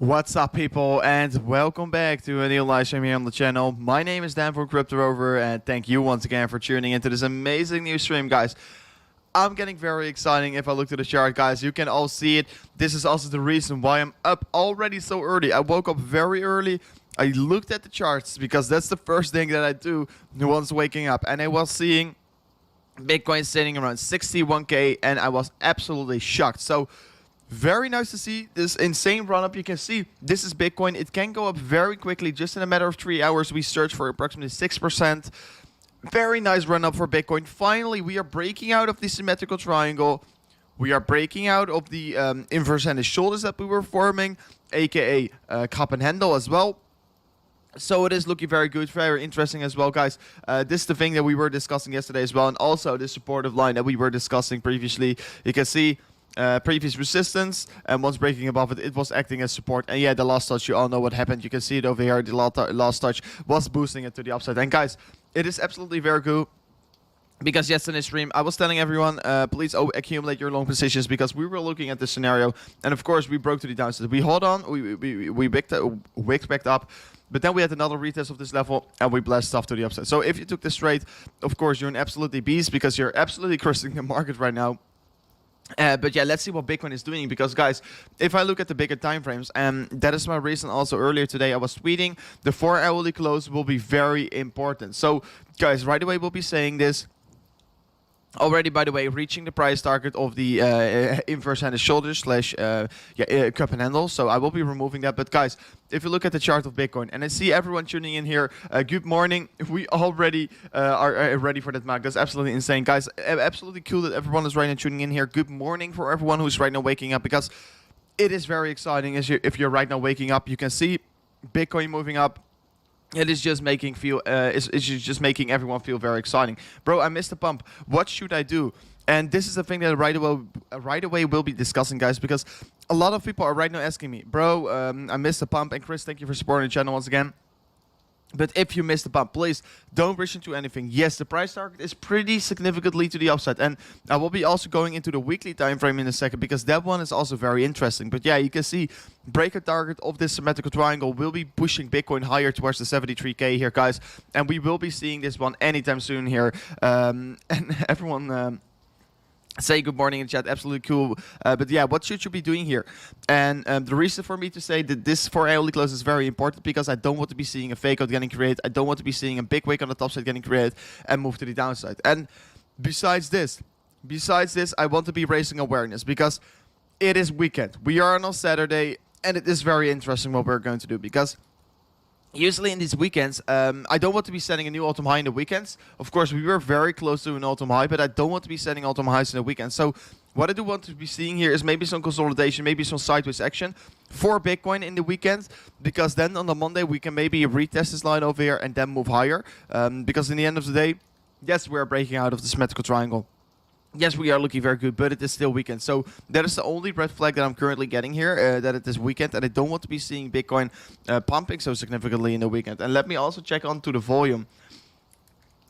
What's up, people, and welcome back to a new live stream here on the channel. My name is Dan from Crypto Rover, and thank you once again for tuning into this amazing new stream, guys. I'm getting very exciting. If I look to the chart, guys, you can all see it. This is also the reason why I'm up already so early. I woke up very early. I looked at the charts because that's the first thing that I do once waking up, and I was seeing Bitcoin sitting around 61k, and I was absolutely shocked. So very nice to see this insane run up. You can see this is Bitcoin. It can go up very quickly. Just in a matter of 3 hours, we searched for approximately 6%. Very nice run up for Bitcoin. Finally, we are breaking out of the symmetrical triangle. We are breaking out of the inverse handed shoulders that we were forming, aka cup and handle as well. So it is looking very good, very interesting as well, guys. This is the thing that we were discussing yesterday as well, and also the supportive line that we were discussing previously. You can see previous resistance, and once breaking above it, it was acting as support. And yeah, the last touch, you all know what happened. You can see it over here. The last touch was boosting it to the upside. And guys, it is absolutely very good, because yesterday's stream, I was telling everyone, please accumulate your long positions, because we were looking at this scenario, and of course, we broke to the downside. We hold on, we wicked back up, but then we had another retest of this level, and we blasted off to the upside. So if you took this trade, of course, you're an absolutely beast, because you're absolutely crushing the market right now. But yeah, let's see what Bitcoin is doing, because guys, if I look at the bigger time frames, and that is my reason also earlier today I was tweeting, the 4-hourly close will be very important. So guys, right away we'll be saying this. Already, by the way, reaching the price target of the inverse handed shoulder slash cup and handle. So I will be removing that. But guys, if you look at the chart of Bitcoin, and I see everyone tuning in here, good morning. We already are ready for that mark. That's absolutely insane, guys. Absolutely cool that everyone is right now tuning in here. Good morning for everyone who's right now waking up, because it is very exciting. If you're right now waking up, you can see Bitcoin moving up. It is just making it's just making everyone feel very exciting. Bro, I missed the pump. What should I do? And this is the thing that right away we'll be discussing, guys, because a lot of people are right now asking me, bro, I missed the pump. And Chris, thank you for supporting the channel once again. But if you missed the pump, please don't rush into anything. Yes, the price target is pretty significantly to the upside. And I will be also going into the weekly time frame in a second, because that one is also very interesting. But yeah, you can see breakout target of this symmetrical triangle will be pushing Bitcoin higher towards the 73k here, guys. And we will be seeing this one anytime soon here. And everyone... say good morning in chat, absolutely cool. But yeah, what should you be doing here? And the reason for me to say that this 4-hourly close is very important, because I don't want to be seeing a fake out getting created. I don't want to be seeing a big wick on the top side getting created and move to the downside. And besides this, I want to be raising awareness, because it is weekend. We are on Saturday, and it is very interesting what we're going to do, because usually in these weekends, I don't want to be setting a new all-time high in the weekends. Of course, we were very close to an all-time high, but I don't want to be setting all-time highs in the weekends. So what I do want to be seeing here is maybe some consolidation, maybe some sideways action for Bitcoin in the weekend, because then on the Monday we can maybe retest this line over here and then move higher. Because in the end of the day, yes, we're breaking out of the symmetrical triangle. Yes, we are looking very good, but it is still weekend. So that is the only red flag that I'm currently getting here, that it is weekend, and I don't want to be seeing Bitcoin pumping so significantly in the weekend. And let me also check onto the volume.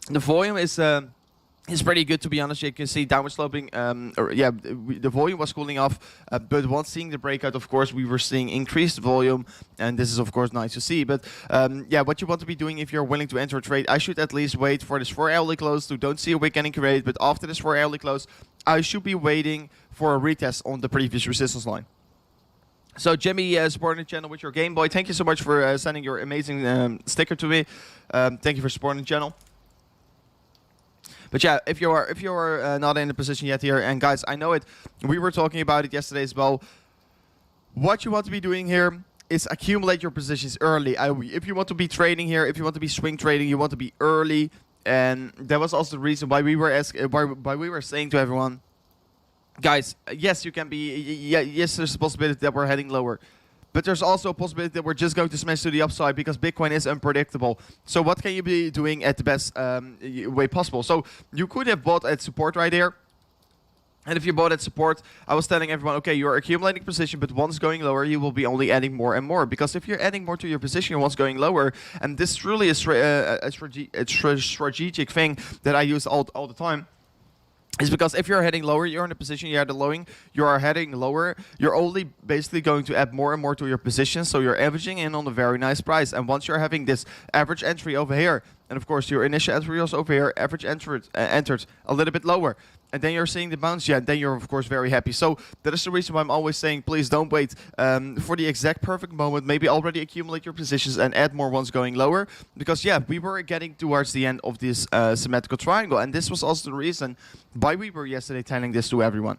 The volume is pretty good, to be honest. You can see downward sloping. The volume was cooling off, but once seeing the breakout, of course, we were seeing increased volume, and this is of course nice to see. But yeah, what you want to be doing if you're willing to enter a trade, I should at least wait for this 4-hourly close to don't see a wick getting created. But after this 4-hourly close, I should be waiting for a retest on the previous resistance line. So Jimmy, supporting the channel with your Game Boy. Thank you so much for sending your amazing sticker to me. Thank you for supporting the channel. But yeah, if you're not in a position yet here, and guys, I know it, we were talking about it yesterday as well. What you want to be doing here is accumulate your positions early. If you want to be trading here, if you want to be swing trading, you want to be early. And that was also the reason why we were saying to everyone, guys, yes, you can be, yes, there's a possibility that we're heading lower. But there's also a possibility that we're just going to smash to the upside, because Bitcoin is unpredictable. So what can you be doing at the best way possible? So you could have bought at support right there. And if you bought at support, I was telling everyone, okay, you're accumulating position, but once going lower, you will be only adding more and more. Because if you're adding more to your position once going lower, and this is really a strategic thing that I use all the time, is because if you're heading lower, you're in a position you are heading lower, you're only basically going to add more and more to your position, so you're averaging in on a very nice price. And once you're having this average entry over here, and of course your initial entry was over here, average entered a little bit lower, and then you're seeing the bounce, yeah, then you're of course very happy. So that is the reason why I'm always saying, please don't wait for the exact perfect moment. Maybe already accumulate your positions and add more ones going lower, because yeah, we were getting towards the end of this symmetrical triangle, and this was also the reason why we were yesterday telling this to everyone.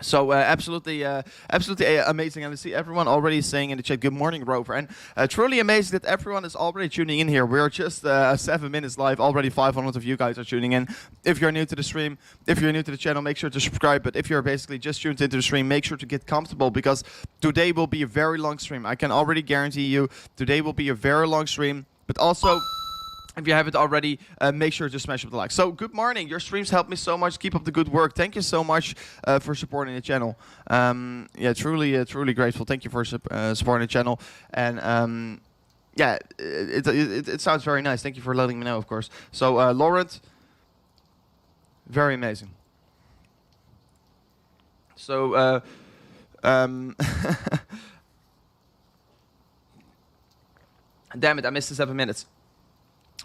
So absolutely amazing, and I see everyone already saying in the chat, good morning, Rover, and truly amazing that everyone is already tuning in here. We're just 7 minutes live, already 500 of you guys are tuning in. If you're new to the stream, if you're new to the channel, make sure to subscribe, but if you're basically just tuned into the stream, make sure to get comfortable, because today will be a very long stream. I can already guarantee you, today will be a very long stream, but also, if you haven't already, make sure to smash up the like. So, good morning. Your streams help me so much. Keep up the good work. Thank you so much for supporting the channel. Yeah, truly grateful. Thank you for supporting the channel. And yeah, it sounds very nice. Thank you for letting me know, of course. So, Laurent, very amazing. So, damn it, I missed the 7 minutes.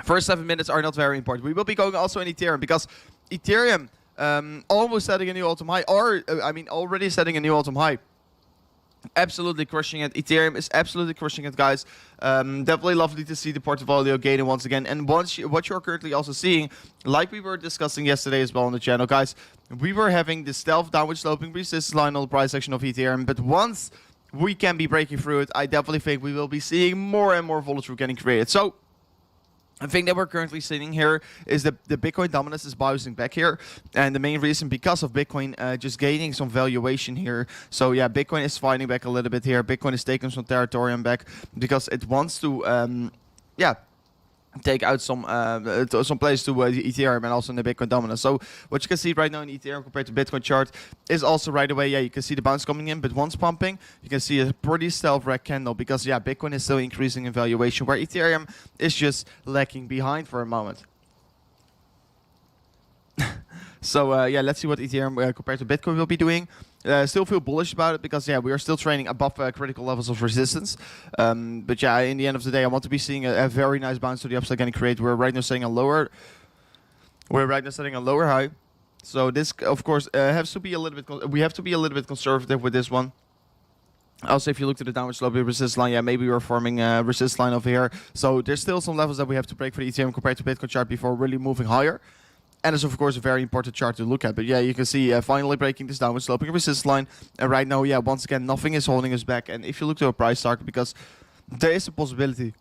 First 7 minutes are not very important. We will be going also in Ethereum, because Ethereum almost setting a new all-time high, or I mean already setting a new all-time high. Absolutely crushing it. Ethereum is absolutely crushing it, guys. Definitely lovely to see the portfolio gaining once again. And what you're currently also seeing, like we were discussing yesterday as well on the channel, guys, we were having the stealth downward sloping resistance line on the price action of Ethereum, but once we can be breaking through it, I definitely think we will be seeing more and more volatility getting created. So the thing that we're currently seeing here is that the Bitcoin dominance is bouncing back here, and the main reason because of Bitcoin just gaining some valuation here. So yeah, Bitcoin is fighting back a little bit here. Bitcoin is taking some territory back because it wants to yeah, take out some place to Ethereum and also in the Bitcoin dominance. So what you can see right now in Ethereum compared to Bitcoin chart is also right away, yeah, you can see the bounce coming in, but once pumping, you can see a pretty stealth red candle, because yeah, Bitcoin is still increasing in valuation, where Ethereum is just lagging behind for a moment. So yeah, let's see what Ethereum compared to Bitcoin will be doing. Still feel bullish about it, because yeah, we are still trading above critical levels of resistance. But yeah, in the end of the day, I want to be seeing a very nice bounce to the upside getting created. We're right now setting a lower. We're right now setting a lower high. So this, of course, has to be a little bit. We have to be a little bit conservative with this one. Also, if you look to the downward sloping resistance line, yeah, maybe we're forming a resistance line over here. So there's still some levels that we have to break for the Ethereum compared to Bitcoin chart before really moving higher. And it's of course a very important chart to look at. But yeah, you can see finally breaking this downward sloping resistance line. And right now, yeah, once again, nothing is holding us back. And if you look to a price target, because there is a possibility.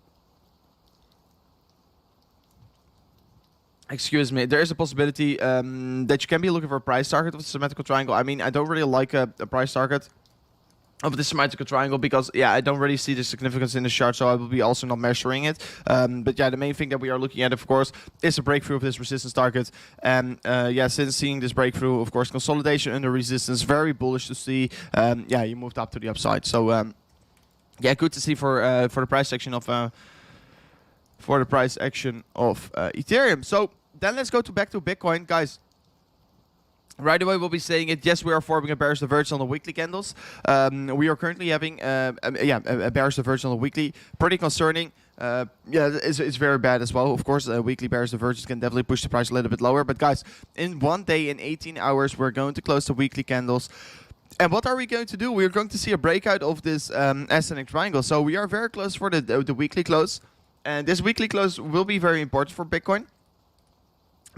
Excuse me, there is a possibility that you can be looking for a price target of the symmetrical triangle. I mean, I don't really like a price target of the symmetrical triangle, because yeah, I don't really see the significance in the chart, so I will be also not measuring it. But yeah, the main thing that we are looking at, of course, is a breakthrough of this resistance target. And yeah, since seeing this breakthrough, of course, consolidation under resistance, very bullish to see. Yeah, you moved up to the upside. So yeah, good to see for the price action of Ethereum. So then let's go back to Bitcoin, guys. Right away, we'll be saying it. Yes, we are forming a bearish divergence on the weekly candles. We are currently having a bearish divergence on the weekly. Pretty concerning. Yeah, it's very bad as well. Of course, a weekly bearish divergence can definitely push the price a little bit lower. But guys, in 1 day, in 18 hours, we're going to close the weekly candles. And what are we going to do? We're going to see a breakout of this ascending triangle. So we are very close for the weekly close. And this weekly close will be very important for Bitcoin.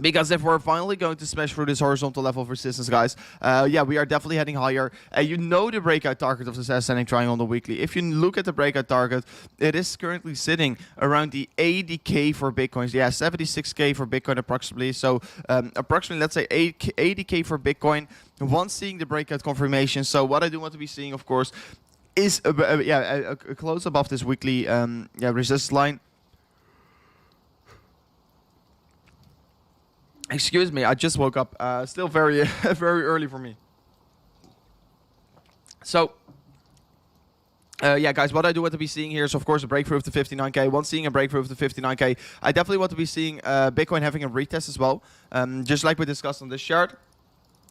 Because if we're finally going to smash through this horizontal level of resistance, guys, yeah, we are definitely heading higher. And you know the breakout target of this ascending triangle on the weekly. If you look at the breakout target, it is currently sitting around the 80K for Bitcoin. Yeah, 76K for Bitcoin approximately. So approximately, let's say 80K for Bitcoin. Once seeing the breakout confirmation. So what I do want to be seeing, of course, is a close above this weekly resistance line. Excuse me, I just woke up. Still very, very early for me. So, Yeah, guys, what I do want to be seeing here is, of course, a breakthrough of the 59K. Once seeing a breakthrough of the 59K, I definitely want to be seeing Bitcoin having a retest as well, just like we discussed on this chart.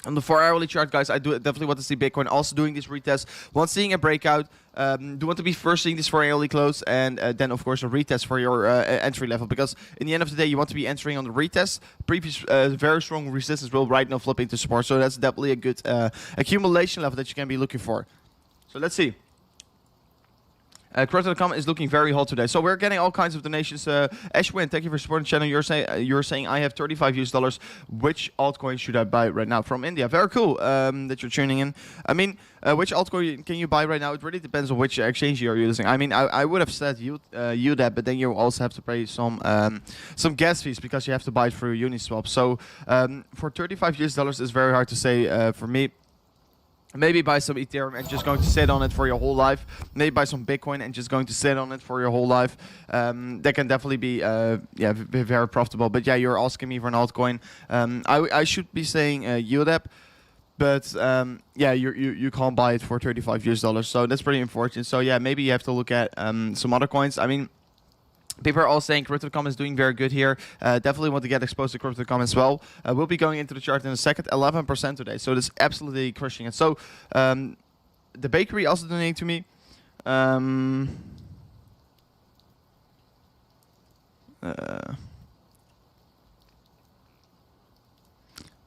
On the 4-hourly chart, guys, I do definitely want to see Bitcoin also doing this retest. Once seeing a breakout, do want to be first seeing this 4-hourly close, and then, of course, a retest for your entry level. Because in the end of the day, you want to be entering on the retest. Previous very strong resistance will right now flip into support. So that's definitely a good accumulation level that you can be looking for. So let's see. Crypto.com is looking very hot today. So we're getting all kinds of donations. Ashwin, thank you for supporting the channel. You're saying I have $35. Which altcoin should I buy right now from India? Very cool that you're tuning in. I mean, which altcoin can you buy right now? It really depends on which exchange you're using. I mean, I would have said UDEP, but then you also have to pay some gas fees because you have to buy it through Uniswap. So for $35 is very hard to say for me. Maybe buy some Ethereum and just going to sit on it for your whole life. Maybe buy some Bitcoin and just going to sit on it for your whole life. That can definitely be very profitable. But yeah, you're asking me for an altcoin. I should be saying UDEP, but yeah, you can't buy it for $35. So that's pretty unfortunate. So yeah, maybe you have to look at some other coins. I mean, people are all saying Crypto.com is doing very good here. Definitely want to get exposed to Crypto.com as well. We'll be going into the chart in a second. 11% today, so that's absolutely crushing it. So the bakery also donating to me.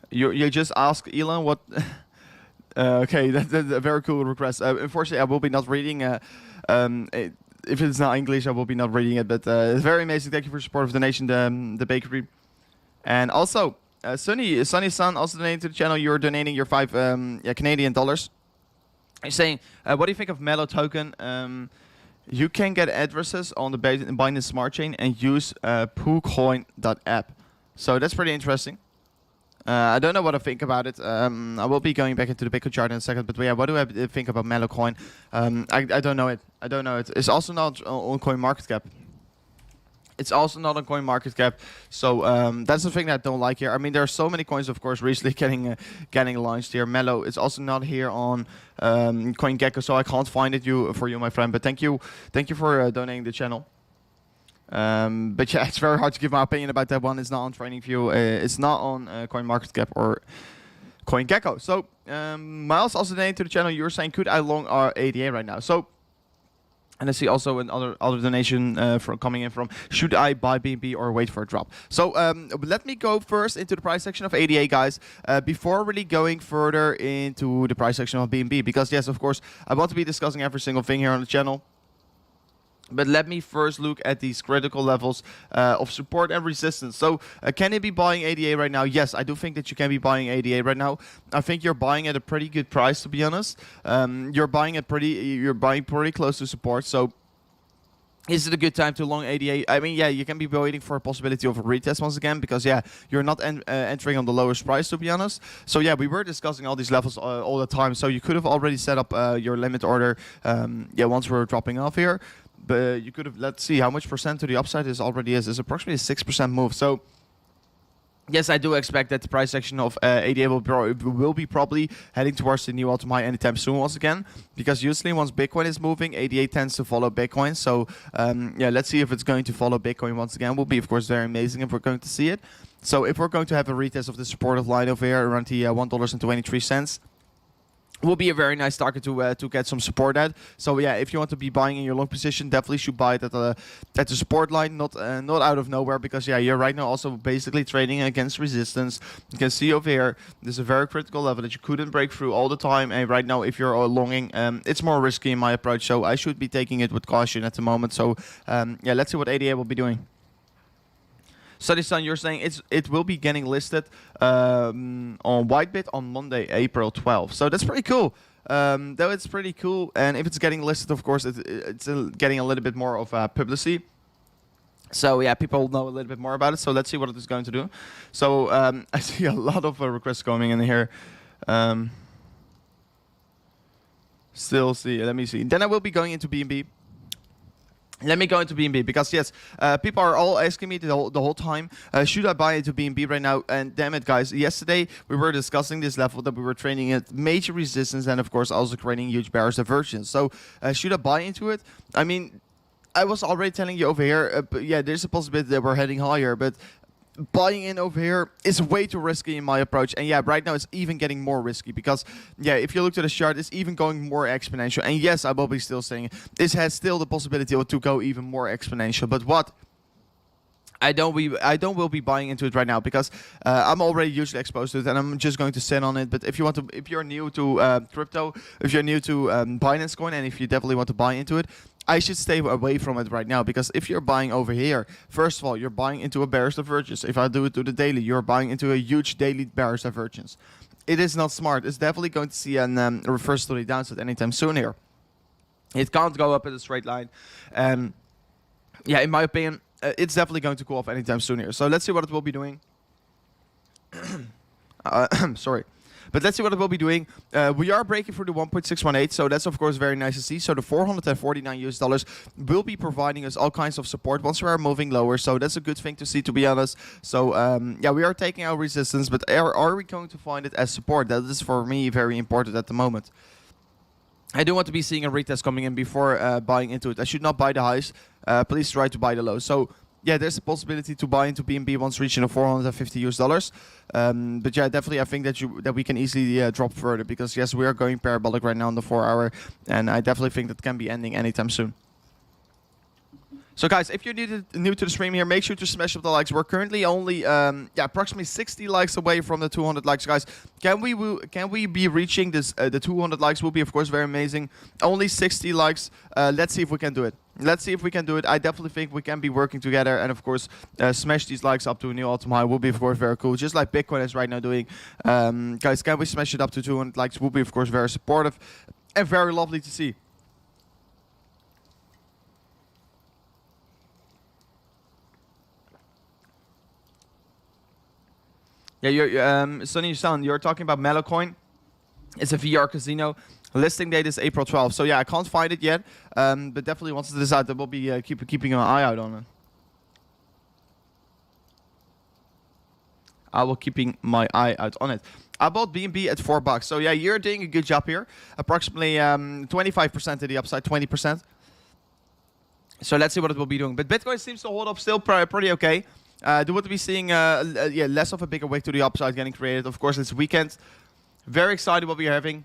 You just ask Elon what. Okay, that's a very cool request. Unfortunately, I will be not reading. If it's not English, I will be not reading it, but it's very amazing. Thank you for your support of the nation, the bakery. And also, Sunny Sun also donating to the channel. You're donating your 5 Canadian dollars. You're saying, what do you think of Mellow token? You can get addresses on the Binance Smart Chain and use poocoin.app. So that's pretty interesting. I don't know what I think about it. I will be going back into the Bitcoin chart in a second, but yeah, what do I think about Litecoin? I don't know it. I don't know it. It's also not on CoinMarketCap. It's also not on CoinMarketCap, so that's the thing that I don't like here. I mean, there are so many coins, of course, recently getting launched here. Mellow is also not here on CoinGecko, so I can't find it for you, my friend. But thank you for donating the channel. But yeah, it's very hard to give my opinion about that one. It's not on TradingView. It's not on CoinMarketCap or CoinGecko. So Miles also donated to the channel. You're saying, could I long our ADA right now? So, and I see also another donation coming in from, should I buy BNB or wait for a drop? So let me go first into the price section of ADA, guys, before really going further into the price section of BNB. Because yes, of course, I want to be discussing every single thing here on the channel. But let me first look at these critical levels of support and resistance. So can you be buying ADA right now? Yes, I do think that you can be buying ADA right now. I think you're buying at a pretty good price, to be honest. You're buying pretty close to support. So is it a good time to long ADA? I mean, yeah, you can be waiting for a possibility of a retest once again, because yeah, you're not entering on the lowest price, to be honest. So yeah, we were discussing all these levels all the time. So you could have already set up your limit order. Yeah, once we're dropping off here. But you could have, let's see how much percent to the upside is already is. It's approximately a 6% move. So yes, I do expect that the price action of ADA will be probably heading towards the new all-time high anytime soon once again. Because usually once Bitcoin is moving, ADA tends to follow Bitcoin. So yeah, let's see if it's going to follow Bitcoin once again. Will be, of course, very amazing if we're going to see it. So if we're going to have a retest of the supportive line over here around the $1.23, will be a very nice target to get some support at. So yeah, if you want to be buying in your long position, definitely should buy it at the support line, not out of nowhere, because yeah, you're right now also basically trading against resistance. You can see over here, there's a very critical level that you couldn't break through all the time, and right now if you're longing, it's more risky in my approach, so I should be taking it with caution at the moment. So yeah, let's see what ADA will be doing. Sun, you're saying it will be getting listed on Whitebit on Monday, April 12th. So that's pretty cool. Though it's pretty cool, and if it's getting listed, of course, it's getting a little bit more of publicity. So yeah, people know a little bit more about it. So let's see what it is going to do. So I see a lot of requests coming in here. Still see. Let me see. Then I will be going into BNB. Let me go into BNB because yes, people are all asking me the whole time, should I buy into BNB right now? And damn it, guys! Yesterday we were discussing this level that we were trading at major resistance and of course also creating huge bearish divergence. So should I buy into it? I mean, I was already telling you over here, but yeah, there's a possibility that we're heading higher, but buying in over here is way too risky in my approach. And yeah, right now it's even getting more risky because yeah, if you look at the chart, it's even going more exponential. And yes, I will be still saying this has still the possibility to go even more exponential. But what I don't will be buying into it right now because I'm already hugely exposed to it and I'm just going to sit on it. But if you're new to crypto, if you're new to Binance Coin, and if you definitely want to buy into it, I should stay away from it right now because if you're buying over here, first of all, you're buying into a bearish divergence. If I do it to the daily, you're buying into a huge daily bearish divergence. It is not smart. It's definitely going to see a reverse to the downside anytime soon here. It can't go up in a straight line. Yeah, in my opinion, it's definitely going to cool off anytime soon here. So let's see what it will be doing. Sorry. But let's see what it will be doing. We are breaking through the 1.618, so that's of course very nice to see. So the 449 US dollars will be providing us all kinds of support once we are moving lower. So that's a good thing to see, to be honest. So yeah, we are taking our resistance, but are we going to find it as support? That is for me very important at the moment. I do want to be seeing a retest coming in before buying into it. I should not buy the highs. Please try to buy the lows. So yeah, there's a possibility to buy into BNB once reaching the 450 US dollars. But yeah, definitely I think that we can easily drop further because yes, we are going parabolic right now on the 4 hour, and I definitely think that can be ending anytime soon. So guys, if you're new to the stream here, make sure to smash up the likes. We're currently only approximately 60 likes away from the 200 likes, guys. Can we be reaching this the 200 likes? Will be of course very amazing. Only 60 likes. Let's see if we can do it. Let's see if we can do it. I definitely think we can be working together, and of course smash these likes up to a new all-time high. Will be of course very cool, just like Bitcoin is right now doing. Guys, can we smash it up to 200 likes? Will be of course very supportive and very lovely to see. Yeah, you're, Sunny Sun, you're talking about Litecoin. It's a VR casino. Listing date is April 12th. So yeah, I can't find it yet, but definitely once it is out, I will be keeping an eye out on it. I will keeping my eye out on it. I bought BNB at $4. So yeah, you're doing a good job here. Approximately 25% to the upside, 20%. So let's see what it will be doing. But Bitcoin seems to hold up still pretty okay. Do want to be seeing yeah, less of a bigger wave to the upside getting created. Of course, it's weekend. Very excited what we are having.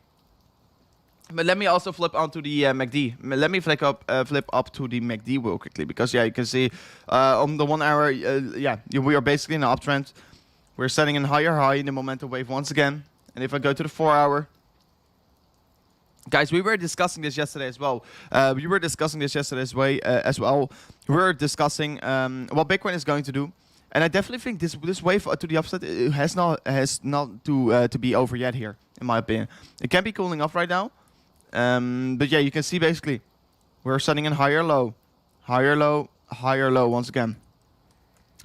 But let me also flip onto the MACD. Let me flip up to the MACD real quickly because yeah, you can see on the 1 hour, yeah, we are basically in an uptrend. We're setting a higher high in the momentum wave once again. And if I go to the 4 hour. Guys, we were discussing this yesterday as well. We were discussing what Bitcoin is going to do. And I definitely think this wave to the upside has not to be over yet here, in my opinion. It can be cooling off right now. But yeah, you can see basically we're setting in higher low, higher low, higher low once again.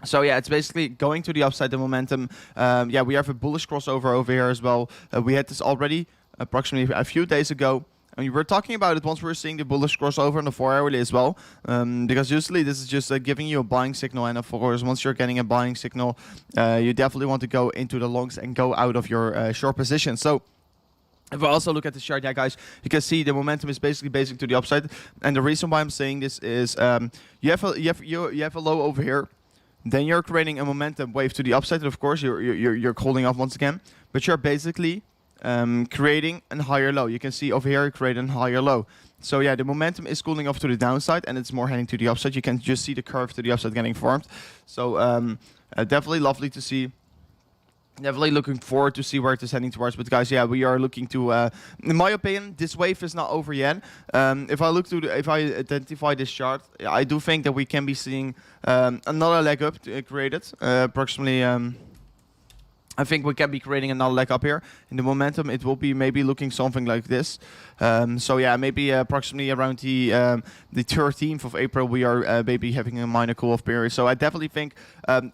So yeah, it's basically going to the upside, the momentum. Yeah, we have a bullish crossover over here as well. We had this already approximately a few days ago. And we were talking about it once we were seeing the bullish crossover on the 4 hourly as well. Because usually this is just giving you a buying signal. And of course, once you're getting a buying signal, you definitely want to go into the longs and go out of your short position. So if I also look at the chart, yeah, guys, you can see the momentum is basically to the upside. And the reason why I'm saying this is you have a low over here. Then you're creating a momentum wave to the upside. And of course, you're holding off once again. But you're basically creating a higher low. You can see over here creating a higher low. So yeah, the momentum is cooling off to the downside and it's more heading to the upside. You can just see the curve to the upside getting formed. So definitely lovely to see. Definitely looking forward to see where it is heading towards. But guys, yeah, we are looking to, in my opinion, this wave is not over yet. If I identify this chart, I do think that we can be seeing another leg up created, approximately. I think we can be creating another leg up here. In the momentum, it will be maybe looking something like this. So yeah, maybe approximately around the 13th of April, we are maybe having a minor cool-off period. So I definitely think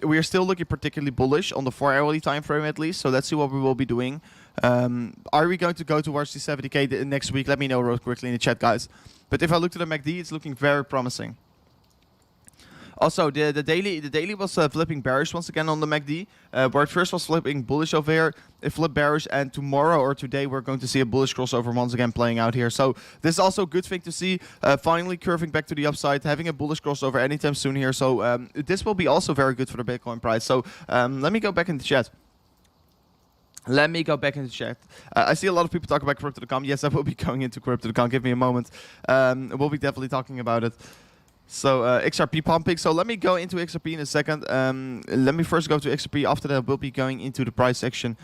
we are still looking particularly bullish on the 4 hourly time frame at least. So let's see what we will be doing. Are we going to go towards the 70K next week? Let me know real quickly in the chat, guys. But if I look to the MACD, it's looking very promising. Also, the daily was flipping bearish once again on the MACD, where it first was flipping bullish over here. It flipped bearish, and tomorrow or today we're going to see a bullish crossover once again playing out here. So this is also a good thing to see, finally curving back to the upside, having a bullish crossover anytime soon here. So this will be also very good for the Bitcoin price. So let me go back into chat. I see a lot of people talk about Crypto.com. Yes, I will be going into Crypto.com. Give me a moment. We'll be definitely talking about it. So Xrp pumping. So let me go into Xrp in a second. Let me first go to Xrp. After that, we'll be going into the price section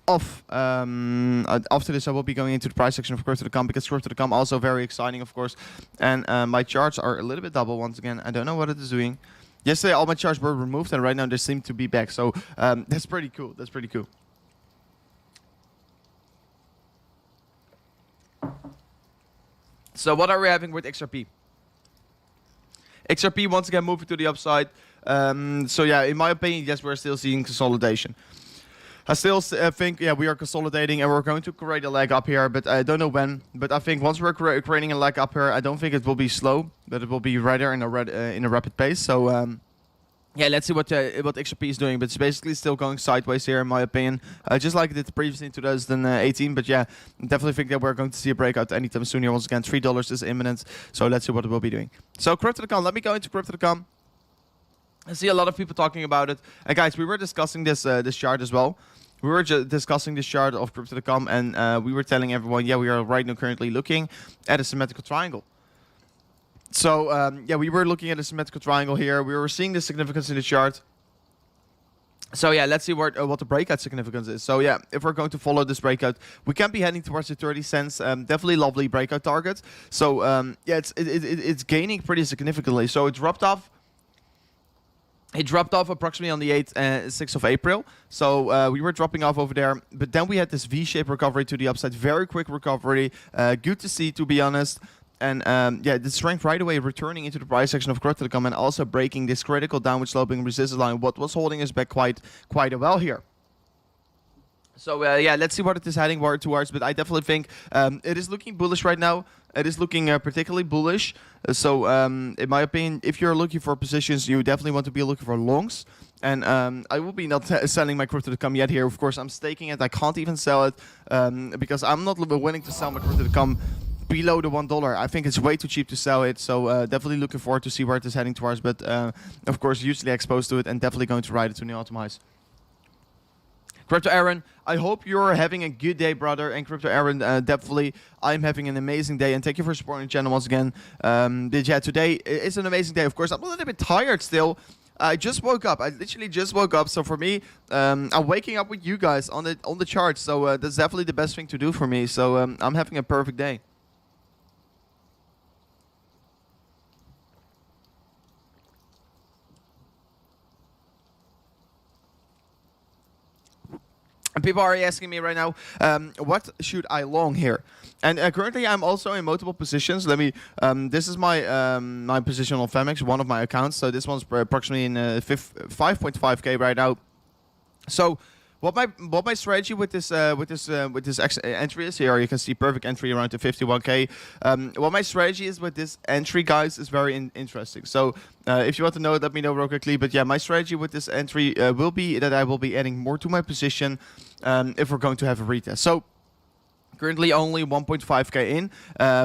of. After this, I will be going into the price section of Crypto.com, because Crypto.com also very exciting, of course. And my charts are a little bit double once again. I don't know what it is doing. Yesterday, all my charts were removed, and right now they seem to be back. So that's pretty cool. That's pretty cool. So what are we having with XRP? XRP once again moving to the upside. So yeah, in my opinion, yes, we're still seeing consolidation. I still think, yeah, we are consolidating and we're going to create a leg up here, but I don't know when. But I think once we're creating a leg up here, I don't think it will be slow, but it will be right there in a rapid pace. So yeah, let's see what XRP is doing, but it's basically still going sideways here, in my opinion, just like it did previously in 2018. But yeah, definitely think that we're going to see a breakout anytime soon here. Once again, $3 is imminent, so let's see what it will be doing. So Crypto.com, let me go into Crypto.com. I see a lot of people talking about it. And guys, we were discussing this chart as well. We were just discussing this chart of Crypto.com, and we were telling everyone, yeah, we are right now currently looking at a symmetrical triangle. So, yeah, we were looking at a symmetrical triangle here. We were seeing the significance in the chart. So, yeah, let's see what the breakout significance is. So, yeah, if we're going to follow this breakout, we can be heading towards the 30 cents. Definitely lovely breakout target. So, yeah, it's gaining pretty significantly. So, it dropped off. It dropped off approximately on the 6th of April. So we were dropping off over there. But then we had this V-shaped recovery to the upside. Very quick recovery. Good to see, to be honest. And yeah, the strength right away returning into the price section of Crypto.com and also breaking this critical downward sloping resistance line. What was holding us back quite well here. So yeah, let's see what it is heading towards. But I definitely think it is looking bullish right now. It is looking particularly bullish. So in my opinion, if you're looking for positions, you definitely want to be looking for longs. And I will be not selling my Crypto.com yet here. Of course, I'm staking it. I can't even sell it because I'm not willing to sell my Crypto.com below the $1. I think it's way too cheap to sell it. So definitely looking forward to see where it is heading towards. But of course, usually exposed to it and definitely going to ride it to new all-time highs. Crypto Aaron, I hope you're having a good day, brother. And Crypto Aaron, definitely, I'm having an amazing day. And thank you for supporting the channel once again. Yeah, today is an amazing day. Of course, I'm a little bit tired still. I just woke up. I literally just woke up. So for me, I'm waking up with you guys on the chart. So that's definitely the best thing to do for me. So I'm having a perfect day. And people are asking me right now, what should I long here? And currently, I'm also in multiple positions. Let me. This is my my position on Femex, one of my accounts. So this one's approximately in 5.5K right now. So what my strategy with this entry is here. You can see perfect entry around the 51K. What my strategy is with this entry, guys, is very interesting. So if you want to know it, let me know real quickly. But yeah, my strategy with this entry will be that I will be adding more to my position if we're going to have a retest. So currently only 1.5K in.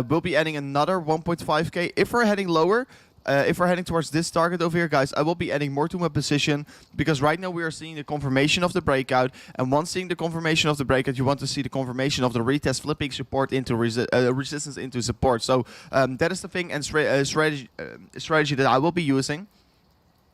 We'll be adding another 1.5K if we're heading lower. If we're heading towards this target over here, guys, I will be adding more to my position because right now we are seeing the confirmation of the breakout. And once seeing the confirmation of the breakout, you want to see the confirmation of the retest flipping support into resistance into support. So that is the thing and strategy that I will be using.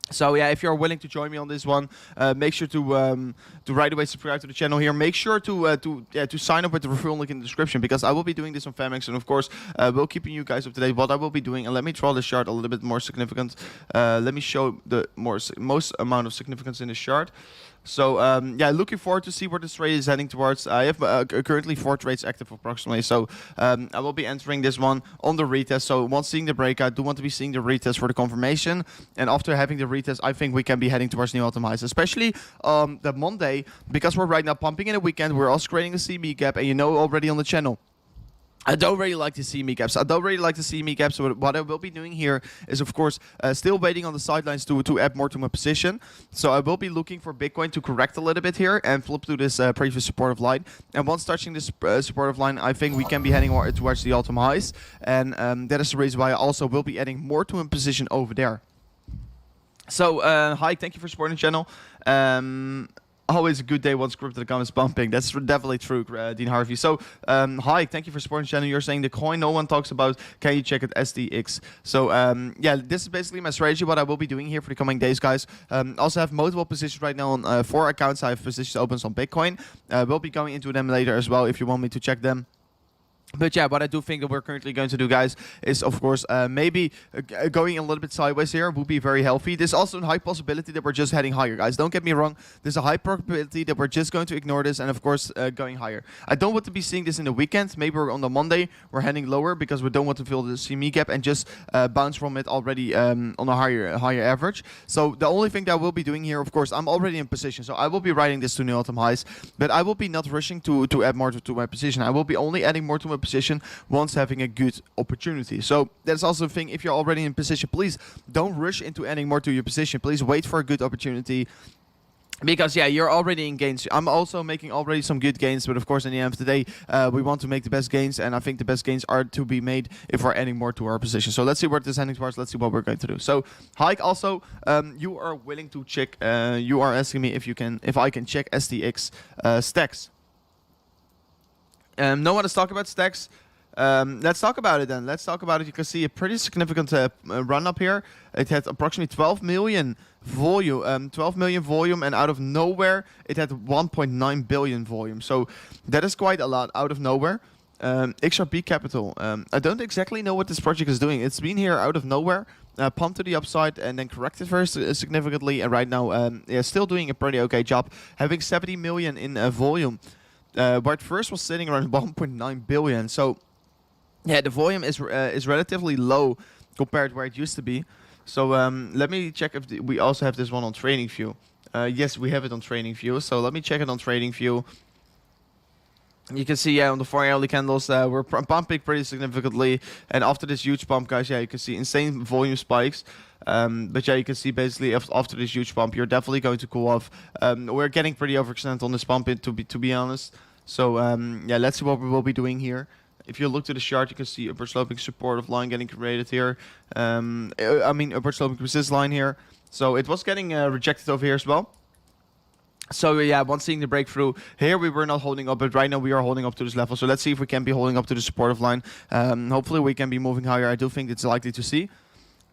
So yeah, if you're willing to join me on this one, make sure to right away subscribe to the channel here. Make sure to sign up with the referral link in the description because I will be doing this on Femex, and of course we'll keeping you guys up to date what I will be doing. And let me draw the chart a little bit more significant. Let me show the most amount of significance in this chart. So yeah, looking forward to see where this trade is heading towards. I have currently 4 trades active approximately. So I will be entering this one on the retest. So once seeing the breakout, do want to be seeing the retest for the confirmation. And after having the retest, I think we can be heading towards new all-time highs, especially the Monday, because we're right now pumping in a weekend. We're also creating a CB gap, and you know already on the channel. I don't really like to see me gaps. I don't really like to see me gaps. So what I will be doing here is, of course, still waiting on the sidelines to add more to my position. So I will be looking for Bitcoin to correct a little bit here and flip to this previous supportive line. And once touching this supportive line, I think we can be heading more towards the all-time highs. And that is the reason why I also will be adding more to my position over there. So, hi, thank you for supporting the channel. Always a good day once crypto.com is pumping. That's definitely true, Dean Harvey. So, hi, thank you for supporting the channel. You're saying the coin no one talks about. Can you check it, SDX? So, yeah, this is basically my strategy, what I will be doing here for the coming days, guys. Also have multiple positions right now on 4 accounts. I have positions open on Bitcoin. We'll be going into them later as well if you want me to check them. But yeah, what I do think that we're currently going to do, guys, is of course maybe going a little bit sideways here would be very healthy. There's also a high possibility that we're just heading higher, guys. Don't get me wrong. There's a high probability that we're just going to ignore this and of course going higher. I don't want to be seeing this in the weekend. Maybe we're on the Monday, we're heading lower because we don't want to feel the CME gap and just bounce from it already on a higher average. So the only thing that I will be doing here, of course, I'm already in position. So I will be riding this to new all-time highs, but I will be not rushing to add more to my position. I will be only adding more to my position once having a good opportunity. So that's also a thing. If you're already in position, please don't rush into adding more to your position. Please wait for a good opportunity. Because yeah, you're already in gains. I'm also making already some good gains, but of course, in the end of the day, we want to make the best gains, and I think the best gains are to be made if we're adding more to our position. So let's see where this is heading towards. Let's see what we're going to do. So, Hike, also, you are willing to check. You are asking me if I can check STX stacks. No one is talking about stacks. Let's talk about it then. Let's talk about it. You can see a pretty significant run up here. It had approximately 12 million volume, 12 million volume, and out of nowhere it had 1.9 billion volume. So that is quite a lot out of nowhere. Xrp Capital. I don't exactly know what this project is doing. It's been here out of nowhere, pumped to the upside, and then corrected very significantly. And right now, yeah, still doing a pretty okay job, having 70 million in volume. Where it first was sitting around 1.9 billion. So yeah, the volume is relatively low compared to where it used to be. So let me check if we also have this one on TradingView. Yes, we have it on TradingView. So let me check it on TradingView. You can see, yeah, on the 4 hourly candles, we're pumping pretty significantly. And after this huge pump, guys, yeah, you can see insane volume spikes. But yeah, you can see basically after this huge pump, you're definitely going to cool off. We're getting pretty overextended on this pump, to be honest. So yeah, let's see what we will be doing here. If you look to the chart, you can see upward sloping supportive line getting created here. I mean, upward sloping resistance line here. So it was getting rejected over here as well. So yeah, once seeing the breakthrough here, we were not holding up, but right now we are holding up to this level. So let's see if we can be holding up to the supportive line. Hopefully we can be moving higher. I do think it's likely to see.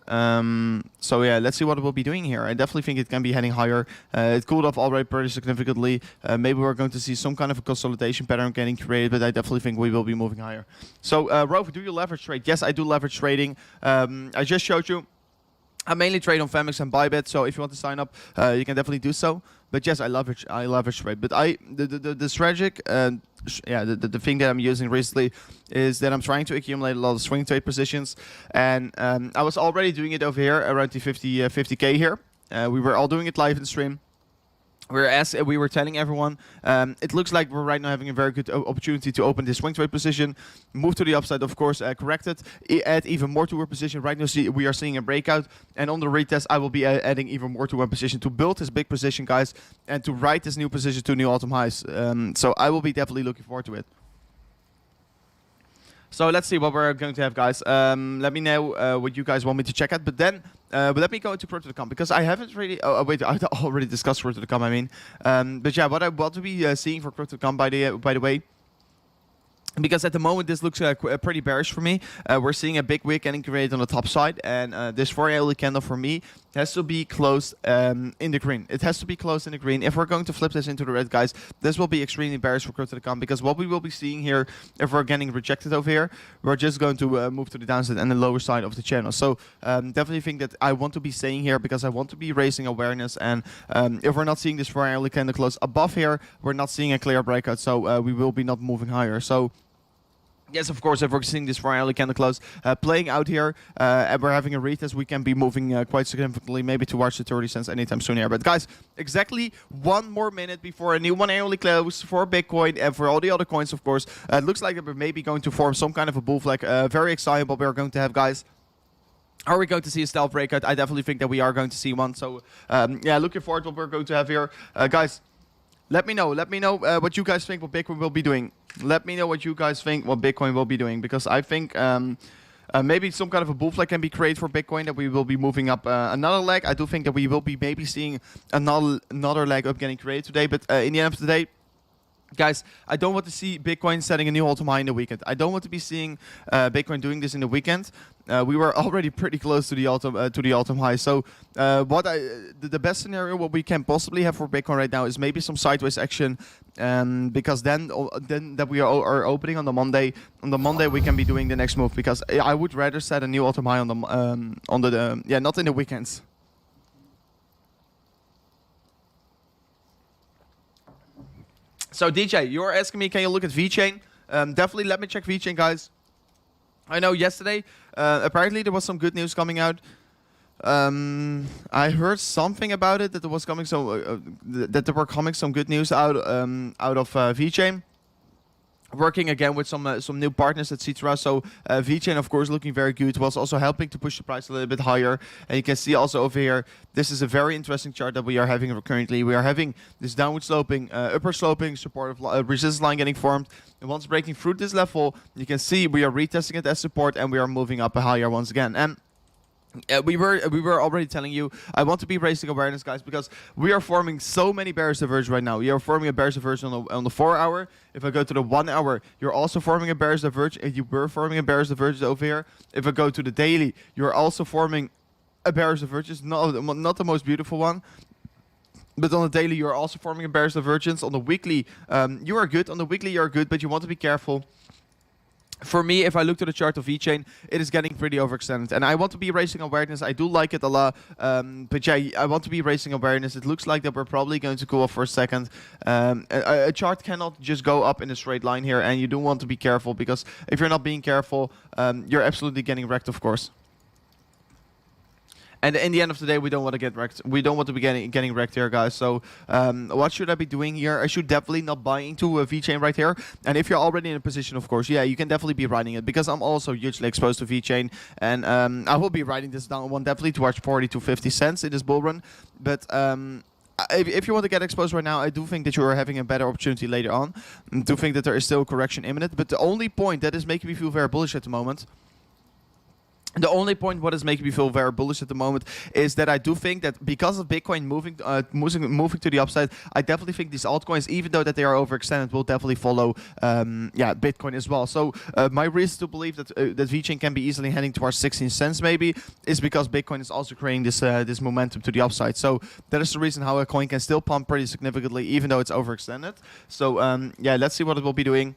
So yeah, let's see what we'll be doing here. I definitely think it can be heading higher. It cooled off already pretty significantly. Maybe we're going to see some kind of a consolidation pattern getting created, but I definitely think we will be moving higher. So Rover, do you leverage trade? Yes, I do leverage trading. I just showed you. I mainly trade on Famix and Bybit, so if you want to sign up, you can definitely do so. But yes, I leverage trade. But the strategic, yeah, the thing that I'm using recently is that I'm trying to accumulate a lot of swing trade positions, and I was already doing it over here around the 50k here. We were all doing it live in stream. We were telling everyone, it looks like we're right now having a very good opportunity to open this swing trade position, move to the upside, of course, correct it, add even more to our position. Right now, we are seeing a breakout, and on the retest, I will be adding even more to our position to build this big position, guys, and to ride this new position to new all-time highs. So I will be definitely looking forward to it. So let's see what we're going to have, guys. Let me know what you guys want me to check out. But then, let me go into crypto.com because I haven't really. Oh, wait, I already discussed crypto.com. I mean, but yeah, what I want to be seeing for crypto.com by the way. Because at the moment this looks pretty bearish for me. We're seeing a big wick getting created on the top side, and this 4 hourly candle for me has to be closed in the green. It has to be closed in the green. If we're going to flip this into the red, guys, this will be extremely bearish for crypto.com, because what we will be seeing here, if we're getting rejected over here, we're just going to move to the downside and the lower side of the channel. So definitely think that I want to be staying here because I want to be raising awareness, and if we're not seeing this 4 hourly candle close above here, we're not seeing a clear breakout, so we will be not moving higher. So Yes, of course, if we're seeing this for early candle close playing out here, and we're having a retest, we can be moving quite significantly, maybe towards the 30 cents anytime soon here. But guys, exactly 1 more minute before a new 1 hourly close for Bitcoin and for all the other coins, of course. It looks like we're maybe going to form some kind of a bull flag. Very exciting what we're going to have, guys. Are we going to see a stealth breakout? I definitely think that we are going to see one. So, yeah, looking forward to what we're going to have here. Guys, let me know what you guys think what Bitcoin will be doing. Let me know what you guys think what Bitcoin will be doing, because I think maybe some kind of a bull flag can be created for Bitcoin, that we will be moving up another leg. I do think that we will be maybe seeing another leg up getting created today, but in the end of the day, guys, I don't want to see Bitcoin setting a new all-time high in the weekend. I don't want to be seeing Bitcoin doing this in the weekend. We were already pretty close to the all-time high. So the best scenario what we can possibly have for Bitcoin right now is maybe some sideways action, because then that we are opening on the Monday. On the Monday we can be doing the next move, because I would rather set a new all-time high on the yeah, not in the weekends. So DJ, you're asking me, can you look at VeChain? Definitely let me check VeChain, guys. I know yesterday, apparently there was some good news coming out. I heard something about it, that there was coming that there were coming some good news out of VeChain. Working again with some new partners, etc. So VeChain, of course, looking very good. Was also helping to push the price a little bit higher. And you can see also over here, this is a very interesting chart that we are having currently. We are having this downward sloping, upper sloping support of resistance line getting formed. And once breaking through this level, you can see we are retesting it as support, and we are moving up higher once again. And we were already telling you, I want to be raising awareness, guys, because we are forming so many bearish divergence right now. We are forming a bearish divergence on the 4 hour. If I go to the 1 hour, you're also forming a bearish divergence, and you were forming a bearish divergence over here. If I go to the daily, you're also forming a bearish divergence, not the most beautiful one. But on the daily, you're also forming a bearish divergence. On the weekly, you are good. On the weekly, you're good, but you want to be careful. For me, if I look to the chart of VeChain, it is getting pretty overextended. And I want to be raising awareness. I do like it a lot. But yeah, I want to be raising awareness. It looks like that we're probably going to go off for a second. A chart cannot just go up in a straight line here. And you do want to be careful, because if you're not being careful, you're absolutely getting wrecked, of course. And in the end of the day, we don't want to get wrecked. We don't want to be getting wrecked here, guys. So what should I be doing here? I should definitely not buy into a VeChain right here. And if you're already in a position, of course, yeah, you can definitely be riding it, because I'm also hugely exposed to VeChain. And I will be riding this down one definitely towards 40 to 50 cents in this bull run. But if you want to get exposed right now, I do think that you are having a better opportunity later on. I do think that there is still a correction imminent. But the only point that is making me feel very bullish at the moment, the only point what is making me feel very bullish at the moment, is that I do think that because of Bitcoin moving to the upside, I definitely think these altcoins, even though that they are overextended, will definitely follow yeah, Bitcoin as well. So my reason to believe that that VeChain can be easily heading towards 16 cents maybe is because Bitcoin is also creating this this momentum to the upside. So that is the reason how a coin can still pump pretty significantly, even though it's overextended. So yeah, let's see what it will be doing.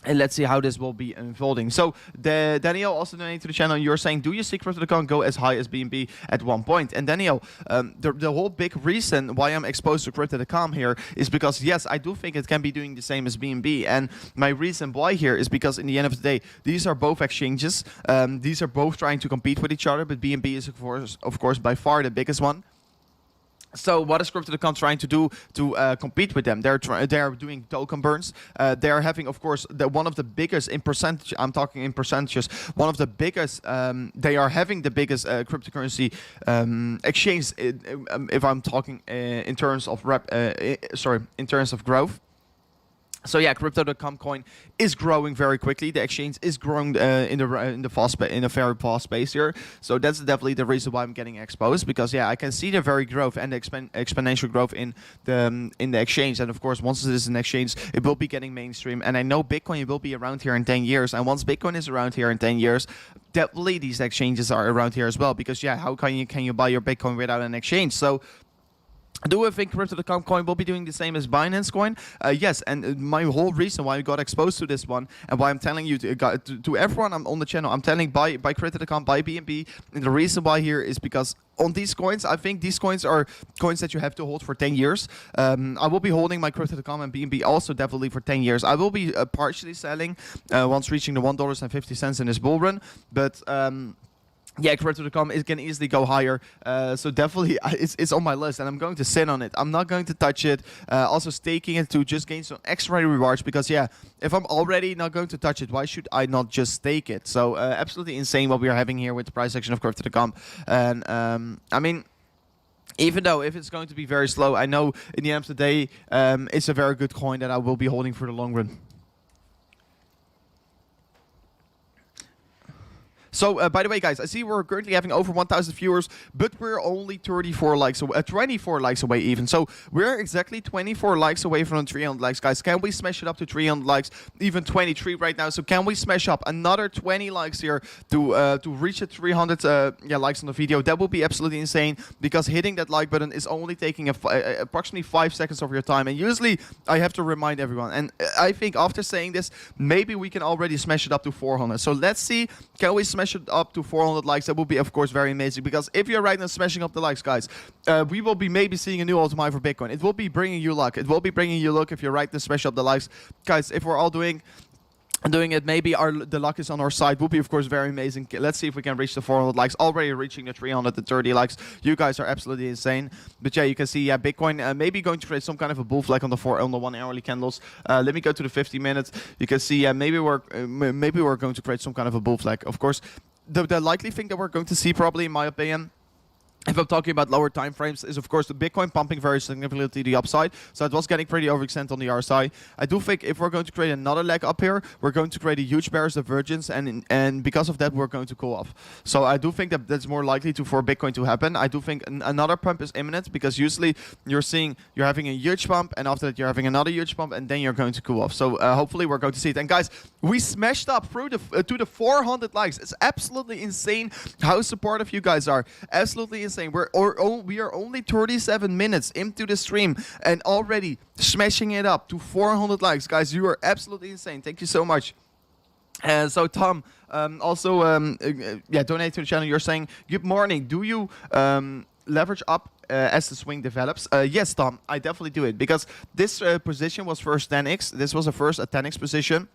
And let's see how this will be unfolding. So Daniel also donated to the channel. You're saying, do you see Crypto.com go as high as BNB at one point? And Daniel, the whole big reason why I'm exposed to Crypto.com here is because, yes, I do think it can be doing the same as BNB. And my reason why here is because in the end of the day, these are both exchanges. These are both trying to compete with each other. But BNB is, of course, by far the biggest one. So what is Crypto.com trying to do to compete with them? They're doing token burns. They're having, of course, one of the biggest in percentage. I'm talking in percentages. One of the biggest. They are having the biggest cryptocurrency exchange. If I'm talking in terms of in terms of growth. So yeah, Crypto.com coin is growing very quickly. The exchange is growing in a very fast pace here. So that's definitely the reason why I'm getting exposed, because yeah, I can see the very growth and the exponential growth in the exchange. And of course, once it is an exchange, it will be getting mainstream. And I know Bitcoin will be around here in 10 years. And once Bitcoin is around here in 10 years, definitely these exchanges are around here as well. Because yeah, how can you buy your Bitcoin without an exchange? So Do I think Crypto.com coin will be doing the same as Binance coin? Yes, and my whole reason why I got exposed to this one and why I'm telling you to everyone I'm on the channel, I'm telling buy Crypto.com, buy BNB, and the reason why here is because on these coins, I think these coins are coins that you have to hold for 10 years. I will be holding my Crypto.com and BNB also definitely for 10 years. I will be partially selling once reaching the $1.50 in this bull run, but yeah, Crypto.com can easily go higher, so definitely it's on my list, and I'm going to sit on it. I'm not going to touch it. Also staking it to just gain some extra rewards, because yeah, if I'm already not going to touch it, why should I not just stake it? So absolutely insane what we are having here with the price action of Crypto.com, and I mean, even though if it's going to be very slow, I know in the end of the day, it's a very good coin that I will be holding for the long run. So, by the way, guys, I see we're currently having over 1,000 viewers, but we're only 34 likes away, 24 likes away even. So, we're exactly 24 likes away from 300 likes, guys. Can we smash it up to 300 likes? Even 23 right now. So, can we smash up another 20 likes here to reach the 300 likes on the video? That would be absolutely insane, because hitting that like button is only taking approximately 5 seconds of your time. And usually, I have to remind everyone. And I think after saying this, maybe we can already smash it up to 400. So, let's see. Can we smash it up to 400 likes? That would be, of course, very amazing, because if you're right now smashing up the likes, guys, we will be maybe seeing a new all-time high for Bitcoin. It will be bringing you luck. It will be bringing you luck if you're right to smash up the likes, guys. If we're all doing it, maybe the luck is on our side. Would be, of course, very amazing. Let's see if we can reach the 400 likes. Already reaching the 330 likes. You guys are absolutely insane. But yeah, you can see, yeah, Bitcoin maybe going to create some kind of a bull flag on the 1 hourly candles. Let me go to the 50 minutes. You can see, yeah, maybe we're going to create some kind of a bull flag. Of course, the likely thing that we're going to see, probably, in my opinion, if I'm talking about lower time frames, is of course the Bitcoin pumping very significantly to the upside. So it was getting pretty overextended on the RSI. I do think if we're going to create another leg up here, we're going to create a huge bearish divergence, and because of that, we're going to cool off. So I do think that that's more likely for Bitcoin to happen. I do think another pump is imminent, because usually you're having a huge pump, and after that you're having another huge pump, and then you're going to cool off. So hopefully we're going to see it. And guys, we smashed up through to the 400 likes. It's absolutely insane how supportive you guys are. Absolutely insane. We are only 37 minutes into the stream and already smashing it up to 400 likes. Guys, you are absolutely insane. Thank you so much. So Tom, also donate to the channel. You're saying, good morning. Do you leverage up as the swing develops? Yes, Tom, I definitely do it, because this position was first 10x. This was a first 10x position.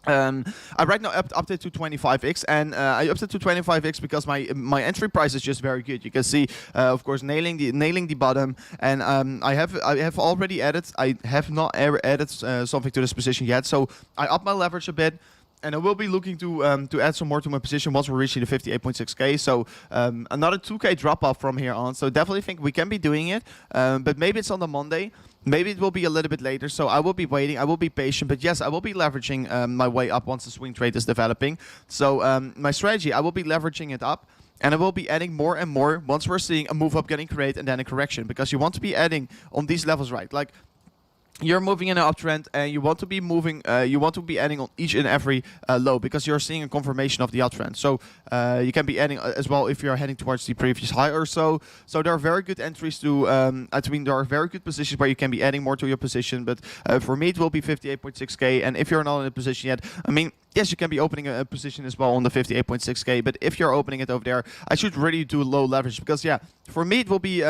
I right now upped it to 25x, and I upped it to 25x because my entry price is just very good. You can see, of course, nailing the bottom, and I have already added. I have not ever added something to this position yet, so I upped my leverage a bit. And I will be looking to add some more to my position once we're reaching the 58.6k. So another 2k drop off from here on. So definitely think we can be doing it, but maybe it's on the Monday. Maybe it will be a little bit later, so I will be waiting. I will be patient, but yes, I will be leveraging my way up once the swing trade is developing. So my strategy, I will be leveraging it up, and I will be adding more and more once we're seeing a move up getting created and then a correction, because you want to be adding on these levels, right? Like, you're moving in an uptrend, and you want to be moving. You want to be adding on each and every low, because you're seeing a confirmation of the uptrend. So you can be adding as well if you're heading towards the previous high or so. So there are very good entries to. There are very good positions where you can be adding more to your position. But for me, it will be 58.6k. And if you're not in a position yet, I mean, yes, you can be opening a position as well on the 58.6k. But if you're opening it over there, I should really do low leverage, because yeah, for me it will be.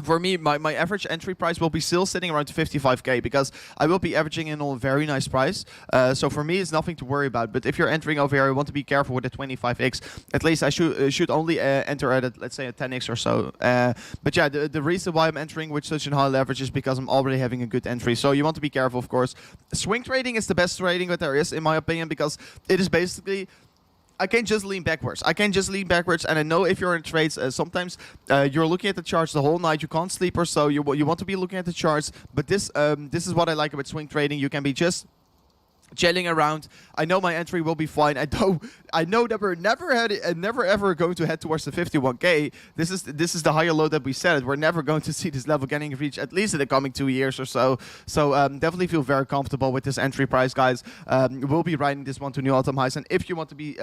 For me, my average entry price will be still sitting around 55k, because I will be averaging in on a very nice price. So for me, it's nothing to worry about. But if you're entering over here, I want to be careful with the 25x. At least I should only enter at, let's say, a 10x or so. But yeah, the reason why I'm entering with such a high leverage is because I'm already having a good entry. So you want to be careful, of course. Swing trading is the best trading that there is, in my opinion, because it is basically... I can't just lean backwards. And I know if you're in trades, sometimes you're looking at the charts the whole night. You can't sleep or so. You want to be looking at the charts. But this is what I like about swing trading. You can be just chilling around. I know my entry will be fine. I know that we're never ever going to head towards the 51k. This is the higher low that we set. We're never going to see this level getting reached, at least in the coming 2 years or so. So definitely feel very comfortable with this entry price, guys. We'll be riding this one to new all-time highs. And if you want to be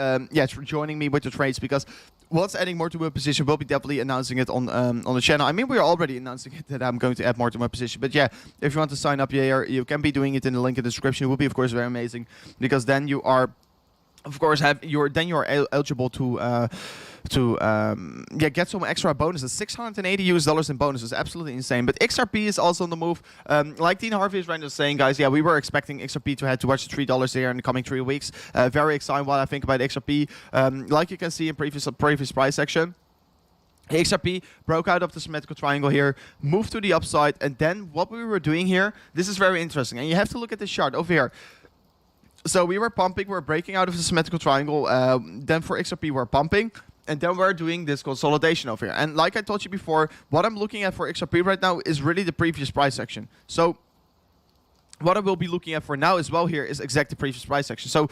joining me with the trades, because once adding more to my position, we'll be definitely announcing it on the channel. I mean, we're already announcing it that I'm going to add more to my position. But yeah, if you want to sign up here, you can be doing it in the link in the description. It will be, of course, very amazing, because then you are, of course, you're eligible to get some extra bonuses. $680 in bonuses, absolutely insane. But XRP is also on the move. Like Dean Harvey is right now saying, guys, yeah, we were expecting XRP to head towards the $3 here in the coming 3 weeks. Very exciting what I think about XRP. Like you can see in previous price section, XRP broke out of the symmetrical triangle here, moved to the upside, and then what we were doing here, this is very interesting, and you have to look at this chart over here. So we were pumping, we're breaking out of the symmetrical triangle, then for XRP we're pumping, and then we're doing this consolidation over here. And like I told you before, what I'm looking at for XRP right now is really the previous price section. So what I will be looking at for now as well here is exactly the previous price section. So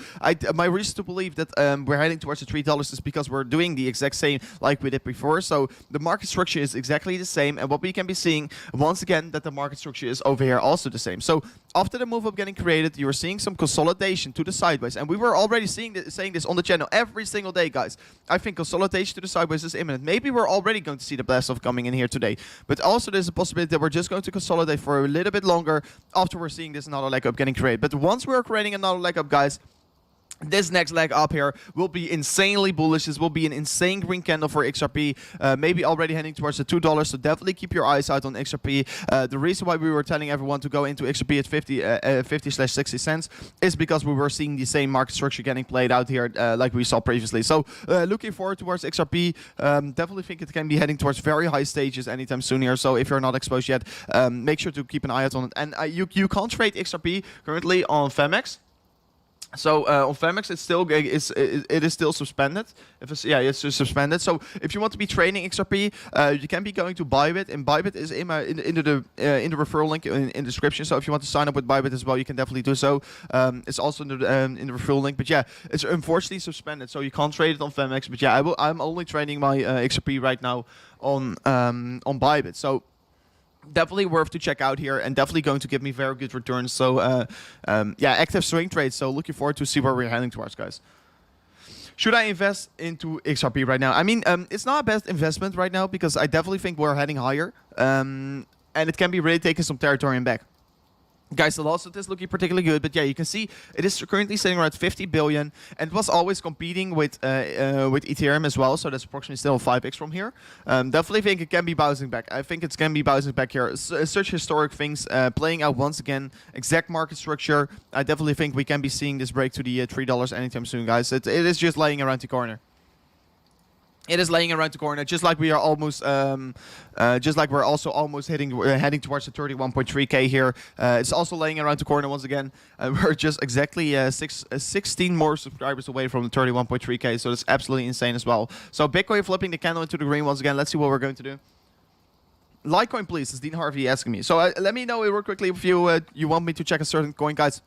my reason to believe that we're heading towards the $3 is because we're doing the exact same like we did before. So the market structure is exactly the same. And what we can be seeing, once again, that the market structure is over here also the same. So after the move up getting created, you are seeing some consolidation to the sideways. And we were already saying this on the channel every single day, guys. I think consolidation to the sideways is imminent. Maybe we're already going to see the blast off coming in here today. But also there's a possibility that we're just going to consolidate for a little bit longer after we're seeing this another leg up getting created. But once we're creating another leg up, guys, this next leg up here will be insanely bullish. This will be an insane green candle for XRP. Maybe already heading towards the $2. So definitely keep your eyes out on XRP. The reason why we were telling everyone to go into XRP at 50/60 cents is because we were seeing the same market structure getting played out here like we saw previously. So looking forward towards XRP. Definitely think it can be heading towards very high stages anytime soon here. So if you're not exposed yet, make sure to keep an eye out on it. And you can't trade XRP currently on Femex. So on Femex, it is still suspended. It's suspended. So if you want to be trading XRP, you can be going to Bybit, and Bybit is in the referral link in the description. So if you want to sign up with Bybit as well, you can definitely do so. It's also in the referral link. But yeah, it's unfortunately suspended, so you can't trade it on Femex. But yeah, I'm only trading my XRP right now on Bybit. So definitely worth to check out here, and definitely going to give me very good returns. So yeah, active swing trades. So looking forward to see where we're heading towards, guys. Should I invest into XRP right now? I mean, it's not a best investment right now, because I definitely think we're heading higher, and it can be really taking some territory and back. Guys, the loss of this looking particularly good, but yeah, you can see it is currently sitting around 50 billion, and it was always competing with Ethereum as well, so that's approximately still 5x from here. Definitely think it can be bouncing back. I think it's going to be bouncing back here. Such historic things playing out once again. Exact market structure. I definitely think we can be seeing this break to the $3 anytime soon, guys. It is just laying around the corner. It is laying around the corner, just like we are almost, just like we're also almost heading towards the 31.3k here. It's also laying around the corner once again. We're just exactly 16 more subscribers away from the 31.3k, so that's absolutely insane as well. So Bitcoin flipping the candle into the green once again. Let's see what we're going to do. Litecoin, please, is Dean Harvey asking me. So let me know real quickly if you want me to check a certain coin, guys.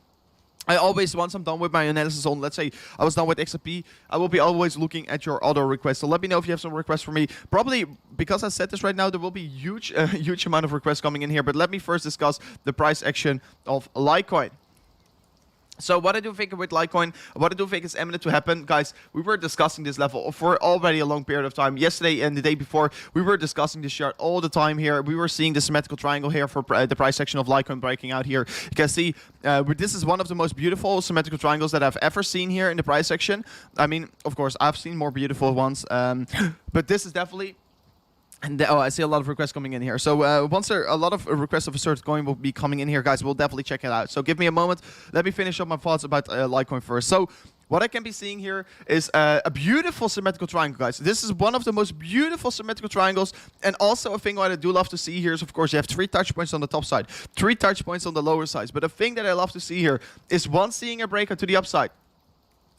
I always, once I'm done with my analysis on, let's say I was done with XRP, I will be always looking at your other requests. So let me know if you have some requests for me. Probably, because I said this right now, there will be huge amount of requests coming in here. But let me first discuss the price action of Litecoin. So what I do think with Litecoin, what I do think is imminent to happen, guys, we were discussing this level for already a long period of time. Yesterday and the day before, we were discussing this chart all the time here. We were seeing the symmetrical triangle here for the price section of Litecoin breaking out here. You can see this is one of the most beautiful symmetrical triangles that I've ever seen here in the price section. I mean, of course, I've seen more beautiful ones, but this is definitely... And I see a lot of requests coming in here. So once a lot of requests of a certain coin will be coming in here, guys, we'll definitely check it out. So give me a moment. Let me finish up my thoughts about Litecoin first. So what I can be seeing here is a beautiful symmetrical triangle, guys. This is one of the most beautiful symmetrical triangles. And also a thing what I do love to see here is, of course, you have 3 touch points on the top side, 3 touch points on the lower side. But the thing that I love to see here is once seeing a breakout to the upside,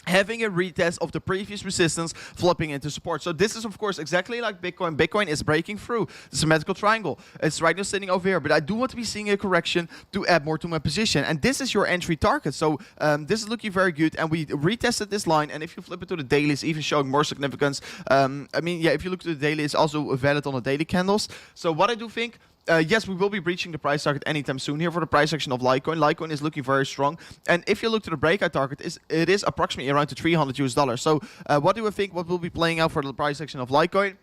having a retest of the previous resistance flipping into support. So this is of course exactly like Bitcoin. Bitcoin is breaking through the symmetrical triangle. It's right now sitting over here, but I do want to be seeing a correction to add more to my position, and this is your entry target. So this is looking very good, and we retested this line, and if you flip it to the daily, it's even showing more significance. I mean, yeah, if you look to the daily, it's also valid on the daily candles. So what I do think, yes, we will be breaching the price target anytime soon here for the price action of Litecoin. Litecoin is looking very strong. And if you look to the breakout target, it is approximately around to $300. So what do I think what will be playing out for the price action of Litecoin?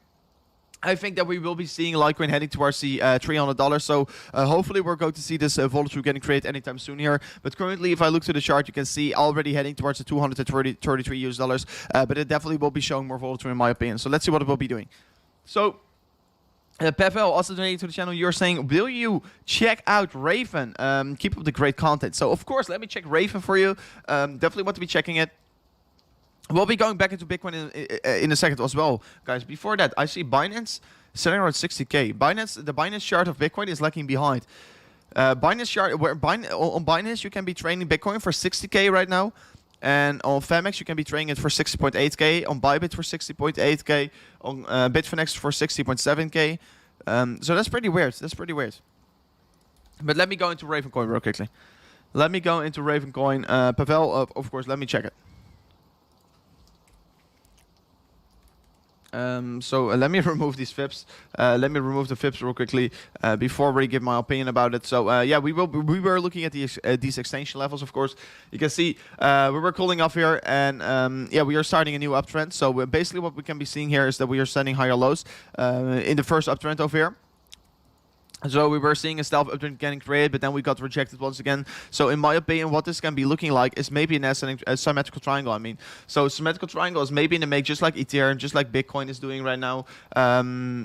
I think that we will be seeing Litecoin heading towards the $300. So hopefully we're going to see this volatility getting created anytime soon here. But currently, if I look to the chart, you can see already heading towards the $233. But it definitely will be showing more volatility in my opinion. So let's see what it will be doing. So Pavel, also donating to the channel, you're saying, will you check out Raven? Keep up the great content. So, of course, let me check Raven for you. Definitely want to be checking it. We'll be going back into Bitcoin in a second as well. Guys, before that, I see Binance selling around 60K. The Binance chart of Bitcoin is lagging behind. Binance chart, on Binance, you can be trading Bitcoin for 60K right now. And on Famex, you can be trading it for 60.8K. On Bybit for 60.8K. On Bitfinex for 60.7K. So that's pretty weird. That's pretty weird. But let me go into Ravencoin real quickly. Let me go into Ravencoin. Pavel, of course, let me check it. So let me remove these FIPS. Let me remove the FIPS real quickly before we give my opinion about it. So yeah, we were looking at these extension levels. Of course, you can see we were cooling off here, and yeah, we are starting a new uptrend. So basically, what we can be seeing here is that we are setting higher lows in the first uptrend over here. So we were seeing a stealth uptrend getting created, but then we got rejected once again. So in my opinion, what this can be looking like is maybe an symmetrical triangle. I mean, so symmetrical triangle is maybe in the make, just like Ethereum, just like Bitcoin is doing right now.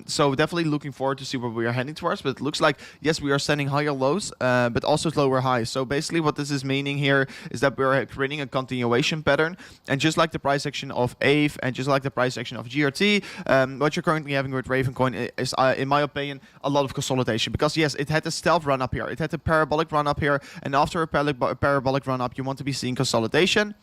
So definitely looking forward to see where we are heading towards. But it looks like, yes, we are setting higher lows, but also lower highs. So basically what this is meaning here is that we're creating a continuation pattern. And just like the price action of AVE and just like the price action of GRT, what you're currently having with Ravencoin is, in my opinion, a lot of consolidation. Because yes, it had a stealth run up here, it had a parabolic run up here, and after a parabolic run up, you want to be seeing consolidation.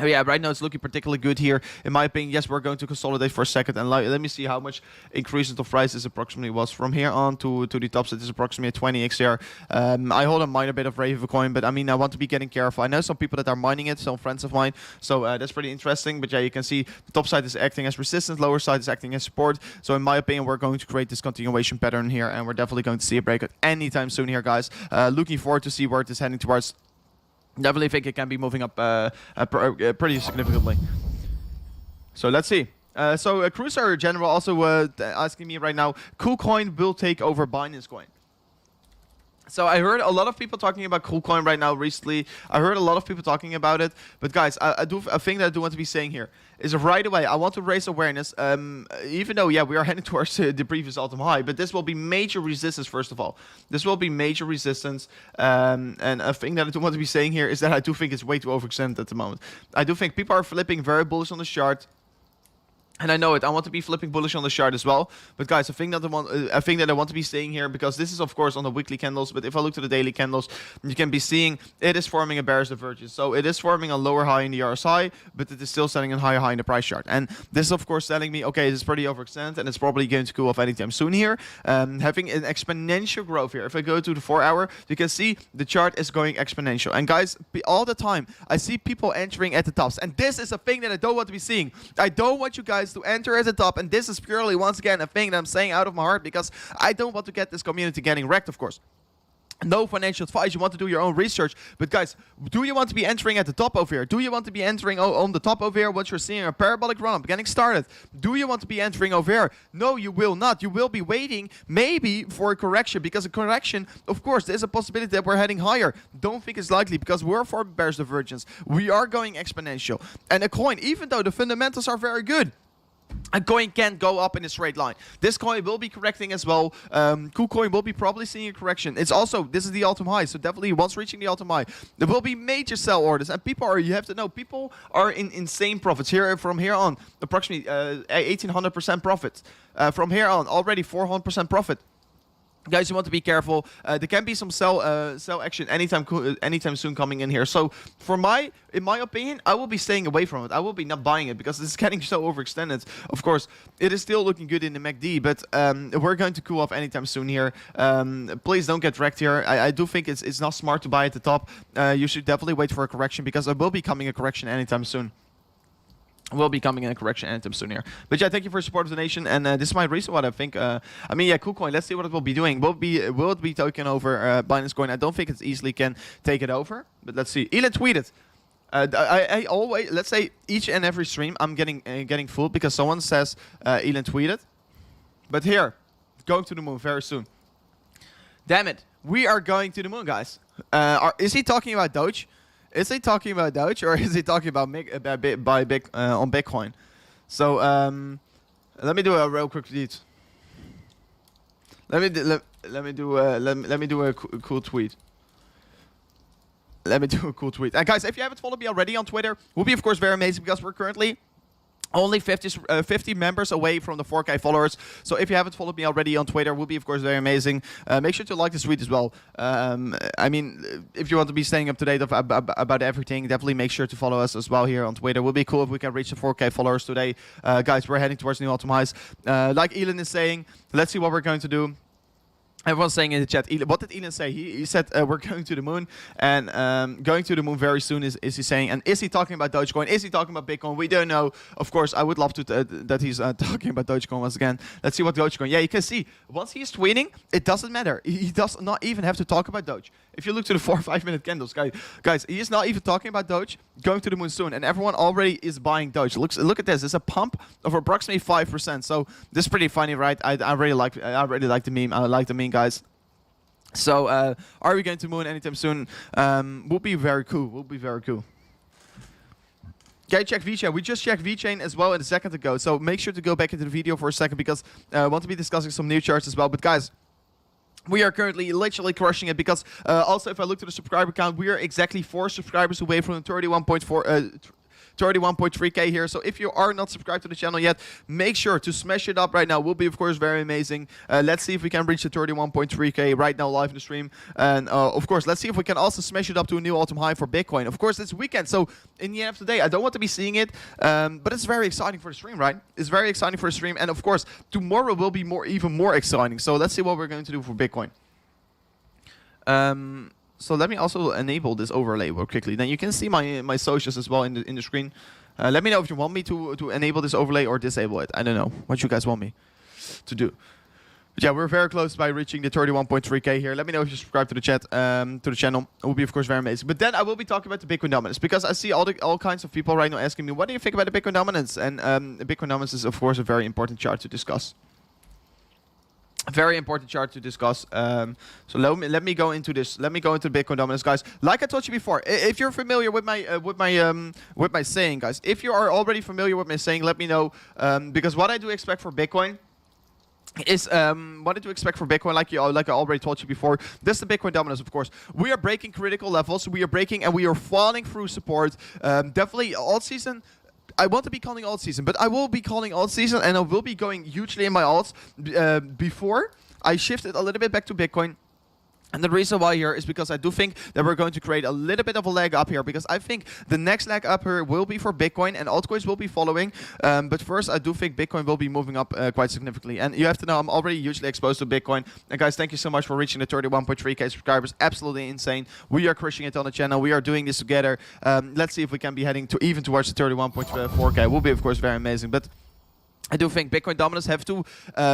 Oh yeah, right now it's looking particularly good here. In my opinion, yes, we're going to consolidate for a second. And let me see how much increase into prices approximately was. From here on to the tops, it is approximately 20 XR. I hold a minor bit of Ravencoin, but I mean, I want to be getting careful. I know some people that are mining it, some friends of mine. So that's pretty interesting. But yeah, you can see the top side is acting as resistance, lower side is acting as support. So in my opinion, we're going to create this continuation pattern here. And we're definitely going to see a breakout anytime soon here, guys. Looking forward to see where it is heading towards. Definitely think it can be moving up pretty significantly. So let's see. So Cruiser General also asking me right now, KuCoin will take over Binance Coin. So I heard a lot of people talking about KuCoin right now recently. I heard a lot of people talking about it. But guys, a thing that I do want to be saying here is right away, I want to raise awareness. Even though, yeah, we are heading towards the previous all-time high, but this will be major resistance, first of all. This will be major resistance. And a thing that I do want to be saying here is that I do think it's way too overextended at the moment. I do think people are flipping very bullish on the chart. And I know it. I want to be flipping bullish on the chart as well. But guys, I think that I want to be saying here, because this is of course on the weekly candles. But if I look to the daily candles, you can be seeing it is forming a bearish divergence. So it is forming a lower high in the RSI, but it is still setting a higher high in the price chart. And this is of course telling me, okay, this is pretty overextended, and it's probably going to cool off anytime soon here. Having an exponential growth here. If I go to the 4 hour, you can see the chart is going exponential. And guys, all the time I see people entering at the tops, and this is a thing that I don't want to be seeing. I don't want you guys to enter at the top, and this is purely, once again, a thing that I'm saying out of my heart, because I don't want to get this community getting wrecked, of course. No financial advice. You want to do your own research. But guys, do you want to be entering at the top over here? Do you want to be entering on the top over here once you're seeing a parabolic run-up getting started? Do you want to be entering over here? No, you will not. You will be waiting maybe for a correction, because a correction, of course, there's a possibility that we're heading higher. Don't think it's likely, because we're for bearish divergence. We are going exponential. And a coin, even though the fundamentals are very good, a coin can't go up in a straight line. This coin will be correcting as well. KuCoin will be probably seeing a correction. It's also, this is the all-time high, so definitely once reaching the all-time high, there will be major sell orders. And people are, you have to know, people are in insane profits. Here, from here on, approximately 1,800% profit. From here on, already 400% profit. Guys, you want to be careful. There can be some sell action anytime soon coming in here. So, in my opinion, I will be staying away from it. I will be not buying it because it's getting so overextended. Of course, it is still looking good in the MACD, but we're going to cool off anytime soon here. Please don't get wrecked here. I do think it's not smart to buy at the top. You should definitely wait for a correction because there will be coming a correction anytime soon. Will be coming in a correction anytime soon here. But yeah, thank you for your support of the nation. And this is my reason what I think. I mean, yeah, KuCoin. Let's see what it will be doing. Will it be taking over Binance Coin? I don't think it easily can take it over. But let's see. Elon tweeted. I always, let's say each and every stream I'm getting fooled because someone says Elon tweeted. But here, going to the moon very soon. Damn it, we are going to the moon, guys. Is he talking about Doge? Is he talking about Doge or is he talking about on Bitcoin? So let me do a real quick tweet. Let me do a cool tweet. Let me do a cool tweet. And guys, if you haven't followed me already on Twitter, will be of course very amazing because we're currently only 50 members away from the 4K followers. So if you haven't followed me already on Twitter, will be of course very amazing. Make sure to like this tweet as well. I mean, if you want to be staying up to date about everything, definitely make sure to follow us as well here on Twitter. Will be cool if we can reach the 4K followers today. Guys, we're heading towards new all-time highs. Like Elon is saying, let's see what we're going to do. Everyone's saying in the chat, what did Elon say? He said we're going to the moon, and going to the moon very soon is he saying, and is he talking about Dogecoin? Is he talking about Bitcoin? We don't know. Of course, I would love to that he's talking about Dogecoin once again. Let's see what Dogecoin. Yeah, you can see, once he's tweeting, it doesn't matter. He does not even have to talk about Doge. If you look to the 4 or 5 minute candles, guys, he is not even talking about Doge, going to the moon soon, and everyone already is buying Doge. Look at this. It's a pump of approximately 5%. So this is pretty funny, right? I really like the meme. I like the meme, guys. So are we going to moon anytime soon? Will be very cool. Will be very cool. Okay, check VChain. We just checked VChain as well a second ago. So make sure to go back into the video for a second because I want to be discussing some new charts as well. But guys, we are currently literally crushing it because also if I look to the subscriber count, we are exactly 4 subscribers away from the 31.3k here. So if you are not subscribed to the channel yet, make sure to smash it up right now. Will be of course very amazing. Let's see if we can reach the 31.3k right now live in the stream. And of course, let's see if we can also smash it up to a new all-time high for Bitcoin. Of course, it's weekend, so in the end of the day, I don't want to be seeing it, but it's very exciting for the stream, right? It's very exciting for the stream, and of course, tomorrow will be even more exciting. So let's see what we're going to do for Bitcoin. So let me also enable this overlay real quickly. Then you can see my socials as well in the screen. Let me know if you want me to enable this overlay or disable it. I don't know what you guys want me to do. But yeah, we're very close by reaching the 31.3k here. Let me know if you subscribe to the chat, to the channel. It will be of course very amazing. But then I will be talking about the Bitcoin dominance because I see all kinds of people right now asking me, what do you think about the Bitcoin dominance? And the Bitcoin dominance is of course a very important chart to discuss. Very important chart to discuss. So let me go into this. Let me go into Bitcoin dominance, guys. Like I told you before, if you're familiar with my saying, guys, if you are already familiar with my saying, let me know. Because what I do expect for Bitcoin is what did you expect for Bitcoin? Like I already told you before, this is the Bitcoin dominance, of course. We are breaking critical levels. We are breaking and we are falling through support. Definitely alt season. I want to be calling alt season, but I will be calling alt season, and I will be going hugely in my alts before I shifted a little bit back to Bitcoin. And the reason why here is because I do think that we're going to create a little bit of a leg up here, because I think the next leg up here will be for Bitcoin and altcoins will be following. But first, I do think Bitcoin will be moving up quite significantly. And you have to know, I'm already hugely exposed to Bitcoin. And guys, thank you so much for reaching the 31.3k subscribers. Absolutely insane. We are crushing it on the channel. We are doing this together. Let's see if we can be heading to even towards the 31.4k. Will be, of course, very amazing. But I do think Bitcoin dominance have to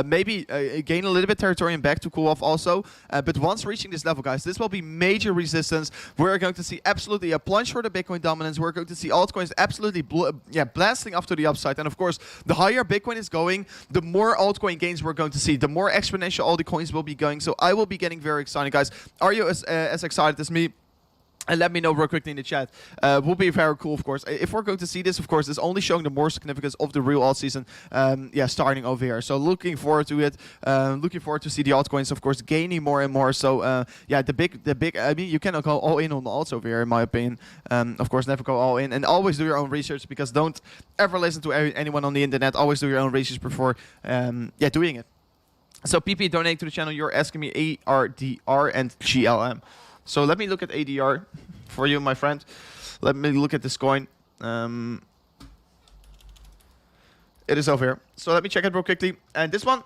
maybe gain a little bit territory and back to cool off also. But once reaching this level, guys, this will be major resistance. We're going to see absolutely a plunge for the Bitcoin dominance. We're going to see altcoins absolutely blasting up to the upside. And of course, the higher Bitcoin is going, the more altcoin gains we're going to see. The more exponential all the coins will be going. So I will be getting very excited, guys. Are you as excited as me? And let me know real quickly in the chat. Will be very cool, of course. If we're going to see this, of course, it's only showing the more significance of the real alt season. Starting over here. So looking forward to it. Looking forward to see the altcoins, of course, gaining more and more. So the big. I mean, you cannot go all in on the alts over here, in my opinion. Of course, never go all in, and always do your own research, because don't ever listen to anyone on the internet. Always do your own research before doing it. So PP donate to the channel. You're asking me ARDR and GLM. So let me look at ADR for you, my friend. Let me look at this coin. It is over here. So let me check it real quickly. And this one,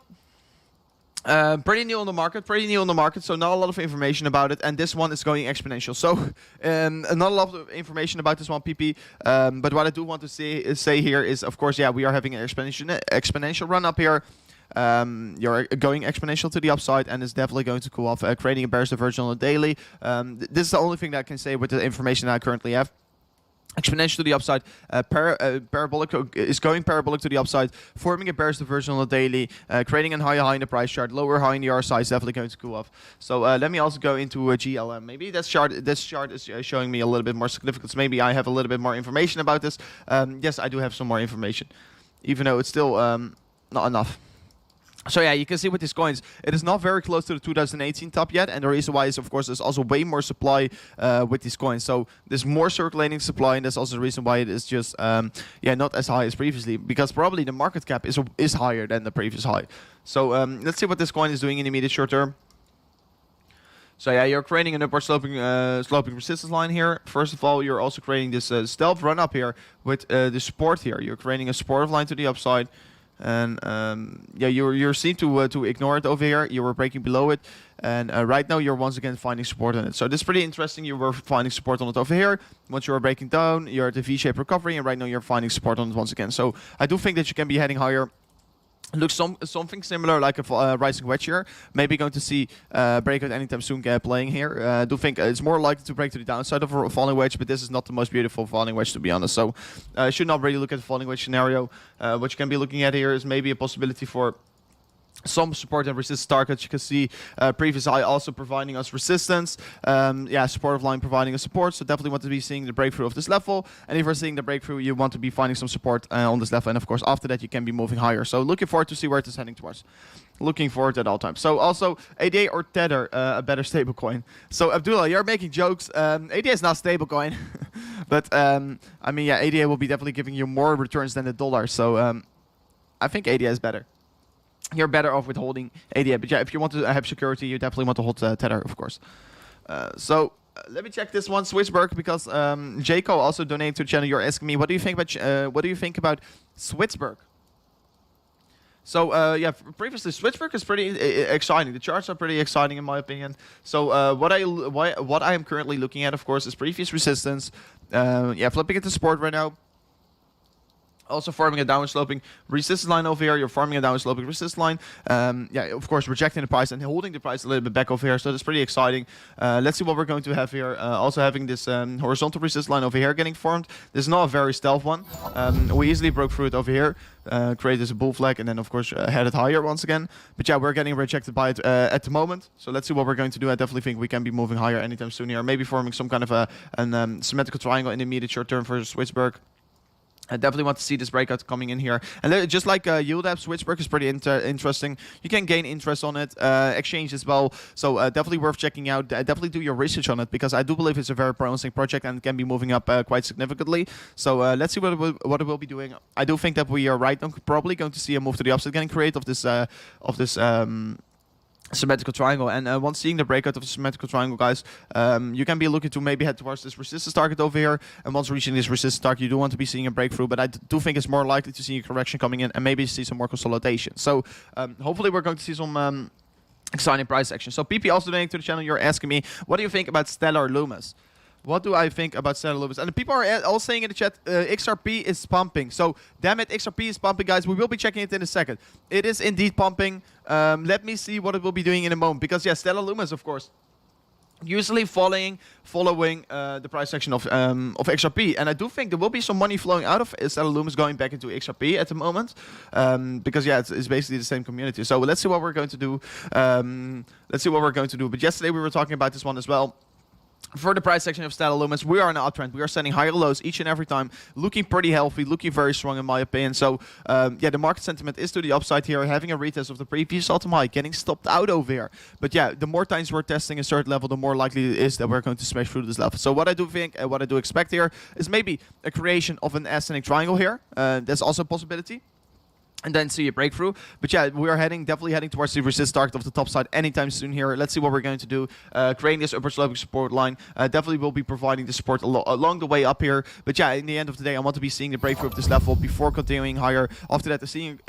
pretty new on the market, so not a lot of information about it, and this one is going exponential. So not a lot of information about this one, PP, but what I do want to say here is, of course, yeah, we are having an exponential run up here. You're going exponential to the upside, and it's definitely going to cool off, creating a bearish divergence on the daily. This is the only thing that I can say with the information that I currently have. Exponential to the upside, parabolic is going parabolic to the upside, forming a bearish divergence on the daily, creating a higher high in the price chart, lower high in the RSI is definitely going to cool off. So let me also go into a GLM. Maybe this chart is showing me a little bit more significance. Maybe I have a little bit more information about this. Yes, I do have some more information, even though it's still not enough. So yeah, you can see with these coins, it is not very close to the 2018 top yet, and the reason why is, of course, there's also way more supply with these coins. So there's more circulating supply, and that's also the reason why it is just yeah, not as high as previously, because probably the market cap is higher than the previous high. So let's see what this coin is doing in the immediate short term. So yeah, you're creating an upward sloping resistance line here. First of all, you're also creating this stealth run up here with the support here. You're creating a supportive line to the upside. And yeah, you seem to ignore it over here. You were breaking below it, and right now you're once again finding support on it. So this is pretty interesting. You were finding support on it over here. Once you were breaking down, you're at the V-shaped recovery, and right now you're finding support on it once again. So I do think that you can be heading higher. Looks something similar like a rising wedge here. Maybe going to see breakout anytime soon playing here. I do think it's more likely to break to the downside of a falling wedge, but this is not the most beautiful falling wedge, to be honest. So I should not really look at the falling wedge scenario. What you can be looking at here is maybe a possibility for some support and resistance targets. You can see previous high also providing us resistance. Yeah, supportive line providing us support. So definitely want to be seeing the breakthrough of this level. And if we're seeing the breakthrough, you want to be finding some support on this level. And of course, after that, you can be moving higher. So looking forward to see where it is heading towards. Looking forward at all times. So also, ADA or Tether, a better stablecoin. So Abdullah, you're making jokes. ADA is not stablecoin. But I mean, yeah, ADA will be definitely giving you more returns than the dollar. So I think ADA is better. You're better off with holding ADA, but yeah, if you want to have security, you definitely want to hold Tether, of course. So let me check this one, Swissberg, because Jaco also donated to the channel. You're asking me, what do you think about Swissberg? So yeah, previously Swissberg is pretty exciting. The charts are pretty exciting in my opinion. So what I am currently looking at, of course, is previous resistance. Yeah, flipping it to support right now. Also forming a downward sloping resistance line over here. You're forming a downward sloping resistance line. Yeah, of course, rejecting the price and holding the price a little bit back over here. So that's pretty exciting. Let's see what we're going to have here. Also having this horizontal resistance line over here getting formed. This is not a very stealth one. We easily broke through it over here. Created a bull flag and then, of course, headed higher once again. But yeah, we're getting rejected by it at the moment. So let's see what we're going to do. I definitely think we can be moving higher anytime soon here. Maybe forming some kind of a symmetrical triangle in the immediate short term for Swissberg. I definitely want to see this breakout coming in here. And just like Yield App, Swissberg is pretty interesting. You can gain interest on it, exchange as well. So definitely worth checking out. Definitely do your research on it, because I do believe it's a very promising project and can be moving up quite significantly. So let's see what it will be doing. I do think that we are right. I'm probably going to see a move to the upside getting created of this symmetrical triangle. And once seeing the breakout of the symmetrical triangle, guys, you can be looking to maybe head towards this resistance target over here. And once reaching this resistance target, you do want to be seeing a breakthrough, but I do think it's more likely to see a correction coming in and maybe see some more consolidation. So hopefully we're going to see some exciting price action. So PP also donating to the channel. You're asking me, what do you think about Stellar Loomis? What do I think about Stellar Loomis? And the people are all saying in the chat, Xrp is pumping. So, damn it, Xrp is pumping, guys. We will be checking it in a second. It is indeed pumping. Let me see what it will be doing in a moment. Because, yeah, Stellar Loomis, of course, usually following the price action of Xrp. And I do think there will be some money flowing out of Stellar Loomis going back into Xrp at the moment. Because, yeah, it's basically the same community. So, let's see what we're going to do. But yesterday we were talking about this one as well. For the price section of Stellar Loomis, we are in an uptrend. We are setting higher lows each and every time, looking pretty healthy, looking very strong in my opinion. So, yeah, the market sentiment is to the upside here, having a retest of the previous all-time high, getting stopped out over here. But yeah, the more times we're testing a certain level, the more likely it is that we're going to smash through this level. So what I do think and what I do expect here is maybe a creation of an ascending triangle here. That's also a possibility. and then see a breakthrough. But yeah, we are definitely heading towards the resist target of the top side anytime soon here. Let's see what we're going to do. Creating this upper sloping support line. Definitely will be providing the support along the way up here. But yeah, in the end of the day, I want to be seeing the breakthrough of this level before continuing higher. After that, seeing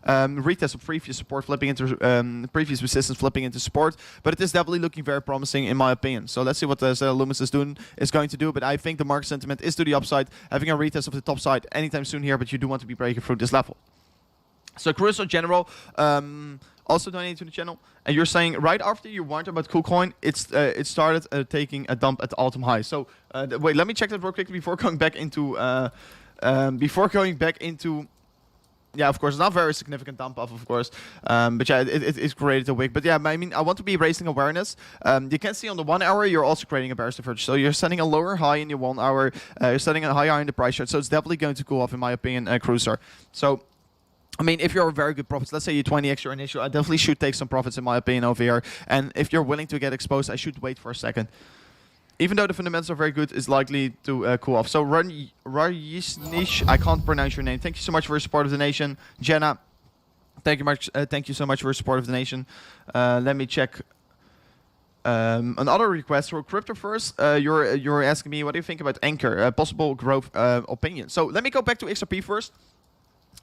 retest of previous support flipping into previous resistance flipping into support. But it is definitely looking very promising in my opinion. So let's see what the Loomis is going to do. But I think the market sentiment is to the upside, having a retest of the top side anytime soon here. But you do want to be breaking through this level. So Crusoe General also donated to the channel, and you're saying right after you warned about KuCoin, it started taking a dump at the all-time high. So wait, let me check that real quickly before going back into yeah, of course, it's not a very significant dump off, of course, but yeah, it's created a wick. But yeah, I mean, I want to be raising awareness. You can see on the 1 hour, you're also creating a bearish divergence. So you're setting a lower high in your 1 hour, you're setting a higher in the price chart. So it's definitely going to cool off, in my opinion, Cruiser. So I mean, if you're a very good profits, let's say you 20x your initial, I definitely should take some profits in my opinion over here. And if you're willing to get exposed, I should wait for a second. Even though the fundamentals are very good, it's likely to cool off. So Rajishnish, I can't pronounce your name. Thank you so much for your support of the nation. Jenna, thank you so much for your support of the nation. Let me check another request for crypto first. You're asking me, what do you think about Anchor? Possible growth opinion. So let me go back to XRP first.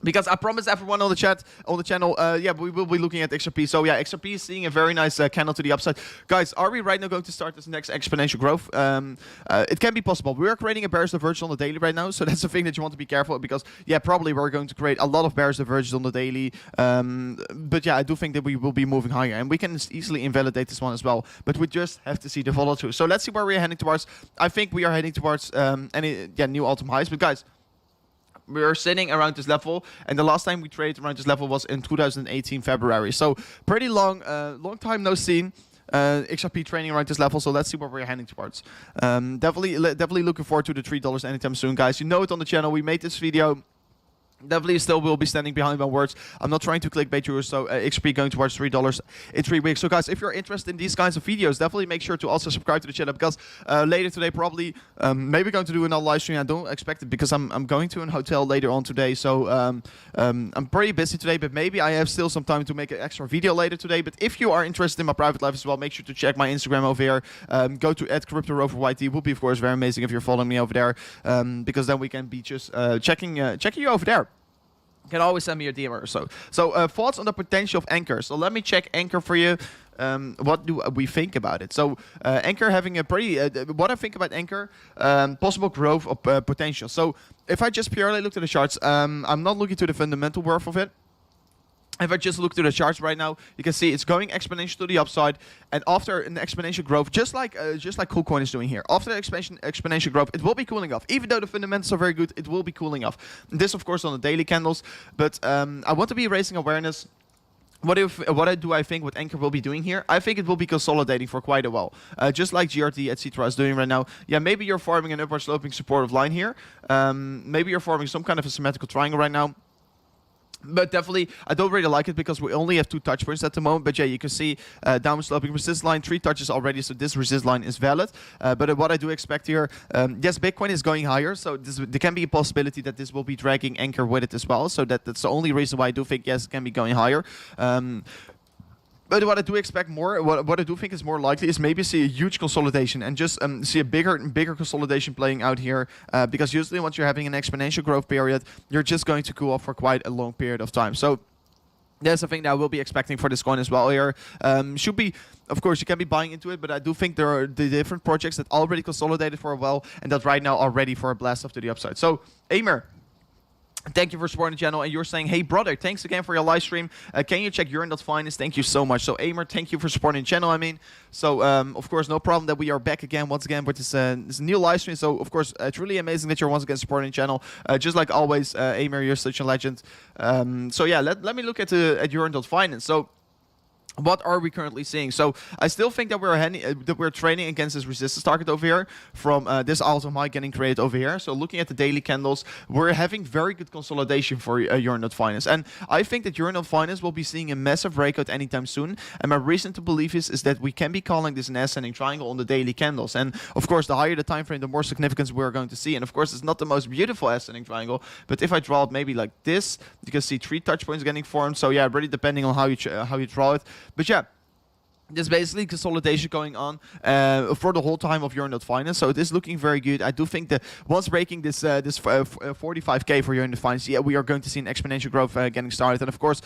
Because I promised everyone on the channel, yeah, we will be looking at XRP. So yeah, XRP is seeing a very nice candle to the upside. Guys, are we right now going to start this next exponential growth? It can be possible. We are creating a bearish divergence on the daily right now, so that's the thing that you want to be careful because yeah, probably we're going to create a lot of bearish divergence on the daily. But yeah, I do think that we will be moving higher, and we can easily invalidate this one as well. But we just have to see the follow through. So let's see where we are heading towards. I think we are heading towards new all-time highs. But guys, we're sitting around this level, and the last time we traded around this level was in 2018 February. So pretty long time no seen. XRP trading around this level, so let's see where we're heading towards. Definitely looking forward to the $3 anytime soon, guys. You know it on the channel. We made this video. Definitely still will be standing behind my words. I'm not trying to clickbait you, so XP going towards $3 in 3 weeks. So guys, if you're interested in these kinds of videos, definitely make sure to also subscribe to the channel, because later today probably maybe going to do another live stream. I don't expect it because I'm going to a hotel later on today, so I'm pretty busy today, but maybe I have still some time to make an extra video later today. But if you are interested in my private life as well, make sure to check my Instagram over here. Go to @CryptoRoverYT. It would be of course very amazing if you're following me over there, because then we can be just checking you over there. You can always send me your DM or so. So thoughts on the potential of Anchor. So let me check Anchor for you. What do we think about it? So Anchor having a pretty, what I think about Anchor, possible growth of potential. So if I just purely look at the charts, I'm not looking to the fundamental worth of it. If I just look to the charts right now, you can see it's going exponential to the upside, and after an exponential growth, just like KuCoin is doing here, after the exponential growth, it will be cooling off. Even though the fundamentals are very good, it will be cooling off. This, of course, on the daily candles, but I want to be raising awareness. What do I think what Anchor will be doing here? I think it will be consolidating for quite a while. Just like GRT, etc. is doing right now. Yeah, maybe you're forming an upward sloping supportive line here. Maybe you're forming some kind of a symmetrical triangle right now. But definitely, I don't really like it because we only have 2 touch points at the moment. But yeah, you can see downward sloping resist line, 3 touches already, so this resist line is valid. But what I do expect here, yes, Bitcoin is going higher, so there can be a possibility that this will be dragging Anchor with it as well. So that's the only reason why I do think, yes, it can be going higher. But what I do expect more, what I do think is more likely, is maybe see a huge consolidation and just see a bigger consolidation playing out here. Because usually once you're having an exponential growth period, you're just going to cool off for quite a long period of time. So there's something that I will be expecting for this coin as well here. Should be, of course, you can be buying into it, but I do think there are the different projects that already consolidated for a while and that right now are ready for a blast off to the upside. So, Amer, thank you for supporting the channel, and you're saying, hey brother, thanks again for your live stream. Can you check Urine.finance? Thank you so much. So Amer, thank you for supporting the channel. I mean, so of course, no problem that we are back again once again with this new live stream. So of course, it's really amazing that you're once again supporting the channel. Just like always, Amer, you're such a legend. So yeah, let me look at Urine.finance. So what are we currently seeing? So I still think that we're trading against this resistance target over here from this all-time high getting created over here. So looking at the daily candles, we're having very good consolidation for Euro Finance, and I think that Euro Finance will be seeing a massive breakout anytime soon. And my reason to believe is that we can be calling this an ascending triangle on the daily candles. And of course, the higher the time frame, the more significance we're going to see. And of course, it's not the most beautiful ascending triangle, but if I draw it maybe like this, you can see 3 touch points getting formed. So yeah, really depending on how you draw it. But yeah, there's basically consolidation going on for the whole time of Euro Finance, so it is looking very good. I do think that once breaking this 45k for Euro Finance, yeah, we are going to see an exponential growth getting started. And of course,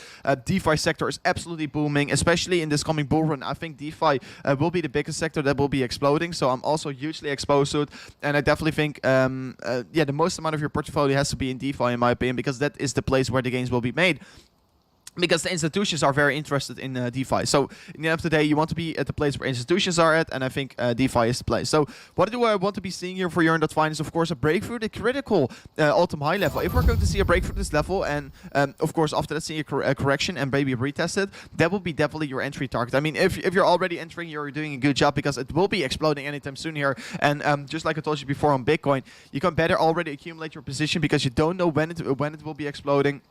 DeFi sector is absolutely booming, especially in this coming bull run. I think DeFi will be the biggest sector that will be exploding. So I'm also hugely exposed to it, and I definitely think, yeah, the most amount of your portfolio has to be in DeFi, in my opinion, because that is the place where the gains will be made. Because the institutions are very interested in DeFi. So in the end of the day, you want to be at the place where institutions are at, and I think DeFi is the place. So what do I want to be seeing here for Euro Finance? Of course, a breakthrough the critical all-time high level. If we're going to see a breakthrough this level, and of course after that seeing a correction and maybe retest it, that will be definitely your entry target. I mean, if you're already entering, you're doing a good job, because it will be exploding anytime soon here. And just like I told you before on Bitcoin, you can better already accumulate your position, because you don't know when it will be exploding.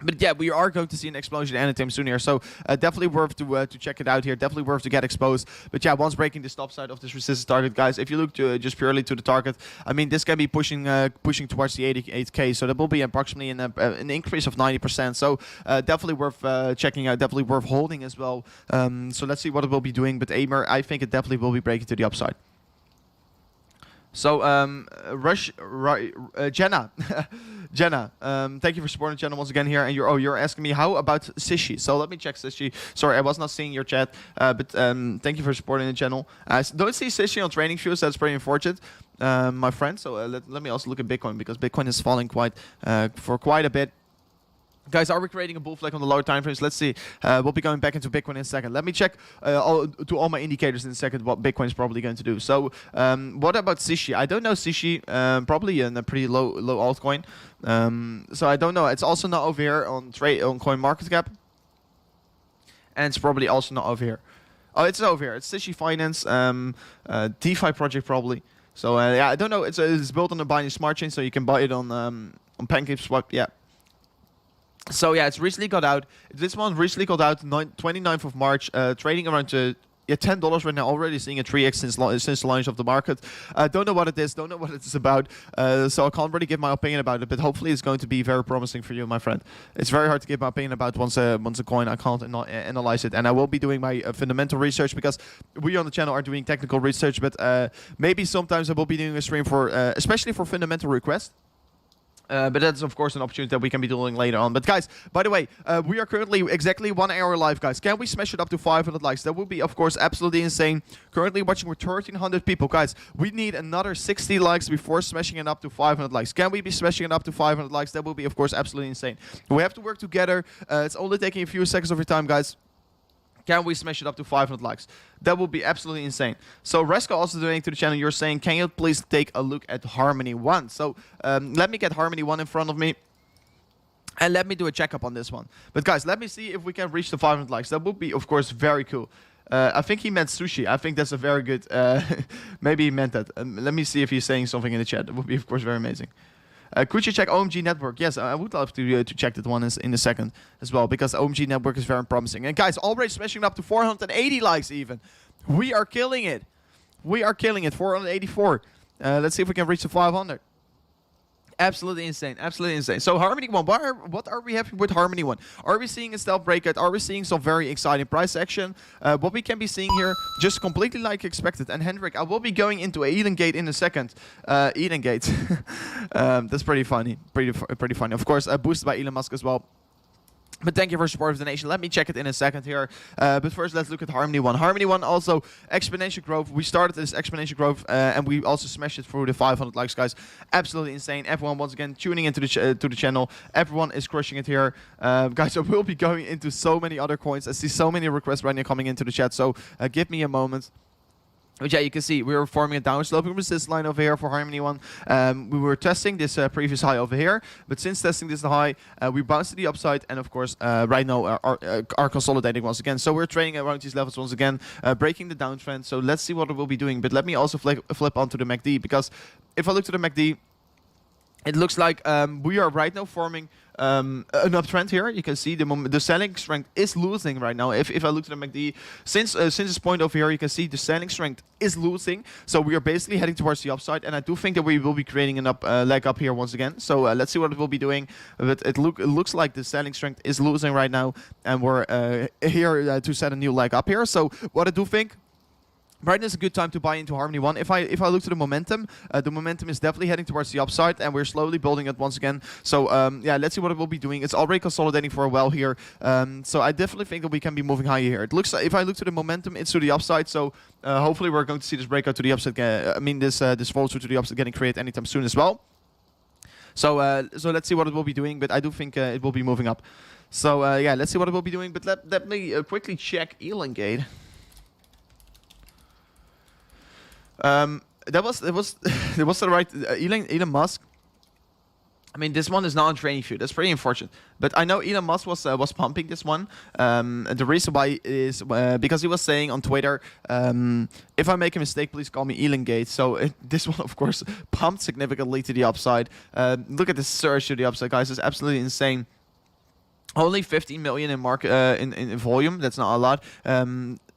But yeah, we are going to see an explosion anytime soon here, so definitely worth to check it out here. Definitely worth to get exposed. But yeah, once breaking the stop side of this resistance target, guys, if you look to just purely to the target, I mean, this can be pushing towards the 88k, so that will be approximately an increase of 90%. So definitely worth checking out. Definitely worth holding as well. So let's see what it will be doing. But Amer, I think it definitely will be breaking to the upside. So Jenna. Jenna, thank you for supporting the channel once again here. And you're asking me, how about Sishi? So let me check Sishi. Sorry, I was not seeing your chat, but thank you for supporting the channel. I don't see Sishi on Trading Views. That's pretty unfortunate, my friend. So let me also look at Bitcoin, because Bitcoin is falling for quite a bit. Guys, are we creating a bull flag on the lower time frames? Let's see. We'll be going back into Bitcoin in a second. Let me check all my indicators in a second what Bitcoin is probably going to do. So, what about Sishi? I don't know Sishi. Probably in a pretty low altcoin. So I don't know. It's also not over here on CoinMarketCap, and it's probably also not over here. Oh, it's over here. It's Sishi Finance, DeFi project probably. So yeah, I don't know. It's built on the Binance Smart Chain, so you can buy it on PancakeSwap. Yeah. So yeah, it's recently got out. This one recently got out 29th of March, trading around $10 right now, already seeing a 3x since the launch of the market. Don't know what it is, don't know what it's about, so I can't really give my opinion about it, but hopefully it's going to be very promising for you, my friend. It's very hard to give my opinion about once a coin. I can't analyze it, and I will be doing my fundamental research, because we on the channel are doing technical research, but maybe sometimes I will be doing a stream for, especially for fundamental requests. But that's, of course, an opportunity that we can be doing later on. But, guys, by the way, we are currently exactly 1 hour live, guys. Can we smash it up to 500 likes? That would be, of course, absolutely insane. Currently watching with 1,300 people. Guys, we need another 60 likes before smashing it up to 500 likes. Can we be smashing it up to 500 likes? That would be, of course, absolutely insane. We have to work together. It's only taking a few seconds of your time, guys. Can we smash it up to 500 likes? That would be absolutely insane. So Reska also donating to the channel. You're saying, can you please take a look at Harmony 1? So let me get Harmony 1 in front of me, and let me do a checkup on this one. But guys, let me see if we can reach the 500 likes. That would be, of course, very cool. I think he meant sushi. I think that's a very good... maybe he meant that. Let me see if he's saying something in the chat. That would be, of course, very amazing. Could you check OMG Network? Yes, I would love to check that one in a second as well, because OMG Network is very promising. And guys, already smashing up to 480 likes even. We are killing it. We are killing it. 484. Let's see if we can reach the 500. Absolutely insane. Absolutely insane. So Harmony 1, what are we having with Harmony 1? Are we seeing a stealth breakout? Are we seeing some very exciting price action? What we can be seeing here, just completely like expected. And Hendrik, I will be going into a Eden Gate in a second. Eden Gate. That's pretty funny. Pretty funny. Of course, boosted by Elon Musk as well. But thank you for support of the nation. Let me check it in a second here. But first, let's look at Harmony 1. Harmony 1 also exponential growth. We started this exponential growth, and we also smashed it through the 500 likes, guys. Absolutely insane. Everyone, once again, tuning into the channel. Everyone is crushing it here. Guys, I will be going into so many other coins. I see so many requests right now coming into the chat, so give me a moment. Which, yeah, you can see we were forming a downsloping resistance line over here for Harmony 1. We were testing this previous high over here, but since testing this high, we bounced to the upside, and of course, right now are consolidating once again. So we're trading around these levels once again, breaking the downtrend. So let's see what it will be doing. But let me also flip onto the MACD, because if I look to the MACD, it looks like we are right now forming an uptrend here. You can see the selling strength is losing right now. If I look to the MACD, since this point over here, you can see the selling strength is losing. So we are basically heading towards the upside, and I do think that we will be creating an leg up here once again. So let's see what it will be doing. But it looks like the selling strength is losing right now, and we're here to set a new leg up here. So what I do think, right now is a good time to buy into Harmony 1. If I look to the momentum is definitely heading towards the upside, and we're slowly building it once again. So yeah, let's see what it will be doing. It's already consolidating for a while here. So I definitely think that we can be moving higher here. It looks like, if I look to the momentum, it's to the upside. So hopefully we're going to see this breakout to the upside. I mean, this fall through to the upside getting created anytime soon as well. So so let's see what it will be doing, but I do think it will be moving up. So yeah, let's see what it will be doing. But let me quickly check Elongate. That was the right Elon Musk. I mean, this one is not on training view. That's pretty unfortunate. But I know Elon Musk was pumping this one. And the reason why is because he was saying on Twitter, if I make a mistake, please call me Elongate. So this one, of course, pumped significantly to the upside. Look at the surge to the upside, guys. It's absolutely insane. Only 15 million in market in volume. That's not a lot.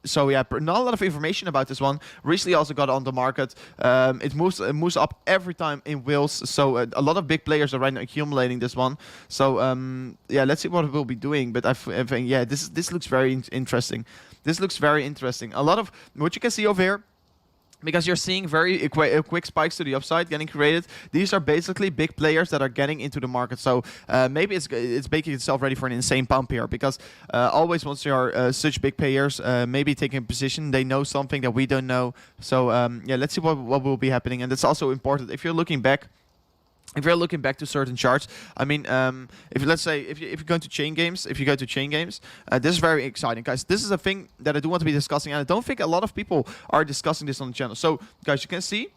So yeah, not a lot of information about this one. Recently also got on the market. It moves up every time in wheels. So a lot of big players are right now accumulating this one. So yeah, let's see what it will be doing. But I think, yeah, this looks very interesting. This looks very interesting. A lot of what you can see over here, because you're seeing very quick spikes to the upside getting created. These are basically big players that are getting into the market. So maybe it's making itself ready for an insane pump here, because always once there are such big players maybe taking a position, they know something that we don't know. So yeah, let's see what will be happening. And that's also important. If you're looking back, to certain charts, I mean, if let's say if you're going to chain games, this is very exciting, guys. This is a thing that I do want to be discussing, and I don't think a lot of people are discussing this on the channel. So, guys, you can see.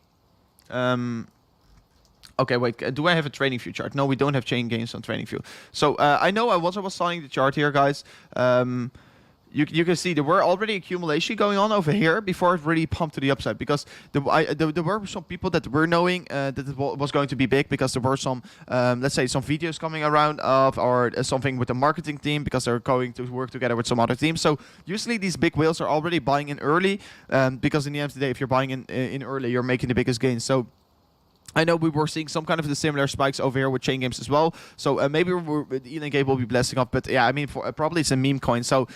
Okay, wait. Do I have a trading view chart? No, we don't have chain games on trading view. So I know I was signing the chart here, guys. You can see there were already accumulation going on over here before it really pumped to the upside, because there were some people that were knowing that it was going to be big, because there were some, let's say, some videos coming around of, or something with the marketing team, because they're going to work together with some other teams. So usually these big whales are already buying in early, because in the end of the day, if you're buying in early, you're making the biggest gains. So I know we were seeing some kind of the similar spikes over here with chain games as well. So maybe Elongate will be blessing up. But yeah, I mean, probably it's a meme coin. So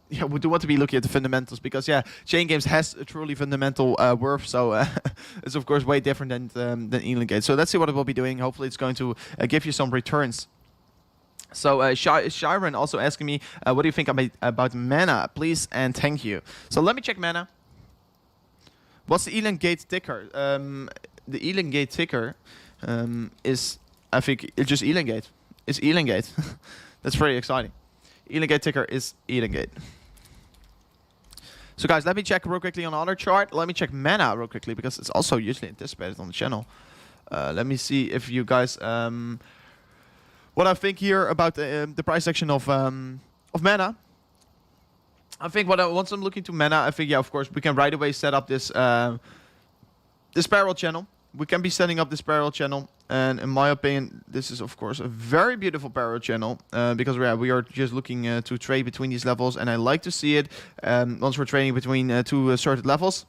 yeah, we do want to be looking at the fundamentals, because yeah, chain games has a truly fundamental worth. So it's of course way different than Elongate. So let's see what it will be doing. Hopefully it's going to give you some returns. So Shiren also asking me, what do you think about Mana? Please and thank you. So let me check Mana. What's the Elongate ticker? The Elongate ticker is, I think, it's just Elongate. It's Elongate. That's pretty exciting. Elongate ticker is Elongate. So guys, let me check real quickly on the other chart. Let me check Mana real quickly, because it's also usually anticipated on the channel. Let me see if you guys, what I think here about the price action of Mana. I think once I'm looking to Mana, I think, yeah, of course, we can right away set up this this parallel channel. We can be setting up this parallel channel, and in my opinion, this is of course a very beautiful parallel channel, because we are just looking to trade between these levels, and I like to see it once we're trading between two certain levels.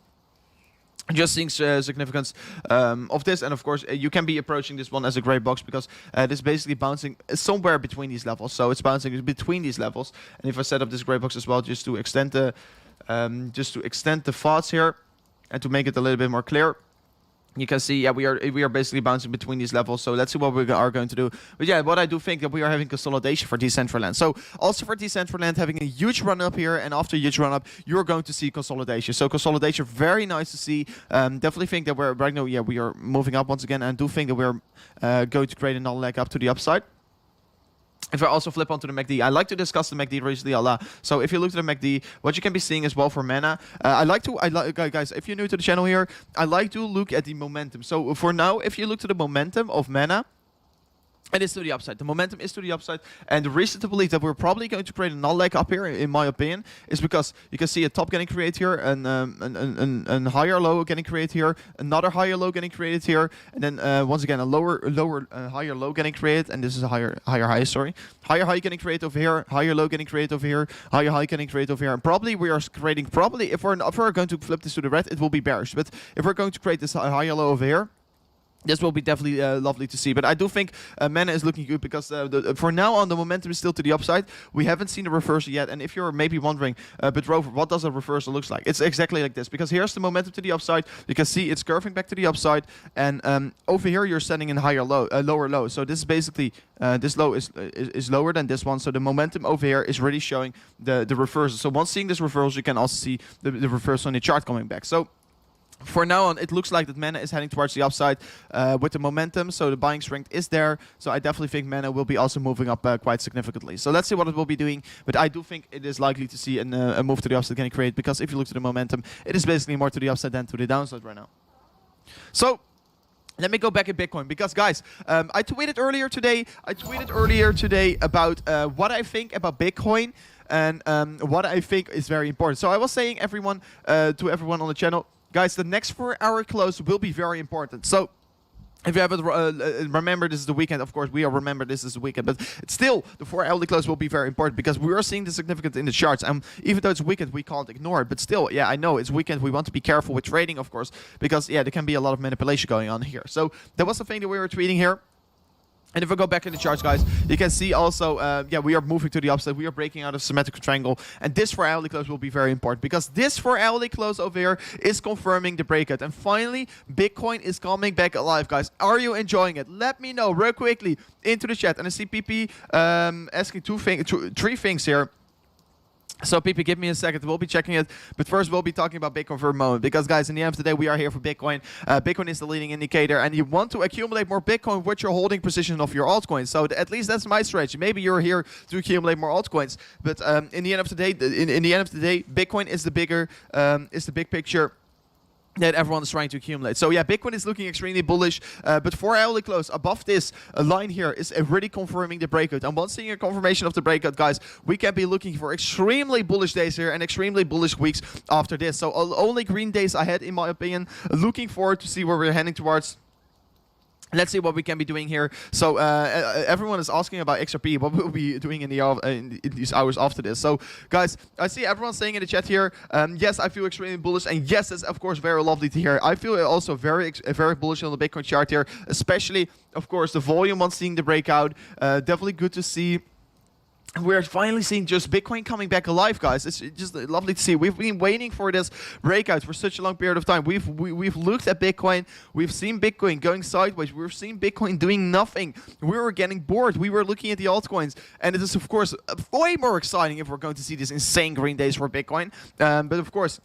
Just seeing significance of this, and of course you can be approaching this one as a gray box, because this is basically bouncing somewhere between these levels. So it's bouncing between these levels, and if I set up this gray box as well, just to extend the thoughts here, and to make it a little bit more clear, you can see, yeah, we are basically bouncing between these levels. So let's see what we are going to do. But yeah, what I do think that we are having consolidation for Decentraland. So also for Decentraland, having a huge run up here, and after a huge run up, you're going to see consolidation. So consolidation, very nice to see. Definitely think that we're right now, yeah, we are moving up once again, and do think that we're going to create another leg up to the upside. If I also flip onto the MACD, I like to discuss the MACD recently a lot. So if you look at the MACD, what you can be seeing as well for mana, guys, if you're new to the channel here, I like to look at the momentum. So for now, if you look to the momentum of mana, it is to the upside. The momentum is to the upside. And the reason to believe that we're probably going to create a null leg up here, in my opinion, is because you can see a top getting created here, and a higher low getting created here, another higher low getting created here, and then once again a higher low getting created, and this is a higher high, sorry. Higher high getting created over here, higher low getting created over here, higher high getting created over here. And probably we are creating, if we're going to flip this to the red, it will be bearish. But if we're going to create this higher low over here, this will be definitely lovely to see. But I do think mana is looking good because for now on, the momentum is still to the upside. We haven't seen the reversal yet. And if you're maybe wondering, but Rover, what does a reversal look like? It's exactly like this. Because here's the momentum to the upside. You can see it's curving back to the upside. And over here, you're setting in lower low. So this is basically, this low is lower than this one. So the momentum over here is really showing the reversal. So once seeing this reversal, you can also see the reversal on the chart coming back. So for now on, it looks like that mana is heading towards the upside with the momentum, so the buying strength is there. So I definitely think mana will be also moving up quite significantly. So let's see what it will be doing, but I do think it is likely to see a move to the upside getting created, because if you look to the momentum, it is basically more to the upside than to the downside right now. So let me go back in Bitcoin, because guys, I tweeted earlier today about what I think about Bitcoin and what I think is very important. So I was saying to everyone on the channel, guys, the next 4-hour close will be very important. So if you haven't remember, this is the weekend. Of course, we all remember this is the weekend, but still, the 4-hourly close will be very important, because we are seeing the significance in the charts. And even though it's weekend, we can't ignore it. But still, yeah, I know it's weekend. We want to be careful with trading, of course, because yeah, there can be a lot of manipulation going on here. So that was the thing that we were tweeting here. And if I go back in the charts, guys, you can see also, yeah, we are moving to the upside. We are breaking out of symmetrical triangle. And this 4-hourly close will be very important, because this 4-hourly close over here is confirming the breakout. And finally, Bitcoin is coming back alive, guys. Are you enjoying it? Let me know real quickly into the chat. And I see PP asking three things here. So PP, give me a second. We'll be checking it. But first, we'll be talking about Bitcoin for a moment. Because, guys, in the end of the day, we are here for Bitcoin. Bitcoin is the leading indicator. And you want to accumulate more Bitcoin with your holding position of your altcoins. So at least that's my strategy. Maybe you're here to accumulate more altcoins. But in the end of the day, Bitcoin is the big picture that everyone is trying to accumulate. So yeah, Bitcoin is looking extremely bullish, but 4-hourly close above this line here is really confirming the breakout. And once seeing a confirmation of the breakout, guys, we can be looking for extremely bullish days here and extremely bullish weeks after this. So only green days ahead, in my opinion. Looking forward to see where we're heading towards. Let's see what we can be doing here. So everyone is asking about Xrp, what we'll be doing in these hours after this. So guys, I see everyone saying in the chat here, yes, I feel extremely bullish, and yes, it's of course very lovely to hear. I feel also very bullish on the Bitcoin chart here, especially of course the volume on seeing the breakout. Definitely good to see. We're finally seeing just Bitcoin coming back alive, guys. It's just lovely to see. We've been waiting for this breakout for such a long period of time. We've looked at Bitcoin. We've seen Bitcoin going sideways. We've seen Bitcoin doing nothing. We were getting bored. We were looking at the altcoins. And it is, of course, way more exciting if we're going to see these insane green days for Bitcoin. But, of course,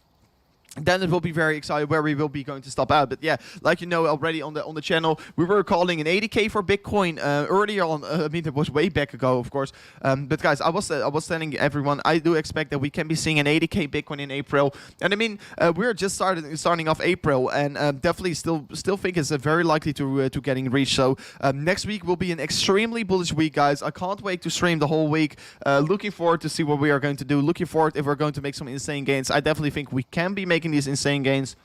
then it will be very exciting where we will be going to stop out. But yeah, like you know already on the channel, we were calling an 80K for Bitcoin earlier on. I mean, it was way back ago, of course. But guys, I was telling everyone, I do expect that we can be seeing an 80K Bitcoin in April. And I mean, we're just starting off April, and definitely still think it's very likely to getting reached. So next week will be an extremely bullish week, guys. I can't wait to stream the whole week. Looking forward to see what we are going to do. Looking forward if we're going to make some insane gains. I definitely think we can be making these insane gains.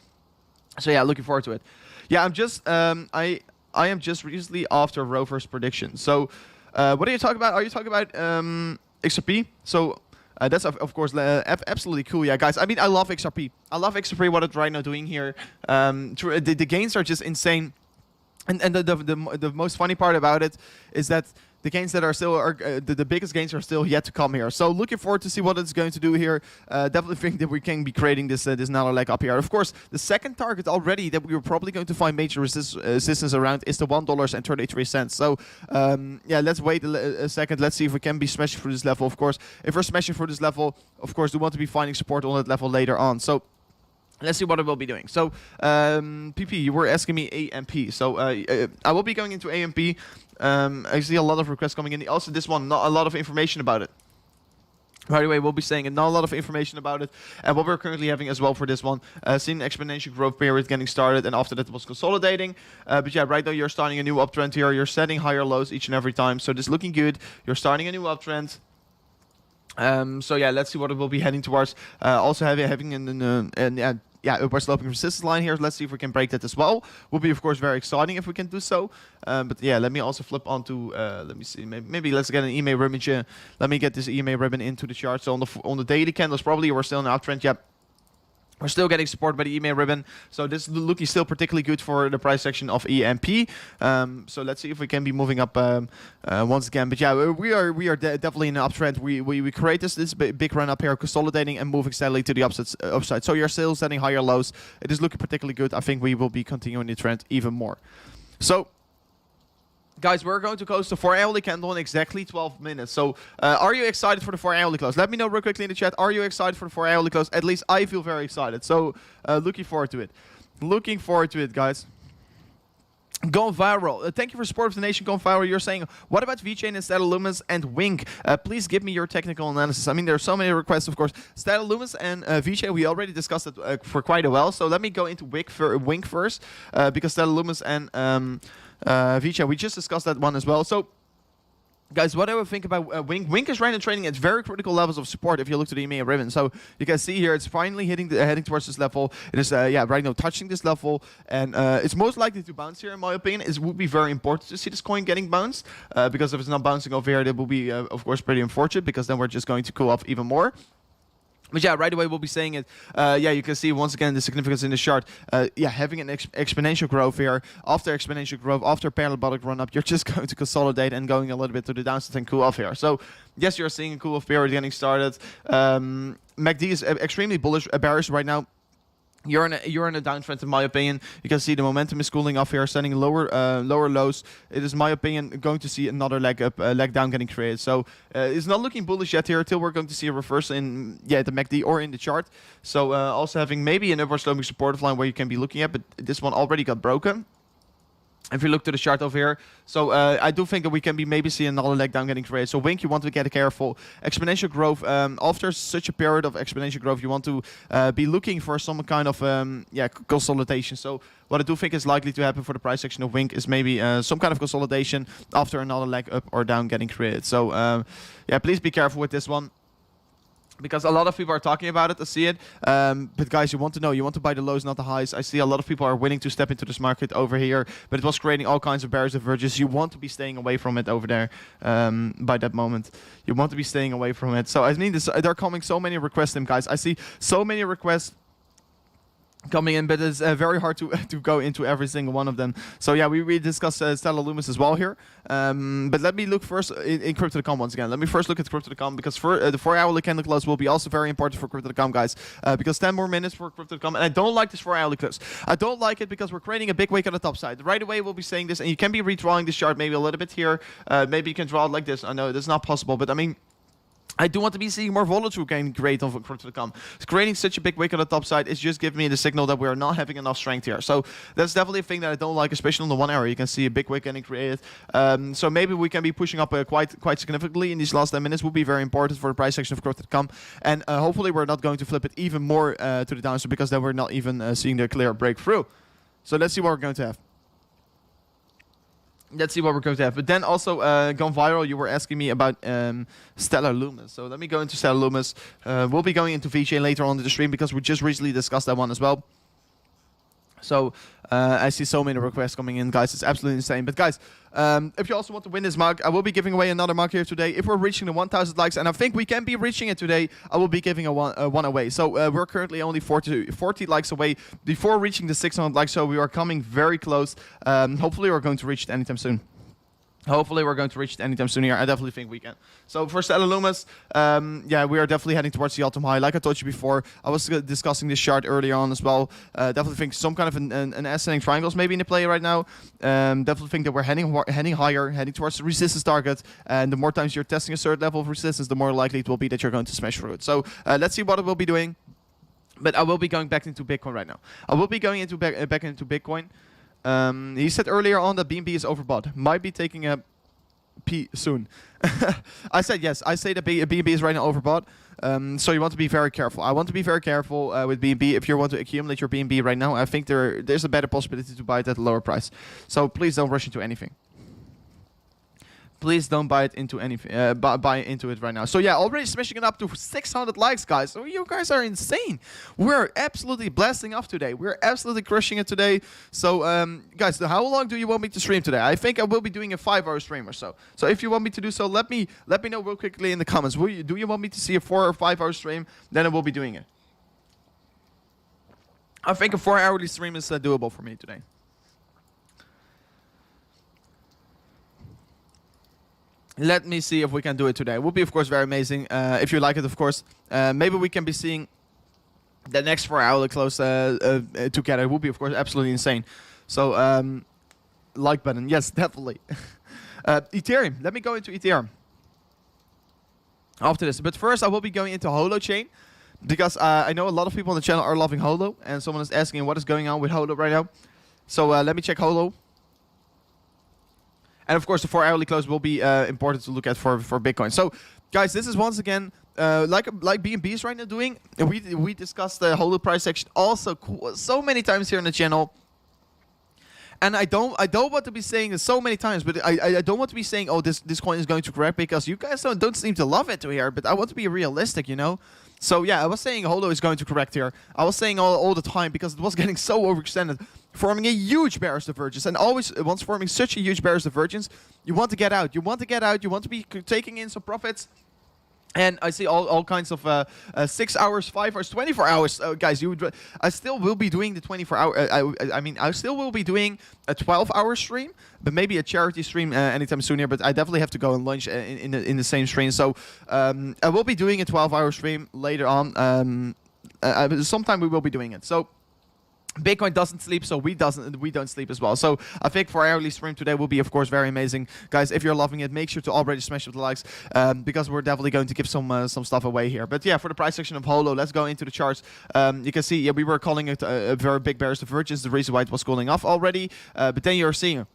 So yeah, looking forward to it. Yeah, I'm just I am just recently after Rover's prediction. So what are you talking about? Are you talking about Xrp? So that's of course absolutely cool. Yeah, guys. I mean, I love Xrp. I love Xrp. What it's right now doing here. The gains are just insane. And the most funny part about it is that the gains that are still the biggest gains are still yet to come here. So looking forward to see what it's going to do here. Definitely think that we can be creating this another leg up here. Of course, the second target already that we were probably going to find major resistance around is the $1.33. So yeah, let's wait a second. Let's see if we can be smashing through this level. Of course, if we're smashing through this level, of course, we want to be finding support on that level later on. So let's see what it will be doing. So, PP, you were asking me AMP. So, I will be going into AMP. I see a lot of requests coming in. Also, this one, not a lot of information about it. By the way, we'll be saying it, not a lot of information about it. And what we're currently having as well for this one, seeing exponential growth period getting started, and after that it was consolidating. But yeah, right now you're starting a new uptrend here. You're setting higher lows each and every time. So this is looking good. You're starting a new uptrend. So yeah, let's see what it will be heading towards. Also having an upward sloping resistance line here. Let's see if we can break that as well. Will be of course very exciting if we can do so. But yeah, let me also flip onto. Let me see. Maybe let's get an EMA ribbon. Let me get this EMA ribbon into the chart. So on the daily candles, probably we're still in an uptrend. Yep. We're still getting support by the EMA ribbon, so this is looking still particularly good for the price section of EMP. So let's see if we can be moving up once again. But yeah, we are definitely in an uptrend. We create this big run up here, consolidating and moving steadily to the upside. So you're still setting higher lows. It is looking particularly good. I think we will be continuing the trend even more. So, guys, we're going to close the 4-hourly candle in exactly 12 minutes. So, are you excited for the 4-hourly close? Let me know real quickly in the chat. Are you excited for the 4-hourly close? At least I feel very excited. So, looking forward to it. Looking forward to it, guys. Going viral. Thank you for support of the nation. Going viral. You're saying, what about VeChain and Stellar Lumens and Wink? Please give me your technical analysis. I mean, there are so many requests, of course. Stellar Lumens and VeChain, we already discussed it for quite a while. So let me go into Wink first, because Stellar Lumens and VeChain, we just discussed that one as well. So, guys, what do I think about Wink? Wink is right now trading at very critical levels of support if you look to the EMA ribbon. So you can see here it's finally heading towards this level. It is right now touching this level, and it's most likely to bounce here in my opinion. It would be very important to see this coin getting bounced, because if it's not bouncing over here, it will be of course pretty unfortunate, because then we're just going to cool off even more. But yeah, right away we'll be saying it. Yeah, you can see once again the significance in the chart. Yeah, having an exponential growth here. After exponential growth, after parabolic run up, you're just going to consolidate and going a little bit to the downside and cool off here. So yes, you're seeing a cool off period getting started. MACD is extremely bearish right now. You're in a downtrend in my opinion. You can see the momentum is cooling off here, setting lower lows. It is, in my opinion, going to see another leg up, leg down getting created. So it's not looking bullish yet here until we're going to see a reversal in the MACD or in the chart. So also having maybe an upward sloping supportive line where you can be looking at, but this one already got broken. If you look to the chart over here, so I do think that we can be maybe see another leg down getting created. So Wink, you want to get careful. Exponential growth, after such a period of exponential growth, you want to be looking for some kind of consolidation. So what I do think is likely to happen for the price section of Wink is maybe some kind of consolidation after another leg up or down getting created. So yeah, please be careful with this one, because a lot of people are talking about it. I see it. But guys, you want to know, you want to buy the lows, not the highs. I see a lot of people are willing to step into this market over here, but it was creating all kinds of bearish divergences. You want to be staying away from it over there by that moment. You want to be staying away from it. So I mean, there are coming so many requests in, guys. I see so many requests coming in, but it's very hard to go into every single one of them. So yeah, we discussed Stellar Lumens as well here. But let me look first in Crypto.com once again. Let me first look at Crypto.com, because for the 4-hourly candle close will be also very important for Crypto.com, guys. Because 10 more minutes for Crypto.com, and I don't like this 4-hourly close. I don't like it because we're creating a big wick on the top side. Right away we'll be saying this, and you can be redrawing this chart maybe a little bit here. Maybe you can draw it like this. I know that's not possible, but I mean, I do want to be seeing more volatile getting great on Crypto.com. Creating such a big wick on the top side is just giving me the signal that we are not having enough strength here. So that's definitely a thing that I don't like, especially on the 1 hour. You can see a big wick getting created. So maybe we can be pushing up quite significantly in these last 10 minutes. Will be very important for the price section of Crypto.com. And hopefully we're not going to flip it even more to the downside, because then we're not even seeing the clear breakthrough. So let's see what we're going to have. Let's see what we're going to have. But then also, gone viral, you were asking me about Stellar Lumens. So let me go into Stellar Lumens. We'll be going into VeChain later on in the stream, because we just recently discussed that one as well. So I see so many requests coming in, guys. It's absolutely insane. But guys, if you also want to win this mug, I will be giving away another mug here today. If we're reaching the 1,000 likes, and I think we can be reaching it today, I will be giving one away. So we're currently only 40 likes away before reaching the 600 likes. So we are coming very close. Hopefully we're going to reach it anytime soon. Hopefully we're going to reach it anytime soon here. I definitely think we can. So for Stellar Lumens, yeah, we are definitely heading towards the all-time high. Like I told you before, I was discussing this chart earlier on as well. Definitely think some kind of an ascending triangle is maybe in the play right now. Definitely think that we're heading higher, heading towards the resistance target. And the more times you're testing a certain level of resistance, the more likely it will be that you're going to smash through it. So let's see what it will be doing. But I will be going back into Bitcoin right now. I will be going into back into Bitcoin. He said earlier on that BNB is overbought. Might be taking a P soon. I said yes. I say that BNB is right now overbought. So you want to be very careful. I want to be very careful with BNB. If you want to accumulate your BNB right now, I think there's a better possibility to buy it at a lower price. So please don't rush into anything. Please don't buy it into anything. Buy into it right now. So yeah, already smashing it up to 600 likes, guys. So you guys are insane. We're absolutely blasting off today. We're absolutely crushing it today. So guys, how long do you want me to stream today? I think I will be doing a 5-hour stream or so. So if you want me to do so, let me know real quickly in the comments. Do you want me to see a 4 or 5-hour stream? Then I will be doing it. I think a 4-hourly stream is doable for me today. Let me see if we can do it today. It would be, of course, very amazing. If you like it, of course. Maybe we can be seeing the next 4-hour close together. It would be, of course, absolutely insane. So, like button. Yes, definitely. Ethereum. Let me go into Ethereum after this. But first, I will be going into Holochain. Because I know a lot of people on the channel are loving Holo. And someone is asking what is going on with Holo right now. So, let me check Holo. And of course, the 4-hourly close will be important to look at for Bitcoin. So, guys, this is once again like BNB is right now doing. We discussed the Holo price action also so many times here on the channel. And I don't want to be saying this so many times, but I don't want to be saying, oh, this coin is going to correct because you guys don't seem to love it to here. But I want to be realistic, you know. So yeah, I was saying Holo is going to correct here. I was saying all the time because it was getting so overextended, forming a huge bearish divergence. And always, once forming such a huge bearish divergence, you want to get out. You want to get out. You want to be taking in some profits. And I see all kinds of 6 hours, 5 hours, 24 hours. Guys, I still will be doing the 24-hour. I mean, I still will be doing a 12-hour stream, but maybe a charity stream anytime soon here. But I definitely have to go and lunch in the same stream. So I will be doing a 12-hour stream later on. Sometime we will be doing it. So Bitcoin doesn't sleep, so we don't sleep as well. So I think for our hourly stream today will be, of course, very amazing, guys. If you're loving it, make sure to already smash with the likes, because we're definitely going to give some stuff away here. But yeah, for the price section of Holo, let's go into the charts. You can see, yeah, we were calling it a very big bearish divergence. The reason why it was cooling off already, but then you're seeing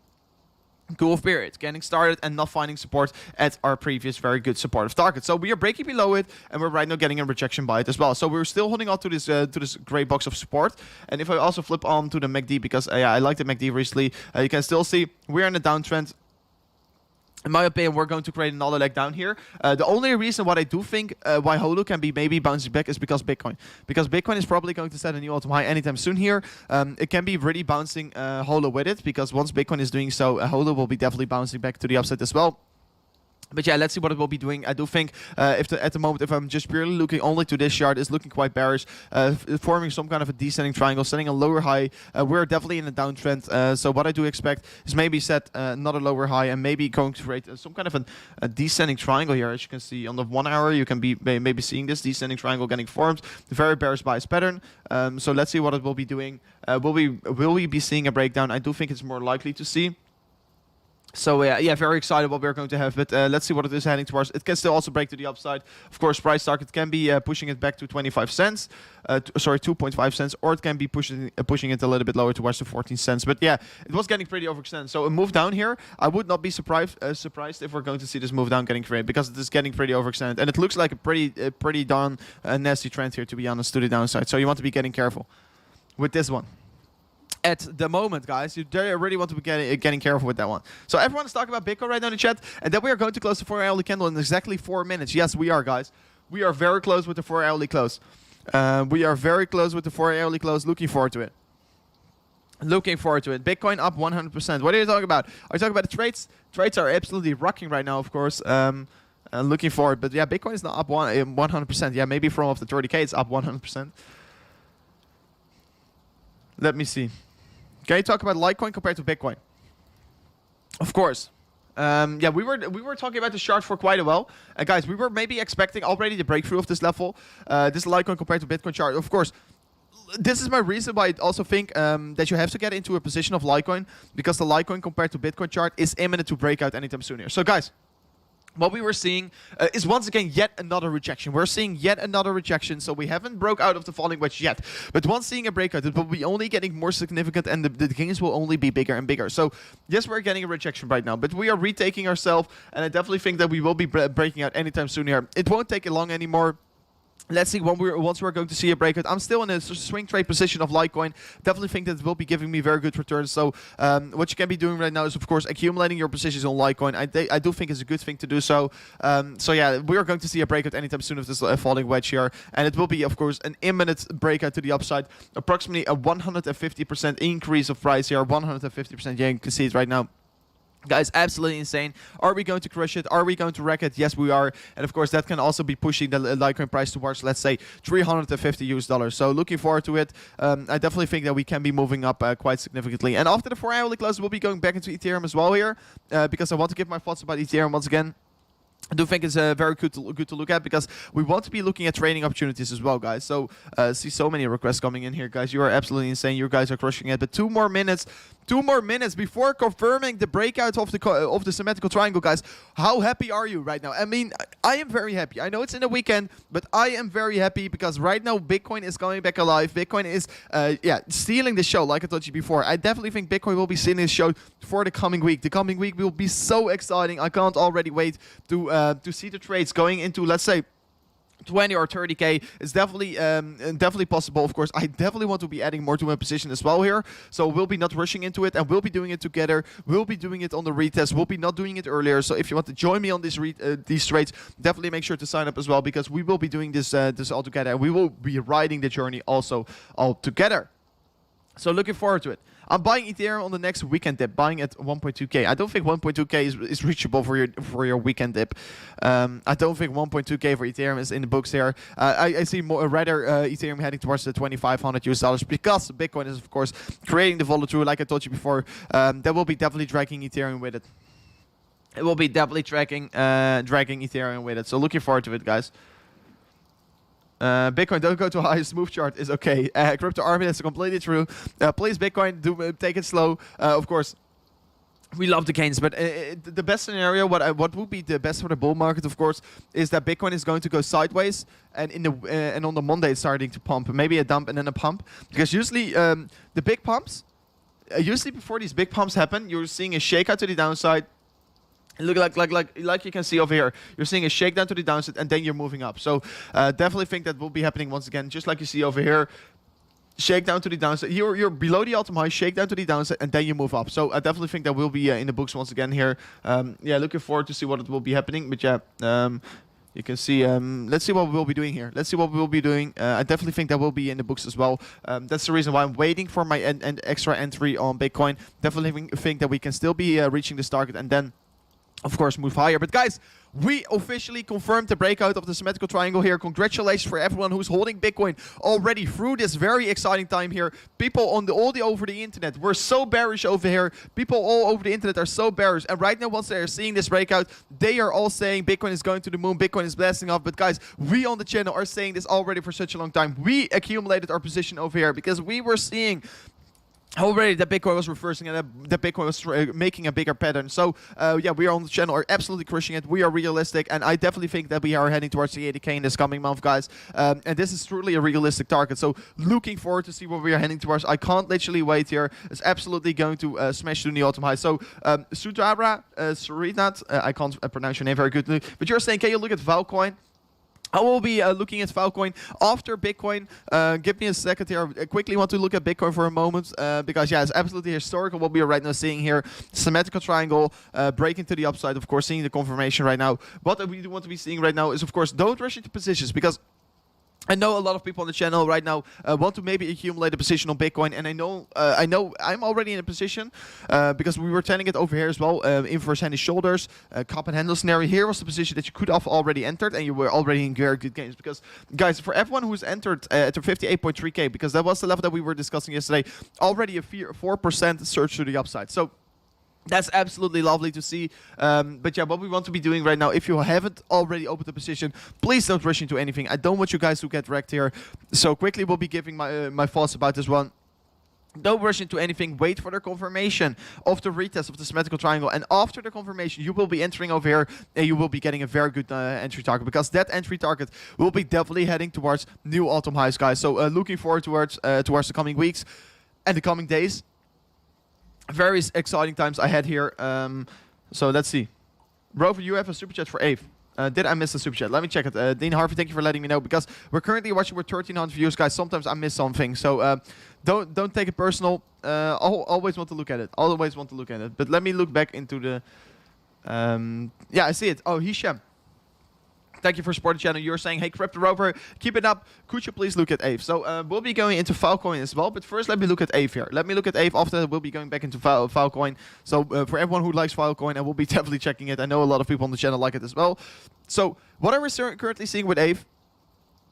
cool period, getting started and not finding support at our previous very good supportive target. So we are breaking below it, and we're right now getting a rejection by it as well. So we're still holding on to this gray box of support. And if I also flip on to the MACD, because yeah, I like the MACD recently, you can still see we're in a downtrend. In my opinion, we're going to create another leg down here. The only reason what I do think why Holo can be maybe bouncing back is because Bitcoin. Because Bitcoin is probably going to set a new all-time high anytime soon here. It can be really bouncing Holo with it, because once Bitcoin is doing so, Holo will be definitely bouncing back to the upside as well. But yeah, let's see what it will be doing. I do think at the moment, if I'm just purely looking only to this chart, it's looking quite bearish, forming some kind of a descending triangle, setting a lower high. We're definitely in a downtrend. So what I do expect is maybe set another lower high and maybe going to create some kind of a descending triangle here. As you can see on the 1 hour, you can be maybe seeing this descending triangle getting formed. Very bearish bias pattern. So let's see what it will be doing. Will we be seeing a breakdown? I do think it's more likely to see. So yeah, very excited what we're going to have, but let's see what it is heading towards. It can still also break to the upside. Of course, price target can be pushing it back to 25 cents, sorry, 2.5 cents, or it can be pushing it a little bit lower towards the 14 cents. But yeah, it was getting pretty overextended. So a move down here, I would not be surprised if we're going to see this move down getting created, because it is getting pretty overextended, and it looks like a pretty darn nasty trend here, to be honest, to the downside. So you want to be getting careful with this one. At the moment, guys, you really want to be getting careful with that one. So everyone is talking about Bitcoin right now in the chat, and then we are going to close the 4-hourly candle in exactly 4 minutes. Yes, we are, guys. We are very close with the 4-hourly close. We are very close with the 4-hourly close. Looking forward to it. Looking forward to it. Bitcoin up 100%. What are you talking about? Are you talking about the trades? Trades are absolutely rocking right now, of course. Looking forward, but yeah, Bitcoin is not up 100%. Yeah, maybe from off the 30K, it's up 100%. Let me see. Can you talk about Litecoin compared to Bitcoin? Of course. Yeah, we were talking about the chart for quite a while. Guys, we were maybe expecting already the breakthrough of this level. This Litecoin compared to Bitcoin chart. Of course, this is my reason why I also think that you have to get into a position of Litecoin, because the Litecoin compared to Bitcoin chart is imminent to break out anytime soon here. So guys, what we were seeing is once again yet another rejection. We're seeing yet another rejection, so we haven't broke out of the falling wedge yet. But once seeing a breakout, it will be only getting more significant, and the gains will only be bigger and bigger. So yes, we're getting a rejection right now, but we are retaking ourselves, and I definitely think that we will be breaking out anytime soon here. It won't take long anymore. Let's see once we're going to see a breakout. I'm still in a swing trade position of Litecoin. Definitely think that it will be giving me very good returns. So what you can be doing right now is, of course, accumulating your positions on Litecoin. I do think it's a good thing to do so. So yeah, we are going to see a breakout anytime soon of this falling wedge here. And it will be, of course, an imminent breakout to the upside. Approximately a 150% increase of price here. 150%, yeah, you can see it right now. Guys, absolutely insane. Are we going to crush it? Are we going to wreck it? Yes, we are. And of course, that can also be pushing the Litecoin price towards, let's say, $350. So looking forward to it. I definitely think that we can be moving up quite significantly. And after the 4-hourly close, we'll be going back into Ethereum as well here, because I want to give my thoughts about Ethereum once again. I do think it's very good to look at, because we want to be looking at trading opportunities as well, guys. So see so many requests coming in here, guys. You are absolutely insane. You guys are crushing it. But 2 more minutes before confirming the breakout of the symmetrical triangle, guys. How happy are you right now? I mean, I am very happy. I know it's in the weekend, but I am very happy because right now Bitcoin is going back alive. Bitcoin is stealing the show, like I told you before. I definitely think Bitcoin will be stealing this show for the coming week. The coming week will be so exciting. I can't already wait to see the trades going into, let's say, 20 or 30k is definitely possible. Of course, I definitely want to be adding more to my position as well here, so we'll be not rushing into it, and we'll be doing it together. We'll be doing it on the retest. We'll be not doing it earlier. So if you want to join me on these trades, definitely make sure to sign up as well, because we will be doing this all together, and we will be riding the journey also all together. So looking forward to it. I'm buying Ethereum on the next weekend dip, buying at 1.2k. I don't think 1.2k is reachable for your weekend dip. I don't think 1.2k for Ethereum is in the books here. I see rather Ethereum heading towards the $2,500 because Bitcoin is, of course, creating the volatility, like I told you before. That will be definitely dragging Ethereum with it. It will be definitely dragging Ethereum with it. So looking forward to it, guys. Bitcoin, don't go too high. Smooth chart is okay. Crypto Army, that's completely true. Please, Bitcoin, do take it slow. Of course, we love the gains, but the best scenario, what would be the best for the bull market, of course, is that Bitcoin is going to go sideways, and and on the Monday it's starting to pump. Maybe a dump and then a pump, because usually the big pumps, usually before these big pumps happen, you're seeing a shakeout to the downside. Look, like you can see over here, you're seeing a shakedown to the downside, and then you're moving up. So definitely think that will be happening once again, just like you see over here. Shakedown to the downside. You're below the all-time high, shakedown to the downside, and then you move up. So I definitely think that will be in the books once again here. Yeah, looking forward to see what it will be happening. But yeah, you can see. Let's see what we'll be doing here. Let's see what we'll be doing. I definitely think that will be in the books as well. That's the reason why I'm waiting for my extra entry on Bitcoin. Definitely think that we can still be reaching this target, and then, of course, move higher. But guys, we officially confirmed the breakout of the symmetrical triangle here. Congratulations for everyone who's holding Bitcoin already through this very exciting time here. People on all over the internet were so bearish over here. People all over the internet are so bearish. And right now, once they are seeing this breakout, they are all saying Bitcoin is going to the moon. Bitcoin is blasting off. But guys, we on the channel are saying this already for such a long time. We accumulated our position over here because we were seeing already that Bitcoin was reversing, and that Bitcoin was making a bigger pattern. So yeah, we are on the channel, are absolutely crushing it. We are realistic, and I definitely think that we are heading towards the 80k in this coming month, guys. And this is truly a realistic target. So looking forward to see what we are heading towards. I can't literally wait here. It's absolutely going to smash through the all-time high. So Sudara, Surinat, I can't pronounce your name very good, but you're saying, can you look at Valcoin? I will be looking at Valcoin after Bitcoin. Give me a second here. I quickly want to look at Bitcoin for a moment, because yeah, it's absolutely historical what we are right now seeing here. Symmetrical triangle breaking to the upside, of course, seeing the confirmation right now. What we want to be seeing right now is, of course, don't rush into positions, because I know a lot of people on the channel right now want to maybe accumulate a position on Bitcoin, and I know I'm already in a position because we were telling it over here as well. Inverse handy shoulders, cup and handle scenario. Here was the position that you could have already entered, and you were already in very good games. Because guys, for everyone who's entered at the 58.3k, because that was the level that we were discussing yesterday, already a 4% surge to the upside. So that's absolutely lovely to see. But yeah, what we want to be doing right now, if you haven't already opened the position, please don't rush into anything. I don't want you guys to get wrecked here. So quickly we'll be giving my thoughts about this one. Don't rush into anything. Wait for the confirmation of the retest of the symmetrical triangle. And after the confirmation, you will be entering over here and you will be getting a very good entry target, because that entry target will be definitely heading towards new all-time highs, guys. So looking forward towards the coming weeks and the coming days. Very exciting times ahead here. So let's see. Rover, you have a super chat for Ave. Did I miss a super chat? Let me check it. Dean Harvey, thank you for letting me know, because we're currently watching with 1,300 views, guys. Sometimes I miss something, so don't take it personal. Always want to look at it. Always want to look at it. But let me look back into the. Yeah, I see it. Oh, Hisham. Thank you for supporting the channel. You're saying, hey, Crypto Rover, keep it up. Could you please look at Ave? So we'll be going into Filecoin as well. But first, let me look at Ave here. Let me look at Ave. After that, we'll be going back into Filecoin. So for everyone who likes Filecoin, I will be definitely checking it. I know a lot of people on the channel like it as well. So what are we currently seeing with Ave?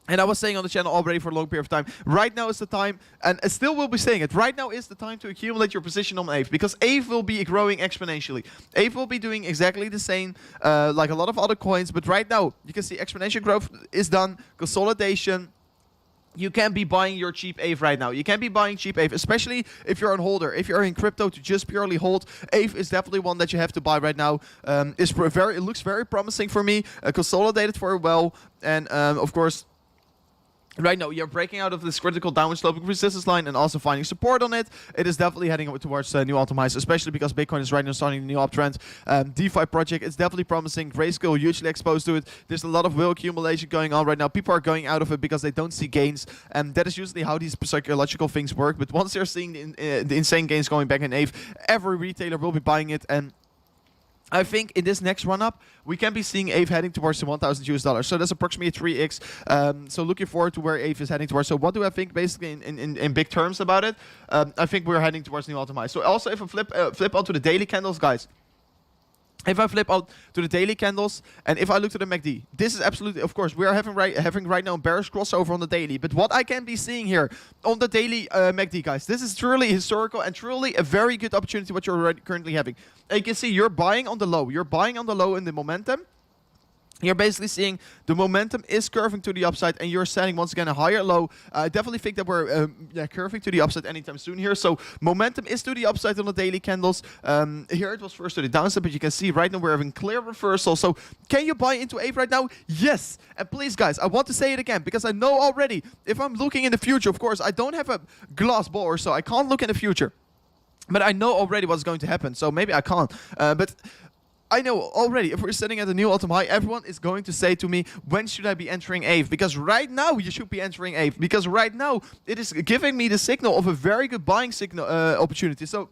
And I was saying on the channel already for a long period of time, right now is the time, and I still will be saying it, right now is the time to accumulate your position on Ave, because Ave will be growing exponentially. Ave will be doing exactly the same like a lot of other coins, but right now, you can see exponential growth is done, consolidation. You can be buying your cheap Ave right now. You can be buying cheap Ave, especially if you're a holder. If you're in crypto to just purely hold, Ave is definitely one that you have to buy right now. It looks very promising for me, consolidated for well, and of course, right now, you're breaking out of this critical downward sloping resistance line and also finding support on it. It is definitely heading towards new all-time highs, especially because Bitcoin is right now starting a new uptrend. DeFi project, it's definitely promising. Grayscale hugely exposed to it. There's a lot of will accumulation going on right now. People are going out of it because they don't see gains. And that is usually how these psychological things work. But once they're seeing the insane gains going back in Ave, every retailer will be buying it. And I think in this next run-up, we can be seeing Ave heading towards the $1,000 US. So that's approximately a 3x. So looking forward to where Ave is heading towards. So what do I think basically in big terms about it? I think we're heading towards new all-time highs. So also if I flip onto the daily candles, guys. If I flip out to the daily candles, and if I look to the MACD, this is absolutely, of course, we are having right now a bearish crossover on the daily. But what I can be seeing here on the daily MACD, guys, this is truly historical and truly a very good opportunity what you're currently having. And you can see you're buying on the low. You're buying on the low in the momentum. You're basically seeing the momentum is curving to the upside, and you're setting once again a higher low. I definitely think that we're curving to the upside anytime soon here. So momentum is to the upside on the daily candles. Here it was first to the downside, but you can see right now we're having clear reversal. So can you buy into Ave right now? Yes. And please, guys, I want to say it again, because I know already if I'm looking in the future, of course, I don't have a glass ball or so. I can't look in the future. But I know already what's going to happen, so maybe I can't. But I know already, if we're sitting at a new all-time high, everyone is going to say to me, when should I be entering Ave? Because right now, you should be entering Ave. Because right now, it is giving me the signal of a very good buying signal opportunity. So,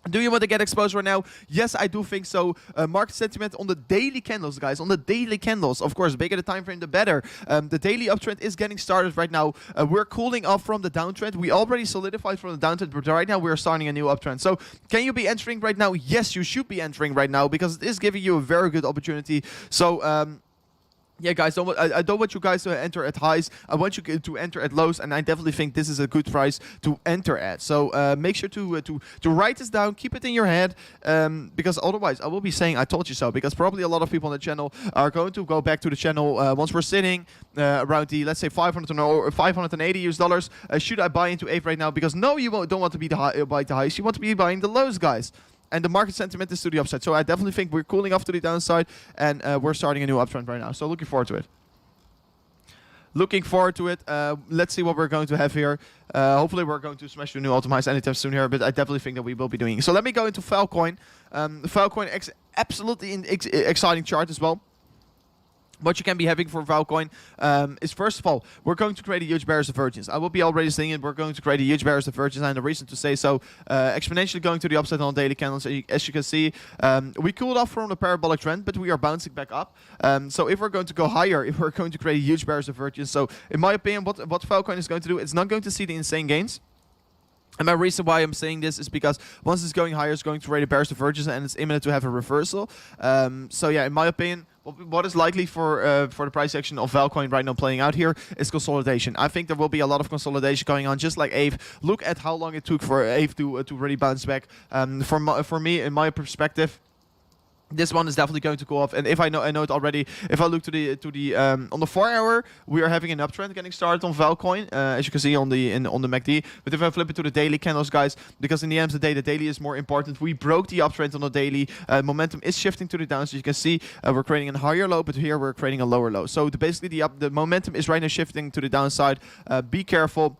do you want to get exposed right now? Yes, I do think so. Market sentiment on the daily candles, guys. On the daily candles. Of course, bigger the time frame, the better. The daily uptrend is getting started right now. We're cooling off from the downtrend. We already solidified from the downtrend, but right now we're starting a new uptrend. So, can you be entering right now? Yes, you should be entering right now, because it is giving you a very good opportunity. So, yeah, guys, I don't want you guys to enter at highs. I want you to enter at lows, and I definitely think this is a good price to enter at. So make sure to write this down, keep it in your head, because otherwise I will be saying I told you so. Because probably a lot of people on the channel are going to go back to the channel once we're sitting around the, let's say, $580 US. Should I buy into Ave right now? Because no, you don't want to be buy the highs. You want to be buying the lows, guys. And the market sentiment is to the upside. So I definitely think we're cooling off to the downside, and we're starting a new uptrend right now. So looking forward to it. Looking forward to it. Let's see what we're going to have here. Hopefully we're going to smash the new all-time highs anytime soon here, but I definitely think that we will be doing it. So let me go into Filecoin. Filecoin, absolutely exciting chart as well. What you can be having for Filecoin is, first of all, we're going to create a huge bearish divergence. I will be already saying it. We're going to create a huge bearish divergence, and the reason to say so, exponentially going to the upside on daily candles. As you can see, we cooled off from the parabolic trend, but we are bouncing back up. So if we're going to go higher, if we're going to create a huge bearish divergence, so in my opinion, what Filecoin is going to do, it's not going to see the insane gains. And my reason why I'm saying this is because once it's going higher, it's going to create a bearish divergence, and it's imminent to have a reversal. So yeah, in my opinion, what is likely for the price action of Filecoin right now playing out here is consolidation. I think there will be a lot of consolidation going on, just like Ave. Look at how long it took for Ave to really bounce back. For me, in my perspective, This one is definitely going to go off, and if I know it already. If I look to the on the 4 hour, we are having an uptrend getting started on Valcoin, as you can see on the MACD. But if I flip it to the daily candles, guys, because in the end of the day, the daily is more important. We broke the uptrend on the daily. Momentum is shifting to the down, so you can see we're creating a higher low, but here we're creating a lower low. So basically, the momentum is right now shifting to the downside. Be careful.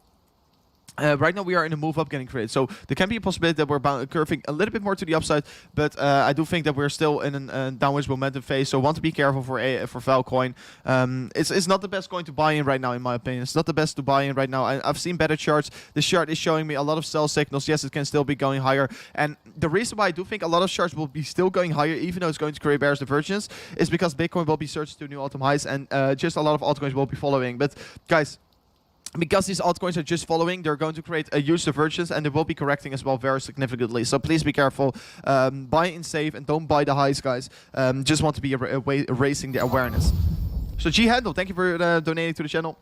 Right now we are in a move up getting created, so there can be a possibility that we're curving a little bit more to the upside, but I do think that we're still in a downwards momentum phase, so want to be careful for Valcoin. It's not the best coin to buy in right now, in my opinion. It's not the best to buy in right now. I've seen better charts. This chart is showing me a lot of sell signals. Yes, it can still be going higher, and the reason why I do think a lot of charts will be still going higher, even though it's going to create bearish divergence, is because Bitcoin will be searching to new all-time highs, and just a lot of altcoins will be following. But guys, because these altcoins are just following, they're going to create a huge divergence, and they will be correcting as well very significantly. So please be careful. Buy in safe and don't buy the highs, guys. Just want to be raising the awareness. So G Handle, thank you for donating to the channel.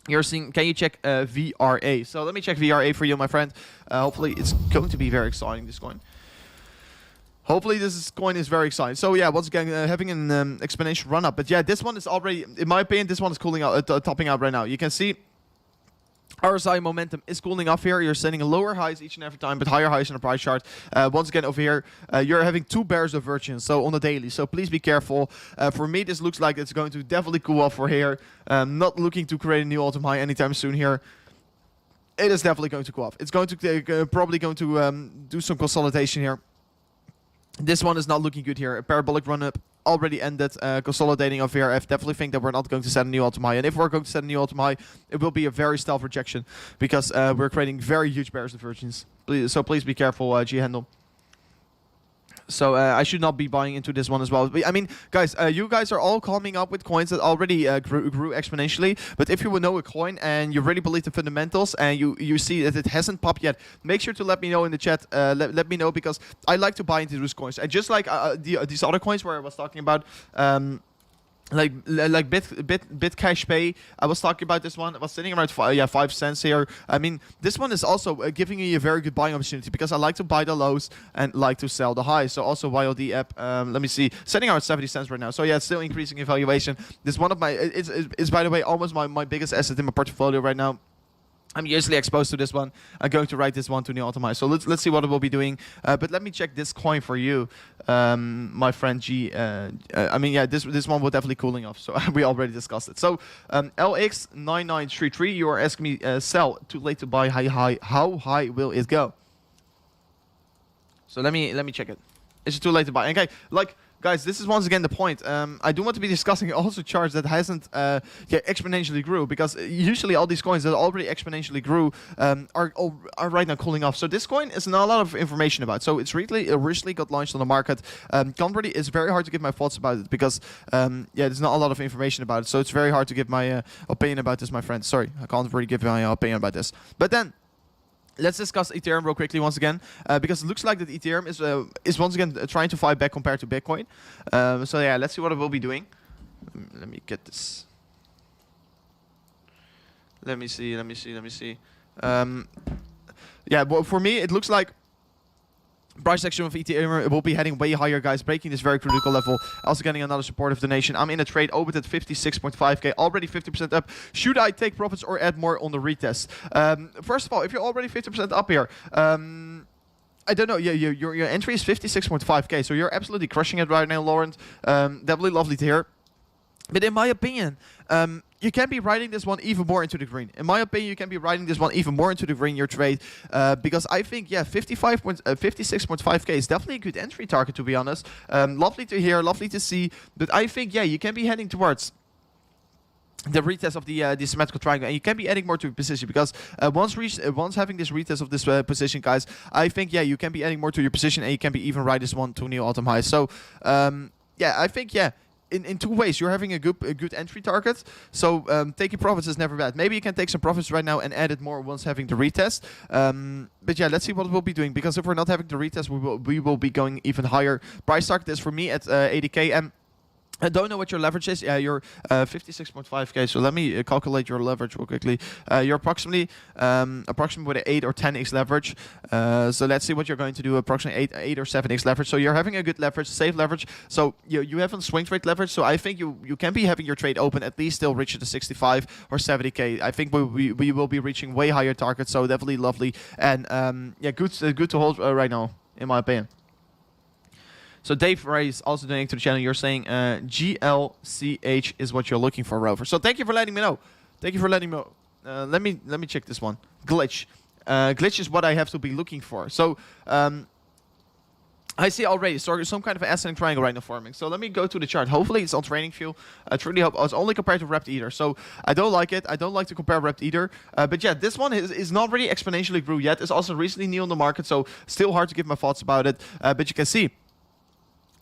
You're seeing, can you check VRA? So let me check VRA for you, my friend. Hopefully it's going to be very exciting, this coin. Hopefully this coin is very exciting. So yeah, once again, having an exponential run up. But yeah, this one is already, in my opinion, this one is cooling out, topping out right now. You can see RSI momentum is cooling off here. You're sending lower highs each and every time, but higher highs on the price chart. Once again, over here, you're having two bearish divergence, so on the daily. So please be careful. For me, this looks like it's going to definitely cool off for here. Not looking to create a new all-time high anytime soon here. It is definitely going to cool off. It's going to probably going to do some consolidation here. This one is not looking good here. A parabolic run-up already ended, consolidating over here. I definitely think that we're not going to set a new all-time high. And if we're going to set a new all-time high, it will be a very stealth rejection because we're creating very huge bearish divergence. So please be careful, G-Handle. So I should not be buying into this one as well. But, I mean, guys, you guys are all coming up with coins that already grew exponentially. But if you will know a coin and you really believe the fundamentals and you see that it hasn't popped yet, make sure to let me know in the chat. Let me know, because I like to buy into those coins. And just like these other coins where I was talking about, like Bitcash Pay, I was talking about this one. I was sitting around 5 cents here. I mean, this one is also giving me a very good buying opportunity because I like to buy the lows and like to sell the highs. So also YLD app, let me see, sitting around 70 cents right now. So yeah, it's still increasing in valuation. This one of my, it's by the way almost my biggest asset in my portfolio right now. I'm usually exposed to this one. I'm going to write this one to new all-time high. So let's see what it will be doing. But let me check this coin for you, my friend G. I mean, yeah, this one will definitely cooling off. So we already discussed it. So LX9933, you are asking me, sell, too late to buy, how high will it go? So let me check it. Is it too late to buy? Okay, like, guys, this is once again the point. I do want to be discussing also charts that hasn't exponentially grew, because usually all these coins that already exponentially grew are right now cooling off. So this coin is not a lot of information about. So it's really originally got launched on the market. It's very hard to give my thoughts about it because yeah, there's not a lot of information about it. So it's very hard to give my opinion about this, my friend. Sorry, I can't really give my opinion about this. But then, let's discuss Ethereum real quickly once again, because it looks like that Ethereum is once again trying to fight back compared to Bitcoin. So yeah, let's see what it will be doing. Let me get this. Let me see. Yeah, well, for me, it looks like price action of Ethereum will be heading way higher, guys, breaking this very critical level. Also getting another supportive donation. I'm in a trade over at 56.5k, already 50% up. Should I take profits or add more on the retest? First of all, if you're already 50% up here, I don't know. Yeah, your entry is 56.5k, so you're absolutely crushing it right now, Laurent. Definitely lovely to hear. But in my opinion, you can be riding this one even more into the green. In my opinion, you can be riding this one even more into the green, your trade. Because I think, yeah, 56.5k is definitely a good entry target, to be honest. Lovely to hear, lovely to see. But I think, yeah, you can be heading towards the retest of the symmetrical triangle, and you can be adding more to your position, because once having this retest of this position, guys, I think, yeah, you can be adding more to your position, and you can be even ride this one to new all-time high. So yeah, I think, yeah, in two ways, you're having a good entry target. So taking profits is never bad. Maybe you can take some profits right now and add it more once having the retest. But yeah, let's see what we'll be doing, because if we're not having the retest, we will be going even higher. Price target is for me at 80k, and I don't know what your leverage is. Yeah, you're 56.5k. So let me calculate your leverage real quickly. You're approximately with an 8 or 10x leverage. So let's see what you're going to do. Approximately 8 or 7x leverage. So you're having a good leverage, safe leverage. So you have a swing trade leverage. So I think you can be having your trade open at least still reach the 65 or 70k. I think we will be reaching way higher targets. So definitely lovely and yeah, good to hold right now, in my opinion. So Dave Ray is also donating to the channel. You're saying GLCH is what you're looking for, Rover. So thank you for letting me know. Thank you for letting me know. Let me check this one. Glitch. Glitch is what I have to be looking for. So I see already some kind of ascending triangle right now forming. So let me go to the chart. Hopefully it's on training view. I truly hope. Oh, it's only compared to Rept Ether. So I don't like it. I don't like to compare Rept Ether. But yeah, this one is not really exponentially grew yet. It's also recently new on the market. So still hard to give my thoughts about it. But you can see,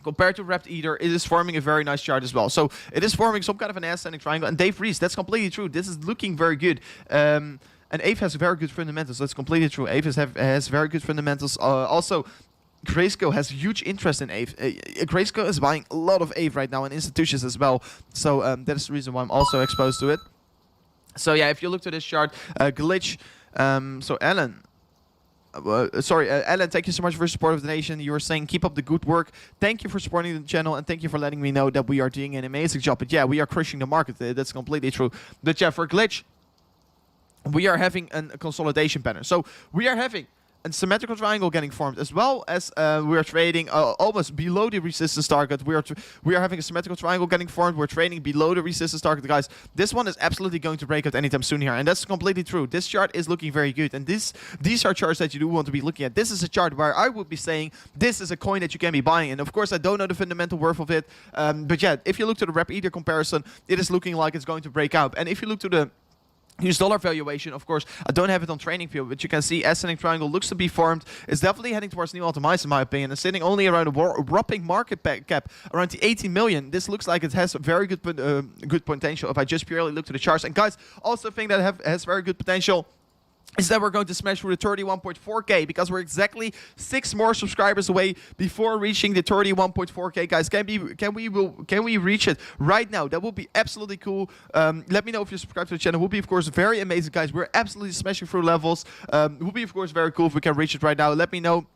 compared to Rept Ether, it is forming a very nice chart as well. So it is forming some kind of an ascending triangle. And Dave Reese, that's completely true. This is looking very good. And Aave has very good fundamentals. That's completely true. Aave has very good fundamentals. Also, Grayscale has huge interest in Aave. Grayscale is buying a lot of Aave right now, and institutions as well. So that is the reason why I'm also exposed to it. So yeah, if you look to this chart, glitch. So Alan. Alan, thank you so much for your support of the nation. You were saying keep up the good work. Thank you for supporting the channel, and thank you for letting me know that we are doing an amazing job. But yeah, we are crushing the market. That's completely true. But yeah, for Glitch, we are having a consolidation pattern. So we are having a symmetrical triangle getting formed, as well as we are trading almost below the resistance target. We are having a symmetrical triangle getting formed. We're trading below the resistance target, guys. This one is absolutely going to break out anytime soon here, and that's completely true. This chart is looking very good, and these are charts that you do want to be looking at. This is a chart where I would be saying this is a coin that you can be buying, and of course I don't know the fundamental worth of it, but yeah, if you look to the Rept Ether comparison, it is looking like it's going to break out. And if you look to the US dollar valuation, of course, I don't have it on training view, but you can see ascending triangle looks to be formed. It's definitely heading towards new all-time highs, in my opinion, and sitting only around a whopping market cap around the 18 million. This looks like it has very good potential if I just purely look to the charts. And guys, also think that has very good potential is that we're going to smash through the 31.4k, because we're exactly 6 more subscribers away before reaching the 31.4k. Guys, can we reach it right now? That would be absolutely cool. Let me know if you subscribe to the channel. It would be, of course, very amazing, guys. We're absolutely smashing through levels. It would be, of course, very cool if we can reach it right now. Let me know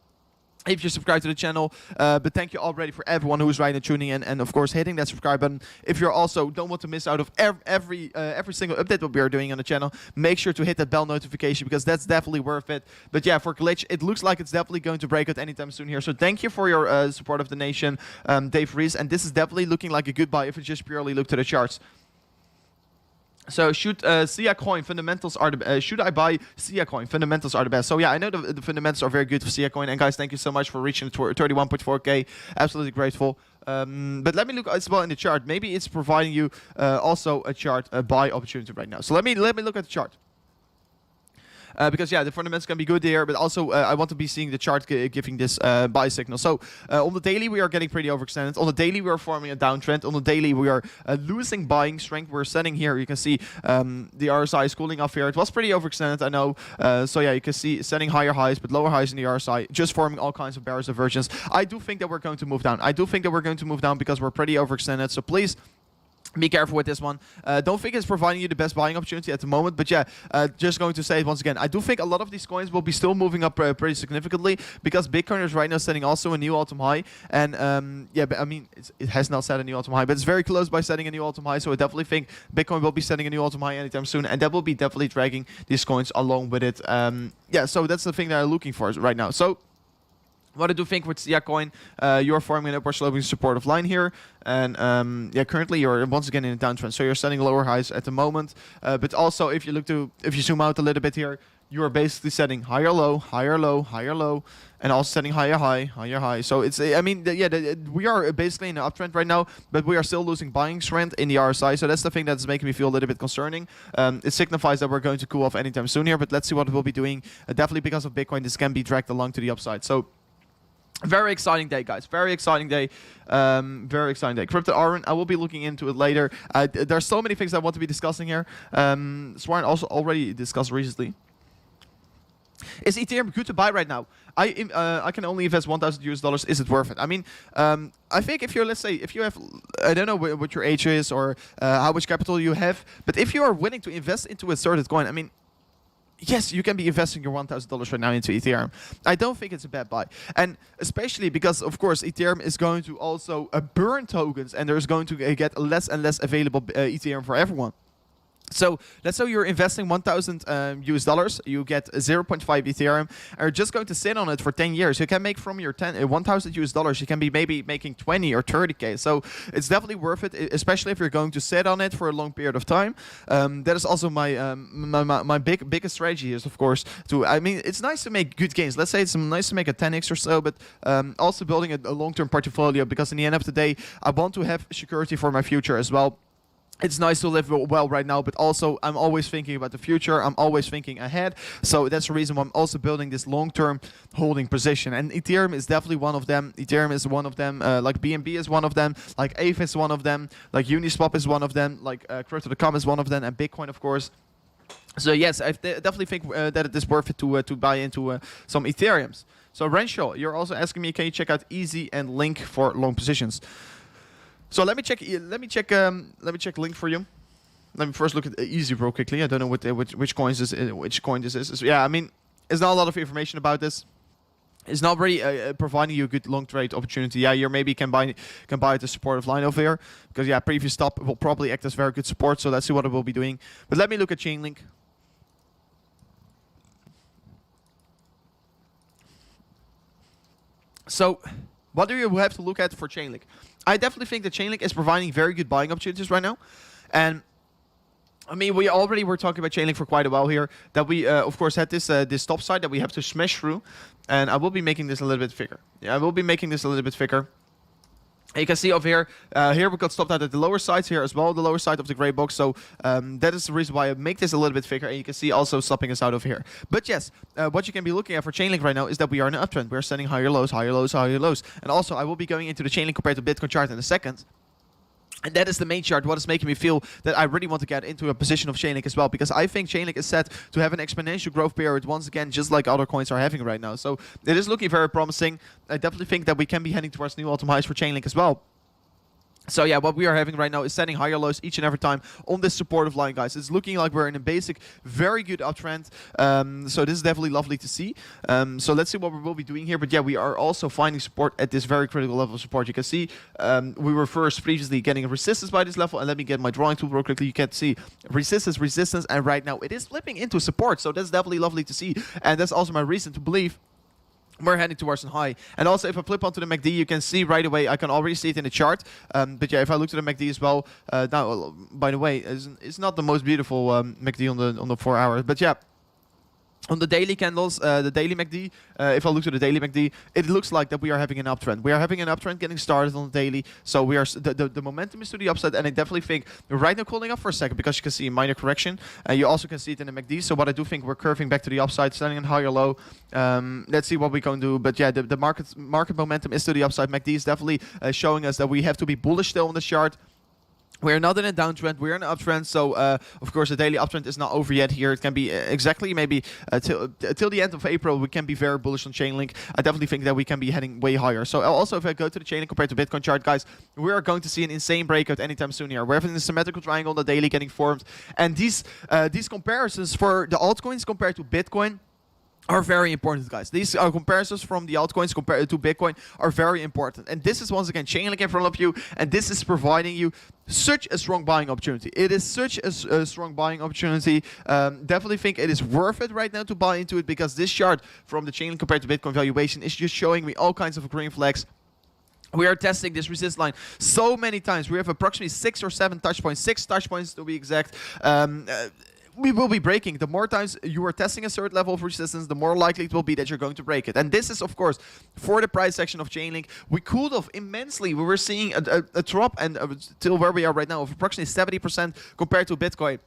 if you subscribe to the channel, but thank you already for everyone who is right now tuning in, and of course hitting that subscribe button. If you also don't want to miss out of every single update that we are doing on the channel, make sure to hit that bell notification, because that's definitely worth it. But yeah, for Glitch, it looks like it's definitely going to break out anytime soon here. So thank you for your support of the nation, Dave Reese, and this is definitely looking like a good buy if you just purely look to the charts. So should SIA coin fundamentals are the should I buy SIA coin? Fundamentals are the best. So yeah, I know the fundamentals are very good for SIA coin. And guys, thank you so much for reaching 31.4k. Absolutely grateful. But let me look as well in the chart. Maybe it's providing you also a chart buy opportunity right now. So let me look at the chart. Because yeah, the fundamentals can be good there, but also I want to be seeing the chart giving this buy signal. So on the daily, we are getting pretty overextended. On the daily, we are forming a downtrend. On the daily, we are losing buying strength. We're setting here. You can see the RSI is cooling off here. It was pretty overextended, I know. So yeah, you can see setting higher highs, but lower highs in the RSI, just forming all kinds of bearish divergence. I do think that we're going to move down. I do think that we're going to move down because we're pretty overextended. So please be careful with this one. Don't think it's providing you the best buying opportunity at the moment. But yeah, just going to say it once again. I do think a lot of these coins will be still moving up pretty significantly, because Bitcoin is right now setting also a new all-time high. And yeah, but I mean, it has not set a new all-time high, but it's very close by setting a new all-time high. So I definitely think Bitcoin will be setting a new all-time high anytime soon. And that will be definitely dragging these coins along with it. Yeah, so that's the thing that I'm looking for right now. So what I do think with SIA coin, you're forming an upward sloping supportive line here, and yeah, currently you're once again in a downtrend, so you're setting lower highs at the moment. But also, if you zoom out a little bit here, you are basically setting higher low, higher low, higher low, and also setting higher high, higher high. So it's, I mean, we are basically in an uptrend right now, but we are still losing buying strength in the RSI. So that's the thing that's making me feel a little bit concerning. It signifies that we're going to cool off anytime soon here, but let's see what we'll be doing. Definitely because of Bitcoin, this can be dragged along to the upside. So very exciting day, guys. Very exciting day. Very exciting day. Crypto Aaron, I will be looking into it later. There's so many things I want to be discussing here. Swarn also already discussed recently. Is Ethereum good to buy right now? I can only invest $1,000 US. Is it worth it? I mean, I think if you're, let's say, if you have, I don't know what your age is or how much capital you have, but if you are willing to invest into a certain coin, I mean, yes, you can be investing your $1,000 right now into Ethereum. I don't think it's a bad buy. And especially because, of course, Ethereum is going to also burn tokens, and there's going to get less and less available Ethereum for everyone. So let's say you're investing $1,000 US, you get 0.5 Ethereum, and you're just going to sit on it for 10 years. You can make from your $1,000 US, you can be maybe making 20 or 30K. So it's definitely worth it, especially if you're going to sit on it for a long period of time. That is also my biggest strategy is, of course, I mean, it's nice to make good gains. Let's say it's nice to make a 10x or so, but also building a long-term portfolio, because in the end of the day, I want to have security for my future as well. It's nice to live well right now, but also I'm always thinking about the future. I'm always thinking ahead. So that's the reason why I'm also building this long-term holding position. And Ethereum is definitely one of them. Ethereum is one of them. Like BNB is one of them. Like Aave is one of them. Like Uniswap is one of them. Like Crypto.com is one of them. And Bitcoin, of course. So yes, I definitely think that it is worth it to buy into some Ethereums. So Renshaw, you're also asking me, can you check out Easy and Link for long positions? So let me check Link for you. Let me first look at Easy real quickly. I don't know which coin this is. So, yeah, I mean, there's not a lot of information about this. It's not really providing you a good long trade opportunity. Yeah, you maybe can buy at the supportive line over here, because yeah, previous stop will probably act as very good support. So let's see what it will be doing. But let me look at Chainlink. So what do you have to look at for Chainlink? I definitely think that Chainlink is providing very good buying opportunities right now. And I mean, we already were talking about Chainlink for quite a while here. That we, of course, had this top side that we have to smash through. And I will be making this a little bit thicker. Yeah, I will be making this a little bit thicker. And you can see over here, here we got stopped out at the lower sides here as well, the lower side of the gray box. So that is the reason why I make this a little bit thicker. And you can see also stopping us out over here. But yes, what you can be looking at for Chainlink right now is that we are in an uptrend. We're setting higher lows, higher lows, higher lows. And also, I will be going into the Chainlink compared to Bitcoin chart in a second. And that is the main chart, what is making me feel that I really want to get into a position of Chainlink as well. Because I think Chainlink is set to have an exponential growth period once again, just like other coins are having right now. So it is looking very promising. I definitely think that we can be heading towards new all-time highs for Chainlink as well. So yeah, what we are having right now is setting higher lows each and every time on this supportive line, guys. It's looking like we're in a basic, very good uptrend. So this is definitely lovely to see. So let's see what we will be doing here. But yeah, we are also finding support at this very critical level of support. You can see we were first previously getting resistance by this level. And let me get my drawing tool real quickly. You can see resistance, resistance. And right now it is flipping into support. So that's definitely lovely to see. And that's also my reason to believe we're heading towards a high. And also, if I flip onto the MACD, you can see right away, I can already see it in the chart. But yeah, if I look to the MACD as well, now, by the way, it's not the most beautiful MACD on the 4 hours. But yeah, on the daily candles, the daily MACD, if I look to the daily MACD, it looks like that we are having an uptrend. We are having an uptrend getting started on the daily. So we are the momentum is to the upside, and I definitely think we're right now cooling off for a second because you can see a minor correction. You also can see it in the MACD. So what I do think we're curving back to the upside, standing in higher low. Let's see what we can do. But yeah, the market momentum is to the upside. MACD is definitely showing us that we have to be bullish still on the chart. We're not in a downtrend, we're in an uptrend, so of course the daily uptrend is not over yet here. It can be exactly maybe till the end of April, we can be very bullish on Chainlink. I definitely think that we can be heading way higher. So also if I go to the Chainlink compared to Bitcoin chart, guys, we are going to see an insane breakout anytime soon here. We're having a symmetrical triangle on the daily getting formed. And these comparisons for the altcoins compared to Bitcoin are very important, guys. These comparisons from the altcoins compared to Bitcoin are very important. And this is once again Chainlink in front of you, and this is providing you such a strong buying opportunity. It is such a strong buying opportunity. Definitely think it is worth it right now to buy into it, because this chart from the Chainlink compared to Bitcoin valuation is just showing me all kinds of green flags. We are testing this resistance line so many times. We have approximately 6 or 7 touch points, 6 touch points to be exact. We will be breaking. The more times you are testing a certain level of resistance, the more likely it will be that you're going to break it. And this is, of course, for the price section of Chainlink. We cooled off immensely. We were seeing a drop and till where we are right now of approximately 70% compared to Bitcoin.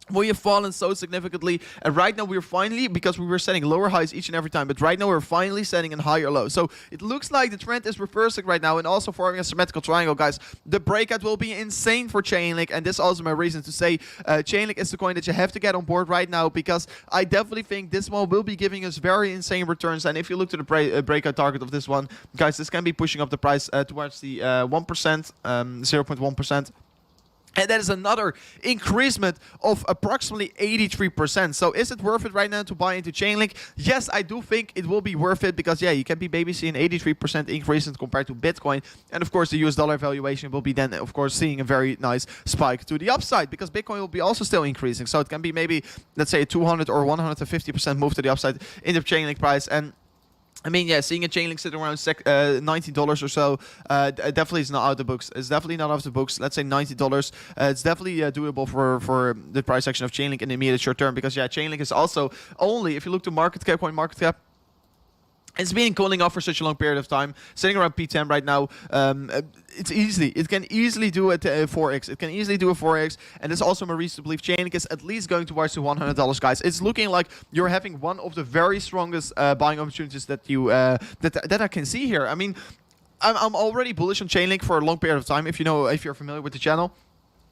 we have fallen so significantly, and right now we're finally, because we were setting lower highs each and every time, but right now we're finally setting a higher low. So it looks like the trend is reversing right now and also forming a symmetrical triangle, guys. The breakout will be insane for Chainlink, and this is also my reason to say Chainlink is the coin that you have to get on board right now, because I definitely think this one will be giving us very insane returns. And if you look to the breakout target of this one, guys, this can be pushing up the price towards the 1%, 0.1%. And that is another increasement of approximately 83%. So is it worth it right now to buy into Chainlink? Yes, I do think it will be worth it, because yeah, you can be maybe seeing 83% increase compared to Bitcoin. And of course, the US dollar valuation will be then, of course, seeing a very nice spike to the upside, because Bitcoin will be also still increasing. So it can be maybe, let's say, a 200 or 150% move to the upside in the Chainlink price. And I mean, yeah, seeing a Chainlink sitting around $90 or so definitely is not out of the books. It's definitely not off the books. Let's say $90. It's definitely doable for the price action of Chainlink in the immediate short term, because yeah, Chainlink is also only, if you look to market cap, coin market cap, it's been cooling off for such a long period of time, sitting around P10 right now. It can easily do a 4x. It can easily do a 4x, and there's also my reason to believe Chainlink is at least going towards the $100, guys. It's looking like you're having one of the very strongest buying opportunities that you that I can see here. I mean, I'm already bullish on Chainlink for a long period of time. If you're familiar with the channel,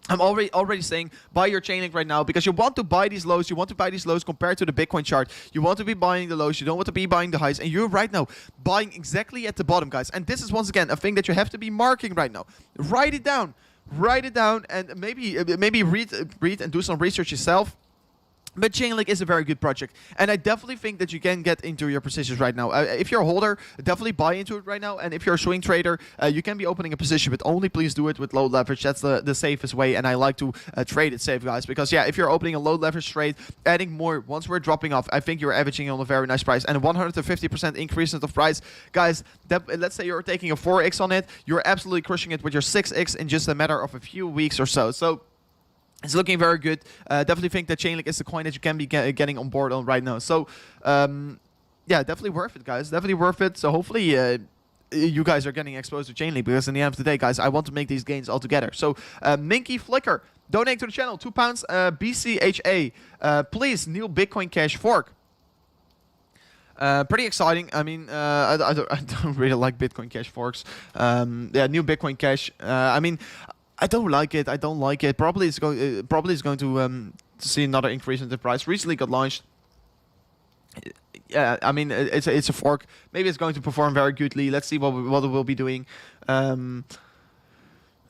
I'm already saying buy your Chainlink right now, because you want to buy these lows. You want to buy these lows compared to the Bitcoin chart. You want to be buying the lows. You don't want to be buying the highs. And you're right now buying exactly at the bottom, guys. And this is once again a thing that you have to be marking right now. Write it down. Write it down, and maybe read and do some research yourself. But Chainlink is a very good project, and I definitely think that you can get into your positions right now. If you're a holder, definitely buy into it right now. And if you're a swing trader, you can be opening a position, but only please do it with low leverage. That's the safest way, and I like to trade it safe, guys. Because yeah, if you're opening a low leverage trade, adding more once we're dropping off, I think you're averaging on a very nice price. And a 150% increase in the price, guys. Let's say you're taking a 4x on it, you're absolutely crushing it with your 6x in just a matter of a few weeks or so. So it's looking very good. Definitely think that Chainlink is the coin that you can be getting on board on right now. So, yeah, definitely worth it, guys. Definitely worth it. So hopefully you guys are getting exposed to Chainlink, because in the end of the day, guys, I want to make these gains all together. So, Minky Flicker, donate to the channel, £2. BCHA, please, new Bitcoin Cash fork. Pretty exciting. I mean, I don't really like Bitcoin Cash forks. Yeah, new Bitcoin Cash. I mean, I don't like it. I don't like it. Probably it's going to see another increase in the price. Recently got launched. Yeah, I mean, it's a fork. Maybe it's going to perform very goodly. Let's see what it will be doing. Let me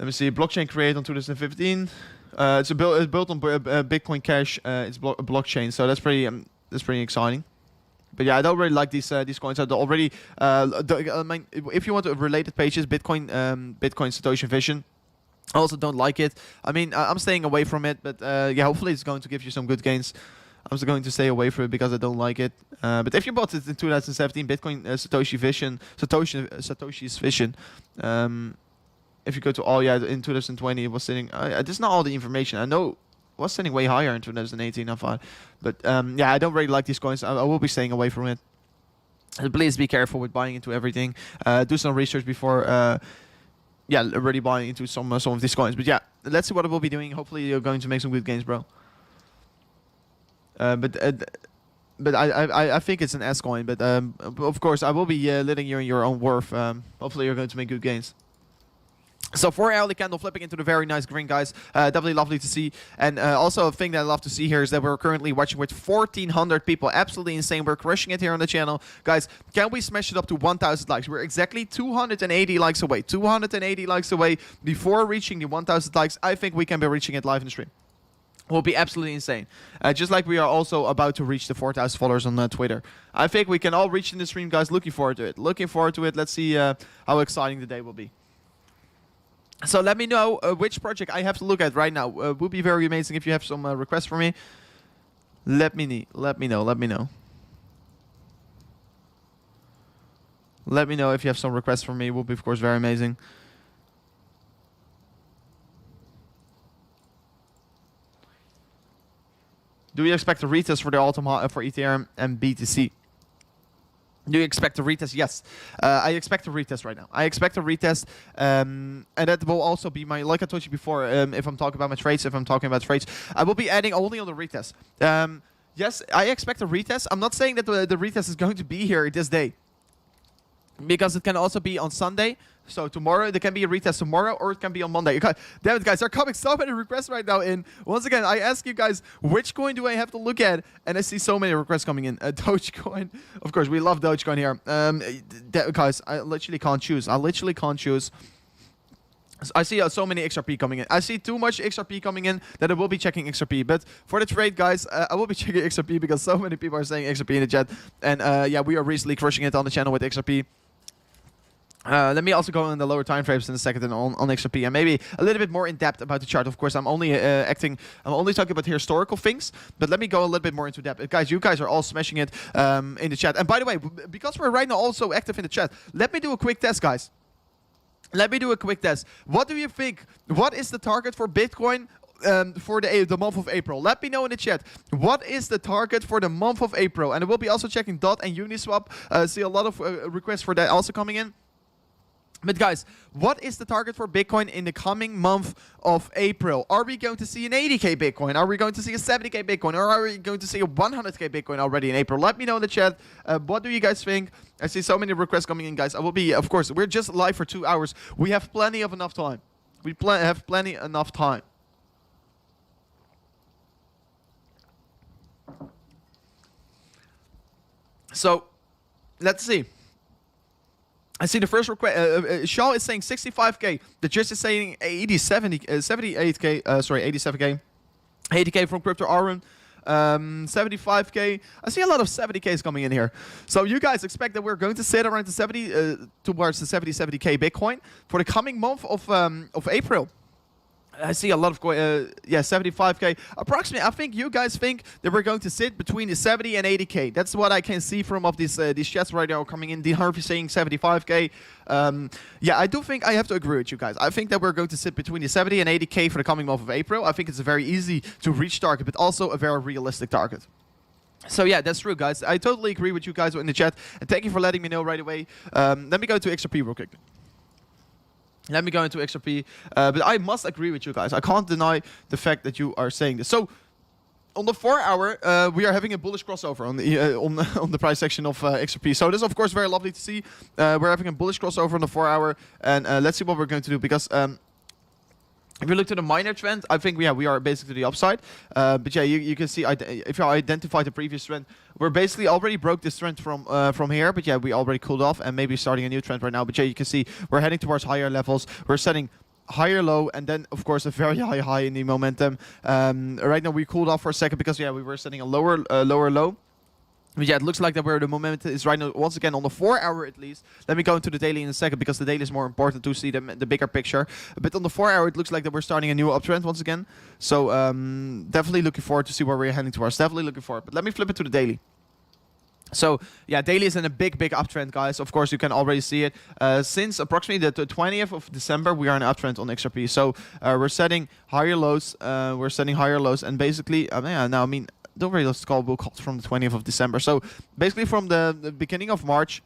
see. Blockchain created on 2015. It's built on Bitcoin Cash. It's a blockchain, so that's pretty exciting. But yeah, I don't really like these coins. I already. I mean, if you want related pages, Bitcoin Satoshi Vision. I also don't like it. I mean, I'm staying away from it, but yeah, hopefully it's going to give you some good gains. I'm just going to stay away from it because I don't like it. But if you bought it in 2017, Bitcoin Satoshi's Vision. If you go to all, yeah, in 2020 it was sitting. There's not all the information. I know it was sitting way higher in 2018. I thought, but yeah, I don't really like these coins. I will be staying away from it. Please be careful with buying into everything. Do some research before. Yeah, already buying into some of these coins. But yeah, let's see what I will be doing. Hopefully you're going to make some good gains, bro. But I think it's an S coin. But of course, I will be letting you in your own worth. Hopefully you're going to make good gains. So 4-hourly candle flipping into the very nice green, guys. Definitely lovely to see. And also a thing that I love to see here is that we're currently watching with 1,400 people. Absolutely insane. We're crushing it here on the channel. Guys, can we smash it up to 1,000 likes? We're exactly 280 likes away. 280 likes away before reaching the 1,000 likes. I think we can be reaching it live in the stream. Will be absolutely insane. Just like we are also about to reach the 4,000 followers on Twitter. I think we can all reach in the stream, guys. Looking forward to it. Looking forward to it. Let's see how exciting the day will be. So let me know which project I have to look at right now. Would be very amazing if you have some requests for me. Let me know. Let me know if you have some requests for me. Would be, of course, very amazing. Do you expect a retest for the all-time high for Ethereum and BTC? Do you expect a retest? Yes. I expect a retest right now. I expect a retest. And that will also be my, like I told you before, if I'm talking about my trades, I will be adding only on the retest. Yes, I expect a retest. I'm not saying that the retest is going to be here this day, because it can also be on Sunday. So tomorrow, there can be a retest tomorrow, or it can be on Monday. Damn it, guys, there are coming so many requests right now in. Once again, I ask you guys, which coin do I have to look at? And I see so many requests coming in. Dogecoin. Of course, we love Dogecoin here. Guys, I literally can't choose. I see so many XRP coming in. I see too much XRP coming in that I will be checking XRP. But for the trade, guys, I will be checking XRP because so many people are saying XRP in the chat. And yeah, we are recently crushing it on the channel with XRP. Let me also go in the lower time frames in a second and on XRP, and maybe a little bit more in depth about the chart. Of course, I'm only talking about historical things, but let me go a little bit more into depth. Guys, you guys are all smashing it in the chat. And by the way, because we're right now also active in the chat, let me do a quick test, guys. Let me do a quick test. What do you think? What is the target for Bitcoin for the month of April? Let me know in the chat. What is the target for the month of April? And I will be also checking DOT and Uniswap. See a lot of requests for that also coming in. But guys, what is the target for Bitcoin in the coming month of April? Are we going to see an 80k Bitcoin? Are we going to see a 70k Bitcoin? Or are we going to see a 100k Bitcoin already in April? Let me know in the chat. What do you guys think? I see so many requests coming in, guys. I will be, of course, we're just live for 2 hours. We have plenty of enough time. We have plenty enough time. So, let's see. I see the first request. Shaw is saying 65k. The Just is saying 78k. 87k. 80k from Crypto Aaron. 75k. I see a lot of 70ks coming in here. So you guys expect that we're going to sit around the 70 towards the 70k Bitcoin for the coming month of April. I see a lot of, 75k. Approximately, I think you guys think that we're going to sit between the 70 and 80k. That's what I can see from these chats right now coming in. The Harvey saying 75k. Yeah, I do think I have to agree with you guys. I think that we're going to sit between the 70 and 80k for the coming month of April. I think it's a very easy to reach target, but also a very realistic target. So yeah, that's true, guys. I totally agree with you guys in the chat. And thank you for letting me know right away. Let me go to XRP real quick. Let me go into XRP, but I must agree with you guys. I can't deny the fact that you are saying this. So, on the 4 hour, we are having a bullish crossover on the price section of XRP. So this is of course very lovely to see. We're having a bullish crossover on the 4 hour, and let's see what we're going to do, because if you look to the minor trend, I think we are basically to the upside. But yeah, you can see if you identify the previous trend, we're basically already broke this trend from here. But yeah, we already cooled off and maybe starting a new trend right now. But yeah, you can see we're heading towards higher levels. We're setting higher low and then of course a very high in the momentum. Right now we cooled off for a second because yeah, we were setting a lower low. But yeah, it looks like that where the momentum is right now, once again, on the 4 hour at least. Let me go into the daily in a second, because the daily is more important to see the bigger picture. But on the 4 hour, it looks like that we're starting a new uptrend once again. So definitely looking forward to see where we're heading towards. Definitely looking forward. But let me flip it to the daily. So yeah, daily is in a big uptrend, guys. Of course, you can already see it. Since approximately the 20th of December, we are in an uptrend on XRP. So we're setting higher lows. And basically, yeah, don't worry, those will call from the 20th of December. So basically from the beginning of March,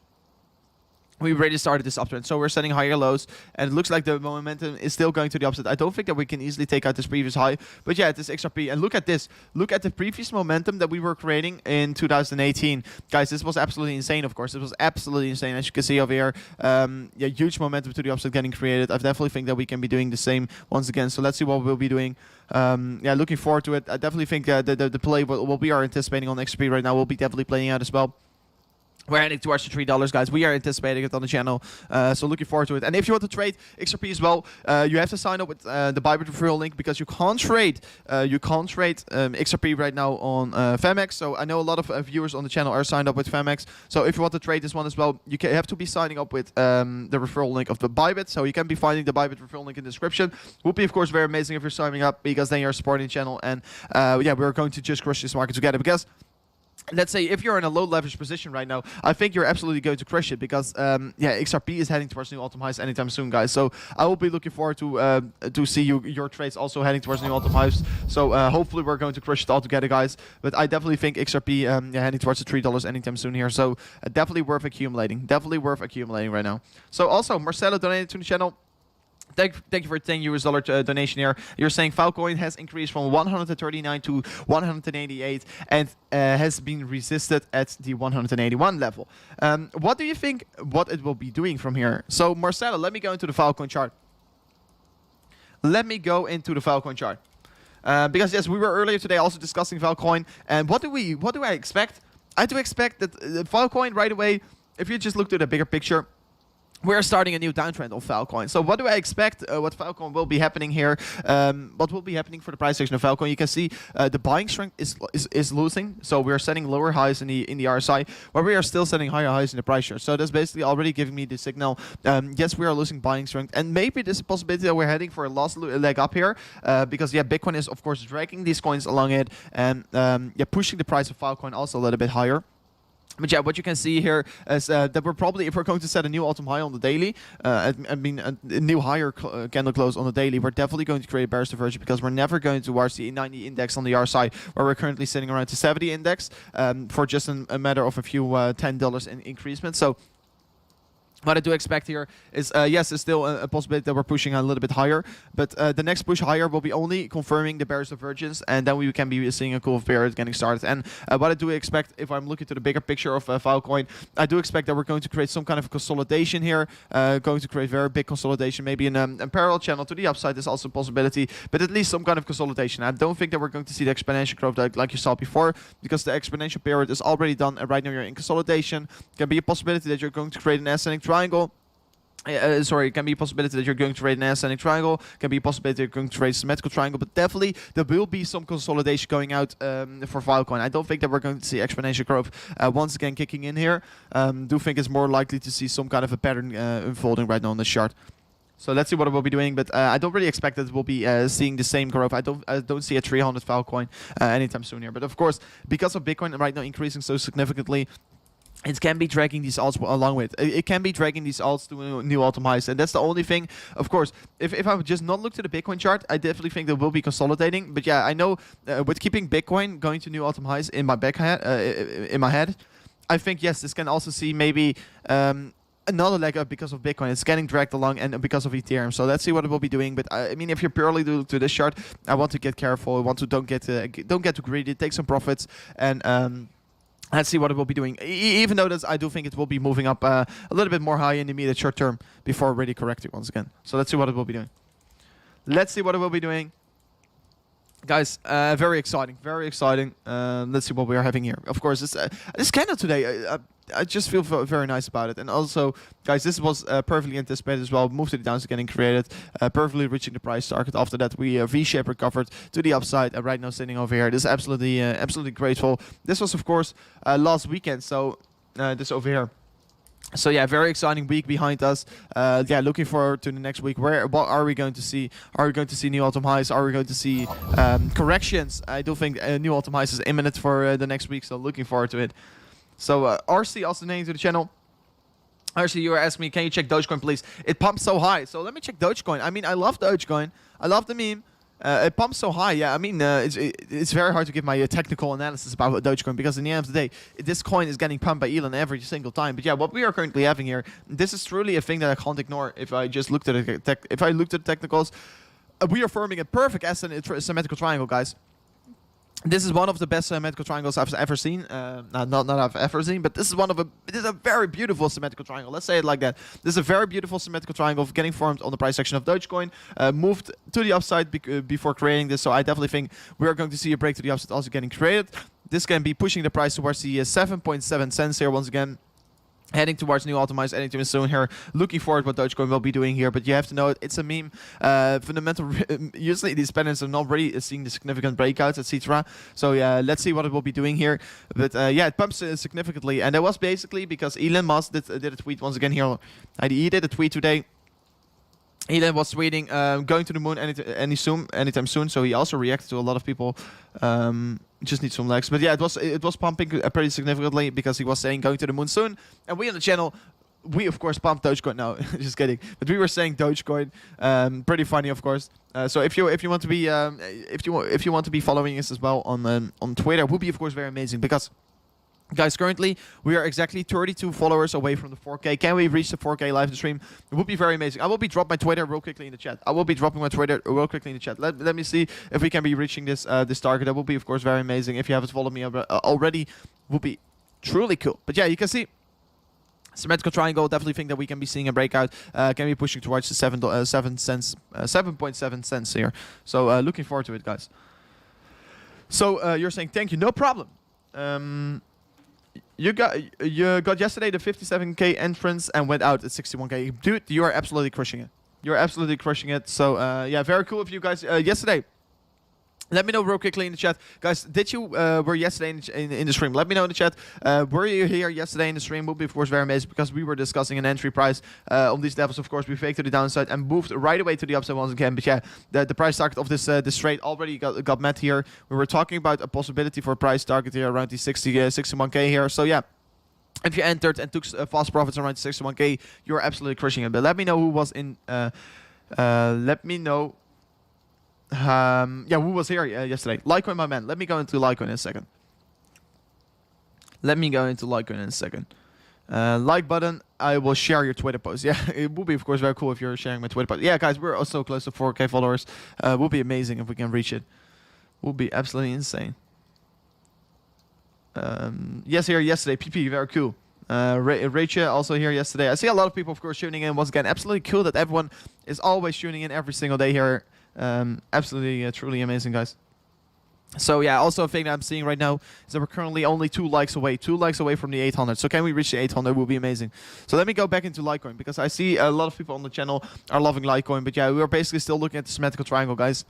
we already started this uptrend. So we're setting higher lows, and it looks like the momentum is still going to the upside. I don't think that we can easily take out this previous high, but yeah, this XRP. And look at this. Look at the previous momentum that we were creating in 2018. Guys, this was absolutely insane, of course. It was absolutely insane, as you can see over here. Yeah, huge momentum to the upside getting created. I definitely think that we can be doing the same once again. So let's see what we'll be doing. Yeah, looking forward to it. I definitely think the play what we are anticipating on XRP right now will be definitely playing out as well. We're heading towards the $3, guys. We are anticipating it on the channel, so looking forward to it. And if you want to trade XRP as well, you have to sign up with the Bybit referral link, because you can't trade XRP right now on Femex. So I know a lot of viewers on the channel are signed up with Femex. So if you want to trade this one as well, you have to be signing up with the referral link of the Bybit. So you can be finding the Bybit referral link in the description. Would be of course very amazing if you're signing up, because then you're supporting the channel. And yeah, we're going to just crush this market together, because let's say if you're in a low leverage position right now, I think you're absolutely going to crush it because yeah, XRP is heading towards new all-time highs anytime soon, guys. So I will be looking forward to see your trades also heading towards new all-time highs. So hopefully we're going to crush it all together, guys. But I definitely think XRP yeah, heading towards the $3 anytime soon here. So definitely worth accumulating. Definitely worth accumulating right now. So also Marcelo donated to the channel. Thank you for $10 donation here. You're saying Filecoin has increased from 139 to 188 and has been resisted at the 181 level. What do you think what it will be doing from here? So Marcelo, let me go into the Filecoin chart. Let me go into the Filecoin chart. Because yes, we were earlier today also discussing Filecoin. And what do I expect? I do expect that Filecoin right away, if you just look to the bigger picture, we're starting a new downtrend on Filecoin. So what do I expect? What Filecoin will be happening here? What will be happening for the price action of Filecoin? You can see the buying strength is losing. So we are setting lower highs in the RSI, where we are still setting higher highs in the price chart. So that's basically already giving me the signal. Yes, we are losing buying strength, and maybe there's a possibility that we're heading for a last leg up here, because yeah, Bitcoin is of course dragging these coins along it, and yeah, pushing the price of Filecoin also a little bit higher. But yeah, what you can see here is that we're probably, if we're going to set a new all-time high on the daily, I mean a new higher candle close on the daily, we're definitely going to create a bearish divergence because we're never going towards the 90 index on the RSI, where we're currently sitting around the 70 index for just a matter of a few $10 in increasement. So what I do expect here is, yes, there's still a possibility that we're pushing a little bit higher, but the next push higher will be only confirming the bearish divergence, and then we can be seeing a cool period getting started. And what I do expect, if I'm looking to the bigger picture of Filecoin, I do expect that we're going to create some kind of consolidation here, going to create very big consolidation, maybe in a parallel channel to the upside is also a possibility, but at least some kind of consolidation. I don't think that we're going to see the exponential growth like you saw before, because the exponential period is already done, and right now you're in consolidation. Can be a possibility that you're going to create an ascending triangle. Sorry, it can be a possibility that you're going to trade an ascending triangle. Can be a possibility you're going to trade a symmetrical triangle. But definitely there will be some consolidation going out for Filecoin. I don't think that we're going to see exponential growth once again kicking in here. Do think it's more likely to see some kind of a pattern unfolding right now on the chart. So let's see what it will be doing, but I don't really expect that we'll be seeing the same growth. I don't see a 300 Filecoin anytime soon here. But of course, because of Bitcoin right now increasing so significantly, it can be dragging these alts along with. It can be dragging these alts to new all-time highs, and that's the only thing. Of course, if I would just not look to the Bitcoin chart, I definitely think that we'll be consolidating. But yeah, I know with keeping Bitcoin going to new all-time highs in my head, I think yes, this can also see maybe another leg up because of Bitcoin. It's getting dragged along, and because of Ethereum. So let's see what it will be doing. But I mean, if you're purely to this chart, I want to get careful. I want to don't get too greedy. Take some profits and. Let's see what it will be doing. Even though I do think it will be moving up a little bit more high in the immediate short term before really correcting once again. So let's see what it will be doing. Let's see what it will be doing. Guys, very exciting, very exciting. Let's see what we are having here. Of course, this candle today, I just feel very nice about it. And also, guys, this was perfectly anticipated as well. Moved to the downside getting created, perfectly reaching the price target. After that, we V-shape recovered to the upside. Right now, sitting over here. This is absolutely grateful. This was, of course, last weekend. So this over here. So yeah, very exciting week behind us. Yeah, looking forward to the next week. What are we going to see? Are we going to see new all-time highs? Are we going to see corrections? I do think new all-time highs is imminent for the next week. So looking forward to it. So RC also named to the channel. RC, you were asking me, can you check Dogecoin, please? It pumps so high. So let me check Dogecoin. I mean, I love Dogecoin. I love the meme. It pumps so high. Yeah, I mean, it's very hard to give my technical analysis about Dogecoin, because in the end of the day, this coin is getting pumped by Elon every single time. But yeah, what we are currently having here, this is truly a thing that I can't ignore. If I just looked at the technicals, we are forming a perfect symmetrical triangle, guys. This is one of the best symmetrical triangles I've ever seen. Not I've ever seen, but this is a very beautiful symmetrical triangle. Let's say it like that. This is a very beautiful symmetrical triangle getting formed on the price section of Dogecoin. Moved to the upside before creating this, so I definitely think we are going to see a break to the upside also getting created. This can be pushing the price towards the 7.7 cents here once again. Heading towards new all-time highs anytime soon here. Looking forward what Dogecoin will be doing here, but you have to know it's a meme. Fundamental. Usually these patterns are not really seeing the significant breakouts, etc. So yeah, let's see what it will be doing here. But yeah, it pumps significantly, and that was basically because Elon Musk did a tweet once again here. He did a tweet today. He then was tweeting going to the moon anytime soon. So he also reacted to a lot of people. Just need some legs, but yeah, it was pumping pretty significantly because he was saying going to the moon soon. And we on the channel, we of course pumped Dogecoin. No, just kidding. But we were saying Dogecoin. Pretty funny, of course. So if you want to be if you want to be following us as well on Twitter, it would be of course very amazing because. Guys, currently we are exactly 32 followers away from the 4K. Can we reach the 4K live stream? It would be very amazing. I will be dropping my Twitter real quickly in the chat. Let me see if we can be reaching this this target. That will be, of course, very amazing. If you haven't followed me already, would be truly cool. But yeah, you can see symmetrical triangle. Definitely think that we can be seeing a breakout. Can be pushing towards the 7.7 cents here. So looking forward to it, guys. So you're saying thank you, no problem. You got yesterday the 57K entrance and went out at 61K. Dude, you are absolutely crushing it. You're absolutely crushing it. So yeah, very cool of you guys. Yesterday, let me know real quickly in the chat, guys. Did you were yesterday in the stream? Let me know in the chat. Were you here yesterday in the stream? Would be of course very amazing because we were discussing an entry price on these levels. Of course, we faked to the downside and moved right away to the upside once again. But yeah, the price target of this trade already got met here. We were talking about a possibility for a price target here around the 61K here. So yeah. If you entered and took fast profits around 61K, you're absolutely crushing it. But let me know who was in. Let me know. Yeah, who was here yesterday? Litecoin, my man. Let me go into Litecoin in a second. Like button. I will share your Twitter post. Yeah, it would be of course very cool if you're sharing my Twitter post. Yeah, guys, we're also close to 4K followers. Would be amazing if we can reach it. Would be absolutely insane. Yes, here yesterday. PP, very cool. Rachel also here yesterday. I see a lot of people, of course, tuning in once again. Absolutely cool that everyone is always tuning in every single day here. Absolutely, truly amazing, guys. So yeah, also a thing that I'm seeing right now is that we're currently only 2 likes away from the 800. So can we reach the 800? Will be amazing. So let me go back into Litecoin because I see a lot of people on the channel are loving Litecoin. But yeah, we are basically still looking at the symmetrical triangle, guys.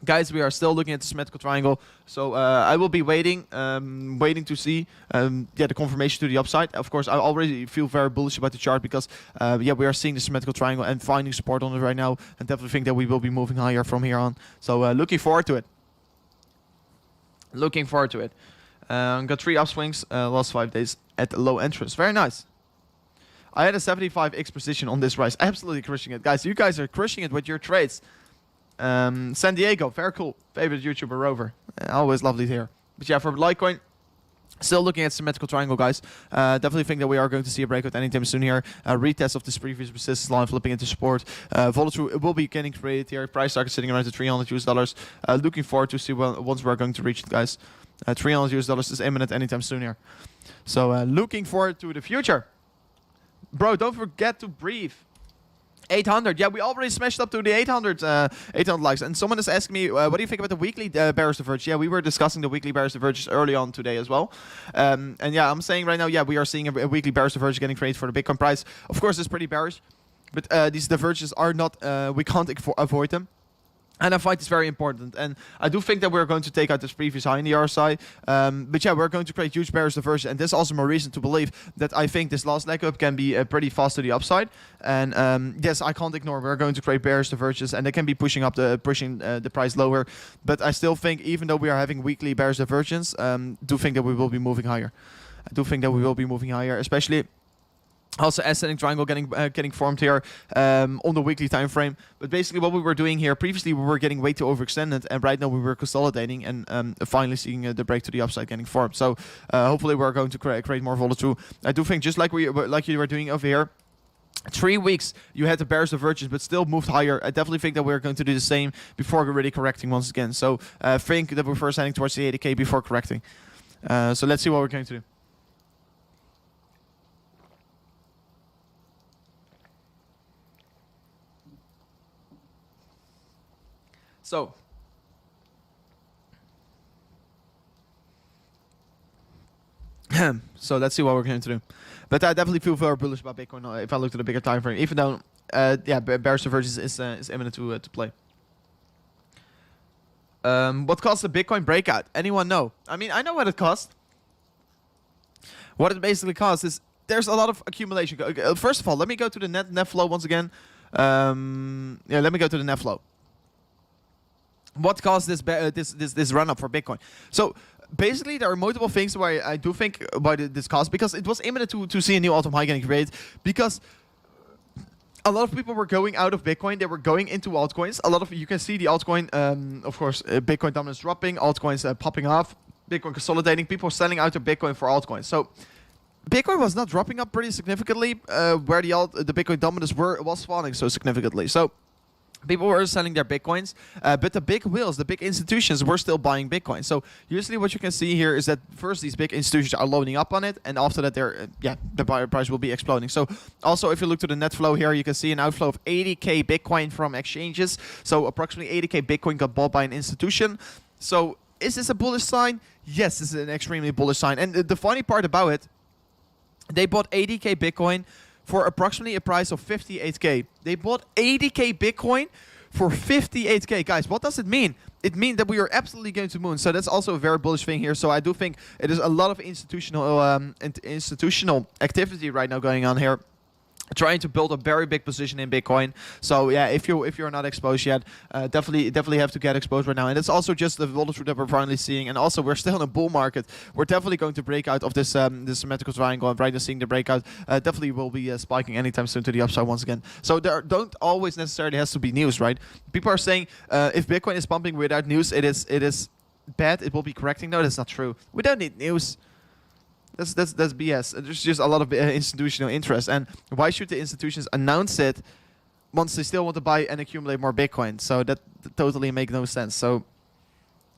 Guys, we are still looking at the symmetrical triangle. So I will be waiting to see the confirmation to the upside. Of course, I already feel very bullish about the chart because yeah, we are seeing the symmetrical triangle and finding support on it right now, and definitely think that we will be moving higher from here on. So looking forward to it. Got 3 upswings last 5 days at low entrance. Very nice. I had a 75x position on this rise. Absolutely crushing it, guys. You guys are crushing it with your trades. San Diego, very cool. Favorite YouTuber Rover. Always lovely here. But yeah, for Litecoin, still looking at symmetrical triangle, guys. Definitely think that we are going to see a breakout anytime soon here. Retest of this previous resistance line flipping into support. Volatile will be getting created here. Price target sitting around the $300. Looking forward to see once we're going to reach it, guys. $300 is imminent anytime soon here. So looking forward to the future. Bro, don't forget to breathe. 800. Yeah, we already smashed up to the 800 likes. And someone is asking me, what do you think about the weekly bearish divergence? Yeah, we were discussing the weekly bearish divergence early on today as well. And yeah, I'm saying right now, yeah, we are seeing a weekly bearish divergence getting created for the Bitcoin price. Of course, it's pretty bearish, but these divergences are not, we can't avoid them. And I find this very important. And I do think that we're going to take out this previous high in the RSI. But yeah, we're going to create huge bearish divergence. And there's also more reason to believe that I think this last leg up can be pretty fast to the upside. And yes, I can't ignore. We're going to create bearish divergence. And they can be pushing up the price lower. But I still think, even though we are having weekly bearish divergence, do think that we will be moving higher. I do think that we will be moving higher, especially... Also, ascending triangle getting formed here on the weekly time frame. But basically, what we were doing here previously, we were getting way too overextended, and right now we were consolidating and finally seeing the break to the upside getting formed. So hopefully, we're going to create more volatile. I do think just like you were doing over here. 3 weeks you had the bearish divergence, but still moved higher. I definitely think that we're going to do the same before really correcting once again. So think that we're first heading towards the 80K before correcting. So let's see what we're going to do. So let's see what we're going to do. But I definitely feel very bullish about Bitcoin if I look at the bigger time frame. Even though, yeah, bearish divergence is imminent to play. What caused the Bitcoin breakout? Anyone know? I mean, I know what it cost. What it basically costs is there's a lot of accumulation. First of all, let me go to the net flow once again. Yeah, let me go to the net flow. What caused this run up for Bitcoin? So basically, there are multiple things why I do think why this caused, because it was imminent to see a new all-time high getting created, because a lot of people were going out of Bitcoin. They were going into altcoins. A lot of you can see the altcoin, of course, Bitcoin dominance dropping, altcoins popping off, Bitcoin consolidating. People selling out their Bitcoin for altcoins. So Bitcoin was not dropping up pretty significantly, where the Bitcoin dominance was falling so significantly. So people were selling their Bitcoins, but the big whales, the big institutions, were still buying Bitcoin. So usually what you can see here is that first these big institutions are loading up on it, and after that the buyer price will be exploding. So also if you look to the net flow here, you can see an outflow of 80k Bitcoin from exchanges. So approximately 80k Bitcoin got bought by an institution. So is this a bullish sign? Yes, this is an extremely bullish sign. And the funny part about it, they bought 80k Bitcoin for approximately a price of 58k. They bought 80k Bitcoin for 58k. Guys, what does it mean? It means that we are absolutely going to moon. So that's also a very bullish thing here. So I do think it is a lot of institutional activity right now going on here, trying to build a very big position in Bitcoin. So yeah, if you're not exposed yet, definitely have to get exposed right now. And it's also just the volatility that we're finally seeing. And also we're still in a bull market. We're definitely going to break out of this this symmetrical triangle. I'm right now seeing the breakout. Definitely will be spiking anytime soon to the upside once again. So there don't always necessarily has to be news, right? People are saying if Bitcoin is pumping without news, it is bad. It will be correcting. No, that's not true. We don't need news. That's BS. There's just a lot of institutional interest. And why should the institutions announce it once they still want to buy and accumulate more Bitcoin? So that totally makes no sense. So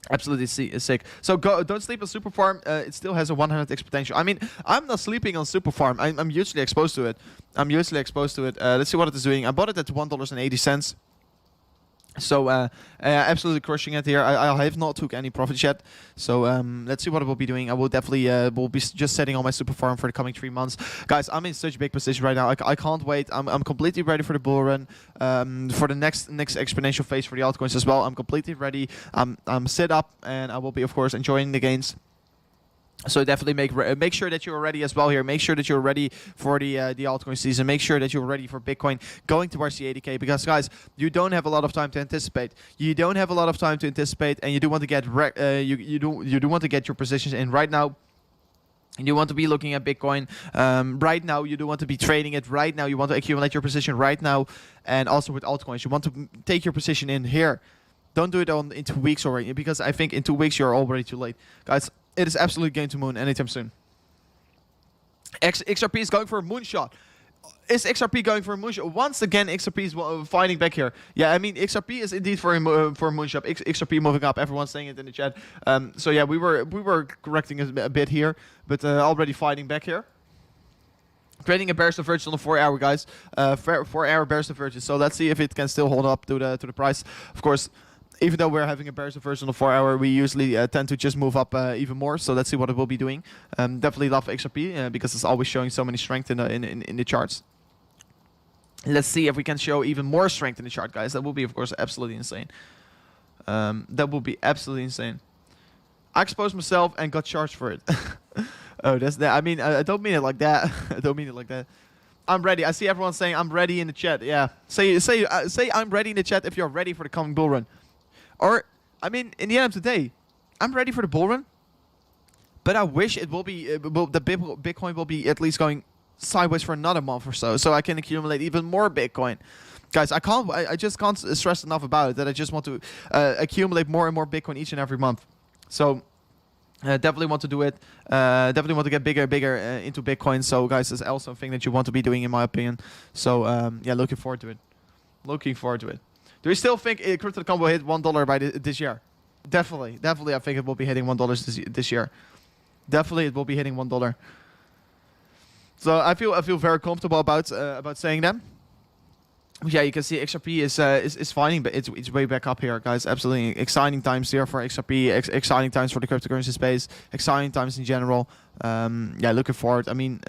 absolutely sick. So don't sleep on Superfarm. It still has a 100x potential. I mean, I'm not sleeping on Superfarm. I'm usually exposed to it. Let's see what it is doing. I bought it at $1.80. So absolutely crushing it here. I have not took any profits yet. So let's see what it will be doing. I will definitely will be just setting on my super farm for the coming 3 months. Guys, I'm in such a big position right now. I can't wait. I'm completely ready for the bull run. For the next exponential phase for the altcoins as well. I'm completely ready. I'm set up, and I will be, of course, enjoying the gains. So definitely make sure that you're ready as well here. Make sure that you're ready for the altcoin season. Make sure that you're ready for Bitcoin going towards the 80k, because guys, you don't have a lot of time to anticipate. You don't have a lot of time to anticipate, and you do want to get you do want to get your positions in right now. And you want to be looking at Bitcoin right now. You do want to be trading it right now. You want to accumulate your position right now, and also with altcoins, you want to take your position in here. Don't do it in 2 weeks already, because I think in 2 weeks you're already too late, guys. It is absolutely going to moon anytime soon. Xrp is going for a moonshot. Is Xrp going for a moonshot? Once again, Xrp is fighting back here. Yeah, I mean, Xrp is indeed for a moonshot. Xrp moving up. Everyone's saying it in the chat. So yeah, we were correcting a bit here, but already fighting back here. Creating a bearish divergence on the 4-hour, guys. 4-hour bearish divergence. So let's see if it can still hold up to the price. Of course, even though we're having a bearish divergence on the 4-hour, we usually tend to just move up even more. So let's see what it will be doing. Definitely love XRP because it's always showing so many strength in the charts. Let's see if we can show even more strength in the chart, guys. That will be, of course, absolutely insane. That will be absolutely insane. I exposed myself and got charged for it. Oh, that's that. I mean, I don't mean it like that. I don't mean it like that. I'm ready. I see everyone saying I'm ready in the chat. Yeah, say I'm ready in the chat if you're ready for the coming bull run. Or, I mean, in the end of the day, I'm ready for the bull run, but I wish it will be the Bitcoin will be at least going sideways for another month or so I can accumulate even more Bitcoin. Guys, I just can't stress enough about it that I just want to accumulate more and more Bitcoin each and every month. So definitely want to do it. Definitely want to get bigger into Bitcoin. So guys, that's also a thing that you want to be doing, in my opinion. So yeah, looking forward to it. Looking forward to it. Do you still think Crypto.com will hit $1 by this year? Definitely. I think it will be hitting $1 this year. Definitely, it will be hitting $1. So I feel very comfortable about saying that. Yeah, you can see XRP is finding, but it's way back up here, guys. Absolutely exciting times here for XRP. Exciting times for the cryptocurrency space. Exciting times in general. Yeah, looking forward. I mean,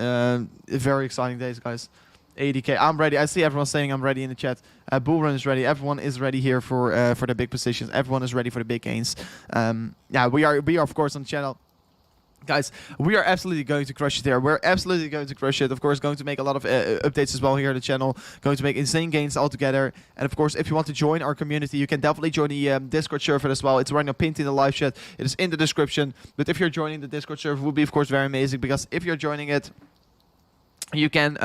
very exciting days, guys. 80k. I'm ready. I see everyone saying I'm ready in the chat. Bull run is ready. Everyone is ready here for the big positions. Everyone is ready for the big gains. Yeah, we are of course on the channel Guys, we are absolutely going to crush it there. We're absolutely going to crush it. Of course, going to make a lot of updates as well here on the channel. Going to make insane gains altogether. And of course, if you want to join our community, you can definitely join the Discord server as well. It's right now pinned in the live chat. It is in the description. But if you're joining the Discord server, it would be, of course, very amazing. Because if you're joining it, you can...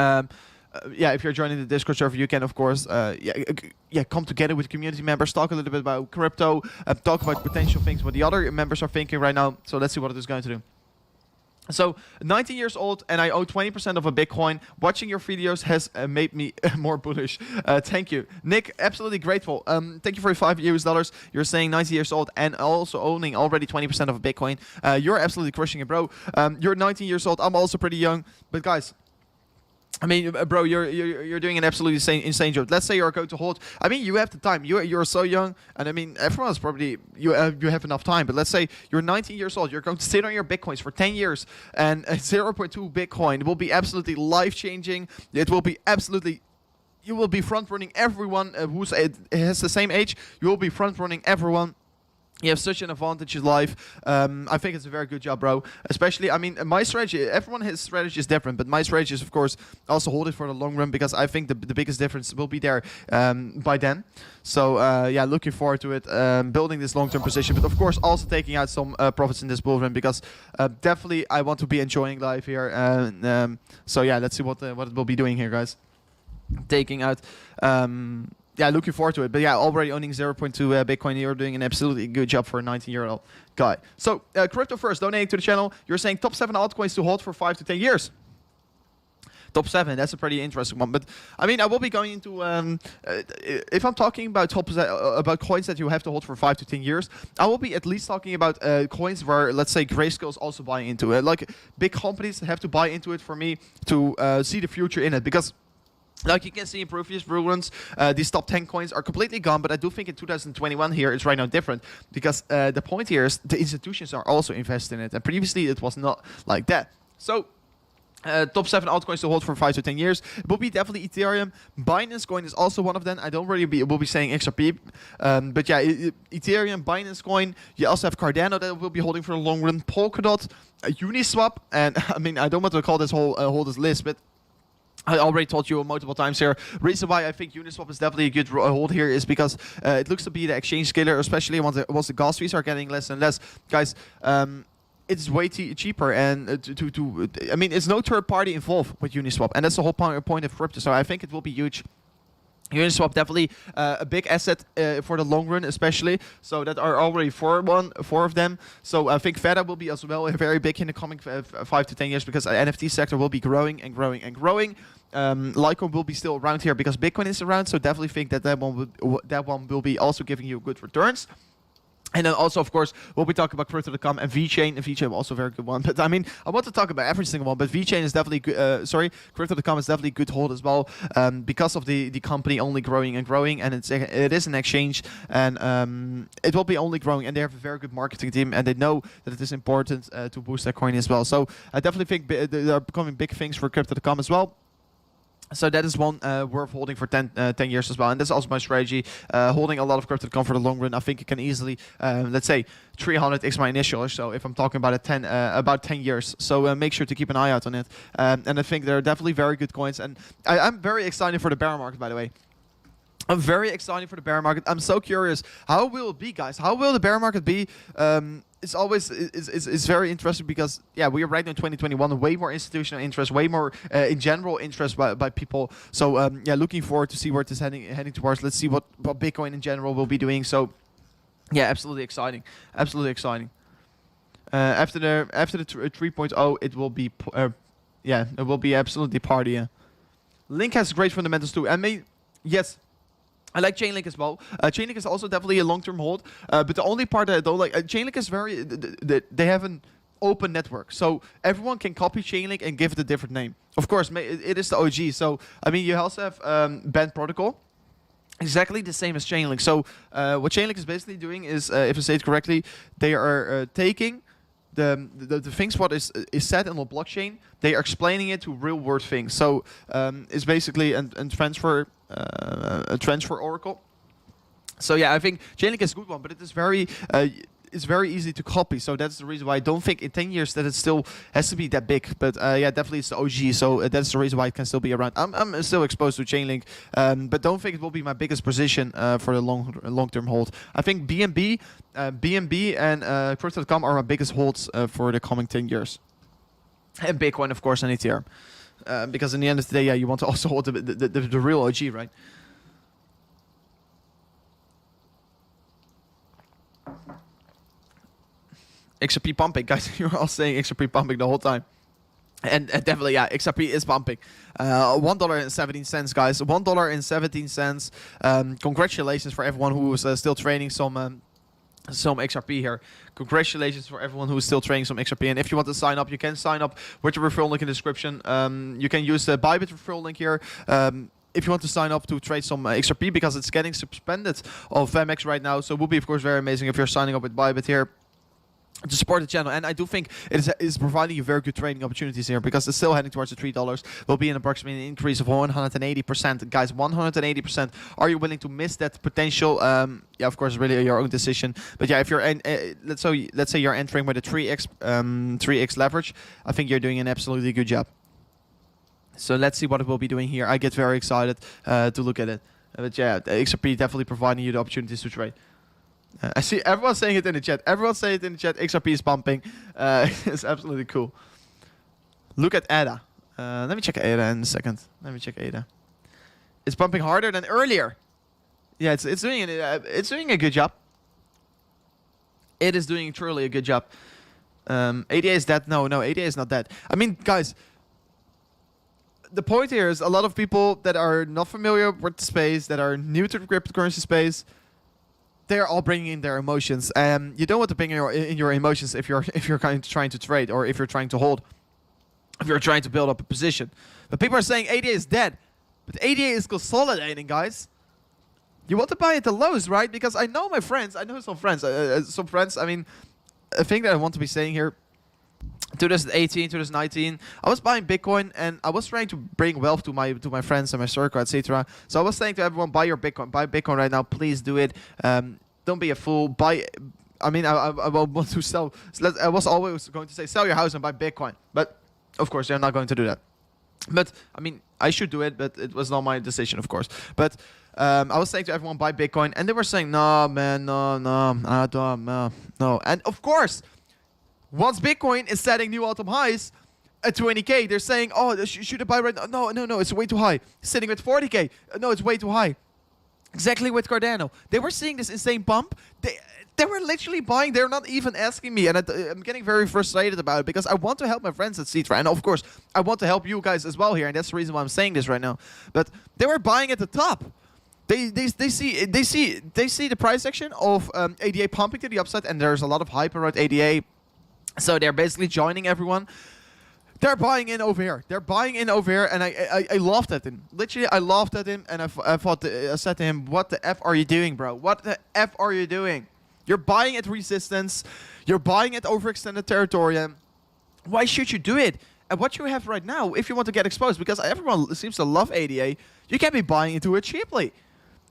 yeah, if you're joining the Discord server, you can, of course, come together with community members, talk a little bit about crypto, talk about potential things what the other members are thinking right now. So let's see what it is going to do. So, 19 years old, and I owe 20% of a Bitcoin. Watching your videos has made me more bullish. Thank you. Nick, absolutely grateful. Thank you for your $5 US. You're saying 19 years old and also owning already 20% of a Bitcoin. You're absolutely crushing it, bro. You're 19 years old. I'm also pretty young. But guys... I mean, bro, you're doing an absolutely insane job. Let's say you're going to hold. I mean, you have the time. You're so young, and I mean, everyone's probably you have enough time. But let's say you're 19 years old. You're going to sit on your bitcoins for 10 years, and 0.2 Bitcoin will be absolutely life changing. It will be absolutely. You will be front running everyone who's has the same age. You will be front running everyone. You have such an advantage in life. I think it's a very good job, bro. Especially, I mean, my strategy, everyone his strategy is different, but my strategy is, of course, also hold it for the long run because I think the biggest difference will be there by then. So, yeah, looking forward to it, building this long-term position, but of course also taking out some profits in this bull run because definitely I want to be enjoying life here. So, yeah, let's see what it will be doing here, guys. Taking out... yeah, looking forward to it. But yeah, already owning 0.2 Bitcoin, you're doing an absolutely good job for a 19-year-old guy. So, Crypto First, donating to the channel. You're saying top 7 altcoins to hold for 5 to 10 years. Top 7, that's a pretty interesting one. But I mean, I will be going into if I'm talking about about coins that you have to hold for 5 to 10 years, I will be at least talking about coins where, let's say, Grayscale is also buying into it. Like big companies have to buy into it for me to see the future in it because. Like you can see in previous bull runs, these top 10 coins are completely gone, but I do think in 2021 here it's right now different because the point here is the institutions are also investing in it, and previously it was not like that. So, top 7 altcoins to hold for 5 to 10 years. It will be definitely Ethereum. Binance Coin is also one of them. I don't really will be saying XRP, but yeah, Ethereum, Binance Coin. You also have Cardano that will be holding for the long run. Polkadot, Uniswap, and I mean I don't want to call this whole this list, but. I already told you multiple times here. Reason why I think Uniswap is definitely a good hold here is because it looks to be the exchange killer, especially once the gas fees are getting less and less. Guys, it's way cheaper, and I mean, it's no third party involved with Uniswap, and that's the whole point of crypto. So I think it will be huge. Uniswap definitely a big asset for the long run, especially. So that are already four of them. So I think Feta will be as well very big in the coming 5 to 10 years because the NFT sector will be growing and growing and growing. Litecoin will be still around here because Bitcoin is around. So definitely think that one will be also giving you good returns. And then also, of course, we'll be talking about Crypto.com and VeChain. And VeChain also a very good one. But I mean, I want to talk about every single one. But VeChain is definitely good. Crypto.com is definitely a good hold as well because of the company only growing and growing. And it is an exchange. And it will be only growing. And they have a very good marketing team. And they know that it is important to boost their coin as well. So I definitely think there are becoming big things for Crypto.com as well. So that is one worth holding for 10 years as well. And that's also my strategy, holding a lot of Crypto.com for the long run. I think it can easily, let's say, 300x my initial or so if I'm talking about about 10 years. So make sure to keep an eye out on it. And I think there are definitely very good coins. And I'm very excited for the bear market, by the way. I'm very excited for the bear market. I'm so curious. How will it be, guys? How will the bear market be? It's always it's very interesting because yeah, we are right now in 2021. Way more institutional interest, way more in general interest by people. So yeah, looking forward to see where it is heading towards. Let's see what Bitcoin in general will be doing. So yeah, absolutely exciting, absolutely exciting. After the 3.0, it will be yeah, it will be absolutely party. Yeah. Link has great fundamentals too. And yes. I like Chainlink as well. Chainlink is also definitely a long-term hold. But the only part that I don't like, Chainlink is very, they have an open network. So everyone can copy Chainlink and give it a different name. Of course, it is the OG. So, I mean, you also have Band Protocol. Exactly the same as Chainlink. So what Chainlink is basically doing is, if I say it correctly, they are taking the things what is said on the blockchain, they are explaining it to real world things. So it's basically a transfer oracle. So yeah, I think Chainlink is a good one, but it is very is very easy to copy. So that's the reason why I don't think in 10 years that it still has to be that big. But yeah, definitely it's the OG. So that's the reason why it can still be around. I'm still exposed to Chainlink, but don't think it will be my biggest position for the long-term hold. I think BNB and Crypto.com are my biggest holds for the coming 10 years. And Bitcoin, of course, and Ethereum. Because in the end of the day, yeah, you want to also hold the real OG, right? Xrp pumping, guys. You're all saying Xrp pumping the whole time. And definitely, yeah, Xrp is pumping. $1.17, guys. $1.17. Congratulations for everyone who is still trading some XRP here. Congratulations for everyone who is still trading some XRP. And if you want to sign up, you can sign up with the referral link in the description. You can use the Bybit referral link here. If you want to sign up to trade some XRP, because it's getting suspended of VMX right now. So it would be, of course, very amazing if you're signing up with Bybit here to support the channel. And I do think it is providing you very good trading opportunities here, because it's still heading towards the $3. Will be an approximately increase of 180%. Guys, 180%. Are you willing to miss that potential? Yeah, of course, really your own decision. But yeah, if you're let's say you're entering with a 3x leverage, I think you're doing an absolutely good job. So let's see what it will be doing here. I get very excited to look at it. But yeah, XRP definitely providing you the opportunities to trade. I see everyone saying it in the chat. Everyone say it in the chat. XRP is pumping. It's absolutely cool. Look at ADA. Let me check ADA in a second. Let me check ADA. It's pumping harder than earlier. Yeah, it's doing a good job. It is doing truly a good job. ADA is dead. No, ADA is not dead. I mean, guys, the point here is a lot of people that are not familiar with the space, that are new to the cryptocurrency space, they're all bringing in their emotions. You don't want to bring in your emotions if you're kind of trying to trade, or if you're trying to hold, if you're trying to build up a position. But people are saying ADA is dead, but ADA is consolidating, guys. You want to buy at the lows, right? Because I know my friends. I know some friends. I mean, a thing that I want to be saying here. 2018, 2019, I was buying Bitcoin, and I was trying to bring wealth to my friends and my circle, etc. So I was saying to everyone, buy your Bitcoin, buy Bitcoin right now, please do it. Don't be a fool. Buy. I mean, I want to sell. I was always going to say, sell your house and buy Bitcoin, but of course they're not going to do that. But I mean, I should do it, but it was not my decision, of course. But I was saying to everyone, buy Bitcoin, and they were saying, no, man, no. And of course, once Bitcoin is setting new all-time highs at 20K, they're saying, oh, should I buy right now? No, it's way too high. Sitting at 40K, no, it's way too high. Exactly with Cardano. They were seeing this insane pump. They were literally buying. They're not even asking me. And I'm getting very frustrated about it, because I want to help my friends at Citra. And of course, I want to help you guys as well here. And that's the reason why I'm saying this right now. But they were buying at the top. They see the price action of ADA pumping to the upside. And there's a lot of hype around ADA. So they're basically joining everyone. They're buying in over here. And I laughed at him. Literally, I laughed at him, and I said to him, what the F are you doing, bro? What the F are you doing? You're buying at resistance. You're buying at overextended territory. Why should you do it? And what you have right now, if you want to get exposed, because everyone seems to love ADA, you can be buying into it cheaply.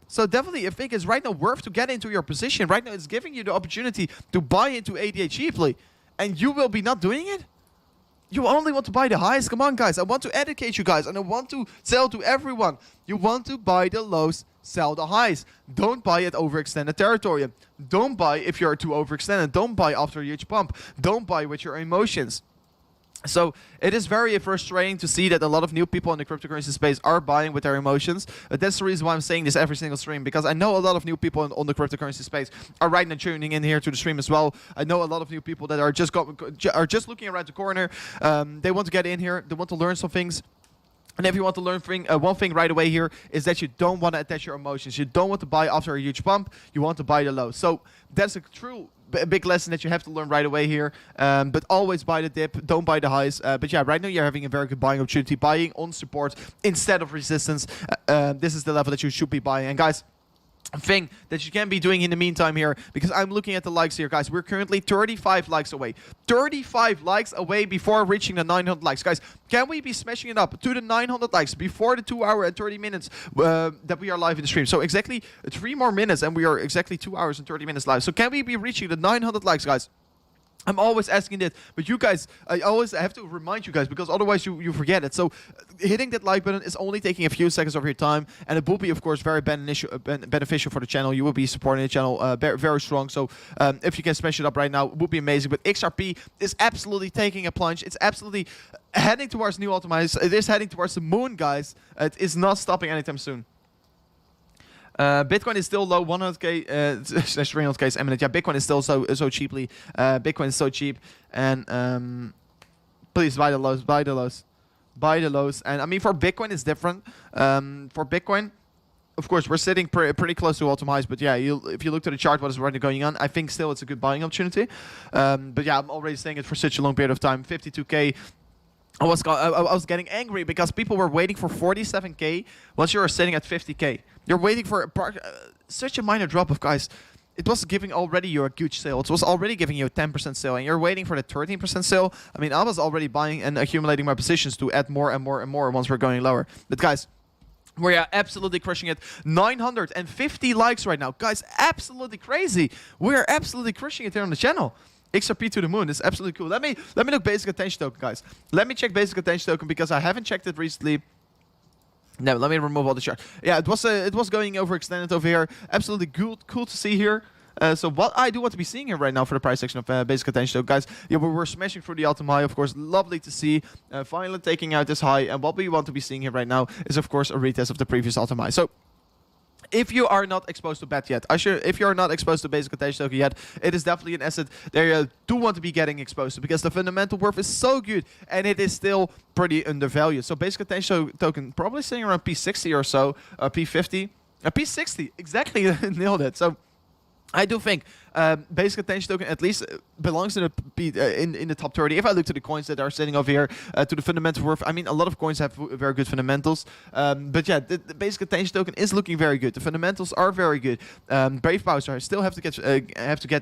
So definitely, I think it's right now worth to get into your position. Right now, it's giving you the opportunity to buy into ADA cheaply. And you will be not doing it? You only want to buy the highs? Come on, guys. I want to educate you guys. And I want to sell to everyone. You want to buy the lows, sell the highs. Don't buy at overextended territory. Don't buy if you're too overextended. Don't buy after a huge pump. Don't buy with your emotions. So it is very frustrating to see that a lot of new people in the cryptocurrency space are buying with their emotions. That's the reason why I'm saying this every single stream, because I know a lot of new people on the cryptocurrency space are right now tuning in here to the stream as well. I know a lot of new people that are just looking around the corner. They want to get in here. They want to learn some things. And if you want to learn one thing right away here is that you don't want to attach your emotions. You don't want to buy after a huge pump. You want to buy the low. So that's a true big lesson that you have to learn right away here. But always buy the dip. Don't buy the highs. But yeah, right now you're having a very good buying opportunity. Buying on support instead of resistance. This is the level that you should be buying. And guys, thing that you can be doing in the meantime here, because I'm looking at the likes here, guys. We're currently 35 likes away. 35 likes away before reaching the 900 likes. Guys, can we be smashing it up to the 900 likes before the 2 hour and 30 minutes that we are live in the stream? So exactly 3 more minutes and we are exactly 2 hours and 30 minutes live. So can we be reaching the 900 likes, guys? I'm always asking it, but you guys, I always have to remind you guys, because otherwise you forget it. So hitting that like button is only taking a few seconds of your time, and it will be, of course, very beneficial for the channel. You will be supporting the channel very strong. So if you can smash it up right now, it would be amazing. But XRP is absolutely taking a plunge. It's absolutely heading towards new optimize. It is heading towards the moon, guys. It is not stopping anytime soon. Bitcoin is still low, 100k slash 300k a minute. Yeah, Bitcoin is still so cheaply. Bitcoin is so cheap, and please buy the lows, buy the lows, buy the lows. And I mean, for Bitcoin, it's different. For Bitcoin, of course, we're sitting pretty close to all-time highs. But yeah, if you look to the chart, what is already going on, I think still it's a good buying opportunity. But yeah, I'm already saying it for such a long period of time. 52k. I was getting angry because people were waiting for 47k once you are sitting at 50k. You're waiting for such a minor drop of, guys. It was giving already you a huge sale. It was already giving you a 10% sale, and you're waiting for the 13% sale. I mean, I was already buying and accumulating my positions to add more and more and more once we're going lower. But guys, we are absolutely crushing it. 950 likes right now. Guys, absolutely crazy. We are absolutely crushing it here on the channel. XRP to the moon is absolutely cool. Let me look basic attention token, guys. Let me check basic attention token because I haven't checked it recently. No, let me remove all the chart. Yeah, it was going overextended over here. Absolutely cool to see here. So what I do want to be seeing here right now for the price section of basic attention token, guys. Yeah, we're smashing through the all-time high, of course. Lovely to see. Finally taking out this high. And what we want to be seeing here right now is, of course, a retest of the previous all-time high. So if you are not exposed to BAT yet, if you are not exposed to basic attention token yet, it is definitely an asset that you do want to be getting exposed to, because the fundamental worth is so good and it is still pretty undervalued. So basic attention token probably sitting around P60 or so, P50, P60, exactly. Nailed it. So I do think basic attention token at least belongs in the top 30. If I look to the coins that are sitting over here, to the fundamental worth, I mean, a lot of coins have very good fundamentals. But yeah, the basic attention token is looking very good. The fundamentals are very good. Brave Browser, I still have to get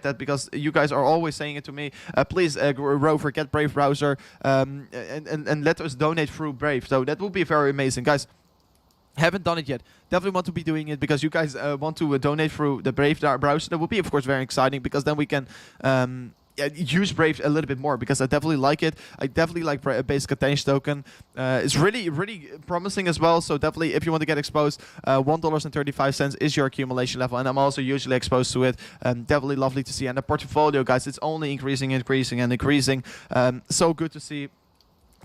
that, because you guys are always saying it to me. Please, Rover, get Brave Browser, and let us donate through Brave. So that would be very amazing, guys. Haven't done it yet. Definitely want to be doing it because you guys want to donate through the Brave browser. That would be, of course, very exciting, because then we can use Brave a little bit more, because I definitely like it. I definitely like basic attention token. It's really promising as well. So definitely, if you want to get exposed, $1.35 is your accumulation level, and I'm also usually exposed to it. Definitely lovely to see. And the portfolio, guys, it's only increasing. So good to see.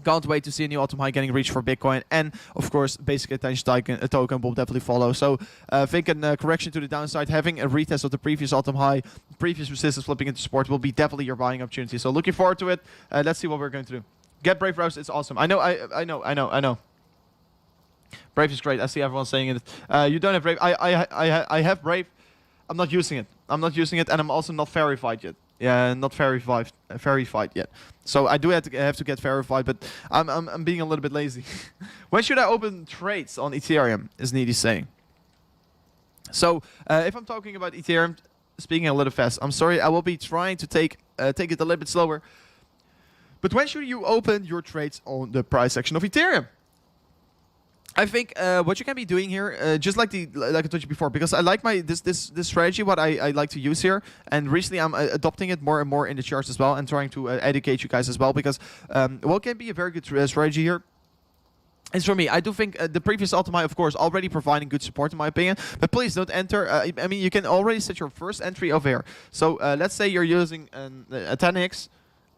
Can't wait to see a new all-time high getting reached for Bitcoin, and of course basic attention token will definitely follow. So I think a correction to the downside, having a retest of the previous all-time high, previous resistance flipping into support, will be definitely your buying opportunity. So looking forward to it. Let's see what we're going to do. Get Brave Browser, it's awesome. I know. Brave is great. I see everyone saying it. You don't have Brave. I have Brave. I'm not using it. And I'm also not verified yet. Yeah, not verified yet. So I do have to get verified, but I'm being a little bit lazy. When should I open trades on Ethereum? Is Needy saying. So if I'm talking about Ethereum, speaking a little fast, I'm sorry. I will be trying to take it a little bit slower. But when should you open your trades on the price section of Ethereum? I think what you can be doing here, just like I told you before, because I like this strategy, what I like to use here, and recently I'm adopting it more and more in the charts as well, and trying to educate you guys as well, because what can be a very good strategy here is, for me, I do think the previous all-time high, of course, already providing good support in my opinion, but please don't enter. I mean, you can already set your first entry over here. So let's say you're using a 10x,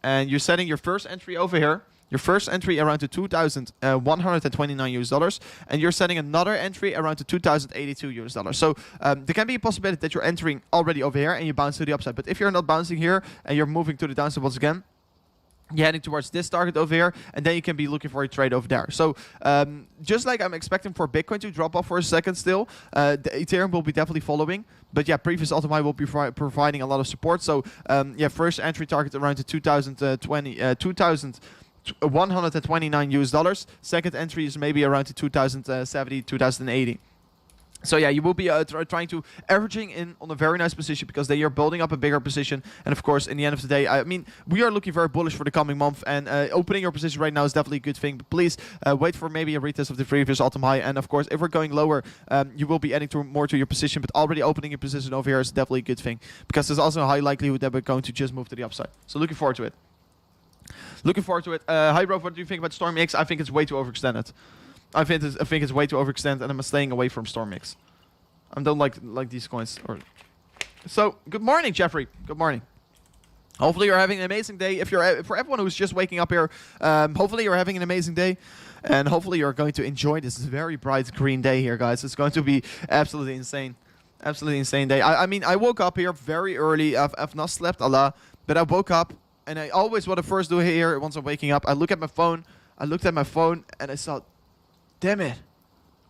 and you're setting your first entry over here. Your first entry around to $2,129 US, and you're setting another entry around to $2,082 US. So there can be a possibility that you're entering already over here and you bounce to the upside. But if you're not bouncing here and you're moving to the downside once again, you're heading towards this target over here, and then you can be looking for a trade over there. So just like I'm expecting for Bitcoin to drop off for a second still, the Ethereum will be definitely following. But yeah, previous all-time high will be providing a lot of support. So yeah, first entry target around to $2,129 US. Second entry is maybe around to 2070, 2080. So yeah, you will be trying to averaging in on a very nice position because they are building up a bigger position. And of course, in the end of the day, I mean, we are looking very bullish for the coming month. And opening your position right now is definitely a good thing. But please wait for maybe a retest of the previous all-time high. And of course, if we're going lower, you will be adding more to your position. But already opening your position over here is definitely a good thing because there's also a high likelihood that we're going to just move to the upside. So looking forward to it. Looking forward to it. Hi, bro. What do you think about Storm X? I think it's way too overextended. I think it's way too overextended, and I'm staying away from Storm X. I don't like these coins. So good morning, Jeffrey. Good morning. Hopefully you're having an amazing day. If you're for everyone who's just waking up here, hopefully you're having an amazing day, and hopefully you're going to enjoy this very bright green day here, guys. It's going to be absolutely insane, absolutely insane day. I mean, I woke up here very early. I've not slept a lot, but I woke up, and I always what I first do here once I'm waking up, I look at my phone. I looked at my phone, and I saw, damn it,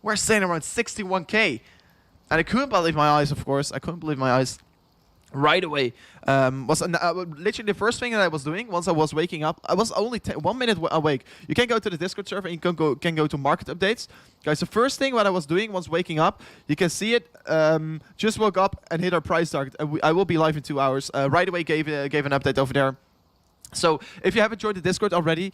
we're staying around 61K. And I couldn't believe my eyes, of course. I couldn't believe my eyes right away. Was literally the first thing that I was doing once I was waking up. I was only 1 minute awake. You can go to the Discord server and you can go to market updates. Guys, the first thing what I was doing once waking up, you can see it. Just woke up and hit our price target. I will be live in 2 hours. Right away gave an update over there. So if you haven't joined the Discord already,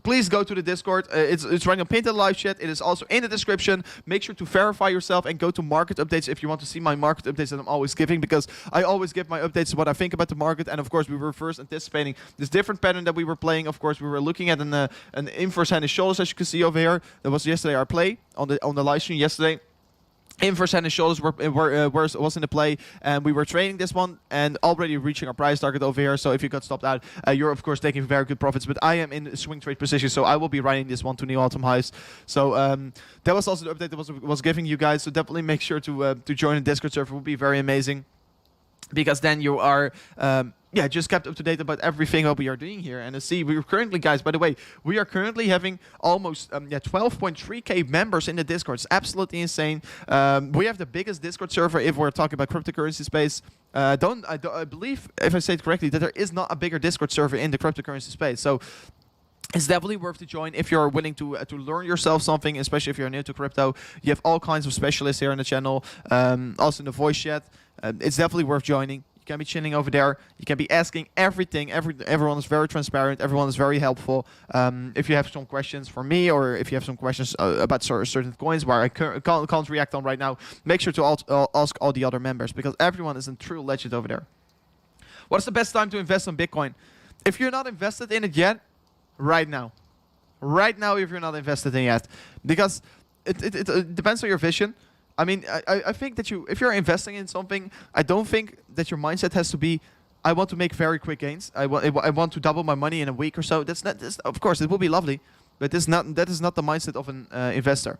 please go to the Discord. It's running on pinned live chat. It is also in the description. Make sure to verify yourself and go to market updates if you want to see my market updates that I'm always giving, because I always give my updates what I think about the market. And of course, we were first anticipating this different pattern that we were playing. Of course, we were looking at an inverse hand and shoulders, as you can see over here. That was yesterday our play on the live stream yesterday. Inverse hand and shoulders was in the play, and we were trading this one and already reaching our price target over here. So if you got stopped out, you're of course taking very good profits. But I am in a swing trade position, so I will be riding this one to new all-time highs. So that was also the update that was giving you guys. So definitely make sure to join the Discord server. It would be very amazing, because then you are just kept up to date about everything what we are doing here. And see, we're currently, guys, by the way, we are currently having almost 12.3k members in the Discord. It's absolutely insane. We have the biggest Discord server if we're talking about cryptocurrency space. I believe, if I say it correctly, that there is not a bigger Discord server in the cryptocurrency space. So it's definitely worth to join if you're willing to learn yourself something, especially if you're new to crypto. You have all kinds of specialists here on the channel, also in the voice chat. It's definitely worth joining. You can be chilling over there. You can be asking everything. Everyone is very transparent. Everyone is very helpful. If you have some questions for me, or if you have some questions about certain coins where I can't react on right now, make sure to ask all the other members, because everyone is a true legend over there. What's the best time to invest in Bitcoin? If you're not invested in it yet, right now. Right now, if you're not invested in it yet. Because it depends on your vision. I mean, I think that if you're investing in something, I don't think that your mindset has to be, I want to make very quick gains. I want to double my money in a week or so. Of course, it will be lovely, but that is not the mindset of an investor.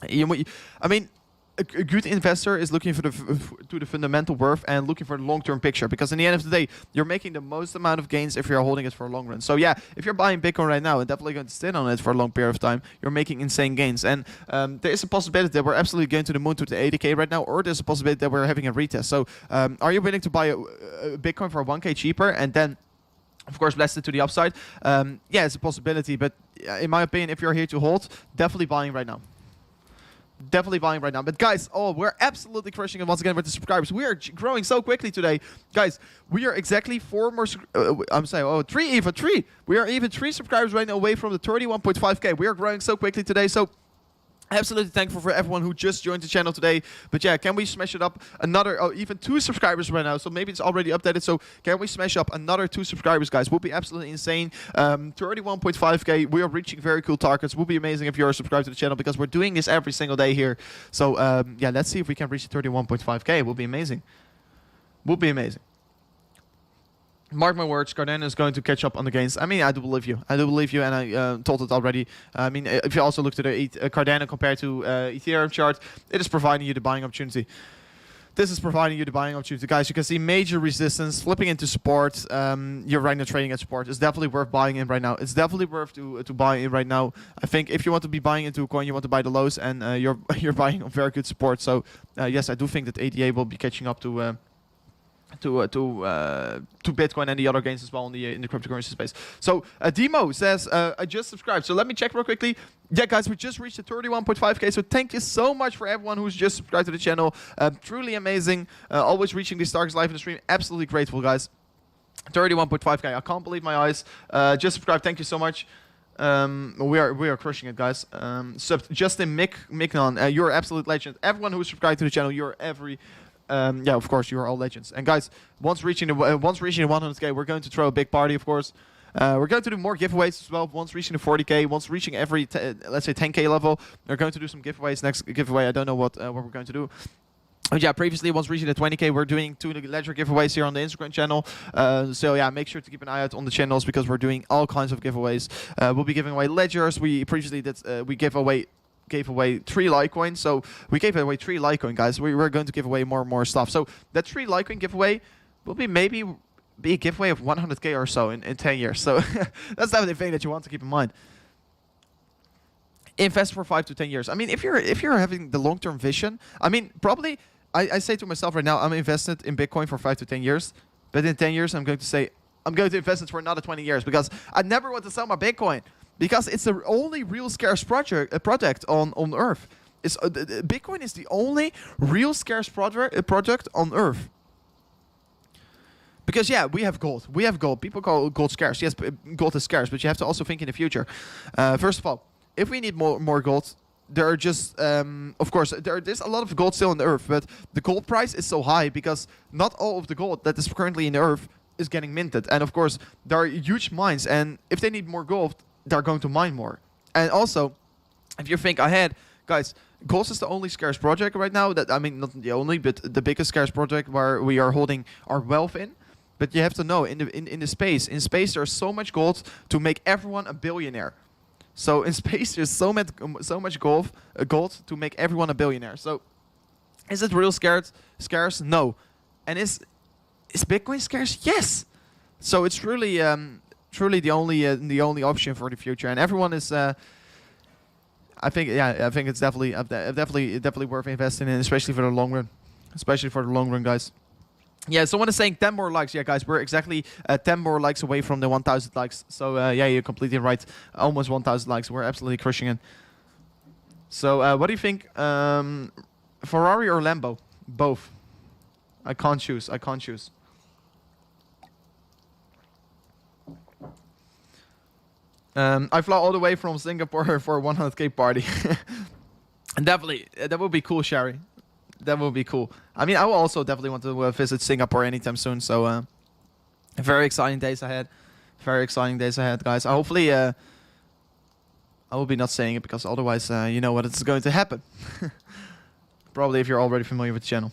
I mean, a good investor is looking for the fundamental worth and looking for the long-term picture, because in the end of the day, you're making the most amount of gains if you're holding it for a long run. So yeah, if you're buying Bitcoin right now and definitely going to sit on it for a long period of time, you're making insane gains. And there is a possibility that we're absolutely going to the moon to the 80k right now, or there's a possibility that we're having a retest. So are you willing to buy a Bitcoin for 1k cheaper and then, of course, blast it to the upside? Yeah, it's a possibility, but in my opinion, if you're here to hold, definitely buying right now. Definitely buying right now. But guys, we're absolutely crushing it once again with the subscribers. We are growing so quickly today. Guys, we are exactly 4 more, three. We are even 3 subscribers right now away from the 31.5k. We are growing so quickly today. So absolutely thankful for everyone who just joined the channel today. But yeah, can we smash it up another, even 2 subscribers right now? So maybe it's already updated. So can we smash up another 2 subscribers, guys? Would be absolutely insane. 31.5k. We are reaching very cool targets. Would be amazing if you're subscribed to the channel, because we're doing this every single day here. So yeah, let's see if we can reach 31.5k. Would be amazing. Would be amazing. Mark my words, Cardano is going to catch up on the gains. I mean, I do believe you. I do believe you, and I told it already. I mean, if you also look at the Cardano compared to Ethereum chart, it is providing you the buying opportunity. This is providing you the buying opportunity. Guys, you can see major resistance flipping into support. You're right now trading at support. It's definitely worth buying in right now. It's definitely worth to buy in right now. I think if you want to be buying into a coin, you want to buy the lows, and you're buying on very good support. So yes, I do think that ADA will be catching up to to Bitcoin and the other gains as well in the cryptocurrency space. So Demo says, I just subscribed. So let me check real quickly. Yeah, guys, we just reached the 31.5k. So thank you so much for everyone who's just subscribed to the channel. Truly amazing. Always reaching these targets live in the stream. Absolutely grateful, guys. 31.5k. I can't believe my eyes. Just subscribe. Thank you so much. We are crushing it, guys. Justin Mignon, you're an absolute legend. Everyone who's subscribed to the channel, you're every. Yeah, of course, you are all legends. And guys, once reaching the 100k, we're going to throw a big party, of course. We're going to do more giveaways as well. Once reaching the 40k, once reaching every let's say 10k level, we're going to do some giveaways. Next giveaway, I don't know what we're going to do. But yeah, previously, once reaching the 20k, we're doing 2 ledger giveaways here on the Instagram channel. So yeah, make sure to keep an eye out on the channels because we're doing all kinds of giveaways. We'll be giving away ledgers. We previously did we gave away 3 Litecoin. So we gave away 3 Litecoin, guys. We're going to give away more and more stuff. So that 3 Litecoin giveaway will be maybe a giveaway of 100k or so in 10 years. So that's definitely a thing that you want to keep in mind. Invest for 5 to 10 years. I mean, if you're having the long-term vision, I mean, probably I say to myself right now, I'm invested in Bitcoin for 5 to 10 years. But in 10 years, I'm going to say, I'm going to invest it for another 20 years because I never want to sell my Bitcoin. Because it's the only real scarce product on Earth. Bitcoin is the only real scarce product on Earth. Because yeah, we have gold. We have gold. People call gold scarce. Yes, gold is scarce, but you have to also think in the future. First of all, if we need more gold, there are just, of course, there's a lot of gold still on the Earth, but the gold price is so high because not all of the gold that is currently in the Earth is getting minted. And of course, there are huge mines, and if they need more gold, they're going to mine more. And also, if you think ahead, guys, gold is the only scarce project right now. That I mean, not the only, but the biggest scarce project where we are holding our wealth in. But you have to know, in the space, there's so much gold to make everyone a billionaire. So in space, there's so much gold to make everyone a billionaire. So is it real scarce? No. And is Bitcoin scarce? Yes. So it's really truly the only option for the future, and everyone is. I think it's definitely worth investing in, especially for the long run. Especially for the long run, guys. Yeah, someone is saying 10 more likes. Yeah, guys, we're exactly 10 more likes away from the 1,000 likes. So yeah, you're completely right. Almost 1,000 likes. We're absolutely crushing it. So what do you think? Ferrari or Lambo? Both. I can't choose. I fly all the way from Singapore for a 100k party. And definitely, that would be cool, Sherry. That would be cool. I mean, I will also definitely want to visit Singapore anytime soon. So, very exciting days ahead. Very exciting days ahead, guys. Hopefully, I will be not saying it because otherwise, you know what is going to happen. Probably if you're already familiar with the channel.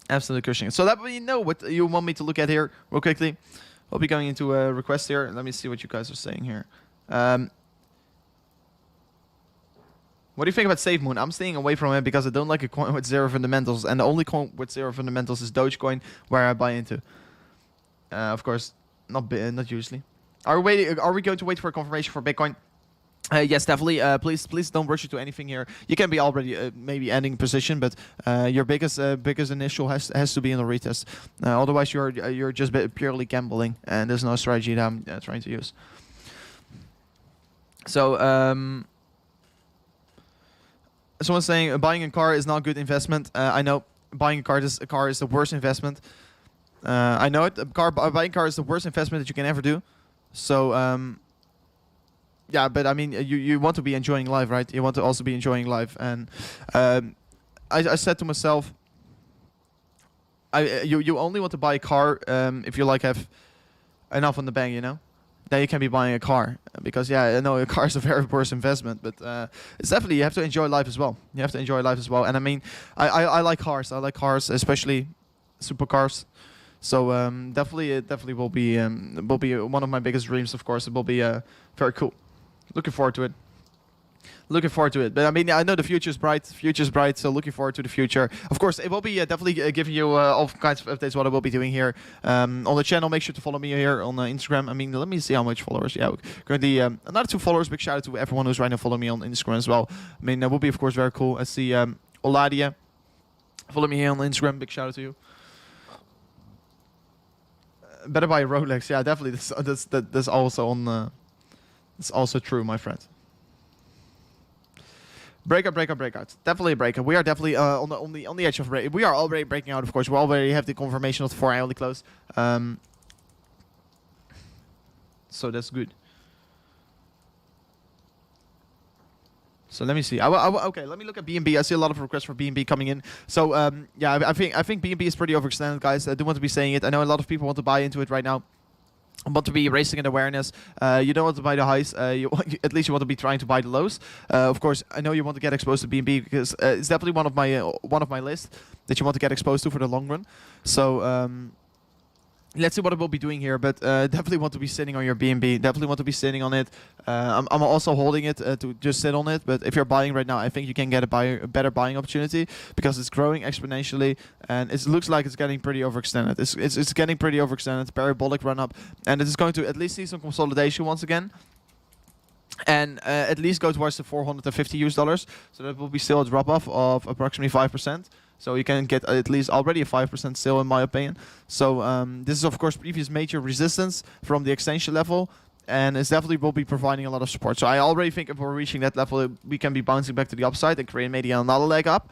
Absolutely crushing it. So that way you know what you want me to look at here real quickly. We'll be going into a request here. Let me see what you guys are saying here. What do you think about SafeMoon? I'm staying away from it because I don't like a coin with zero fundamentals, and the only coin with zero fundamentals is Dogecoin, where I buy into. Of course, not usually. Are we going to wait for a confirmation for Bitcoin? Yes, definitely. Please don't rush into anything here. You can be already maybe ending position, but your biggest initial has to be in the retest. Otherwise, you're just purely gambling, and there's no strategy that I'm trying to use. So, someone's saying buying a car is not a good investment. I know buying a car is the worst investment. I know it. Buying a car is the worst investment that you can ever do. So. Yeah, but I mean, you want to be enjoying life, right? You want to also be enjoying life, and I said to myself, you only want to buy a car if you like have enough on the bank, you know. Then you can be buying a car, because yeah, I know a car is a very worse investment, but it's definitely, you have to enjoy life as well. You have to enjoy life as well, and I mean, I like cars. I like cars, especially supercars. So definitely will be one of my biggest dreams. Of course, it will be very cool. Looking forward to it. Looking forward to it. But I mean, I know the future is bright. So looking forward to the future. Of course, it will be definitely giving you all kinds of updates. What I will be doing here on the channel. Make sure to follow me here on Instagram. I mean, let me see how much followers. Yeah, currently another 2 followers. Big shout out to everyone who's right now following me on Instagram as well. I mean, that will be of course very cool. I see Oladia. Follow me here on Instagram. Big shout out to you. Better buy a Rolex. Yeah, definitely. That's also on. That's also true, my friend. Breakout. Definitely a breakout. We are definitely on the edge of break. We are already breaking out, of course. We already have the confirmation of the 4-hourly close. So that's good. So let me see. Okay, let me look at BNB. I see a lot of requests for BNB coming in. So yeah, I think BNB is pretty overextended, guys. I do want to be saying it. I know a lot of people want to buy into it right now. I want to be racing in awareness. You don't want to buy the highs. At least you want to be trying to buy the lows. Of course, I know you want to get exposed to BNB because it's definitely one of my lists that you want to get exposed to for the long run. So. Let's see what I will be doing here, but definitely want to be sitting on your BNB. Definitely want to be sitting on it. I'm also holding it to just sit on it. But if you're buying right now, I think you can get a better buying opportunity because it's growing exponentially and it looks like it's getting pretty overextended. It's getting pretty overextended. Parabolic run up, and it is going to at least see some consolidation once again. And at least go towards the $450. So that will be still a drop off of approximately 5%. So you can get at least already a 5% sale in my opinion. So this is of course previous major resistance from the extension level. And it definitely will be providing a lot of support. So I already think if we're reaching that level, we can be bouncing back to the upside and create maybe another leg up.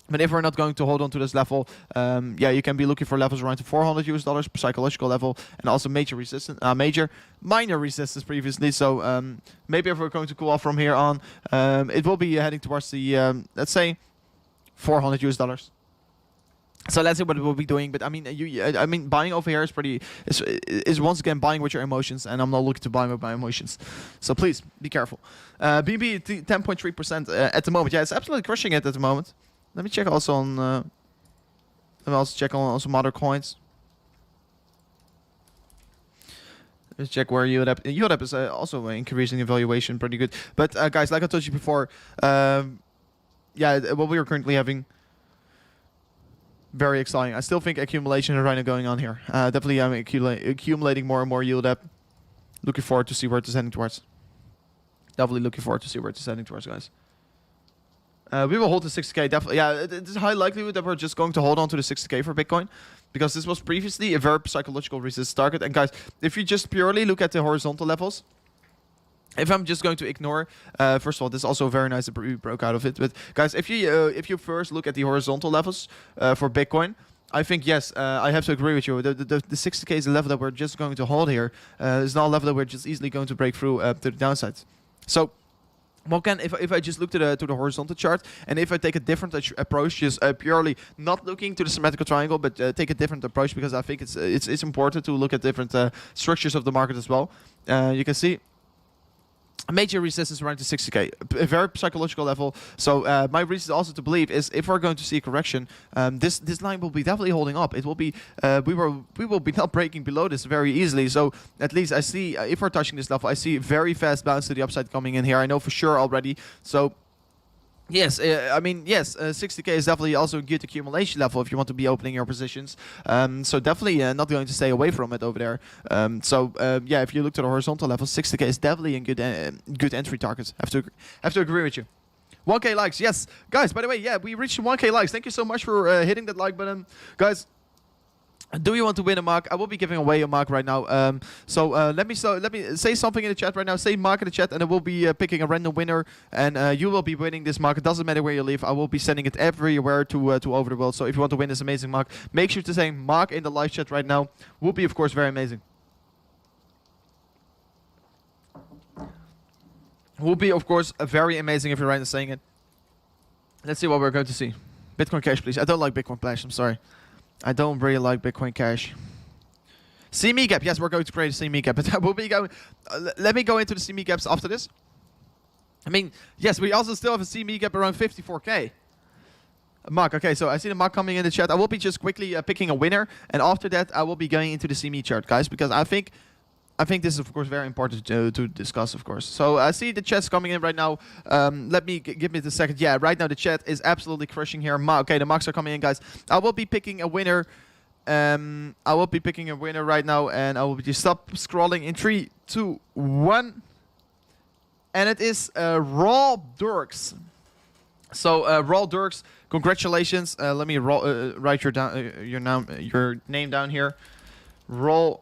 But if we're not going to hold on to this level, yeah, you can be looking for levels around the $400 psychological level, and also major resistance, minor resistance previously. So maybe if we're going to cool off from here on, it will be heading towards the let's say $400. So let's see what we'll be doing. But I mean, buying over here is once again buying with your emotions, and I'm not looking to buy with my emotions. So please be careful. BNB 10.3% at the moment. Yeah, it's absolutely crushing it at the moment. Let me check also on. Let me also check on some other coins. Let's check where UDEP is also increasing in valuation, pretty good. But guys, like I told you before, yeah, what we are currently having, very exciting. I still think accumulation is right now going on here. Definitely, I'm accumulating more and more UDEP. Looking forward to see where it's heading towards. Definitely looking forward to see where it's heading towards, guys. We will hold the 60k, definitely. Yeah, there's a high likelihood that we're just going to hold on to the 60k for Bitcoin, because this was previously a very psychological resistance target. And guys, if you just purely look at the horizontal levels, if I'm just going to ignore, first of all, this is also very nice that we broke out of it. But guys, if you first look at the horizontal levels for Bitcoin, I think yes, I have to agree with you. The 60k is a level that we're just going to hold here. It's not a level that we're just easily going to break through to the downside. So. Well, if I just look to the horizontal chart, and if I take a different approach, just purely not looking to the symmetrical triangle, but take a different approach, because I think it's important to look at different structures of the market as well. You can see major resistance around the 60k, a very psychological level. So my reason also to believe is if we're going to see a correction, this line will be definitely holding up. It will be we will be not breaking below this very easily. So at least I see if we're touching this level, I see very fast bounce to the upside coming in here. I know for sure already. So. Yes, I mean, yes, 60k is definitely also a good accumulation level if you want to be opening your positions. So definitely not going to stay away from it over there. Yeah, if you look to the horizontal level, 60k is definitely a good entry target. Have to agree with you. 1k likes, yes, guys. By the way, yeah, we reached 1k likes. Thank you so much for hitting that like button, guys. Do you want to win a mug? I will be giving away a mug right now. Let me say something in the chat right now. Say mug in the chat, and I will be picking a random winner, and you will be winning this mug. It doesn't matter where you live. I will be sending it everywhere to over the world. So if you want to win this amazing mug, make sure to say mug in the live chat right now. Would be of course very amazing. Would be of course very amazing if you're right in saying it. Let's see what we're going to see. Bitcoin Cash, please. I don't like Bitcoin Cash. I'm sorry. I don't really like Bitcoin Cash. CME gap. Yes, we're going to create a CME gap. But we'll be going. Let me go into the CME gaps after this. I mean, yes, we also still have a CME gap around 54k. Mark, okay, so I see the mark coming in the chat. I will be just quickly picking a winner, and after that, I will be going into the CME chart, guys, because I think this is, of course, very important to discuss, of course. So I see the chat's coming in right now. Let me give me the second. Yeah, right now the chat is absolutely crushing here. Okay, the marks are coming in, guys. I will be picking a winner. I will be picking a winner right now, and I will be just stop scrolling in 3, 2, 1. And it is Raw Dorks. So Raw Dirks, congratulations. Let me write your name down here. Raw.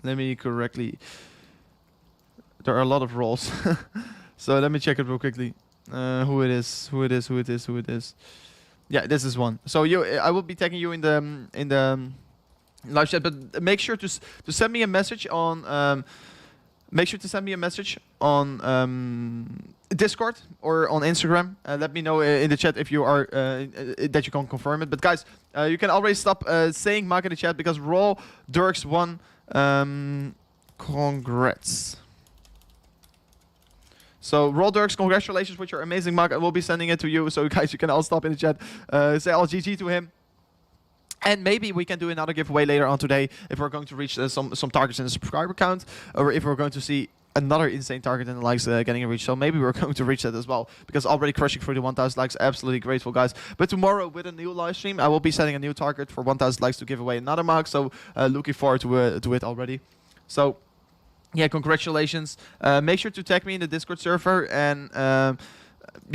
Let me correctly. There are a lot of roles, so let me check it real quickly. Who it is? Yeah, this is one. So I will be tagging you in the live chat, but make sure to send me a message on. Make sure to send me a message on Discord or on Instagram. Let me know in the chat if you are that you can confirm it. But guys, you can already stop saying Mark in the chat because Raw Dirks won. Congrats. So Raw Dirks, congratulations with your amazing mug. I will be sending it to you, so guys, you can all stop in the chat. Say all GG to him. And maybe we can do another giveaway later on today if we're going to reach some targets in the subscriber count, or if we're going to see another insane target in the likes getting reached. So maybe we're going to reach that as well, because already crushing through the 1,000 likes, absolutely grateful, guys. But tomorrow with a new live stream, I will be setting a new target for 1,000 likes to give away another mug. So looking forward to it already. So yeah, congratulations. Make sure to tag me in the Discord server and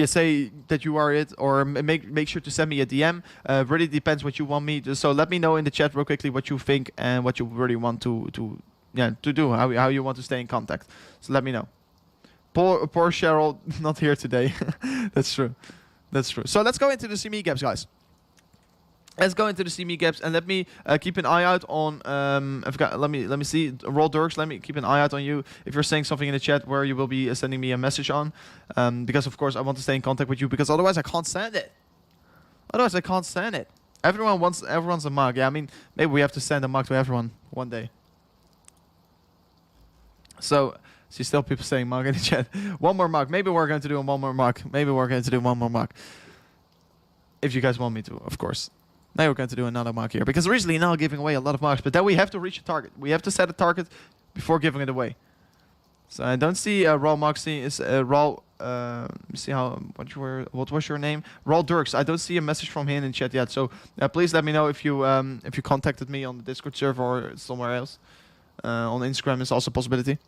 say that you are it, or make sure to send me a DM. Really depends what you want me to. So let me know in the chat real quickly what you think and what you really want to do, how you want to stay in contact. So let me know. Poor Cheryl, not here today. That's true. So let's go into the CME gaps, guys. Let's go into the CME gaps and let me keep an eye out on. Let me see. Raw Dirks, let me keep an eye out on you. If you're saying something in the chat where you will be sending me a message on, because of course I want to stay in contact with you, because otherwise I can't stand it. Everyone's a mug. Yeah, I mean maybe we have to send a mug to everyone one day. So see still people saying mug in the chat. One more mug. Maybe we're going to do one more mug. If you guys want me to, of course. Now we're going to do another mark here, because originally now giving away a lot of marks, but then we have to reach a target. We have to set a target before giving it away. So I don't see Raw Moxie is Raw. See what was your name? Raw Dirks. I don't see a message from him in chat yet. So please let me know if you contacted me on the Discord server or somewhere else. On Instagram is also a possibility.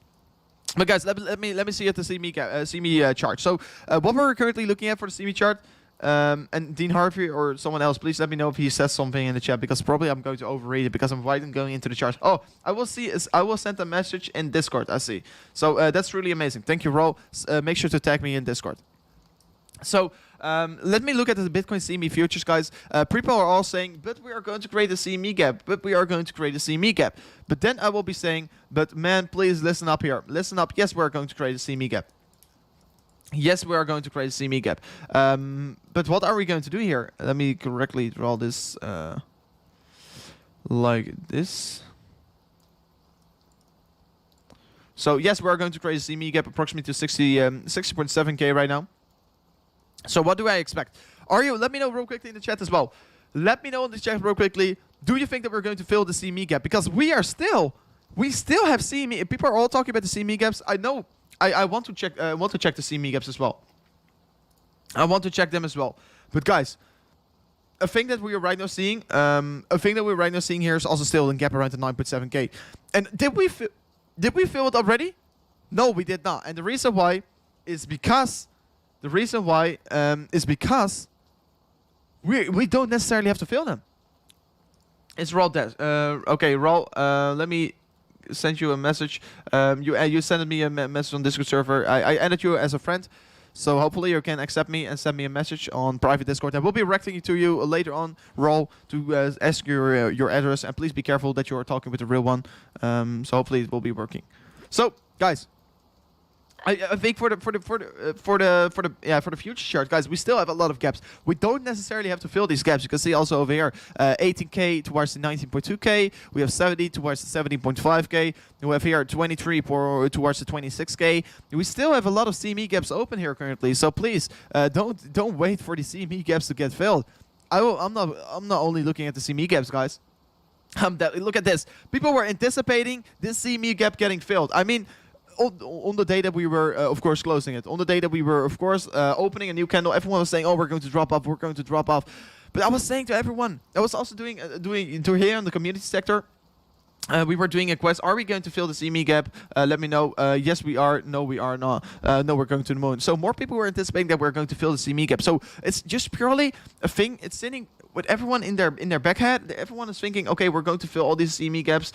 But guys, let me see at the CME chart. So what we're currently looking at for the CME chart. And Dean Harvey or someone else, please let me know if he says something in the chat, because probably I'm going to overread it because I'm right and going into the chart. Oh, I will send a message in Discord. I see. So that's really amazing. Thank you, Ro. Make sure to tag me in Discord. So let me look at the Bitcoin CME futures, guys. People are all saying, but we are going to create a CME gap. But then I will be saying, but man, please listen up here. Listen up. Yes, we're going to create a CME gap. Yes, we are going to create a CME gap. But what are we going to do here? Let me correctly draw this like this. So yes, we are going to create a CME gap approximately to 60.7k right now. So what do I expect? Let me know real quickly in the chat as well. Let me know in the chat real quickly. Do you think that we're going to fill the CME gap? Because we still have CME. People are all talking about the CME gaps. I know. I want to check. the CME gaps as well. I want to check them as well. But guys, a thing that we are right now seeing, here is also still in gap around the 9.7k. And did we fill it already? No, we did not. And the reason why is because we don't necessarily have to fill them. It's Raw Des. Okay, Raw. Let me send you a message. You sent me a message on Discord server. I added you as a friend, so hopefully you can accept me and send me a message on private Discord. I will be directing to you later on, Raw, to ask your address, and please be careful that you are talking with the real one. So hopefully it will be working. So guys, I think for the future chart, guys, we still have a lot of gaps. We don't necessarily have to fill these gaps. You can see also over here, 18k towards the 19.2k. We have 70 towards the 17.5k. We have here 23 towards the 26k. We still have a lot of CME gaps open here currently. So please don't wait for the CME gaps to get filled. I'm not only looking at the CME gaps, guys. Look at this. People were anticipating this CME gap getting filled. I mean, on the day that we were, of course, closing it, on the day that we were, of course, opening a new candle, everyone was saying, "Oh, we're going to drop off. We're going to drop off." But I was saying to everyone, I was also doing here in the community sector, We were doing a quest. Are we going to fill the CME gap? Let me know. Yes, we are. No, we are not. No, we're going to the moon. So more people were anticipating that we're going to fill the CME gap. So it's just purely a thing. It's sitting with everyone in their back head. Everyone is thinking, okay, we're going to fill all these CME gaps.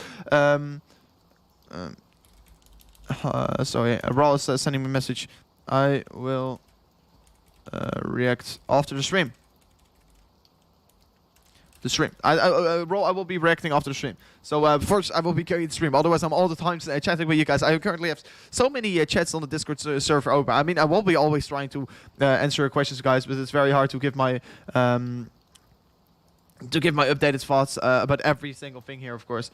Sorry, Raw is sending me a message. I will react after the stream. The stream. I will be reacting after the stream. So first I will be carrying the stream. Otherwise, I'm all the time chatting with you guys. I currently have so many chats on the Discord server open. I mean, I will be always trying to answer your questions, guys, but it's very hard to give my updated thoughts about every single thing here, of course.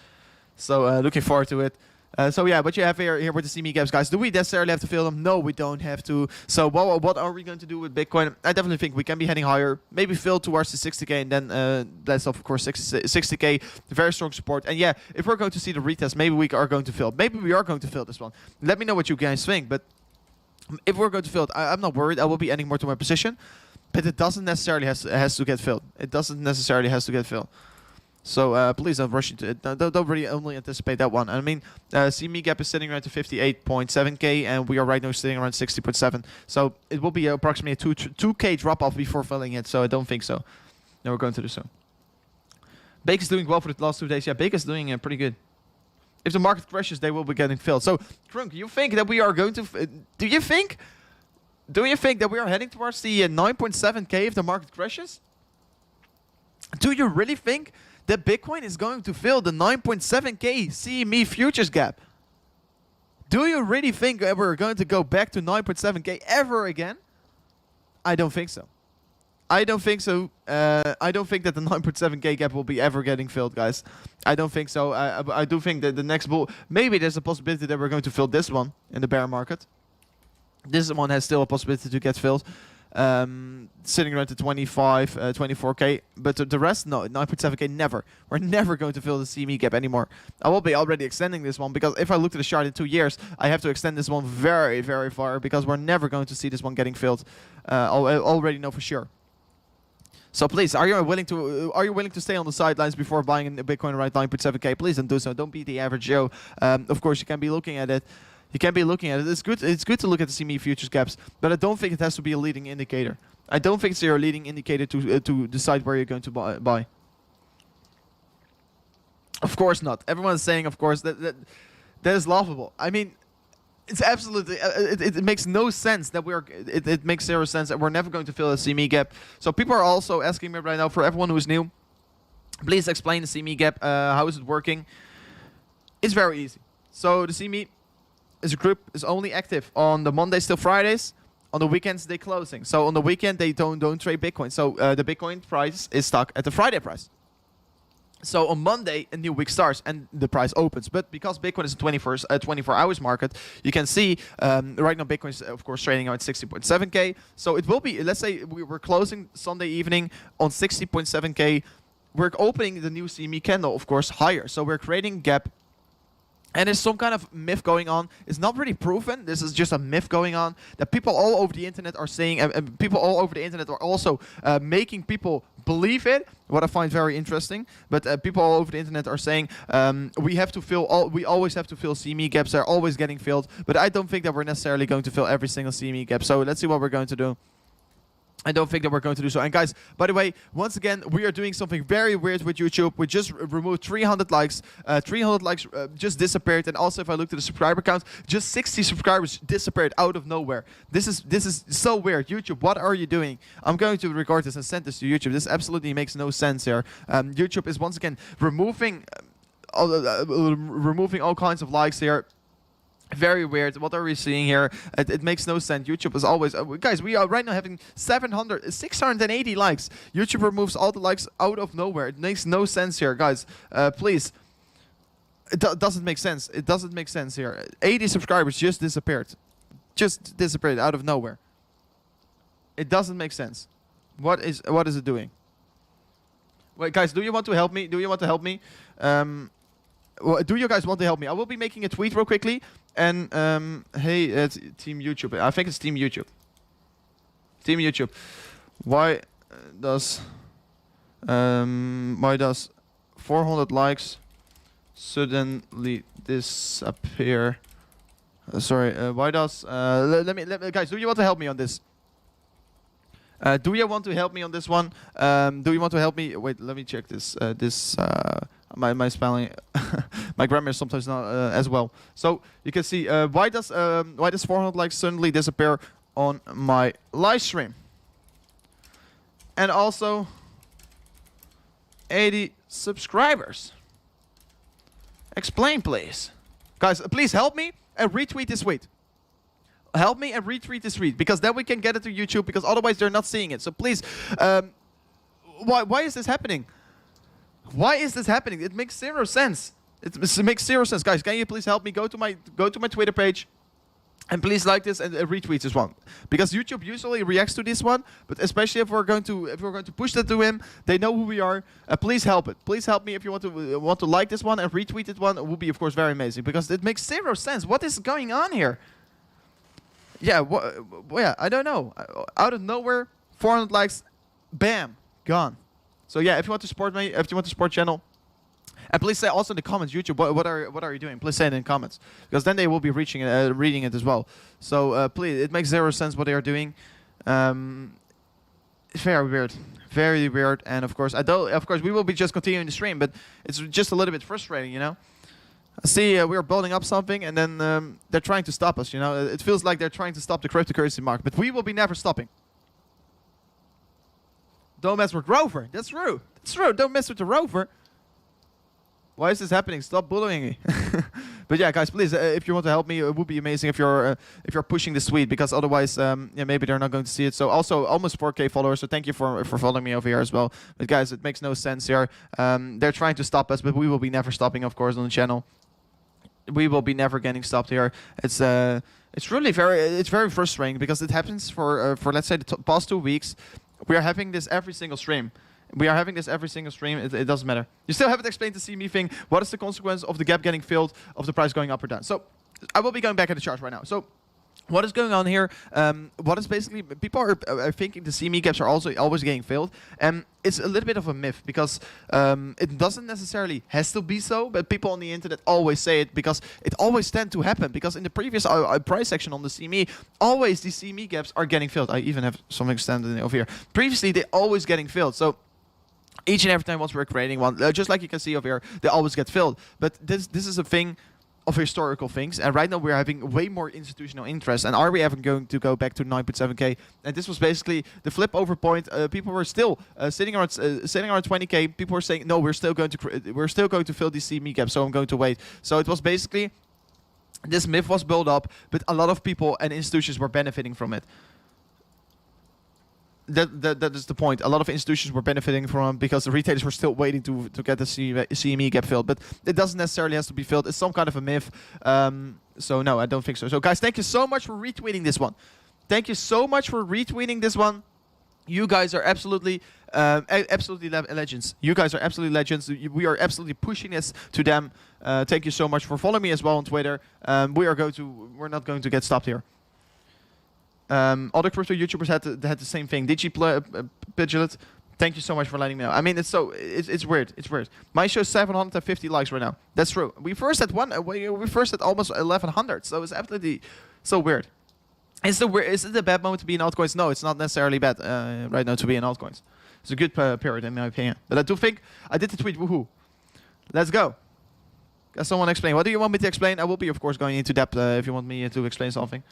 So looking forward to it. So yeah, what you have here with the CME gaps, guys. Do we necessarily have to fill them? No, we don't have to. So what are we going to do with Bitcoin? I definitely think we can be heading higher. Maybe fill towards the 60k, and then that's of course 60k, very strong support. And yeah, if we're going to see the retest, maybe we are going to fill. Maybe we are going to fill this one. Let me know what you guys think. But if we're going to fill it, I'm not worried. I will be adding more to my position, but it doesn't necessarily has to get filled. It doesn't necessarily has to get filled. So please don't rush into it. Don't really only anticipate that one. I mean, CME gap is sitting around to 58.7k, and we are right now sitting around 60.7. So it will be approximately a 2k drop off before filling it. So I don't think so. No, we're going to do so. Baker's doing well for the last 2 days. Yeah, Baker's doing pretty good. If the market crashes, they will be getting filled. So, Krunk, you think that we are going to? Do you think that we are heading towards the 9.7k if the market crashes? Do you really think that Bitcoin is going to fill the 9.7k CME futures gap? Do you really think that we're going to go back to 9.7k ever again? I don't think so. I don't think so. I don't think that the 9.7k gap will be ever getting filled, guys. I don't think so. I do think that the next bull, maybe there's a possibility that we're going to fill this one in the bear market. This one has still a possibility to get filled. Sitting around to 25, 24k, but the rest, no, 9.7k, never. We're never going to fill the CME gap anymore. I will be already extending this one, because if I look at the chart in 2 years, I have to extend this one very, very far, because we're never going to see this one getting filled. I already know for sure. So please, are you willing to stay on the sidelines before buying a Bitcoin around 9.7k? Please don't do so. Don't be the average Joe. Of course, you can be looking at it. It's good to look at the CME futures gaps, but I don't think it has to be a leading indicator. I don't think it's a leading indicator to decide where you're going to buy. Of course not. Everyone is saying, of course, that is laughable. I mean, it's absolutely it makes no sense that it makes zero sense that we're never going to fill a CME gap. So people are also asking me right now, for everyone who is new, please explain the CME gap. How is it working? It's very easy. So the CME is a group is only active on the Mondays till Fridays. On the weekends they closing. So on the weekend they don't trade Bitcoin. So the Bitcoin price is stuck at the Friday price. So on Monday a new week starts and the price opens. But because Bitcoin is a 24 hours market, you can see right now Bitcoin is of course trading around 60.7k. So it will be, let's say we're closing Sunday evening on 60.7k. We're opening the new CME candle, of course, higher. So we're creating gap. And there's some kind of myth going on. It's not really proven. This is just a myth going on that people all over the internet are saying, and people all over the internet are also making people believe it. What I find very interesting. But people all over the internet are saying we always have to fill CME gaps. They're always getting filled. But I don't think that we're necessarily going to fill every single CME gap. So let's see what we're going to do. I don't think that we're going to do so. And guys, by the way, once again, we are doing something very weird with YouTube. We just removed 300 likes. 300 likes just disappeared. And also, if I look at the subscriber count, just 60 subscribers disappeared out of nowhere. This is so weird. YouTube, what are you doing? I'm going to record this and send this to YouTube. This absolutely makes no sense here. YouTube is once again removing all kinds of likes here. Very weird. What are we seeing here? It makes no sense. YouTube is always... guys, we are right now having 680 likes. YouTube removes all the likes out of nowhere. It makes no sense here, guys. Please. It doesn't make sense. It doesn't make sense here. 80 subscribers just disappeared. Just disappeared out of nowhere. It doesn't make sense. What is it doing? Wait, guys, do you want to help me? Do you want to help me? Well, do you guys want to help me? I will be making a tweet real quickly. And hey, it's Team YouTube. I think it's Team YouTube. Team YouTube. Why does 400 likes suddenly disappear? Sorry, why does... let me, guys, do you want to help me on this? Do you want to help me on this one? Do you want to help me? Wait, let me check this. My spelling, my grammar is sometimes not as well. So you can see why does 400 likes suddenly disappear on my live stream? And also 80 subscribers. Explain, please, guys. Please help me and retweet this tweet. Help me and retweet this tweet, because then we can get it to YouTube, because otherwise they're not seeing it. So please, why is this happening? Why is this happening? It makes zero sense. It makes zero sense, guys. Can you please help me? Go to my Twitter page, and please like this and retweet this one, because YouTube usually reacts to this one. But especially if we're going to push that to him, they know who we are. Please help it. Please help me if you want to like this one and retweet it one. It would be, of course, very amazing, because it makes zero sense. What is going on here? Yeah, yeah, I don't know. Out of nowhere, 400 likes, bam, gone. So yeah, if you want to support me, if you want to support channel, and please say also in the comments, YouTube, what are you doing? Please say it in the comments, because then they will be reading it as well. So please, it makes zero sense what they are doing. It's very weird, very weird. And of course, we will be just continuing the stream, but it's just a little bit frustrating, you know. See, we're building up something, and then they're trying to stop us, you know. It feels like they're trying to stop the cryptocurrency market, but we will be never stopping. Don't mess with Rover. That's true. That's true. Don't mess with the Rover. Why is this happening? Stop bullying me. But yeah, guys, please, if you want to help me, it would be amazing if you're pushing this tweet, because otherwise, yeah, maybe they're not going to see it. So also, almost 4K followers. So thank you for following me over here as well. But guys, it makes no sense here. They're trying to stop us, but we will be never stopping, of course, on the channel. We will be never getting stopped here. It's really very frustrating, because it happens for let's say the past 2 weeks. We are having this every single stream. We are having this every single stream. It doesn't matter. You still haven't explained the CME thing. What is the consequence of the gap getting filled, of the price going up or down? So I will be going back at the chart right now. So what is going on here? What is basically, people are thinking the CME gaps are also always getting filled. It's a little bit of a myth, because it doesn't necessarily has to be so, but people on the internet always say it, because it always tends to happen. Because in the previous price section on the CME, always the CME gaps are getting filled. I even have something standing over here. Previously, they're always getting filled. So each and every time once we're creating one, just like you can see over here, they always get filled. But this is a thing of historical things, and right now we're having way more institutional interest. And are we ever going to go back to 9.7k? And this was basically the flip over point. People were still sitting around 20k. People were saying, no, we're still going to fill these CME gaps, so I'm going to wait. So it was basically, this myth was built up, but a lot of people and institutions were benefiting from it. That is the point. A lot of institutions were benefiting from it, because the retailers were still waiting to get the CME gap filled. But it doesn't necessarily have to be filled. It's some kind of a myth. So no, I don't think so. So guys, thank you so much for retweeting this one. Thank you so much for retweeting this one. You guys are absolutely legends. You guys are absolutely legends. We are absolutely pushing this to them. Thank you so much for following me as well on Twitter. We're not going to get stopped here. Other crypto YouTubers had the same thing. Digipigilet, thank you so much for letting me know. I mean, it's weird. It's weird. My show 750 likes right now. That's true. We first had almost 1100. So it's absolutely so weird. Is it a bad moment to be in altcoins? No, it's not necessarily bad right now to be in altcoins. It's a good period in my opinion. But I do think I did the tweet. Woohoo! Let's go. Can someone explain? What do you want me to explain? I will be, of course, going into depth if you want me to explain something.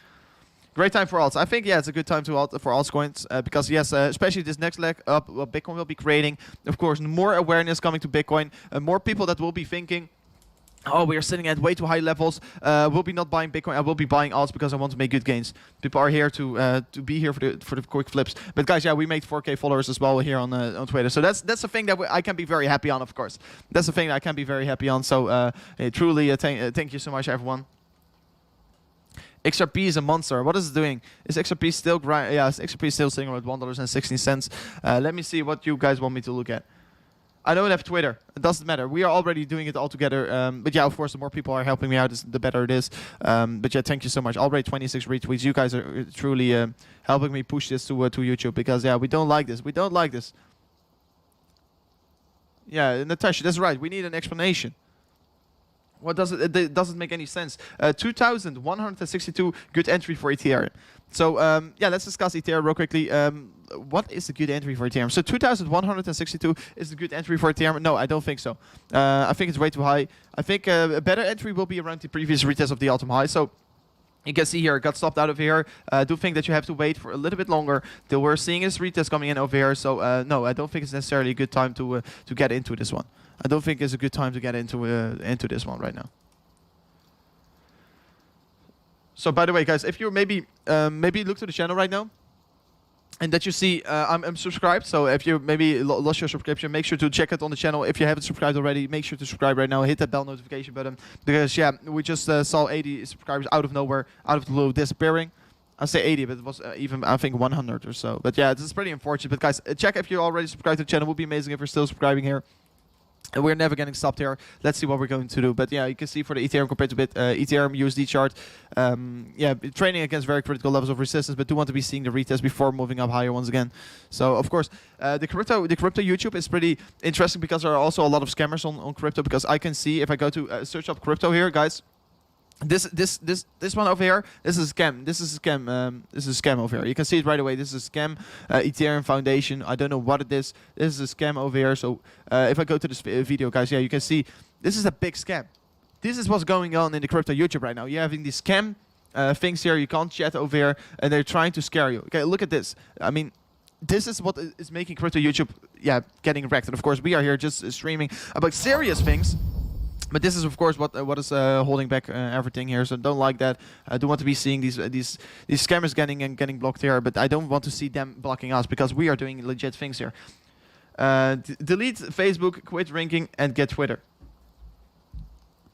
Great time for alts. I think, yeah, it's a good time for altcoins because, yes, especially this next leg up, what Bitcoin will be creating. Of course, more awareness coming to Bitcoin, more people that will be thinking, oh, we are sitting at way too high levels. We'll be not buying Bitcoin. I will be buying alts because I want to make good gains. People are here to be here for the quick flips. But guys, yeah, we made 4K followers as well here on Twitter. So that's the thing that I can be very happy on. Of course, that's the thing that I can be very happy on. So truly, thank you so much, everyone. Xrp is a monster. What is it doing? Is Xrp still grind? Yeah, Xrp is still sitting around $1.16. Let me see what you guys want me to look at. I don't have Twitter. It doesn't matter. We are already doing it all together. But yeah, of course, the more people are helping me out, the better it is. But yeah, thank you so much. Already 26 retweets. You guys are truly helping me push this to YouTube because yeah, we don't like this. We don't like this. Yeah, Natasha, that's right. We need an explanation. What does it doesn't make any sense. 2,162 good entry for Ethereum. So yeah, let's discuss Ethereum real quickly. What is the good entry for Ethereum? So 2,162 is the good entry for Ethereum? No, I don't think so. I think it's way too high. I think a better entry will be around the previous retest of the all-time high. So you can see here, it got stopped out of here. I do think that you have to wait for a little bit longer till we're seeing this retest coming in over here. So no, I don't think it's necessarily a good time to get into this one. I don't think it's a good time to get into this one right now. So by the way, guys, if you maybe look to the channel right now, and that you see I'm subscribed, so if you maybe lost your subscription, make sure to check it on the channel. If you haven't subscribed already, make sure to subscribe right now. Hit that bell notification button, because yeah, we just saw 80 subscribers out of nowhere, out of the blue, disappearing. I say 80, but it was even, I think, 100 or so. But yeah, this is pretty unfortunate. But guys, check if you're already subscribed to the channel. It would be amazing if you're still subscribing here. And we're never getting stopped here. Let's see what we're going to do. But yeah, you can see for the Ethereum compared to Ethereum USD chart, yeah, trading against very critical levels of resistance, but do want to be seeing the retest before moving up higher once again. So of course, the crypto YouTube is pretty interesting, because there are also a lot of scammers on crypto. Because I can see, if I go to search up crypto here, guys. This one over here, this is a scam. This is a scam. This is a scam over here. You can see it right away. This is a scam. Ethereum Foundation. I don't know what it is. This is a scam over here. So if I go to this video, guys, yeah, you can see this is a big scam. This is what's going on in the crypto YouTube right now. You're having these scam things here. You can't chat over here, and they're trying to scare you. Okay, look at this. I mean, this is what is making crypto YouTube, yeah, getting wrecked. And of course, we are here just streaming about serious things. But this is, of course, what is holding back everything here. So don't like that. I do want to be seeing these scammers getting blocked here, but I don't want to see them blocking us, because we are doing legit things here. Delete Facebook, quit drinking, and get Twitter.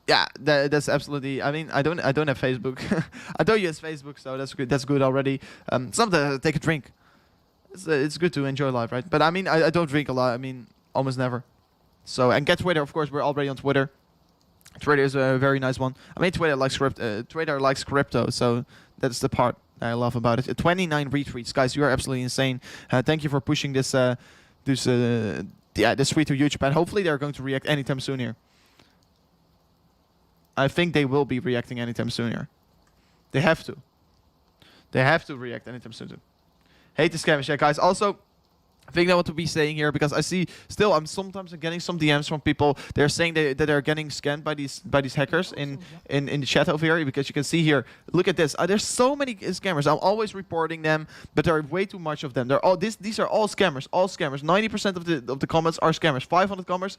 Yeah, that's absolutely. I mean, I don't have Facebook. I don't use Facebook, so that's good. That's good already. Sometimes take a drink. It's good to enjoy life, right? But I mean, I don't drink a lot. I mean, almost never. So, and get Twitter. Of course, we're already on Twitter. Twitter is a very nice one. I mean, Twitter likes crypto, so that's the part I love about it. 29 retweets, guys. You are absolutely insane. Thank you for pushing this tweet to YouTube, and hopefully they're going to react anytime soon here. I think they will be reacting anytime soon here. They have to. They have to react anytime soon. Hate the scammers, yeah, guys. Also, I think I want to be saying here, because I see still I'm sometimes getting some DMs from people. They're saying that they're getting scammed by these hackers in the chat over here, because you can see here. Look at this. There's so many scammers. I'm always reporting them, but there are way too much of them. They're all these are all scammers. All scammers. 90% of the comments are scammers. 500 comments.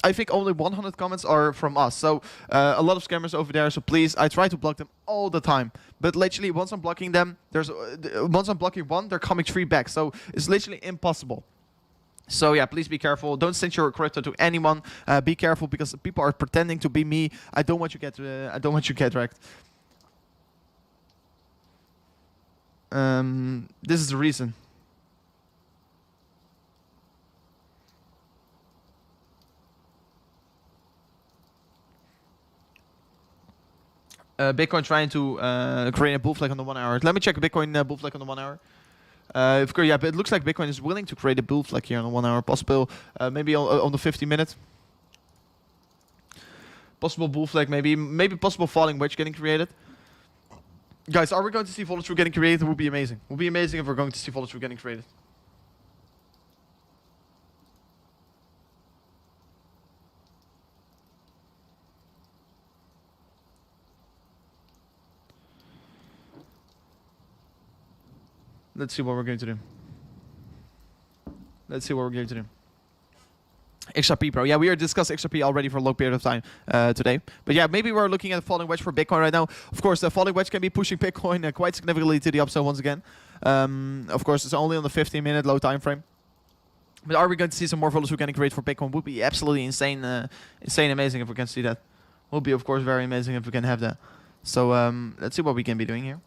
I think only 100 comments are from us. So a lot of scammers over there. So please, I try to block them all the time. But literally, once I'm blocking them, once I'm blocking one, they're coming 3 back. So it's literally impossible. So yeah, please be careful. Don't send your crypto to anyone. Be careful, because people are pretending to be me. I don't want you to get wrecked. This is the reason. Bitcoin trying to create a bull flag on the 1 hour. Let me check a Bitcoin bull flag on the 1 hour. Of course, yeah, but it looks like Bitcoin is willing to create a bull flag here on the 1 hour. Possible, maybe on the 50 minutes. Possible bull flag, maybe possible falling wedge getting created. Guys, are we going to see follow through getting created? It would be amazing. It would be amazing if we're going to see follow through getting created. Let's see what we're going to do. Let's see what we're going to do. Xrp, bro. Yeah, we are discussing Xrp already for a long period of time today. But yeah, maybe we're looking at a falling wedge for Bitcoin right now. Of course, the falling wedge can be pushing Bitcoin quite significantly to the upside once again. Of course, it's only on the 15-minute low time frame. But are we going to see some more follow-through getting created for Bitcoin? Would be absolutely insane, amazing if we can see that. Would be, of course, very amazing if we can have that. So let's see what we can be doing here.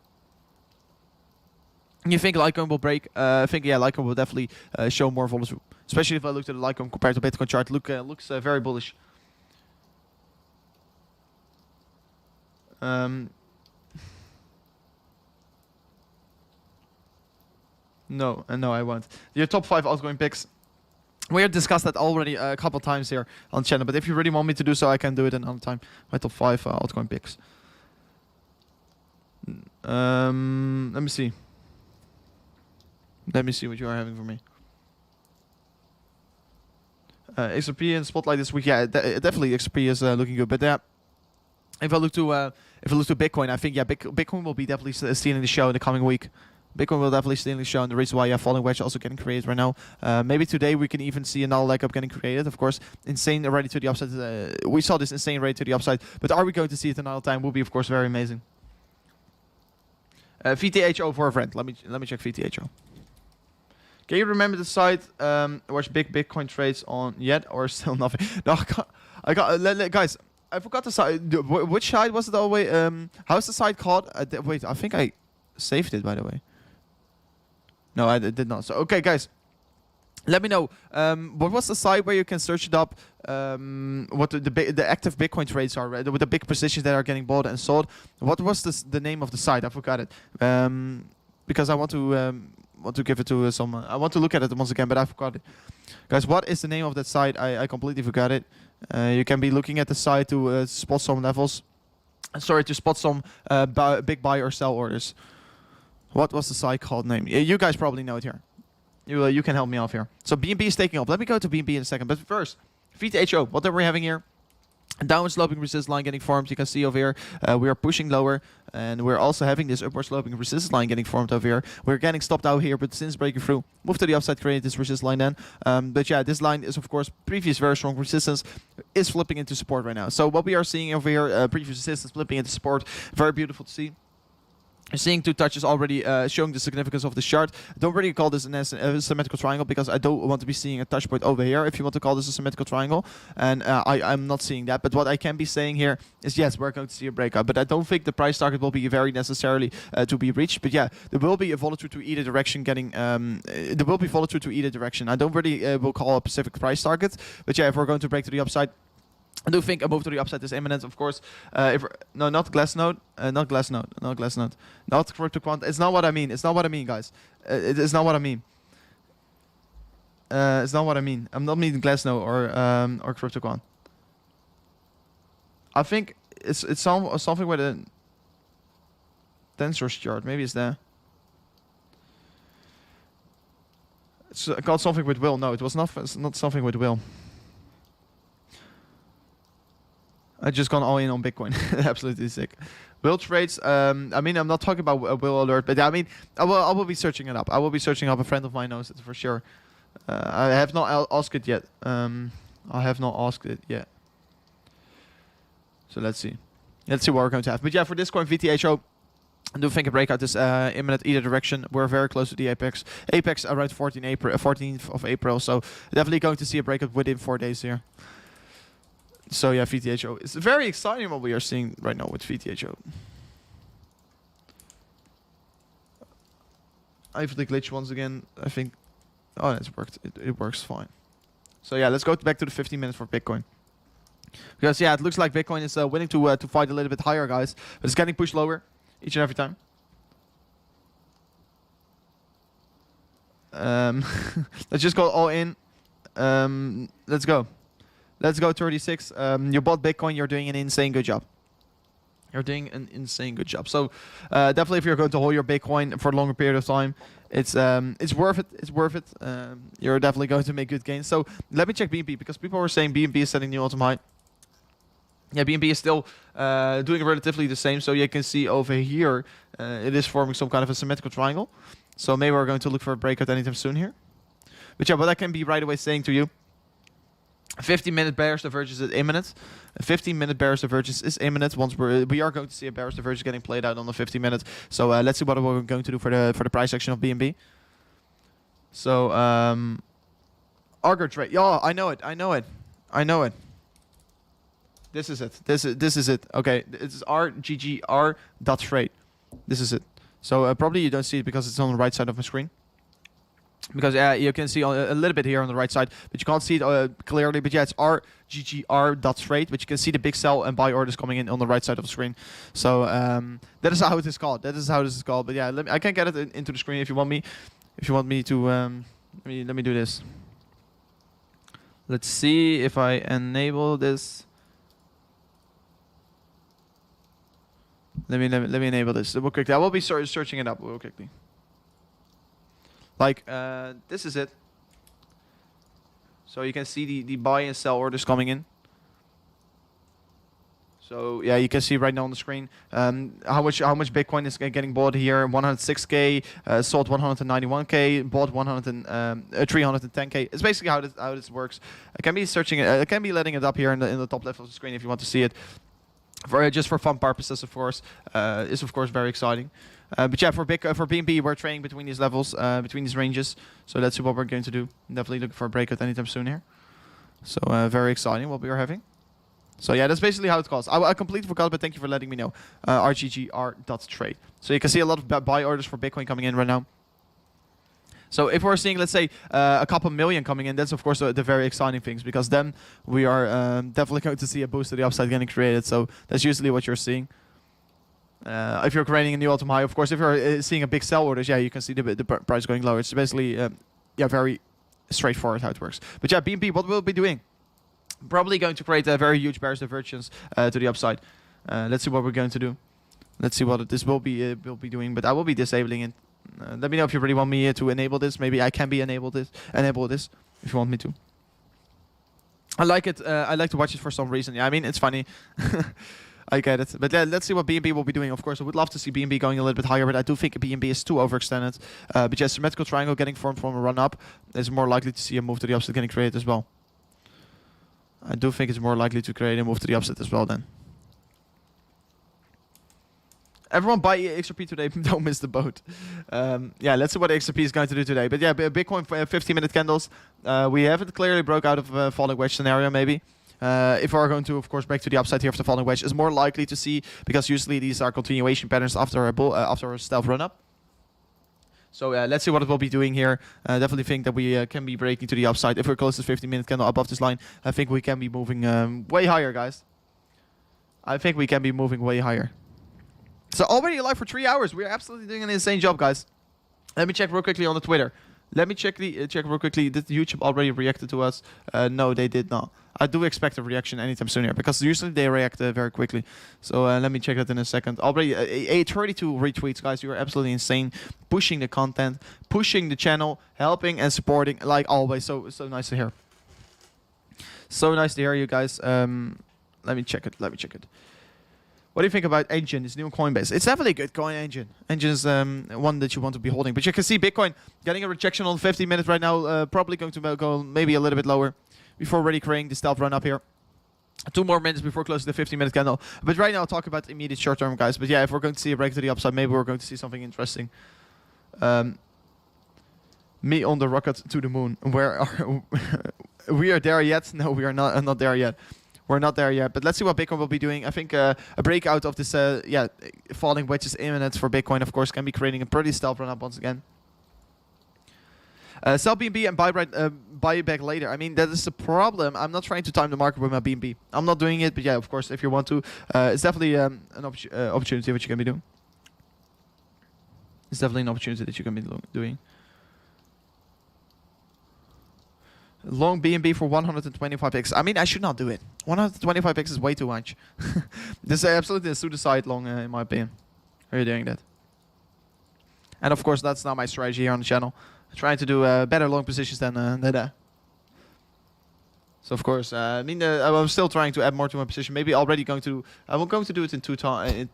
You think Litecoin will break? I think, yeah, Litecoin will definitely show more follow-through. Especially if I looked at the Litecoin compared to Bitcoin chart. Looks very bullish. No, I won't. Your top 5 outgoing picks. We have discussed that already a couple times here on the channel, but if you really want me to do so, I can do it another time. My top 5 altcoin picks. Let me see. Let me see what you are having for me. Xrp in spotlight this week, yeah, definitely Xrp is looking good. But if I look to Bitcoin, I think Bitcoin will be definitely stealing the show in the coming week. Bitcoin will definitely steal the show, and the reason why falling wedge also getting created right now. Maybe today we can even see another leg up getting created. Of course, insane already to the upside. We saw this insane rate to the upside, but are we going to see it another time? Will be of course very amazing. VTHO for a friend. Let me check VTHO. Can you remember the site watch big Bitcoin trades on yet or still nothing? No, I got guys. I forgot the site. Which site was it all the way? How's the site called? Wait, I think I saved it by the way. No, I did not. So, okay, guys, let me know. What was the site where you can search it up? What the active Bitcoin trades are, right? With the big positions that are getting bought and sold. What was the name of the site? I forgot it. Because I want to give it to someone. I want to look at it once again, but I forgot it. Guys, what is the name of that site? I completely forgot it. You can be looking at the site to spot some levels. Sorry, to spot some big buy or sell orders. What was the site called name? You guys probably know it here. You can help me off here. So BNB is taking off. Let me go to BNB in a second. But first, VTHO. What are we having here? A downward sloping resistance line getting formed. You can see over here we are pushing lower, and we're also having this upward sloping resistance line getting formed over here. We're getting stopped out here, but since breaking through, move to the upside, create this resistance line then. But yeah, this line is of course previous very strong resistance is flipping into support right now. So what we are seeing over here, previous resistance flipping into support, very beautiful to see. Seeing two touches already showing the significance of the chart. I don't really call this a symmetrical triangle because I don't want to be seeing a touch point over here if you want to call this a symmetrical triangle. And I'm not seeing that. But what I can be saying here is yes, we're going to see a breakout. But I don't think the price target will be very necessarily to be reached. But yeah, there will be a volatility to either direction getting... there will be volatility to either direction. I don't really will call a specific price target. But yeah, if we're going to break to the upside... I do think a move to the upside is imminent, of course. No, not Glassnode, not Glassnode, not Glassnode, not CryptoQuant. It's not what I mean. It's not what I mean, guys. It is not what I mean. It's not what I mean. I'm not meaning Glassnode or CryptoQuant. I think it's something with a tensor chart. Maybe it's there. It's called something with will. No, it was not. It's not something with will. I just gone all in on Bitcoin. Absolutely sick. Will trades. I mean, I'm not talking about a will alert, but I mean, I will be searching it up. I will be searching up. A friend of mine knows it for sure. I have not asked it yet. I have not asked it yet. So let's see. Let's see what we're going to have. But yeah, for this coin VTHO, I do think a breakout is imminent either direction. We're very close to the apex. Apex around 14th of April. So definitely going to see a breakout within 4 days here. So yeah, VTHO. It's very exciting what we are seeing right now with VTHO. I have the glitch once again. I think... Oh, it's worked. It works fine. So yeah, let's go back to the 15 minutes for Bitcoin. Because yeah, it looks like Bitcoin is willing to fight a little bit higher, guys. But it's getting pushed lower each and every time. Let's just go all in. Let's go. Let's go 36. You bought Bitcoin. You're doing an insane good job. You're doing an insane good job. So definitely, if you're going to hold your Bitcoin for a longer period of time, it's worth it. It's worth it. You're definitely going to make good gains. So let me check BNB because people were saying BNB is setting new all-time high. Yeah, BNB is still doing relatively the same. So you can see over here, it is forming some kind of a symmetrical triangle. So maybe we're going to look for a breakout anytime soon here. But yeah, what I can be right away saying to you. 15-minute bearish divergence is imminent. A 15-minute bearish divergence is imminent. Once we are going to see a bearish divergence getting played out on the 15-minute. So let's see what we're going to do for the price action of BNB. So Argo trade. Yeah, I know it. I know it. I know it. This is it. This is it. Okay, this is RGGR.trade. This is it. So probably you don't see it because it's on the right side of my screen. Because you can see a little bit here on the right side, but you can't see it clearly. But yeah, it's RGGR.trade, but you can see the big sell and buy orders coming in on the right side of the screen. So that is how it is called. That is how this is called. But yeah, I can get it into the screen if you want me. If you want me to, let me do this. Let's see if I enable this. Let me enable this real quickly. I will be searching it up real quickly. Like this is it. So you can see the buy and sell orders coming in. So yeah, you can see right now on the screen how much Bitcoin is getting bought here. 106k, sold 191k, bought 310k. It's basically how this works. I can be searching it. I can be letting it up here in the top left of the screen if you want to see it. Just for fun purposes, of course, is of course very exciting. But yeah, for BNB, we're trading between these levels, between these ranges. So let's see what we're going to do. Definitely looking for a breakout anytime soon here. So very exciting what we are having. So yeah, that's basically how it goes. I completely forgot, but thank you for letting me know. RGGR.trade. So you can see a lot of buy orders for Bitcoin coming in right now. So if we're seeing, let's say, a couple million coming in, that's of course the very exciting things, because then we are definitely going to see a boost to the upside getting created. So that's usually what you're seeing. If you're creating a new all-time high, of course, if you're seeing a big sell orders, yeah, you can see the price going lower. It's basically, yeah, very straightforward how it works. But yeah, BNB, what we'll be doing? Probably going to create a very huge bearish divergence to the upside. Let's see what we're going to do. Let's see what this will be doing. But I will be disabling it. Let me know if you really want me to enable this. Maybe I can be enable this if you want me to. I like it. I like to watch it for some reason. Yeah, I mean, it's funny. I get it. But yeah, let's see what BNB will be doing. Of course, I would love to see BNB going a little bit higher, but I do think BNB is too overextended. But yeah, symmetrical triangle getting formed from a run up is more likely to see a move to the upside getting created as well. I do think it's more likely to create a move to the upside as well then. Everyone buy Xrp today, don't miss the boat. Yeah, let's see what Xrp is going to do today. But yeah, Bitcoin 15-minute candles. We haven't clearly broke out of a falling wedge scenario maybe. If we're going to, of course, break to the upside here of the falling wedge, is more likely to see, because usually these are continuation patterns after a stealth run up. So let's see what it will be doing here. Definitely think that we can be breaking to the upside. If we're close to 15-minute candle above this line, I think we can be moving way higher, guys. I think we can be moving way higher. So already live for 3 hours. We're absolutely doing an insane job, guys. Let me check real quickly on the Twitter. Let me check real quickly. Did YouTube already reacted to us? No, they did not. I do expect a reaction anytime soon here, because usually they react very quickly. So let me check that in a second. Already 32 retweets, guys. You are absolutely insane. Pushing the content, pushing the channel, helping and supporting, like always. So nice to hear. So nice to hear you guys. Let me check it. What do you think about Engine, this new Coinbase? It's definitely a good coin, Engine. Engine is one that you want to be holding. But you can see Bitcoin getting a rejection on 50 minutes right now. Probably going to go maybe a little bit lower before already creating the stealth run up here. 2 more minutes before closing the 15-minute candle. But right now, I'll talk about immediate short term, guys. But yeah, if we're going to see a break to the upside, maybe we're going to see something interesting. Me on the rocket to the moon. Where are we? Are there yet? No, we are not there yet. We're not there yet, but let's see what Bitcoin will be doing. I think a breakout of this, falling wedge is imminent for Bitcoin. Of course, can be creating a pretty stealth run up once again. Sell BNB and buy back later. I mean, that is the problem. I'm not trying to time the market with my BNB. I'm not doing it, but yeah, of course, if you want to, it's definitely an opportunity which you can be doing. It's definitely an opportunity that you can be doing. Long BNB for 125x. I mean, I should not do it. 125x is way too much. This is absolutely a suicide long, in my opinion. Are you doing that? And of course, that's not my strategy here on the channel. I'm trying to do better long positions than that. So of course, I mean, I'm still trying to add more to my position. Maybe already going to. I'm going to do it in two times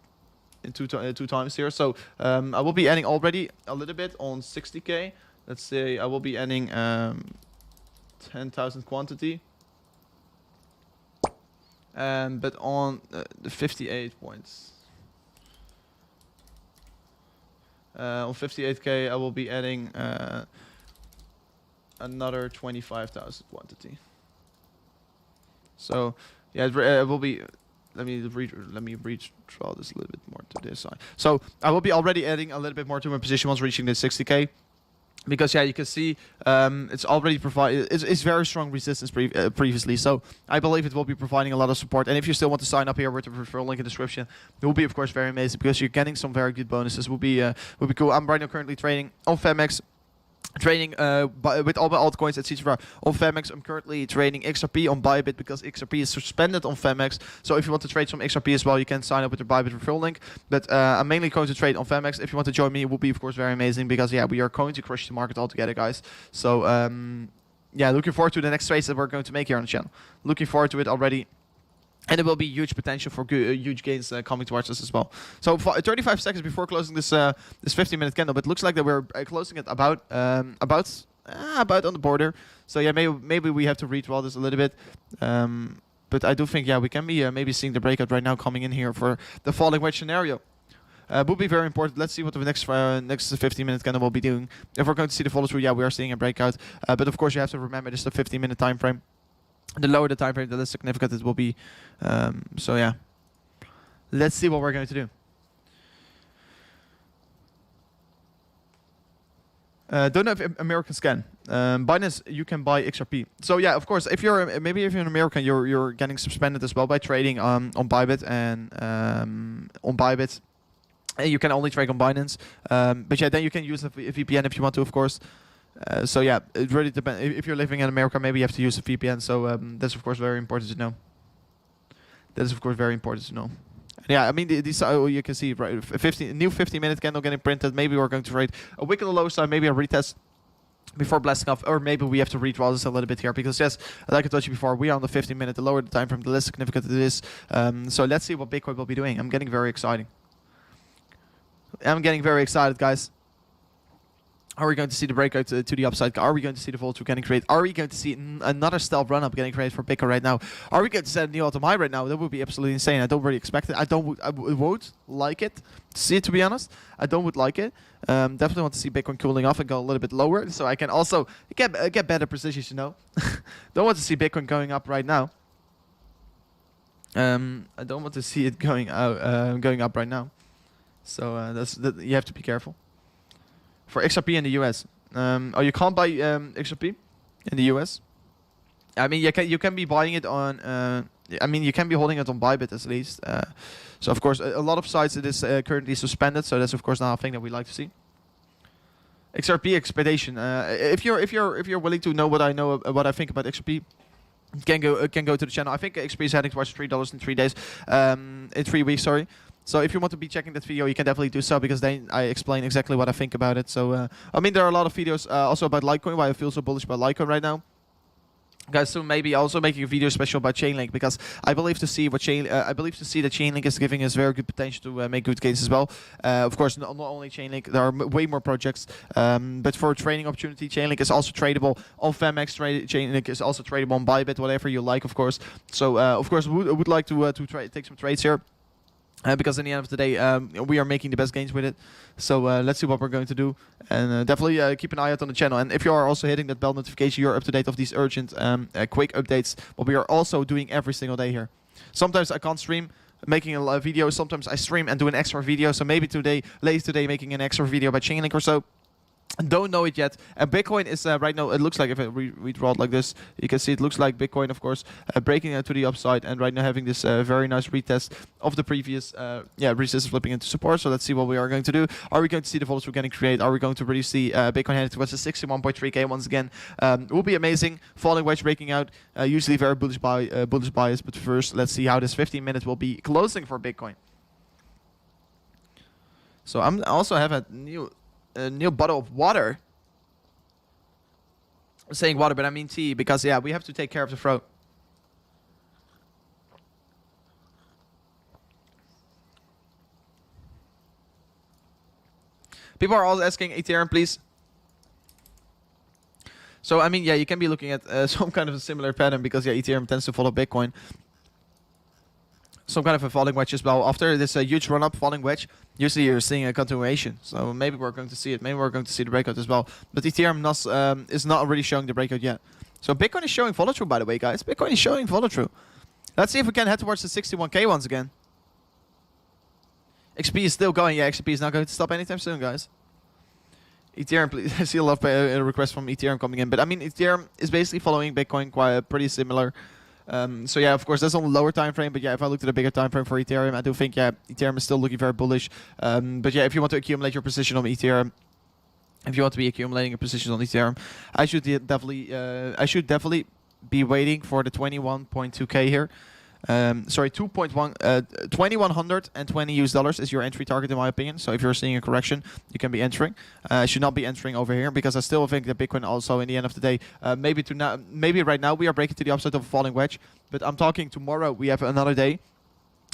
here. So I will be adding already a little bit on 60k. Let's say I will be adding 10,000 quantity. But on the 58 points. On 58k, I will be adding another 25,000 quantity. So yeah, it will be. Let me redraw this a little bit more to this side. So I will be already adding a little bit more to my position once reaching the 60k. Because yeah, you can see it's already provided. It's very strong resistance previously, so I believe it will be providing a lot of support. And if you still want to sign up here with the referral link in the description, it will be of course very amazing because you're getting some very good bonuses. Will be cool. I'm right now currently trading on FEMX. trading with all my altcoins, etc. on Femex. I'm currently trading Xrp on Bybit because Xrp is suspended on Femex. So if you want to trade some Xrp as well, you can sign up with the Bybit referral link. But I'm mainly going to trade on Femex. If you want to join me, it will be, of course, very amazing because, yeah, we are going to crush the market altogether, guys. So, yeah, looking forward to the next trades that we're going to make here on the channel. Looking forward to it already. And there will be huge potential for huge gains coming towards us as well. So 35 seconds before closing this this 15-minute candle, but it looks like that we're closing it about on the border. So yeah, maybe we have to redraw this a little bit. But I do think, yeah, we can be maybe seeing the breakout right now coming in here for the falling wedge scenario. Would be very important. Let's see what the next 15-minute candle will be doing. If we're going to see the follow through, yeah, we are seeing a breakout. But of course, you have to remember this is a 15-minute time frame. The lower the time frame, the less significant it will be. So yeah, let's see what we're going to do. Don't know if Americans can. Binance, you can buy XRP. So yeah, of course, if you're an American, you're getting suspended as well by trading on Bybit and on Bybit. And you can only trade on Binance. But yeah, then you can use a VPN if you want to, of course. So yeah, it really depends. If you're living in America, maybe you have to use a VPN. So that's of course very important to know. That is of course very important to know. And yeah, I mean these you can see right, new 15-minute candle getting printed. Maybe we're going to trade a wick on the low side, maybe a retest before blasting off, or maybe we have to redraw this a little bit here because yes, like I told you before, we are on the 15-minute. The lower the time frame, the less significant it is. So let's see what Bitcoin will be doing. I'm getting very excited. Guys. Are we going to see the breakout to the upside? Are we going to see the fall through getting created? Are we going to see another stealth run up getting created for Bitcoin right now? Are we going to set a new all-time high right now? That would be absolutely insane. I don't really expect it. I won't like it to see it, to be honest. I would like it. Definitely want to see Bitcoin cooling off and go a little bit lower, so I can also get better positions. You know, don't want to see Bitcoin going up right now. I don't want to see it going up right now. So you have to be careful. For XRP in the US. You can't buy XRP in the US. I mean, you can be buying it on. I mean, you can be holding it on Bybit at least. So of course, a lot of sites it is currently suspended. So that's of course not a thing that we like to see. XRP expedition. If you're willing to know what I think about XRP, can go to the channel. I think XRP is heading towards $3 in 3 days. In 3 weeks, sorry. So if you want to be checking that video, you can definitely do so because then I explain exactly what I think about it. So I mean, there are a lot of videos also about Litecoin, why I feel so bullish about Litecoin right now. Guys, soon maybe also making a video special about Chainlink because I believe to see that Chainlink is giving us very good potential to make good gains as well. Of course, not only Chainlink, there are way more projects. But for a trading opportunity, Chainlink is also tradable on Femex. Chainlink is also tradable on Bybit, whatever you like, of course. So of course, would like to take some trades here. Because in the end of the day, we are making the best gains with it. So let's see what we're going to do. And definitely keep an eye out on the channel. And if you are also hitting that bell notification, you're up to date of these urgent, quick updates. What we are also doing every single day here. Sometimes I can't stream making a video. Sometimes I stream and do an extra video. So maybe later today, making an extra video by Chainlink or so. Don't know it yet. Bitcoin is right now, it looks like if I redraw it like this, you can see it looks like Bitcoin, of course, breaking out to the upside and right now having this very nice retest of the previous resistance flipping into support. So let's see what we are going to do. Are we going to see the volumes we're getting created? Are we going to really see Bitcoin heading towards the 61.3k once again? It will be amazing. Falling wedge breaking out, usually very bullish bias. But first, let's see how this 15 minutes will be closing for Bitcoin. So I also have a new bottle of water. I'm saying water, but I mean tea because yeah, we have to take care of the throat. People are also asking Ethereum, please. So I mean, yeah, you can be looking at some kind of a similar pattern because yeah, Ethereum tends to follow Bitcoin. Some kind of a falling wedge as well. After this huge run-up falling wedge, usually you're seeing a continuation. So maybe we're going to see it. Maybe we're going to see the breakout as well. But Ethereum is not really showing the breakout yet. So Bitcoin is showing follow-through, by the way, guys. Bitcoin is showing follow-through. Let's see if we can head towards the 61k once again. XP is still going. Yeah, XP is not going to stop anytime soon, guys. Ethereum, please. I see a lot of requests from Ethereum coming in. But I mean, Ethereum is basically following Bitcoin quite pretty similar. So yeah, of course, that's on the lower time frame. But yeah, if I looked at a bigger time frame for Ethereum, I do think yeah, Ethereum is still looking very bullish. But yeah, if you want to accumulate your position on Ethereum, if you want to be accumulating a position on Ethereum, I should definitely be waiting for the 21.2k here. Sorry, 2120 US dollars is your entry target in my opinion. So if you're seeing a correction, you can be entering. Should not be entering over here because I still think that Bitcoin also in the end of the day, maybe right now we are breaking to the upside of a falling wedge, but I'm talking tomorrow we have another day.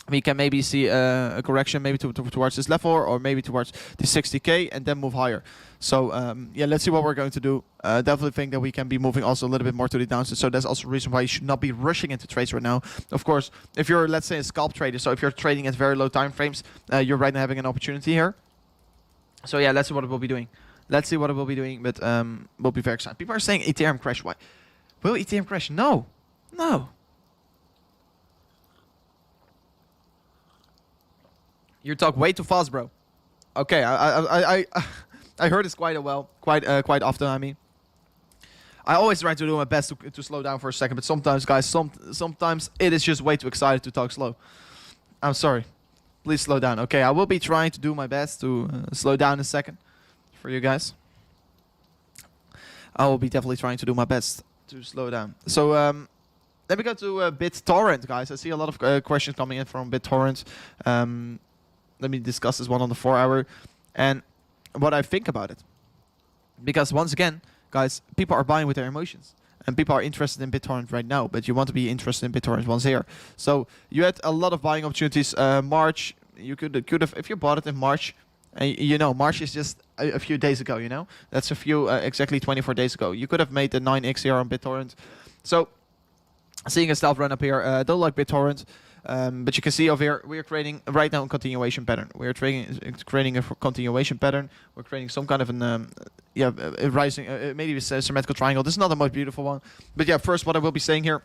We can maybe see a correction maybe towards this level or maybe towards the 60k and then move higher. So yeah, let's see what we're going to do. Definitely think that we can be moving also a little bit more to the downside. So that's also a reason why you should not be rushing into trades right now. Of course, if you're, let's say, a scalp trader, so if you're trading at very low time frames, you're right now having an opportunity here. So yeah, let's see what it will be doing. Let's see what it will be doing, but we'll be very excited. People are saying Ethereum crash. Why? Will Ethereum crash? No. No. You talk way too fast, bro. Okay, I heard this quite often. I mean, I always try to do my best to slow down for a second, but sometimes, guys, sometimes it is just way too excited to talk slow. I'm sorry. Please slow down. Okay, I will be trying to do my best to slow down a second for you guys. I will be definitely trying to do my best to slow down. So let me go to BitTorrent, guys. I see a lot of questions coming in from BitTorrent. Let me discuss this one on the 4-hour and what I think about it. Because once again, guys, people are buying with their emotions. And people are interested in BitTorrent right now, but you want to be interested in BitTorrent once here. So you had a lot of buying opportunities. March, you could have, if you bought it in March, you know, March is just a few days ago, you know. That's a few, exactly 24 days ago. You could have made the 9x here on BitTorrent. So seeing a stealth run up here, don't like BitTorrent. But you can see over here, we are creating right now a continuation pattern. We are creating a continuation pattern. We're creating some kind of an, rising, maybe a symmetrical triangle. This is not the most beautiful one. But yeah, first what I will be saying here,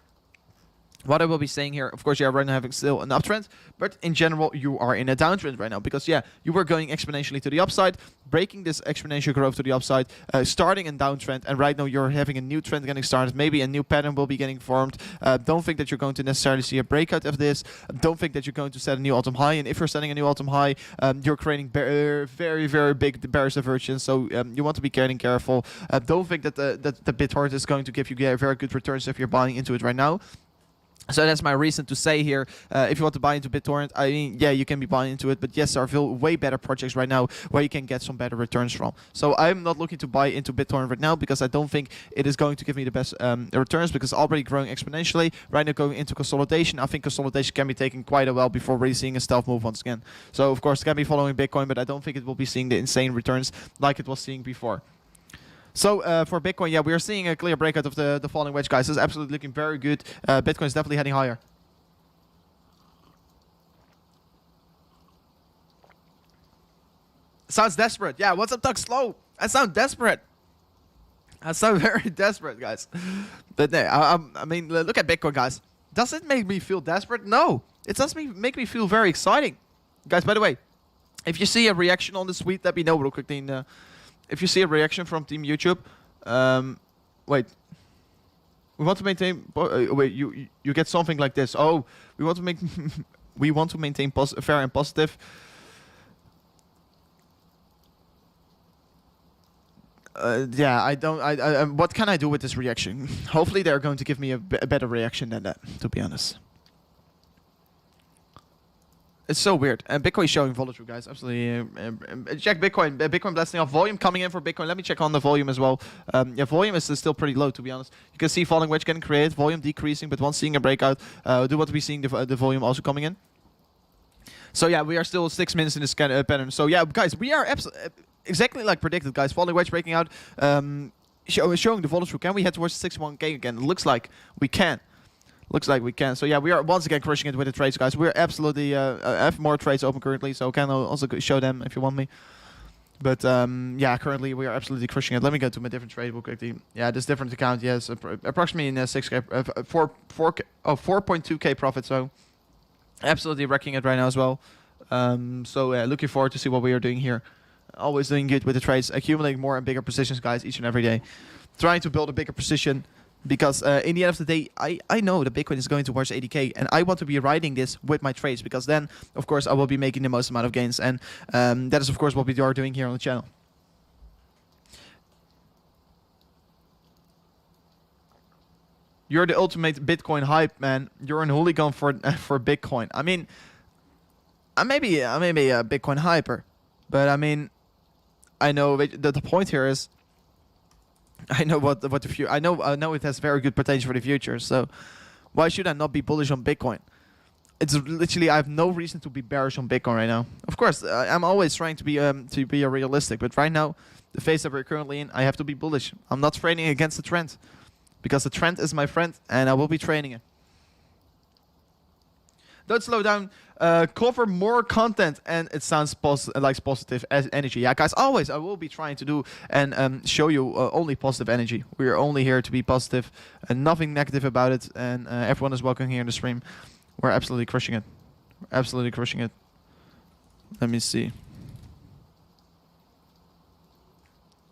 of course, yeah, right now having still an uptrend, but in general, you are in a downtrend right now because, yeah, you were going exponentially to the upside, breaking this exponential growth to the upside, starting in downtrend, and right now you're having a new trend getting started. Maybe a new pattern will be getting formed. Don't think that you're going to necessarily see a breakout of this. Don't think that you're going to set a new all-time high, and if you're setting a new all-time high, you're creating very, very big bearish divergence, so you want to be getting careful. Don't think that the BitTorrent is going to give you very good returns if you're buying into it right now. So that's my reason to say here, if you want to buy into BitTorrent, I mean, yeah, you can be buying into it, but yes, there are way better projects right now where you can get some better returns from. So I'm not looking to buy into BitTorrent right now because I don't think it is going to give me the best returns because it's already growing exponentially. Right now going into consolidation, I think consolidation can be taking quite a while before really seeing a stealth move once again. So of course it can be following Bitcoin, but I don't think it will be seeing the insane returns like it was seeing before. So for Bitcoin, yeah, we are seeing a clear breakout of the falling wedge, guys. This is absolutely looking very good. Bitcoin is definitely heading higher. Sounds desperate. Yeah, what's up, Talk Slow? I sound desperate. I sound very desperate, guys. But I mean, look at Bitcoin, guys. Does it make me feel desperate? No. It does make me feel very exciting. Guys, by the way, if you see a reaction on this tweet, let me know real quickly. If you see a reaction from Team YouTube, wait. We want to maintain. Wait, you get something like this. Oh, we want to make. We want to maintain fair and positive. Yeah, I don't. What can I do with this reaction? Hopefully, they're going to give me a better reaction than that. To be honest. It's so weird. And Bitcoin is showing volatile, guys. Absolutely. Check Bitcoin. Bitcoin blasting off. Volume coming in for Bitcoin. Let me check on the volume as well. Yeah, volume is still pretty low, to be honest. You can see falling wedge getting created. Volume decreasing, but once seeing a breakout, do what we seeing the volume also coming in. So yeah, we are still 6 minutes in this kind of pattern. So yeah, guys, we are exactly like predicted, guys. Falling wedge breaking out. Showing the volatile. Can we head towards 61k again? It looks like we can. Looks like we can. So yeah, we are once again crushing it with the trades, guys. We're absolutely have more trades open currently, so can also show them if you want me. But yeah, currently we are absolutely crushing it. Let me go to my different trade book quickly. Yeah, this different account, yes, approximately in 6k, 4.2k profit. So absolutely wrecking it right now as well. So yeah, looking forward to see what we are doing here. Always doing good with the trades, accumulating more and bigger positions, guys, each and every day. Trying to build a bigger position. Because in the end of the day, I know that Bitcoin is going towards 80k, and I want to be riding this with my trades, because then, of course, I will be making the most amount of gains, and that is, of course, what we are doing here on the channel. You're the ultimate Bitcoin hype, man. You're an hooligan for for Bitcoin. I mean, I may be a Bitcoin hyper, but I mean, I know the point here is, I know what the future. I know it has very good potential for the future. So why should I not be bullish on Bitcoin? It's literally, I have no reason to be bearish on Bitcoin right now. Of course, I'm always trying to be a realistic, but right now, the phase that we're currently in, I have to be bullish. I'm not trading against the trend, because the trend is my friend, and I will be trading it. Don't slow down. Cover more content, and it sounds like positive energy. Yeah, guys, always I will be trying to do and show you only positive energy. We are only here to be positive and nothing negative about it. And everyone is welcome here in the stream. We're absolutely crushing it. We're absolutely crushing it. Let me see.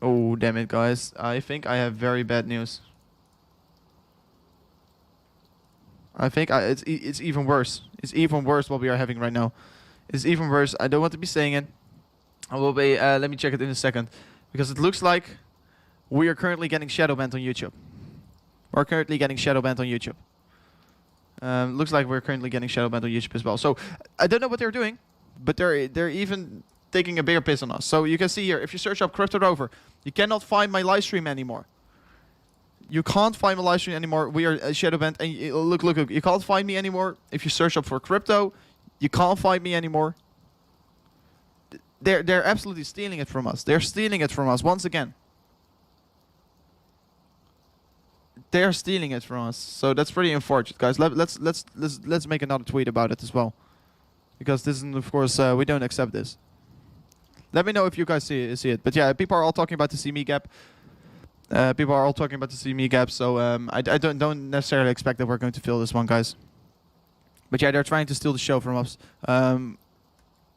Oh, damn it, guys. I think I have very bad news. I think it's even worse. It's even worse what we are having right now. It's even worse. I don't want to be saying it. I will be. Let me check it in a second, because it looks like we are currently getting shadow banned on YouTube. We're currently getting shadow banned on YouTube. Looks like we're currently getting shadow banned on YouTube as well. So I don't know what they're doing, but they're even taking a bigger piss on us. So you can see here, if you search up Crypto Rover, you cannot find my live stream anymore. You can't find my live stream anymore. We are shadow banned. And look. You can't find me anymore. If you search up for crypto, you can't find me anymore. They're absolutely stealing it from us. They're stealing it from us once again. They're stealing it from us. So that's pretty unfortunate, guys. Let's make another tweet about it as well, because this is, of course, we don't accept this. Let me know if you guys see it. But yeah, people are all talking about the CME gap. People are all talking about the CME gap, so I don't necessarily expect that we're going to fill this one, guys. But yeah, they're trying to steal the show from us.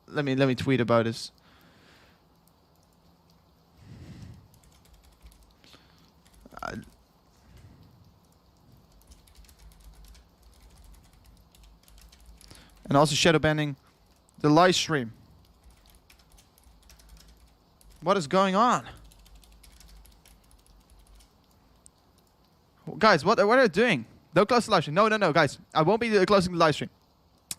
Let me tweet about this. And also shadow banning the live stream. What is going on? Guys, what are you doing? Don't close the live stream. No, guys. I won't be closing the live stream.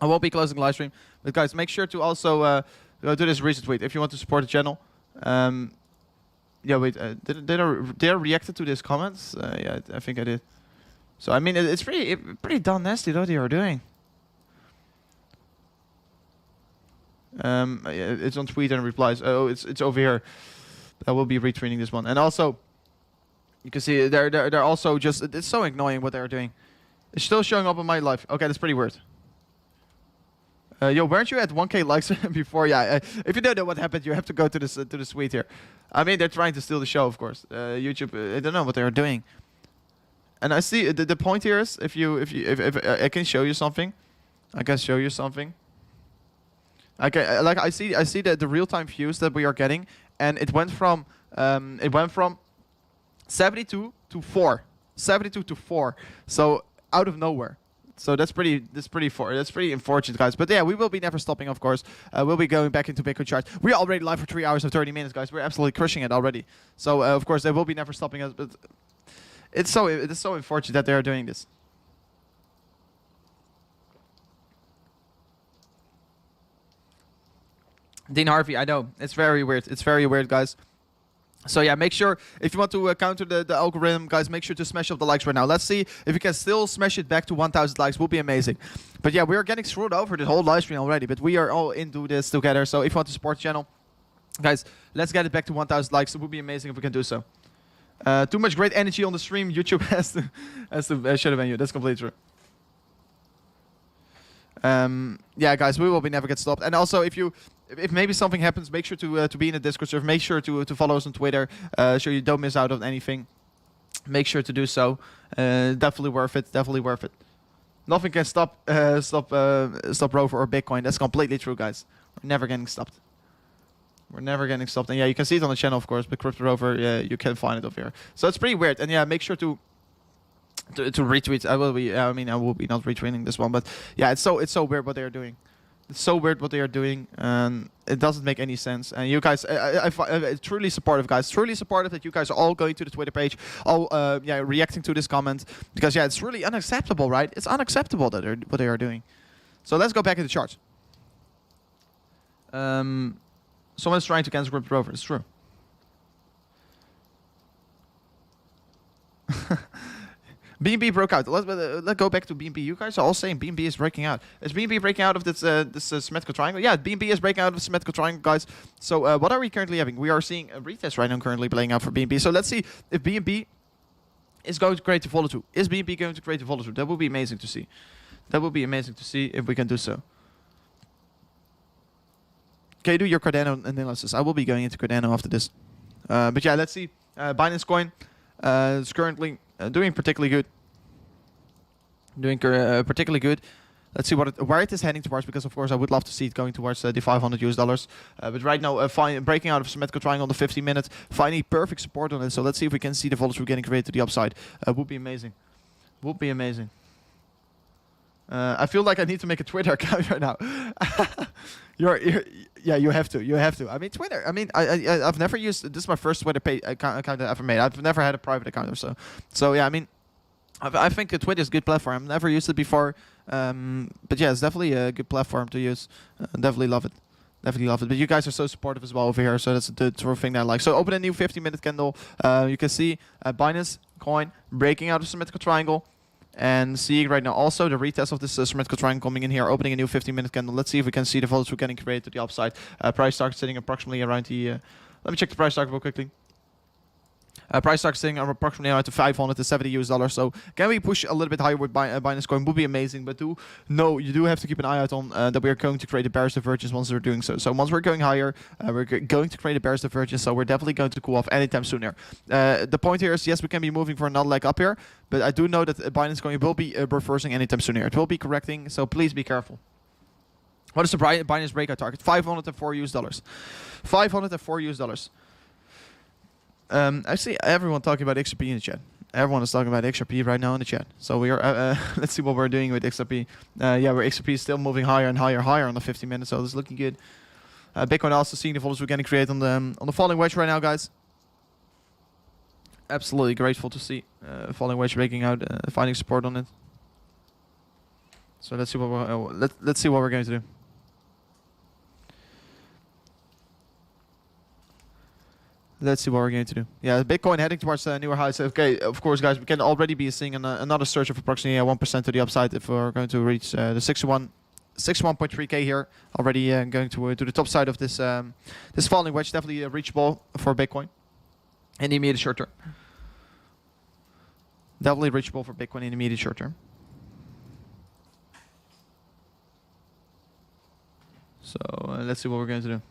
I won't be closing the live stream. But guys, make sure to also do this retweet if you want to support the channel. Yeah, wait. Did I react to these comments? Yeah, I think I did. So I mean, it's pretty darn nasty what you are doing. Yeah, it's on tweet and replies. Oh, it's over here. I will be retweeting this one. And also, you can see they're also just, it's so annoying what they're doing. It's still showing up on my live. Okay, that's pretty weird. Yo, weren't you at 1K likes before? Yeah. If you don't know what happened, you have to go to this tweet here. I mean, they're trying to steal the show, of course. YouTube, I don't know what they're doing. And I see the point here is, if I can show you something, I can show you something. Okay, like I see the real-time views that we are getting, and it went from 72 to 4, 72 to 4. So out of nowhere. So that's pretty unfortunate, guys. But yeah, we will be never stopping, of course. We'll be going back into Bitcoin charts. We're already live for 3 hours and 30 minutes, guys. We're absolutely crushing it already. So of course, they will be never stopping us. But it is so unfortunate that they are doing this. Dean Harvey, I know. It's very weird. It's very weird, guys. So yeah, make sure, if you want to counter the algorithm, guys, make sure to smash up the likes right now. Let's see if you can still smash it back to 1,000 likes. Will be amazing. But yeah, we are getting screwed over this whole live stream already, but we are all into this together. So if you want to support the channel, guys, let's get it back to 1,000 likes. It would be amazing if we can do so. Too much great energy on the stream. YouTube has to shut ban you. That's completely true. Yeah, guys, we will be never get stopped. And also, if maybe something happens, make sure to be in the Discord server. Make sure to follow us on Twitter, so you don't miss out on anything. Make sure to do so. Definitely worth it. Definitely worth it. Nothing can stop Rover or Bitcoin. That's completely true, guys. We're never getting stopped. We're never getting stopped. And yeah, you can see it on the channel, of course. But Crypto Rover, yeah, you can find it over here. So it's pretty weird. And yeah, make sure to retweet. I will be not retweeting this one, but yeah, it's so weird what they're doing. It's so weird what they are doing, and it doesn't make any sense. And you guys, truly supportive, guys. Truly supportive that you guys are all going to the Twitter page, all reacting to this comment, because it's really unacceptable, right? It's unacceptable that what they are doing. So let's go back in the charts. Someone's trying to cancel Crypto Rover. It's true. BNB broke out. Let's go back to BNB. You guys are all saying BNB is breaking out. Is BNB breaking out of this symmetrical triangle? Yeah, BNB is breaking out of the symmetrical triangle, guys. So what are we currently having? We are seeing a retest right now currently playing out for BNB. So let's see if BNB is going to create a follow-through. Is BNB going to create a follow-through? That would be amazing to see. That would be amazing to see if we can do so. Can you do your Cardano analysis? I will be going into Cardano after this. But yeah, let's see. Binance Coin is currently doing particularly good. Particularly good. Let's see where it is heading towards, because of course I would love to see it going towards the $500. But right now, breaking out of symmetrical triangle on the 50 minutes, finding perfect support on it. So let's see if we can see the follow-through getting created to the upside. Would be amazing. Would be amazing. I feel like I need to make a Twitter account right now. Yeah, you have to. You have to. I mean, Twitter. I mean, I've never used. This is my first Twitter account I've ever made. I've never had a private account or so. So yeah, I mean, I think Twitter is a good platform. I've never used it before, but yeah, it's definitely a good platform to use. Definitely love it. Definitely love it. But you guys are so supportive as well over here, so that's the true thing that I like. So open a new 50-minute candle. You can see Binance Coin breaking out of symmetrical triangle. And seeing right now also the retest of this symmetrical triangle coming in here, opening a new 50-minute candle. Let's see if we can see the follow-through getting created to the upside. Price target sitting approximately around the... let me check the price target real quickly. Price target sitting approximately around the $570. So can we push a little bit higher with Binance Coin? Would be amazing, but you do have to keep an eye out on that we are going to create a bearish divergence once we're doing so. So once we're going higher, we're going to create a bearish divergence. So we're definitely going to cool off anytime sooner. The point here is, yes, we can be moving for another leg up here, but I do know that Binance Coin will be reversing anytime sooner. It will be correcting, so please be careful. What is the Binance breakout target? $504. $504. I see everyone talking about Xrp in the chat. Everyone is talking about Xrp right now in the chat. So we are. Let's see what we're doing with Xrp. Yeah, where Xrp is still moving higher and higher on the 50 minutes. So this is looking good. Bitcoin also seeing the volumes we're getting created on the falling wedge right now, guys. Absolutely grateful to see falling wedge breaking out, finding support on it. So let's see what we're let's see what we're going to do. Let's see what we're going to do. Yeah, Bitcoin heading towards newer highs. Okay, of course, guys, we can already be seeing another surge of approximately 1% to the upside if we're going to reach the 61.3k here. Already going to the top side of this this falling wedge. Definitely reachable for Bitcoin in the immediate short term. Definitely reachable for Bitcoin in the immediate short term. So let's see what we're going to do.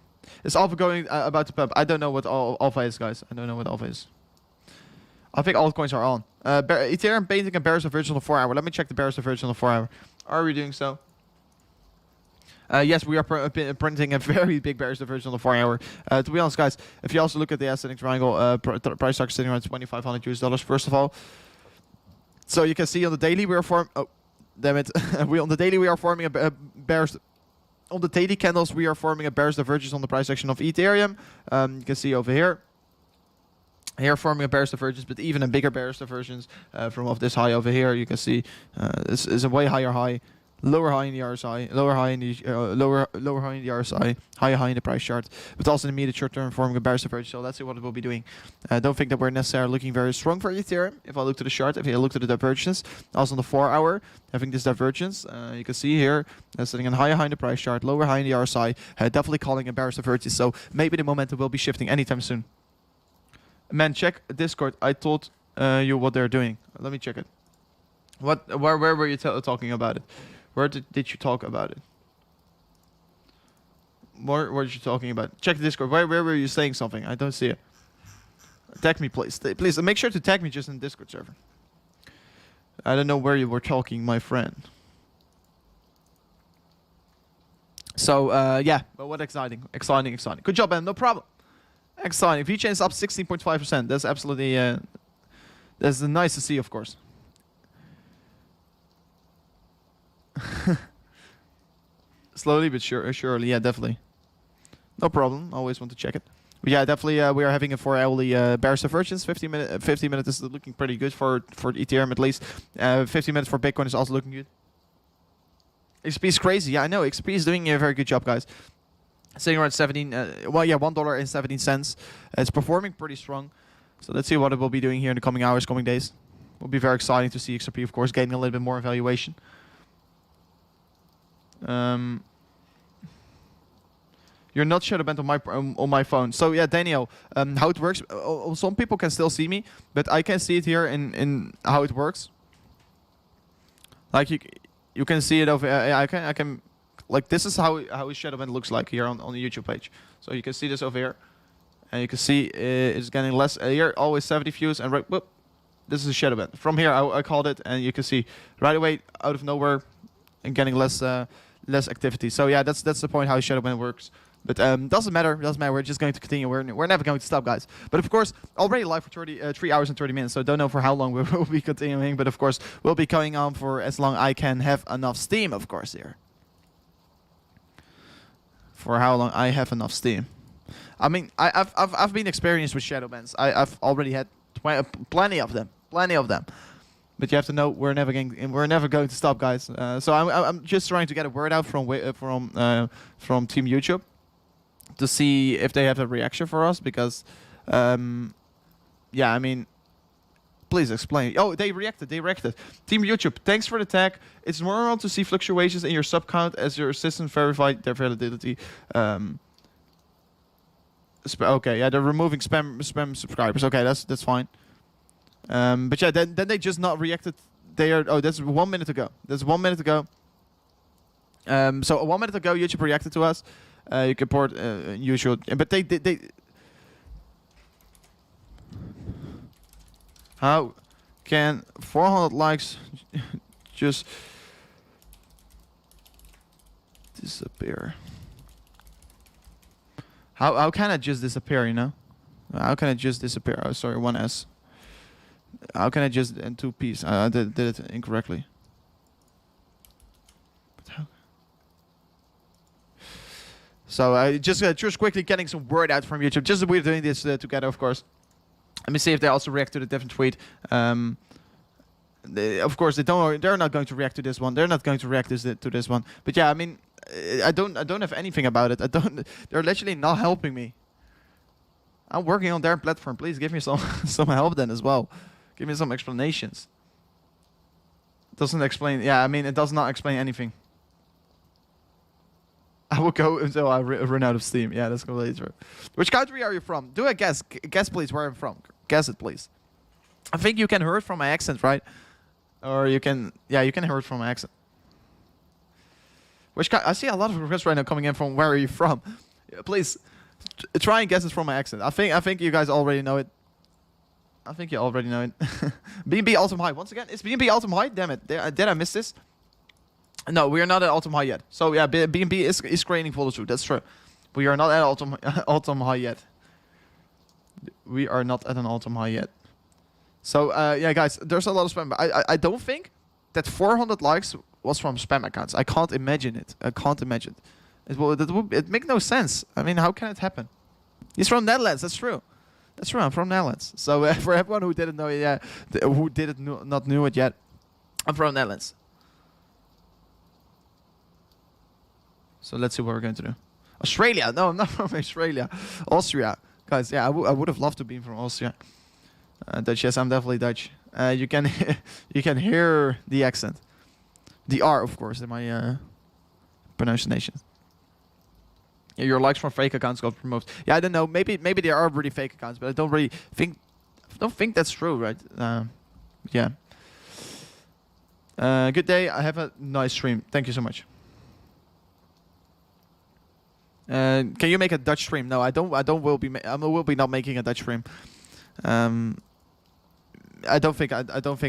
Is Alpha going about to pump? I don't know what Alpha is, guys. I don't know what Alpha is. I think altcoins are on. Ethereum painting a bearish divergence on the 4 hour. Let me check the bearish divergence on the 4 hour. Are we doing so? Yes, we are printing a very big bearish divergence on the 4 hour. To be honest, guys, if you also look at the ascending triangle, price target sitting around $2,500 first of all. So you can see on the daily we are forming. Oh, damn it! On the daily we are forming a bearish. On the daily candles, we are forming a bearish divergence on the price action of Ethereum. You can see over here. Here forming a bearish divergence, but even a bigger bearish divergence from off this high over here. You can see this is a way higher high, lower high in the RSI, lower high in the lower high in the RSI, higher high in the price chart, but also in the immediate short term forming a bearish divergence. So let's see what it will be doing. I don't think that we're necessarily looking very strong for Ethereum. If I look to the chart, if I look to the divergence, also on the 4 hour, having this divergence, you can see here sitting on higher high in the price chart, lower high in the RSI, definitely calling a bearish divergence. So maybe the momentum will be shifting anytime soon. Man, check Discord. I told you what they're doing. Let me check it. Where were you talking about it? Where did you talk about it? Where were you talking about? Check the Discord. Where were you saying something? I don't see it. Tag me, please. Please, make sure to tag me just in the Discord server. I don't know where you were talking, my friend. So, yeah. But what exciting. Exciting. Good job, man. No problem. Exciting. VeChain is up 16.5%. That's absolutely... that's nice to see, of course. Slowly but surely, yeah, definitely. No problem. Always want to check it. But yeah, definitely. We are having a 4-hourly bearish divergence. 50 minutes is looking pretty good for Ethereum at least. 50 minutes for Bitcoin is also looking good. XP is crazy. Yeah, I know. XP is doing a very good job, guys. Sitting around 17. Well, yeah, $1.17. It's performing pretty strong. So let's see what it will be doing here in the coming hours, coming days. Will be very exciting to see Xrp, of course, gaining a little bit more valuation. You're not shadow banned on my phone. So yeah, Daniel, how it works? Some people can still see me, but I can see it here in how it works. Like you can see it over. I can like this is how shadow banned looks like here on the YouTube page. So you can see this over here, and you can see it's getting less. Here always 70 views, and right, whoop, this is a shadow banned. From here I called it, and you can see right away out of nowhere, and getting less activity. So yeah, that's the point how shadow banned works. But doesn't matter. We're just going to continue. We're never going to stop, guys. But of course, already live for 3 hours and 30 minutes. So don't know for how long we will be continuing. But of course, we'll be going on for as long I can have enough steam. Of course, here. For how long I have enough steam. I mean, I've been experienced with shadow bans. I've already had plenty of them. But you have to know we're never going to stop, guys. So I'm just trying to get a word out from Team YouTube to see if they have a reaction for us, because yeah, I mean, please explain. Oh, they reacted. Team YouTube, thanks for the tag. It's normal to see fluctuations in your sub count as your assistant verified their validity. Okay, yeah, they're removing spam subscribers. Okay, that's fine. But yeah, then they just not reacted. They are. Oh, that's 1 minute ago. So 1 minute ago, YouTube reacted to us. You can port usual, but they. How can 400 likes just disappear? How can it just disappear? You know, how can it just disappear? Oh, sorry, 1S. How can I just in 2 piece? I did it incorrectly. But how? So just quickly getting some word out from YouTube. Just we're doing this together, of course. Let me see if they also react to the different tweet. Of course, they're not going to react to this one. They're not going to react to this one. But yeah, I mean, I don't have anything about it. They're literally not helping me. I'm working on their platform. Please give me some help then as well. Give me some explanations. Doesn't explain. Yeah, I mean, it does not explain anything. I will go until I run out of steam. Yeah, that's completely true. Which country are you from? Do a guess. Guess, please, where I'm from. Guess it, please. I think you can hear it from my accent, right? Or you can... Yeah, you can hear it from my accent. I see a lot of requests right now coming in from where are you from. Yeah, please, try and guess it from my accent. I think you guys already know it. I think you already know it. BNB Ultimate High. Once again, it's BNB Ultimate High. Damn it. Did I miss this? No, we are not at Ultimate High yet. So yeah, BNB is creating follow through. That's true. We are not at Ultimate High yet. We are not at an Ultimate High yet. So yeah, guys, there's a lot of spam. I don't think that 400 likes was from spam accounts. I can't imagine it. It makes no sense. I mean, how can it happen? He's from Netherlands. That's true. I'm from Netherlands. So for everyone who didn't know it yet, not knew it yet, I'm from Netherlands. So let's see what we're going to do. Australia? No, I'm not from Australia. Austria, guys. Yeah, I would have loved to be from Austria. Dutch? Yes, I'm definitely Dutch. You can you can hear the accent, the R, of course, in my pronunciation. Yeah, your likes from fake accounts got promoted. Yeah, I don't know. Maybe they are really fake accounts, but I don't think that's true, right? Yeah. Good day. I have a nice stream. Thank you so much. Can you make a Dutch stream? No, I don't. I will be not making a Dutch stream. I don't think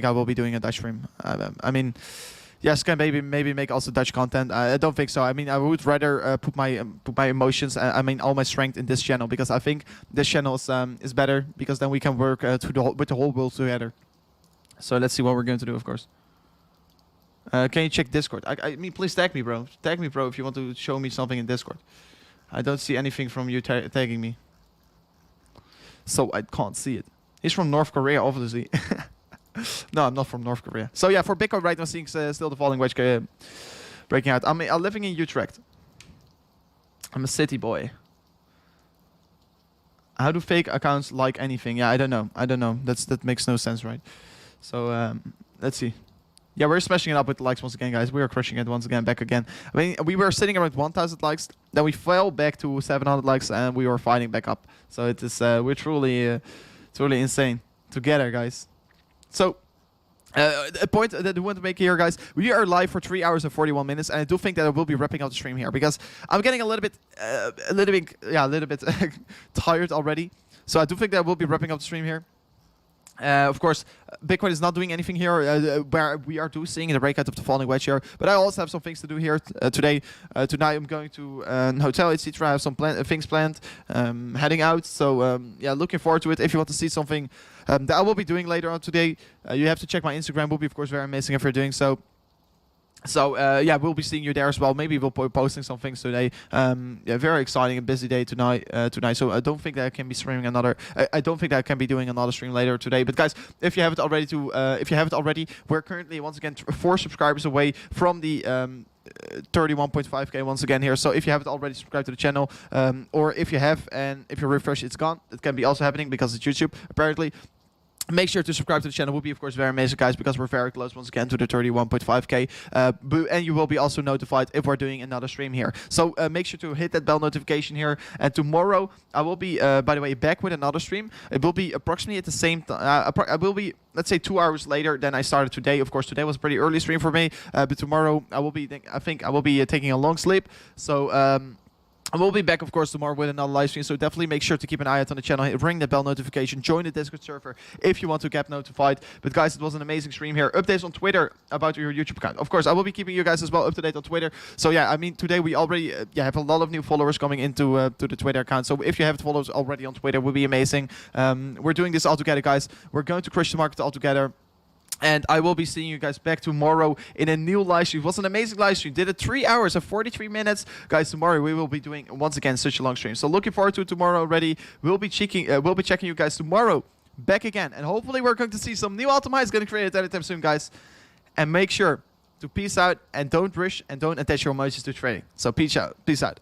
I will be doing a Dutch stream. I mean, yes, can maybe make also Dutch content. I don't think so. I mean, I would rather put my emotions. I mean, all my strength in this channel, because I think this channel is better, because then we can work with the whole world together. So let's see what we're going to do, of course. Can you check Discord? I mean, please tag me, bro. Tag me, bro, if you want to show me something in Discord. I don't see anything from you tagging me. So I can't see it. He's from North Korea, obviously. No, I'm not from North Korea. So yeah, for Bitcoin right now, seeing still the falling wedge breaking out. I'm living in Utrecht. I'm a city boy. How do fake accounts like anything? Yeah, I don't know. That makes no sense, right? So let's see. Yeah, we're smashing it up with the likes once again, guys. We are crushing it once again, back again. I mean, we were sitting around 1,000 likes, then we fell back to 700 likes, and we were fighting back up. So it is, we're truly insane together, guys. So a point that I want to make here, guys, we are live for 3 hours and 41 minutes, and I do think that I will be wrapping up the stream here because I'm getting a little bit tired already. So I do think that I will be wrapping up the stream here. Of course, Bitcoin is not doing anything here where we are seeing the breakout of the falling wedge here. But I also have some things to do here today. Tonight I'm going to a hotel, etc. I have some things planned, heading out. So yeah, looking forward to it. If you want to see something that I will be doing later on today, you have to check my Instagram. It will be, of course, very amazing if you're doing so. So yeah, we'll be seeing you there as well. Maybe we'll be posting some things today. Yeah, very exciting and busy day tonight. So I don't think that I can be streaming another. I don't think that I can be doing another stream later today. But guys, if you haven't already, we're currently once again 4 subscribers away from the 31.5k once again here. So if you haven't already subscribed to the channel, or if you have and if you refresh, it's gone. It can be also happening because it's YouTube apparently. Make sure to subscribe to the channel. It will be, of course, very amazing, guys, because we're very close once again to the 31.5k. And you will be also notified if we're doing another stream here. So make sure to hit that bell notification here. And tomorrow, I will be, by the way, back with another stream. It will be approximately at the same time. I will be, let's say, 2 hours later than I started today. Of course, today was a pretty early stream for me. But tomorrow, I think I will be taking a long sleep. So I will be back, of course, tomorrow with another live stream, so definitely make sure to keep an eye out on the channel, ring the bell notification, join the Discord server if you want to get notified. But guys, it was an amazing stream here. Updates on Twitter about your YouTube account. Of course, I will be keeping you guys as well up to date on Twitter. So yeah, I mean, today we already have a lot of new followers coming into to the Twitter account. So if you haven't followed us already on Twitter, it would be amazing. We're doing this all together, guys. We're going to crush the market all together. And I will be seeing you guys back tomorrow in a new live stream. It was an amazing live stream. Did it 3 hours and 43 minutes. Guys, tomorrow we will be doing, once again, such a long stream. So looking forward to it tomorrow already. We'll be checking you guys tomorrow back again. And hopefully we're going to see some new optimize getting created anytime soon, guys. And make sure to peace out and don't rush and don't attach your emotions to trading. So peace out. Peace out.